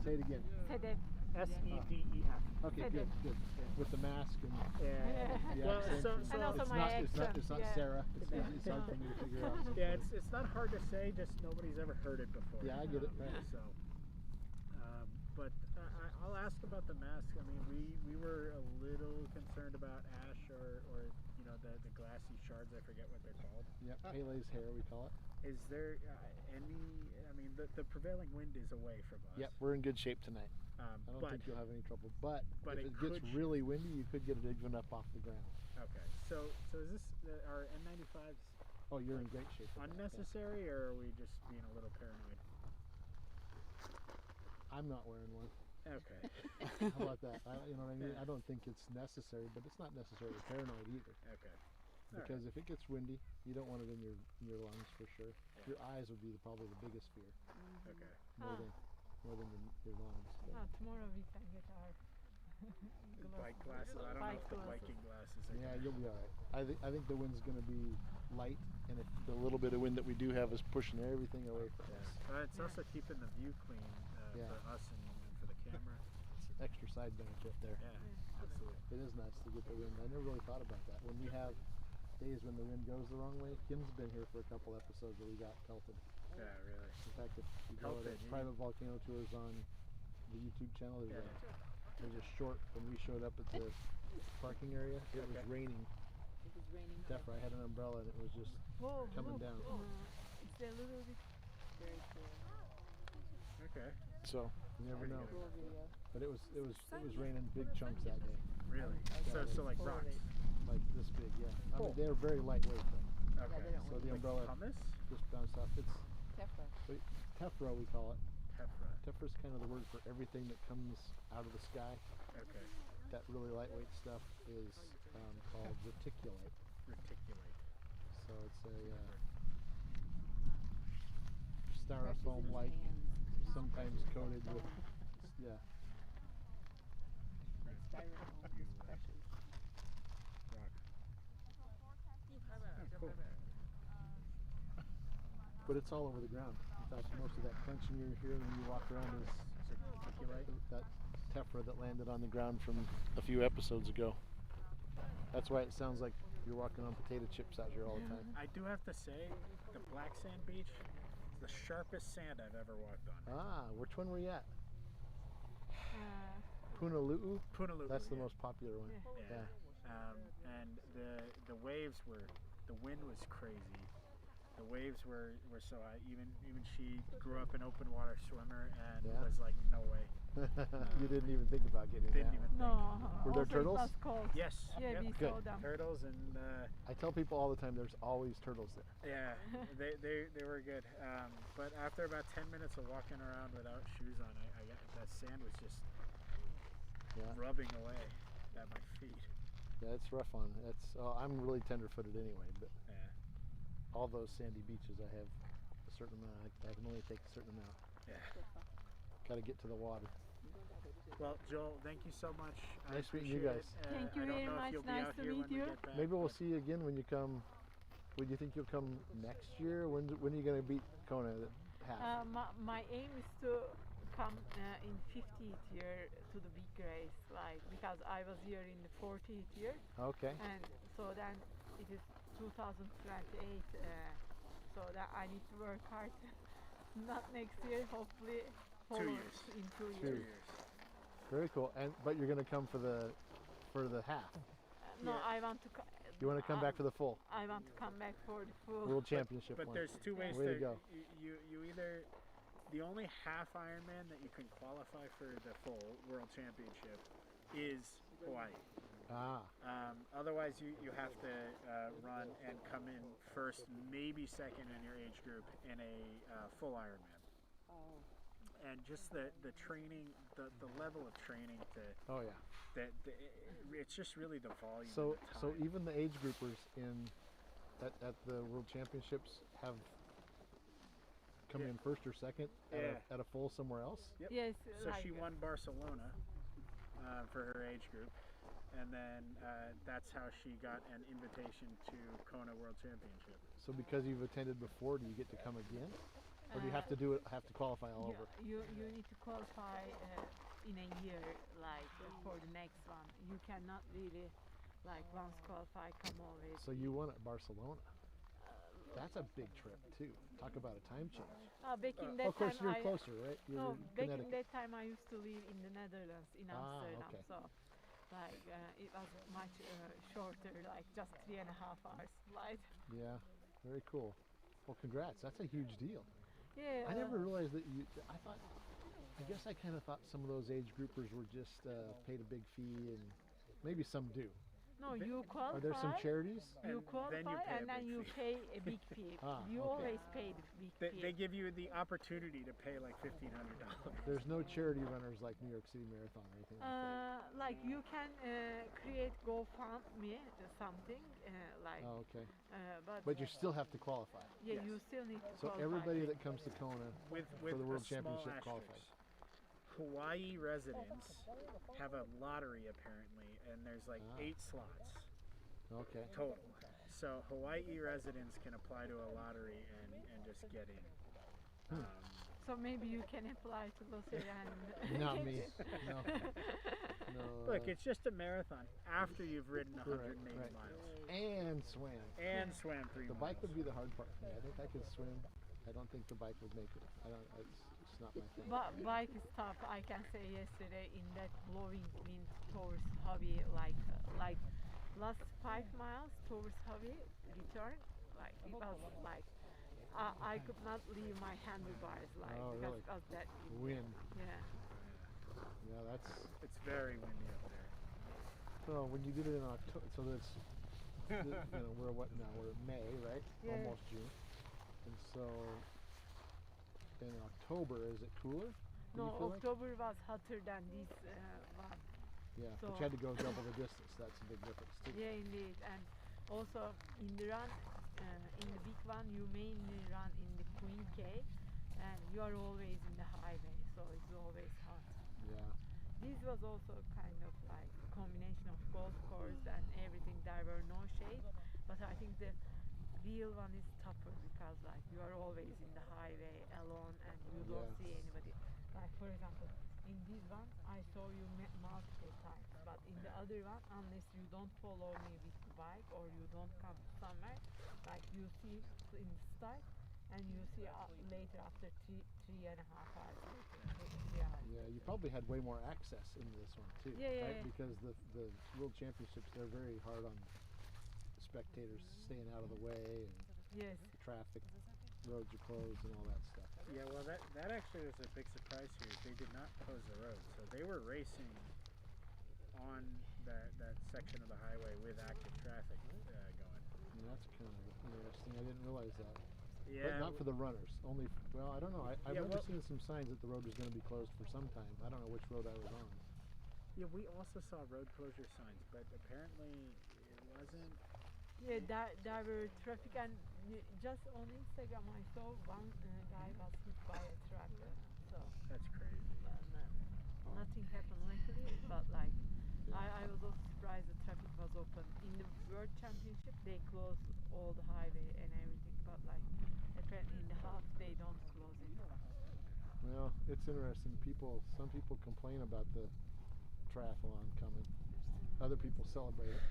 [SPEAKER 1] Say it again.
[SPEAKER 13] Sedef.
[SPEAKER 11] SEDEF.
[SPEAKER 1] Okay, good, good. With the mask and
[SPEAKER 11] Yeah.
[SPEAKER 1] the
[SPEAKER 11] Well,
[SPEAKER 1] accent.
[SPEAKER 11] so
[SPEAKER 13] And also
[SPEAKER 1] it's
[SPEAKER 13] my
[SPEAKER 1] not,
[SPEAKER 13] accent.
[SPEAKER 1] it's not
[SPEAKER 13] yeah.
[SPEAKER 1] Sarah. It's hard for me to figure out.
[SPEAKER 11] Yeah, it's not hard to say. Just nobody's ever heard it before.
[SPEAKER 1] Yeah, I get it. Right.
[SPEAKER 11] So, but I'll ask about the mask. I mean, we were a little concerned about ash or you know the glassy shards. I forget what they're called.
[SPEAKER 1] Yep, Pele's hair, we call it.
[SPEAKER 11] Is there any? I mean, the prevailing wind is away from us.
[SPEAKER 1] Yep, we're in good shape tonight. I don't
[SPEAKER 11] but,
[SPEAKER 1] think you'll have any trouble. But
[SPEAKER 11] But
[SPEAKER 1] if
[SPEAKER 11] it
[SPEAKER 1] it gets
[SPEAKER 11] could-
[SPEAKER 1] really windy, you could get it even up off the ground.
[SPEAKER 11] Okay. So is this our N95s
[SPEAKER 1] Oh, you're in great shape. with that, yeah.
[SPEAKER 11] unnecessary, or are we just being a little paranoid?
[SPEAKER 1] I'm not wearing one.
[SPEAKER 11] Okay.
[SPEAKER 1] How about that? You know what I mean?
[SPEAKER 11] Yeah.
[SPEAKER 1] I don't think it's necessary, but it's not necessarily paranoid either.
[SPEAKER 11] Okay. All right.
[SPEAKER 1] Because if it gets windy, you don't want it in your lungs for sure. Your eyes would be probably the biggest fear,
[SPEAKER 11] Okay.
[SPEAKER 1] more than your lungs. So.
[SPEAKER 13] Tomorrow we can get our
[SPEAKER 11] Bike glasses. I don't know if the biking glasses are
[SPEAKER 1] Yeah,
[SPEAKER 11] gonna-
[SPEAKER 1] you'll be all right. I think the wind's going to be light, and if the little bit of wind that we do have is pushing everything away from us.
[SPEAKER 11] It's also keeping the view clean
[SPEAKER 1] Yeah.
[SPEAKER 11] for us and for the camera.
[SPEAKER 1] It's an extra side benefit there.
[SPEAKER 11] Yeah, absolutely.
[SPEAKER 1] It is nice to get the wind. I never really thought about that. When we have days when the wind goes the wrong way, Kim's been here for a couple episodes where we got pelted.
[SPEAKER 11] Yeah, really.
[SPEAKER 1] In fact, if you go to
[SPEAKER 11] Pelted,
[SPEAKER 1] private volcano tours on the YouTube channel, there's a short when we showed up at the parking area. It was raining.
[SPEAKER 2] It was raining.
[SPEAKER 1] Definitely, I had an umbrella and it was just coming down.
[SPEAKER 13] It's a little bit
[SPEAKER 2] Very cool.
[SPEAKER 11] Okay.
[SPEAKER 1] So you never know.
[SPEAKER 2] Cool video.
[SPEAKER 1] But it was raining big chunks that day.
[SPEAKER 11] Really?
[SPEAKER 1] Yeah,
[SPEAKER 11] So like
[SPEAKER 2] full of
[SPEAKER 11] rocks.
[SPEAKER 2] it.
[SPEAKER 1] Like this big, yeah. I
[SPEAKER 11] Cool.
[SPEAKER 1] mean, they're very lightweight though.
[SPEAKER 11] Okay.
[SPEAKER 2] they don't
[SPEAKER 1] So the
[SPEAKER 11] Like
[SPEAKER 1] umbrella
[SPEAKER 11] hummus?
[SPEAKER 1] just bounced off. It's
[SPEAKER 2] Tefra.
[SPEAKER 1] tephra, we call it.
[SPEAKER 11] Tefra.
[SPEAKER 1] Tephra is kind of the word for everything that comes out of the sky.
[SPEAKER 11] Okay.
[SPEAKER 1] That really lightweight stuff is called reticulite.
[SPEAKER 11] Reticulate.
[SPEAKER 1] So it's a
[SPEAKER 2] Crushes
[SPEAKER 1] styrofoam-like,
[SPEAKER 2] his hands.
[SPEAKER 1] sometimes coated with, yeah.
[SPEAKER 2] Like styrofoam just crushes.
[SPEAKER 11] Rock. Oh, cool.
[SPEAKER 1] But it's all over the ground. In fact, most of that crunching you're hearing when you walk around is
[SPEAKER 11] Reticulate.
[SPEAKER 1] that tephra that landed on the ground from a few episodes ago. That's why it sounds like you're walking on potato chips out here all the time.
[SPEAKER 11] I do have to say, the Black Sand Beach is the sharpest sand I've ever walked on.
[SPEAKER 1] Ah, which one were you at?
[SPEAKER 13] Uh,
[SPEAKER 1] Punaluu?
[SPEAKER 11] Punaluu.
[SPEAKER 1] That's the
[SPEAKER 11] yeah.
[SPEAKER 1] most popular one.
[SPEAKER 11] Yeah. And the waves were, the wind was crazy. The waves were so high. Even she grew up an open water swimmer and
[SPEAKER 1] Yeah.
[SPEAKER 11] was like, no way.
[SPEAKER 1] You didn't even think about getting
[SPEAKER 11] Didn't
[SPEAKER 1] that.
[SPEAKER 11] even think.
[SPEAKER 13] no.
[SPEAKER 1] Were there
[SPEAKER 13] also
[SPEAKER 1] turtles?
[SPEAKER 13] It was cold.
[SPEAKER 11] Yes.
[SPEAKER 13] Yeah,
[SPEAKER 11] yep.
[SPEAKER 13] we
[SPEAKER 1] Good.
[SPEAKER 13] saw them.
[SPEAKER 11] Turtles and
[SPEAKER 1] I tell people all the time there's always turtles there.
[SPEAKER 11] yeah, they were good. But after about 10 minutes of walking around without shoes on, I got that sand was just rubbing away at my feet.
[SPEAKER 1] Yeah, it's rough on. I'm really tender-footed anyway, but
[SPEAKER 11] Yeah.
[SPEAKER 1] all those sandy beaches I have a certain amount. I can only take a certain amount.
[SPEAKER 11] Yeah.
[SPEAKER 1] Got to get to the water.
[SPEAKER 11] Well, Joel, thank you so much. I
[SPEAKER 1] Nice meeting you
[SPEAKER 11] appreciate
[SPEAKER 1] guys.
[SPEAKER 11] it.
[SPEAKER 13] Thank you
[SPEAKER 11] I don't
[SPEAKER 13] very
[SPEAKER 11] know if
[SPEAKER 13] much.
[SPEAKER 11] you'll be
[SPEAKER 13] Nice
[SPEAKER 11] out
[SPEAKER 13] to
[SPEAKER 11] here
[SPEAKER 13] meet
[SPEAKER 11] when we
[SPEAKER 13] you.
[SPEAKER 11] get back,
[SPEAKER 1] Maybe we'll
[SPEAKER 11] but-
[SPEAKER 1] see you again when you come. Would you think you'll come next year? When are you going to beat Kona half?
[SPEAKER 13] My aim is to come in 50th year to the big race, like because I was here in the 40th year,
[SPEAKER 1] Okay.
[SPEAKER 13] and so then it is 2028. So that I need to work hard. Not next year, hopefully.
[SPEAKER 11] 2 years.
[SPEAKER 13] In 2
[SPEAKER 1] 2
[SPEAKER 13] years.
[SPEAKER 1] years. Very cool. But you're going to come for the half.
[SPEAKER 13] No,
[SPEAKER 11] Yeah.
[SPEAKER 13] I want to.
[SPEAKER 1] You want to come back for the full
[SPEAKER 13] I want to come back for the full.
[SPEAKER 1] World Championship
[SPEAKER 11] But
[SPEAKER 1] one.
[SPEAKER 11] there's two ways
[SPEAKER 1] Way to go.
[SPEAKER 11] You either, the only half Ironman that you can qualify for the full World Championship is Hawaii.
[SPEAKER 1] Ah.
[SPEAKER 11] Otherwise, you have to run and come in first, maybe second in your age group in a full Ironman. And just the training, the level of training to,
[SPEAKER 1] Oh yeah.
[SPEAKER 11] it's just really the volume.
[SPEAKER 1] So
[SPEAKER 11] and the
[SPEAKER 1] so
[SPEAKER 11] time.
[SPEAKER 1] even the age groupers at the World Championships have come in first or second at a full somewhere else.
[SPEAKER 11] Yep.
[SPEAKER 13] Yes.
[SPEAKER 11] So
[SPEAKER 13] like,
[SPEAKER 11] she won Barcelona for her age group, and then that's how she got an invitation to Kona World Championship.
[SPEAKER 1] So because you've attended before, do you get to come again, or do you have to have to qualify all over?
[SPEAKER 13] You need to qualify in a year, like for the next one. You cannot really, like once qualify, come always.
[SPEAKER 1] So you won at Barcelona. That's a big trip too. Talk about a time change.
[SPEAKER 13] Back in that
[SPEAKER 1] Of course,
[SPEAKER 13] time,
[SPEAKER 1] you're closer, right? You're
[SPEAKER 13] no, back in
[SPEAKER 1] Connecticut.
[SPEAKER 13] that time I used to live in the Netherlands, in Amsterdam.
[SPEAKER 1] okay.
[SPEAKER 13] So, like it was much shorter, like just 3.5 hours flight.
[SPEAKER 1] Yeah, very cool. Well, congrats. That's a huge deal.
[SPEAKER 13] Yeah.
[SPEAKER 1] I never realized that you. I guess I kind of thought some of those age groupers were just paid a big fee, and maybe some do.
[SPEAKER 13] No, you qualify.
[SPEAKER 1] Are there some charities?
[SPEAKER 13] You
[SPEAKER 11] And
[SPEAKER 13] qualify
[SPEAKER 11] then you pay a
[SPEAKER 13] and then
[SPEAKER 11] big
[SPEAKER 13] you
[SPEAKER 11] fee.
[SPEAKER 13] pay a big fee. You
[SPEAKER 1] okay.
[SPEAKER 13] always pay the big fee.
[SPEAKER 11] They give you the opportunity to pay like $1,500.
[SPEAKER 1] There's no charity runners like New York City Marathon or anything like that.
[SPEAKER 13] Like you can create GoFundMe something like.
[SPEAKER 1] Oh, okay.
[SPEAKER 13] But
[SPEAKER 1] you still have to qualify.
[SPEAKER 13] yeah,
[SPEAKER 11] Yes.
[SPEAKER 13] you still need to
[SPEAKER 1] So
[SPEAKER 13] qualify.
[SPEAKER 1] everybody that comes to Kona
[SPEAKER 11] with
[SPEAKER 1] for the
[SPEAKER 11] a
[SPEAKER 1] World
[SPEAKER 11] small
[SPEAKER 1] Championship
[SPEAKER 11] asterisk.
[SPEAKER 1] qualifies.
[SPEAKER 11] Hawaii residents have a lottery apparently, and there's like 8 slots
[SPEAKER 1] Okay.
[SPEAKER 11] total. So Hawaii residents can apply to a lottery and just get in.
[SPEAKER 13] So maybe you can apply to Lucia and.
[SPEAKER 1] Not me. No. No.
[SPEAKER 11] Look, it's just a marathon after you've ridden
[SPEAKER 1] Right,
[SPEAKER 11] 180
[SPEAKER 1] right.
[SPEAKER 11] miles
[SPEAKER 1] And swam.
[SPEAKER 11] and swam 3
[SPEAKER 1] The
[SPEAKER 11] miles.
[SPEAKER 1] bike would be the hard part for me. I think I could swim. I don't think the bike would make it. I don't. It's not my thing.
[SPEAKER 13] But bike is tough. I can say yesterday in that blowing wind towards Hawaii, like last 5 miles towards Hawaii return, like it was like I could not leave my handlebars, like
[SPEAKER 1] Oh,
[SPEAKER 13] because
[SPEAKER 1] really?
[SPEAKER 13] of that
[SPEAKER 1] Wind.
[SPEAKER 13] Yeah.
[SPEAKER 1] Yeah, that's.
[SPEAKER 11] It's very windy up there.
[SPEAKER 1] So when you did it in October, so that's. We're what now? We're May, right?
[SPEAKER 13] Yeah.
[SPEAKER 1] Almost June. And so in October, is it cooler? Do
[SPEAKER 13] No,
[SPEAKER 1] you feel like?
[SPEAKER 13] October was hotter than this one.
[SPEAKER 1] Yeah,
[SPEAKER 13] so-
[SPEAKER 1] but you had to go double the distance. That's a big difference too.
[SPEAKER 13] Yeah, indeed. And also in the run, in the big one, you mainly run in the Queen K, and you are always in the highway, so it's always hot.
[SPEAKER 1] Yeah.
[SPEAKER 13] This was also kind of like a combination of golf course and everything. There were no shades, but I think the real one is tougher because like you are always in the highway alone and you don't
[SPEAKER 1] Yeah.
[SPEAKER 13] see anybody. Like for example, in this one I saw you multiple times, but in the other one, unless you don't follow me with the bike or you don't come somewhere, like you see in the start, and you see later after three and a half hours later, 3 hours.
[SPEAKER 1] Yeah, you probably had way more access into this one too, right? Because the World Championships, they're very hard on spectators staying out of the way and
[SPEAKER 13] yes.
[SPEAKER 1] the traffic, roads are closed and all that stuff.
[SPEAKER 11] Yeah, well, that actually was a big surprise here. They did not close the road, so they were racing on that section of the highway with active traffic going.
[SPEAKER 1] And that's kind of interesting. I didn't realize that.
[SPEAKER 11] Yeah.
[SPEAKER 1] But not for the runners. Only, well, I don't know. I remember seeing some signs that the road was going to be closed for some time. I don't know which road I was on.
[SPEAKER 11] Yeah, we also saw road closure signs, but apparently it wasn't.
[SPEAKER 13] Yeah, there were traffic, and just on Instagram I saw one guy was hit by a tractor. So
[SPEAKER 11] that's crazy.
[SPEAKER 13] Nothing happened luckily, but like I was also surprised the traffic was open. In the World Championship they close all the highway and everything, but like apparently in the half they don't close it.
[SPEAKER 1] Well, it's interesting. Some people complain about the triathlon coming. Other people celebrate it.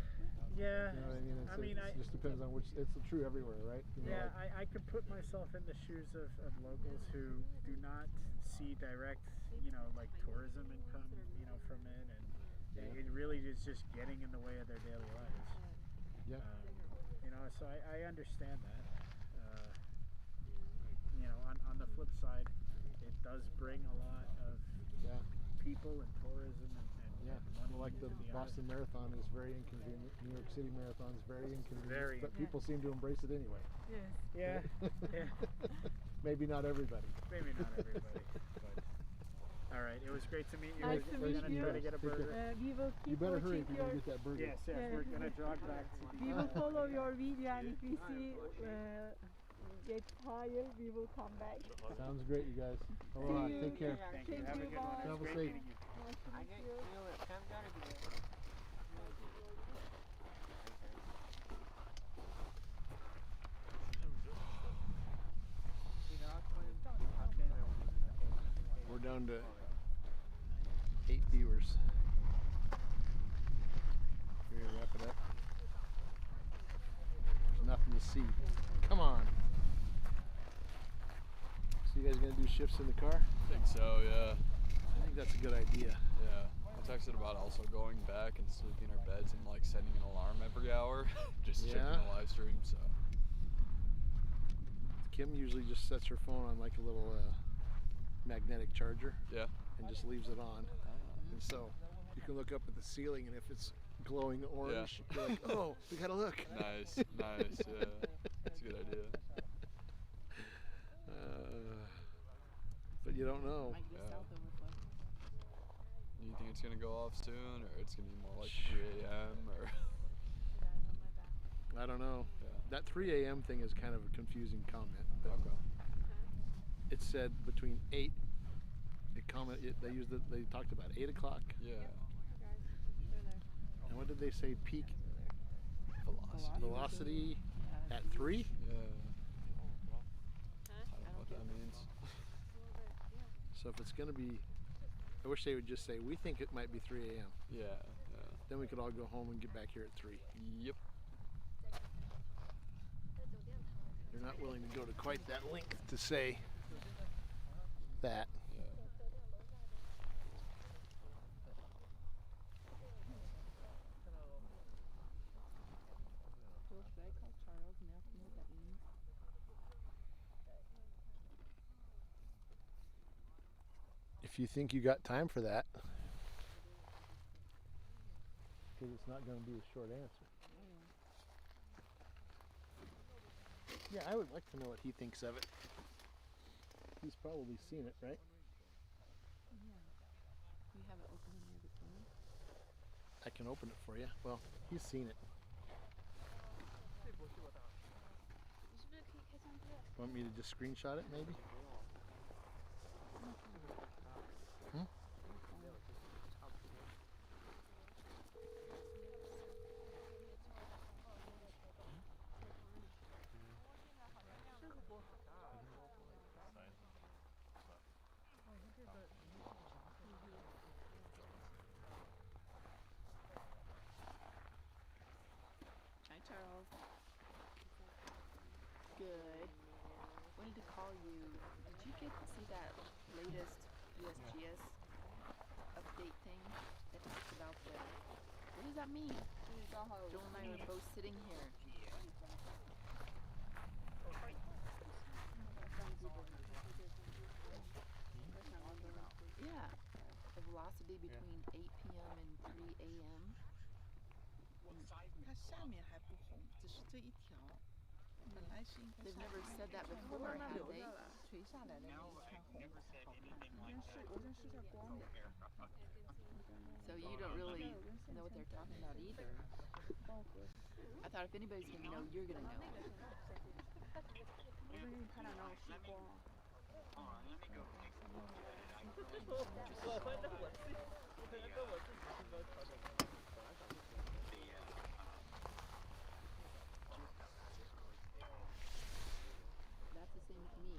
[SPEAKER 11] Yeah,
[SPEAKER 1] you know what I mean? It just depends on which. It's true everywhere, right? You know,
[SPEAKER 11] yeah, I could put myself in the shoes of locals who do not see direct, like tourism income, from it, and it really is just getting in the way of their daily lives.
[SPEAKER 1] Yeah.
[SPEAKER 11] So I understand that. On the flip side, it does bring a lot of people and tourism and money.
[SPEAKER 1] Like the Boston Marathon is very inconvenient. New York City Marathon is very inconvenient. But people seem to embrace it anyway.
[SPEAKER 11] Yes. Yeah.
[SPEAKER 1] Maybe not everybody.
[SPEAKER 11] Maybe not everybody. But all right, it was great to meet you.
[SPEAKER 13] Nice to meet you.
[SPEAKER 11] Try to get a burger.
[SPEAKER 13] We will keep
[SPEAKER 1] you better hurry
[SPEAKER 13] watching
[SPEAKER 1] if you're going to get that burger.
[SPEAKER 11] Yes, we're going to jog back to the...
[SPEAKER 13] We will follow your video, and if we see get higher, we will come back.
[SPEAKER 1] Sounds great, you guys. Aloha. Take care.
[SPEAKER 11] Thank you. Have a good one.
[SPEAKER 1] Travel
[SPEAKER 11] Great
[SPEAKER 1] safe.
[SPEAKER 11] meeting you.
[SPEAKER 13] Nice to meet you.
[SPEAKER 1] We're down to 8 viewers. We're gonna wrap it up. There's nothing to see. Come on. So you guys gonna do shifts in the car?
[SPEAKER 12] I think so, yeah.
[SPEAKER 1] I think that's a good idea.
[SPEAKER 12] Yeah. I texted about also going back and sleeping in our beds and like setting an alarm every hour. Just checking the live stream, so.
[SPEAKER 1] Kim usually just sets her phone on like a little magnetic charger.
[SPEAKER 12] Yeah.
[SPEAKER 1] And just leaves it on. And so you can look up at the ceiling, and if it's glowing orange, you're like, oh, we gotta look.
[SPEAKER 12] Nice, nice, yeah. That's a good idea.
[SPEAKER 1] But you don't know.
[SPEAKER 12] Yeah. Do you think it's gonna go off soon, or it's gonna be more like 3 a.m. or?
[SPEAKER 1] I don't know.
[SPEAKER 12] Yeah.
[SPEAKER 1] That 3 a.m. thing is kind of a confusing comment. But
[SPEAKER 12] Okay.
[SPEAKER 1] it said between 8. They talked about 8 o'clock.
[SPEAKER 12] Yeah.
[SPEAKER 1] And what did they say? Peak velocity at 3?
[SPEAKER 12] Yeah. I don't know what that means.
[SPEAKER 1] So if it's going to be, I wish they would just say, we think it might be 3 a.m.
[SPEAKER 12] Yeah.
[SPEAKER 1] Then we could all go home and get back here at 3.
[SPEAKER 12] Yep.
[SPEAKER 1] They're not willing to go to quite that length to say that.
[SPEAKER 2] Should I call Charles and ask him what that means?
[SPEAKER 1] If you think you got time for that, because it's not going to be a short answer. Yeah, I would like to know what he thinks of it. He's probably seen it, right?
[SPEAKER 2] We have it open in here between.
[SPEAKER 1] I can open it for you. Well, he's seen it. Want me to just screenshot it, maybe? Hmm?
[SPEAKER 2] Hi, Charles. Good. wanted to call you. Did you get to see that latest USGS update thing that talks about the? What does that mean? Joel and I were both sitting here. Yeah, the velocity between 8 p.m. and 3 a.m.
[SPEAKER 14] 它下面还不红，只是这一条，本来是应该。
[SPEAKER 2] They've never said that before, have they?
[SPEAKER 14] 垂下来的那一看红才好看。我先试下光的。
[SPEAKER 2] So you don't really know what they're talking about either. I thought if anybody's gonna know, you're gonna know.
[SPEAKER 14] 我先给你拍两张我试光。
[SPEAKER 2] That's the same with me.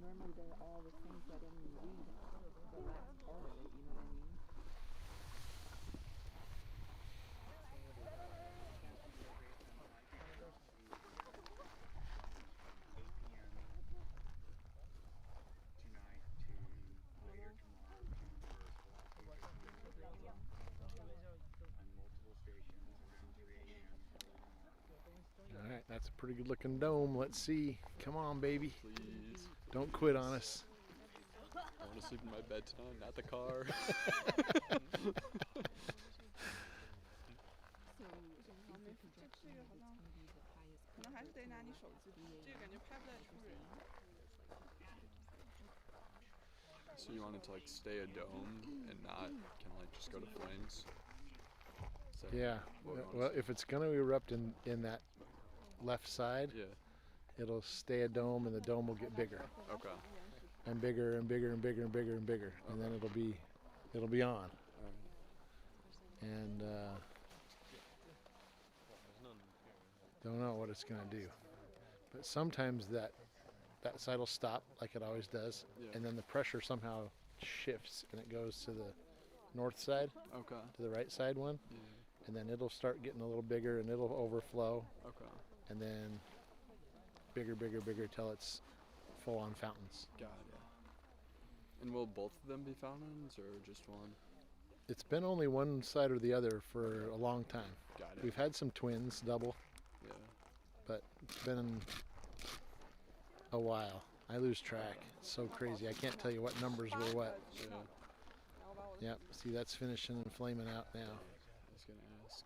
[SPEAKER 2] Normally they're all the same, so I don't even read the last part of it, you know what I mean?
[SPEAKER 1] All right, that's a pretty good looking dome. Let's see. Come on, baby.
[SPEAKER 12] Please.
[SPEAKER 1] Don't quit on us.
[SPEAKER 12] I want to sleep in my bed tonight, not the car. So you want it to like stay a dome and not kind of like just go to flames?
[SPEAKER 1] Yeah. Well, if it's going to erupt in that left side,
[SPEAKER 12] yeah,
[SPEAKER 1] it'll stay a dome, and the dome will get bigger.
[SPEAKER 12] Okay.
[SPEAKER 1] And bigger and bigger and bigger and bigger and bigger, and then it'll be on. And don't know what it's going to do, but sometimes that side will stop like it always does, and then the pressure somehow shifts and it goes to the north side, to the right side one, and then it'll start getting a little bigger and it'll overflow, and then bigger, bigger, bigger till it's full on fountains.
[SPEAKER 12] Got it. And will both of them be fountains or just one?
[SPEAKER 1] It's been only one side or the other for a long time.
[SPEAKER 12] Got it.
[SPEAKER 1] We've had some twins, double, but it's been a while. I lose track. It's so crazy. I can't tell you what numbers were what. Yep. See, that's finishing and flaming out now.
[SPEAKER 12] I was gonna ask.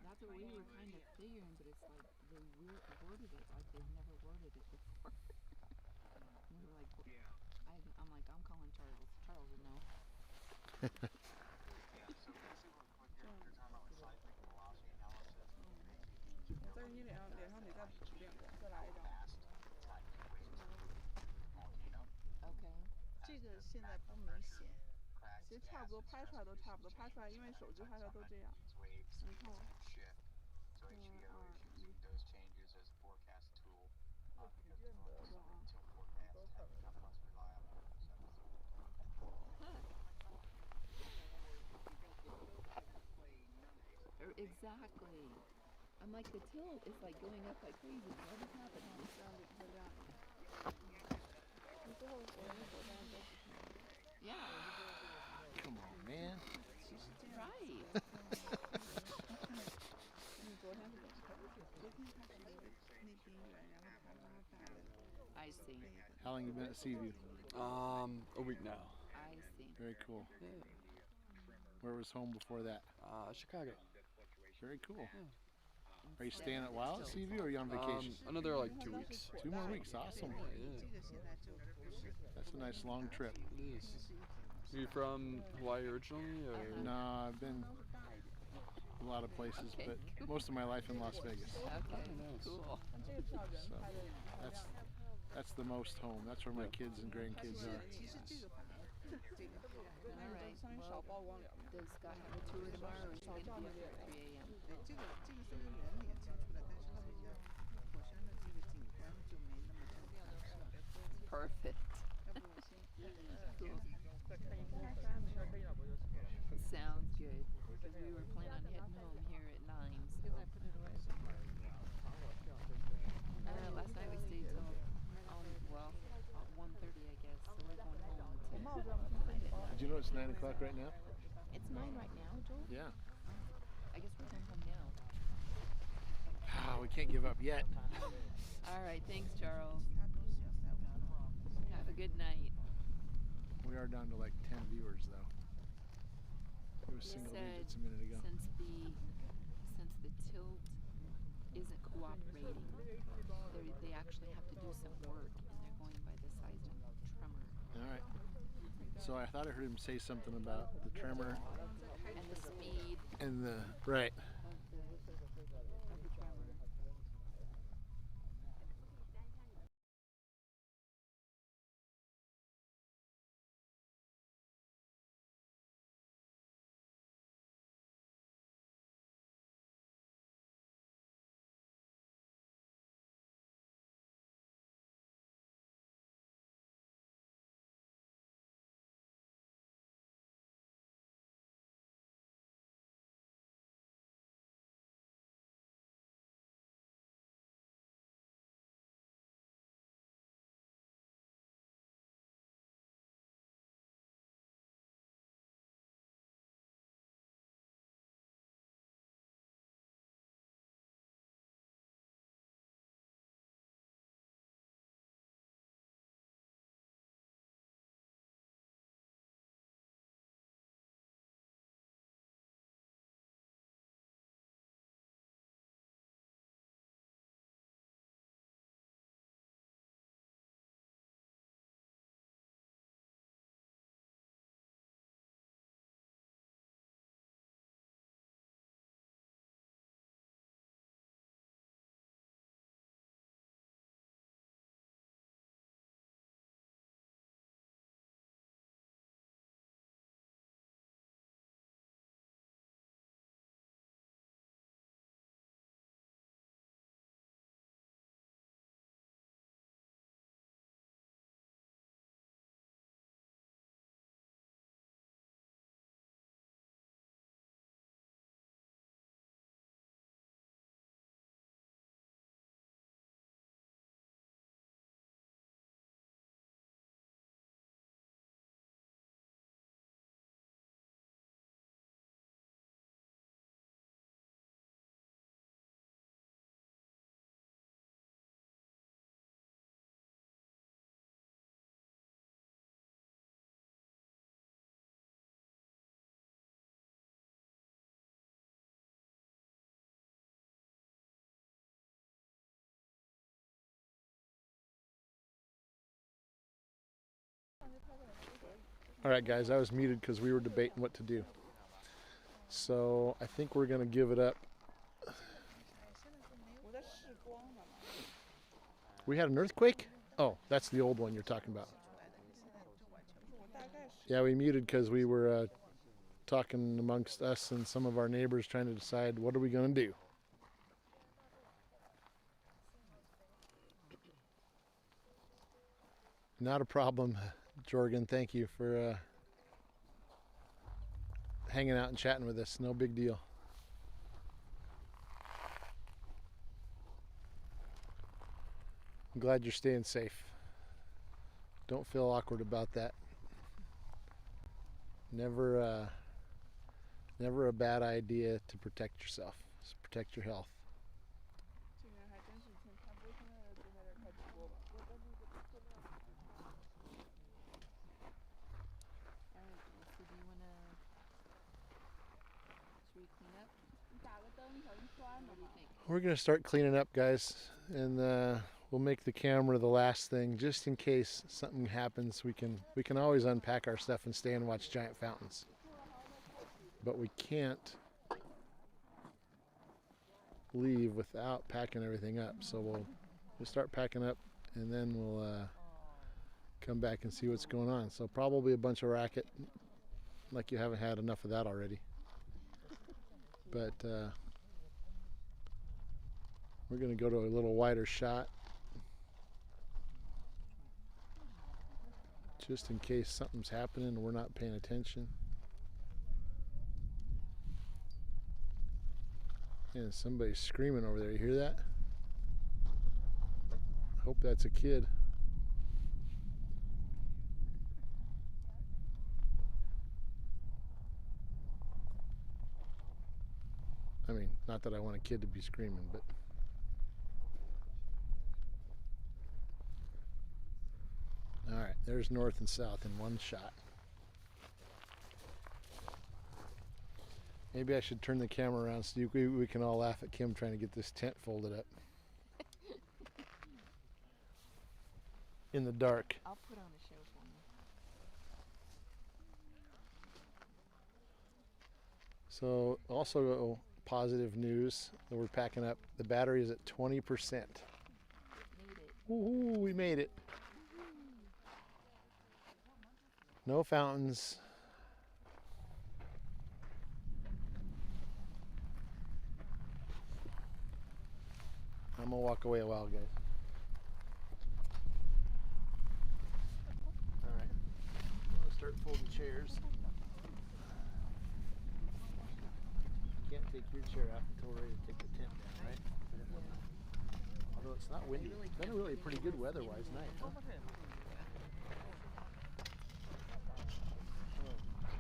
[SPEAKER 2] That's what we were kind of figuring, but it's like they worded it like they've never worded it before. We were like, I'm like, I'm calling Charles. Charles will know. Okay.
[SPEAKER 14] 这个现在不明显，其实差不多拍出来都差不多，拍出来因为手机拍出来都这样。你看我。
[SPEAKER 2] Exactly. I'm like, the tilt is like going up like crazy. What is happening? Yeah.
[SPEAKER 1] Come on, man.
[SPEAKER 2] Right. I see.
[SPEAKER 1] How long have you been at Seaview?
[SPEAKER 12] A week now.
[SPEAKER 2] I see.
[SPEAKER 1] Very cool. Where was home before that?
[SPEAKER 12] Chicago.
[SPEAKER 1] Very cool. Are you staying a while at Seaview, or are you on vacation?
[SPEAKER 12] Another like 2 weeks.
[SPEAKER 1] 2 more weeks. Awesome. That's a nice long trip.
[SPEAKER 12] It is. Are you from Hawaii originally, or?
[SPEAKER 1] No, I've been a lot of places, but most of my life in Las Vegas.
[SPEAKER 2] Okay, cool.
[SPEAKER 1] So that's the most home. That's where my kids and grandkids are.
[SPEAKER 2] Alright, well, does Scott have a tour tomorrow or is he going to be up here at 3 a.m.?
[SPEAKER 14] 对，这个虽然人脸清出来，但是它这个火山的这个景观就没那么震撼，是吧？
[SPEAKER 2] Perfect.
[SPEAKER 14] 要不我先
[SPEAKER 2] Cool. Sounds good. Because we were planning on heading home here at 9. So. Last night we stayed till 1:30, I guess. So we're going home tonight at 9.
[SPEAKER 1] Did you know it's 9 o'clock right now?
[SPEAKER 2] It's 9 right now, Joel?
[SPEAKER 1] Yeah.
[SPEAKER 2] I guess we're going home now.
[SPEAKER 1] Ah, we can't give up yet.
[SPEAKER 2] All right, thanks, Charles. Have a good night.
[SPEAKER 1] We are down to like 10 viewers though. It was single digits a minute ago.
[SPEAKER 2] Since the tilt isn't cooperating, they actually have to do some work, and they're going by the seismic tremor.
[SPEAKER 1] All right. So I thought I heard him say something about the tremor
[SPEAKER 2] And the speed.
[SPEAKER 1] and the right.
[SPEAKER 2] Of the tremor.
[SPEAKER 1] All right, guys, I was muted because we were debating what to do. So I think we're going to give it up. We had an earthquake? Oh, that's the old one you're talking about. Yeah, we muted because we were talking amongst us and some of our neighbors trying to decide what are we going to do. Not a problem, Jorgen. Thank you for hanging out and chatting with us. No big deal. I'm glad you're staying safe. Don't feel awkward about that. Never a bad idea to protect yourself. Just protect your health.
[SPEAKER 14] 这个还真是以前他不是现在就在这儿开直播吧？
[SPEAKER 2] Alright, so do you wanna... Should we clean up?
[SPEAKER 14] 你打个灯，小心摔呢。
[SPEAKER 2] What do you think?
[SPEAKER 1] We're gonna start cleaning up, guys, and we'll make the camera the last thing, just in case something happens. We can always unpack our stuff and stay and watch giant fountains, but we can't leave without packing everything up. So we'll start packing up, and then we'll come back and see what's going on. So probably a bunch of racket, like you haven't had enough of that already. But we're going to go to a little wider shot, just in case something's happening and we're not paying attention. And somebody's screaming over there. You hear that? I hope that's a kid. I mean, not that I want a kid to be screaming, but all right, there's north and south in one shot. Maybe I should turn the camera around so we can all laugh at Kim trying to get this tent folded up. In the dark.
[SPEAKER 2] I'll put on a show for you.
[SPEAKER 1] So also positive news that we're packing up. The battery is at 20%. Woohoo, we made it. No fountains. I'm gonna walk away a while, guys. All right, I'm gonna start folding chairs. You can't take your chair out until we're ready to take the tent down, right? Although it's not windy. It's been a really pretty good weather-wise night, huh? Oh,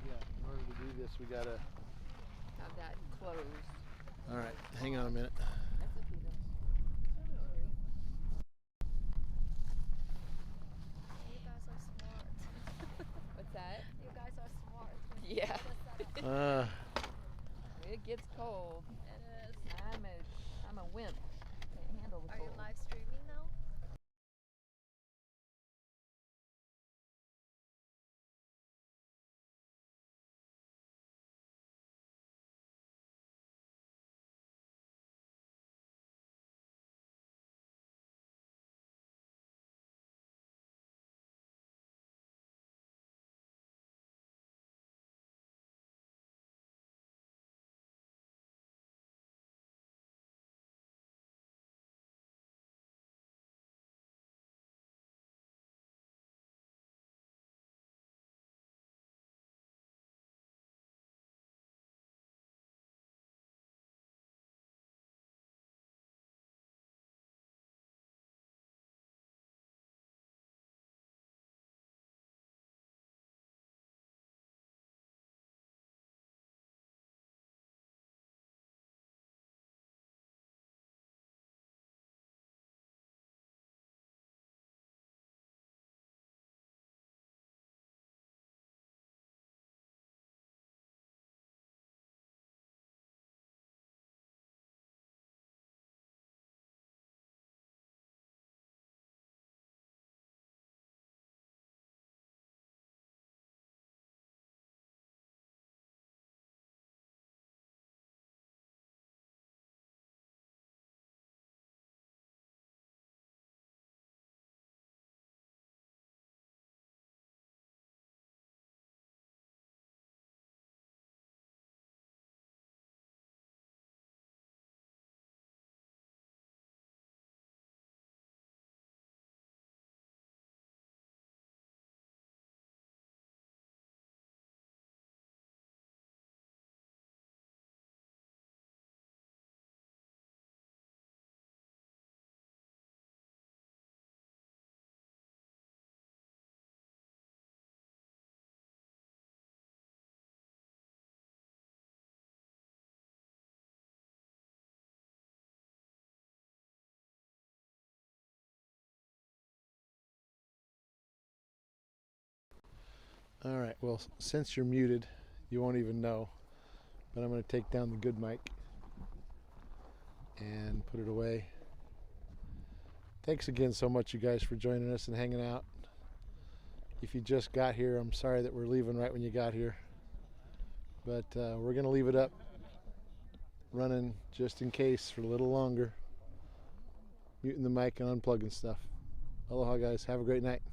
[SPEAKER 1] yeah, in order to do this, we gotta
[SPEAKER 2] Have that closed.
[SPEAKER 1] All right, hang on a minute.
[SPEAKER 2] That's okay though.
[SPEAKER 7] You guys are smart.
[SPEAKER 2] What's that?
[SPEAKER 7] You guys are smart.
[SPEAKER 2] Yeah. It gets cold.
[SPEAKER 7] It is.
[SPEAKER 2] I'm a wimp. Can't handle the
[SPEAKER 7] Are
[SPEAKER 2] cold.
[SPEAKER 7] you live streaming now?
[SPEAKER 1] All right, well, since you're muted, you won't even know, but I'm going to take down the good mic and put it away. Thanks again so much, you guys, for joining us and hanging out. If you just got here, I'm sorry that we're leaving right when you got here, but we're going to leave it up running just in case for a little longer, muting the mic and unplugging stuff. Aloha, guys. Have a great night.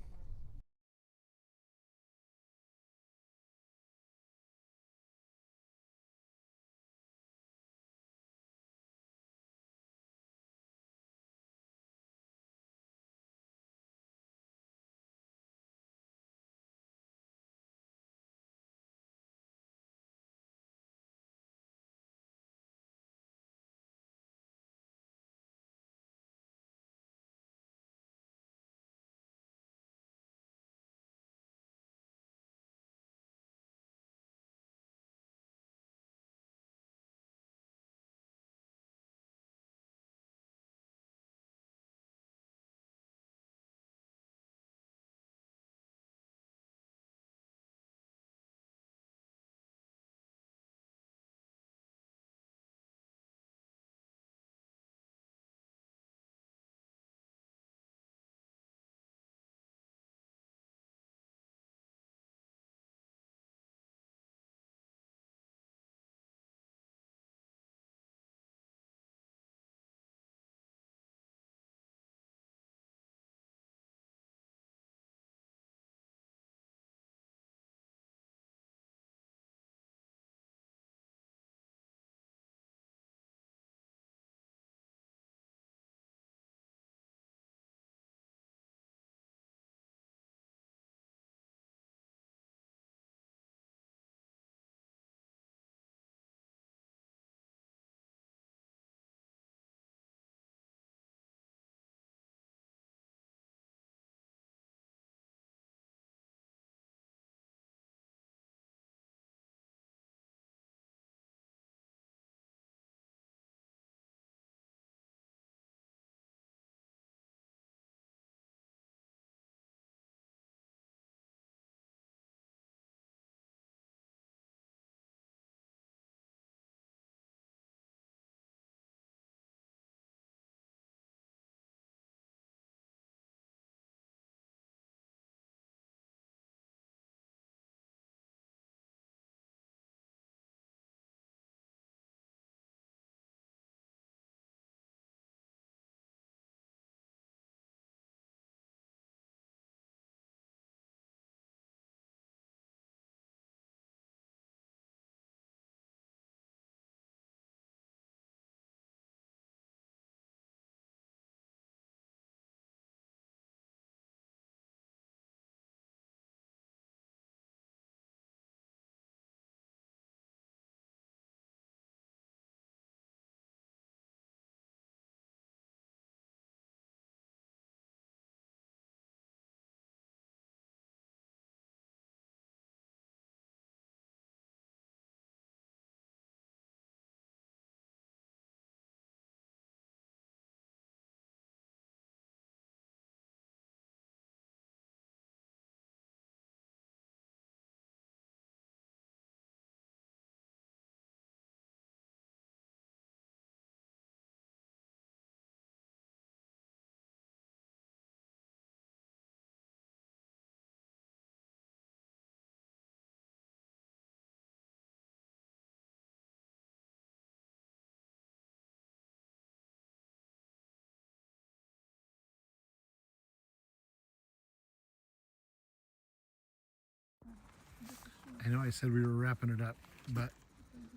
[SPEAKER 1] know I said we were wrapping it up, but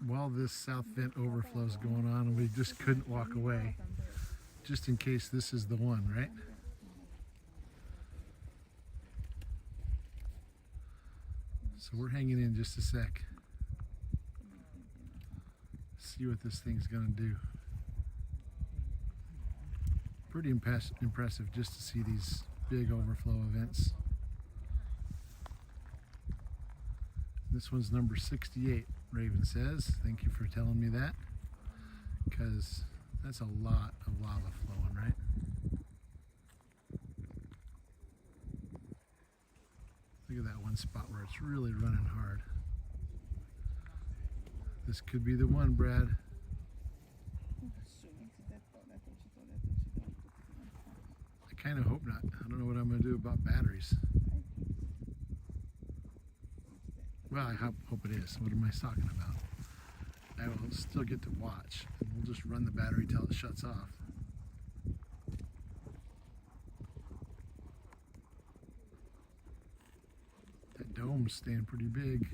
[SPEAKER 1] while this south vent overflow is going on, we just couldn't walk away, just in case this is the one, right? So we're hanging in just a sec. See what this thing's gonna do. Pretty impressive just to see these big overflow events. This one's number 68, Raven says. Thank you for telling me that, because that's a lot of lava flowing, right? Look at that one spot where it's really running hard. This could be the one, Brad. I kind of hope not. I don't know what I'm going to do about batteries. Well, I hope it is. What am I talking about? I will still get to watch. And we'll just run the battery till it shuts off. That dome's staying pretty big.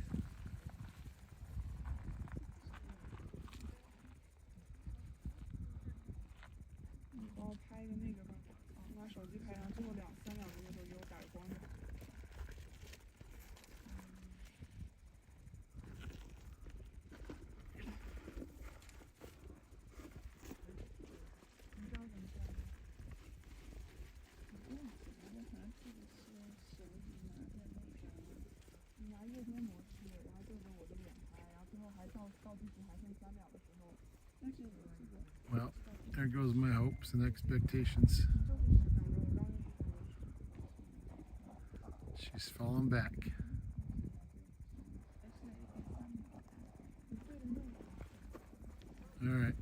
[SPEAKER 1] Well, there goes my hopes and expectations. She's falling back. All right.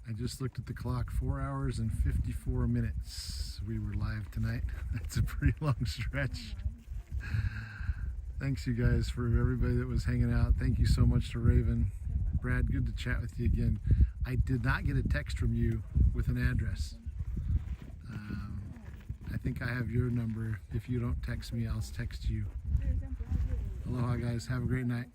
[SPEAKER 1] I just looked at the clock, 4 hours and 54 minutes. We were live tonight. That's a pretty long stretch. Thanks you guys for everybody that was hanging out. Thank you so much to Raven. Brad, good to chat with you again. I did not get a text from you with an address. I think I have your number. If you don't text me, I'll text you. Aloha guys, have a great night.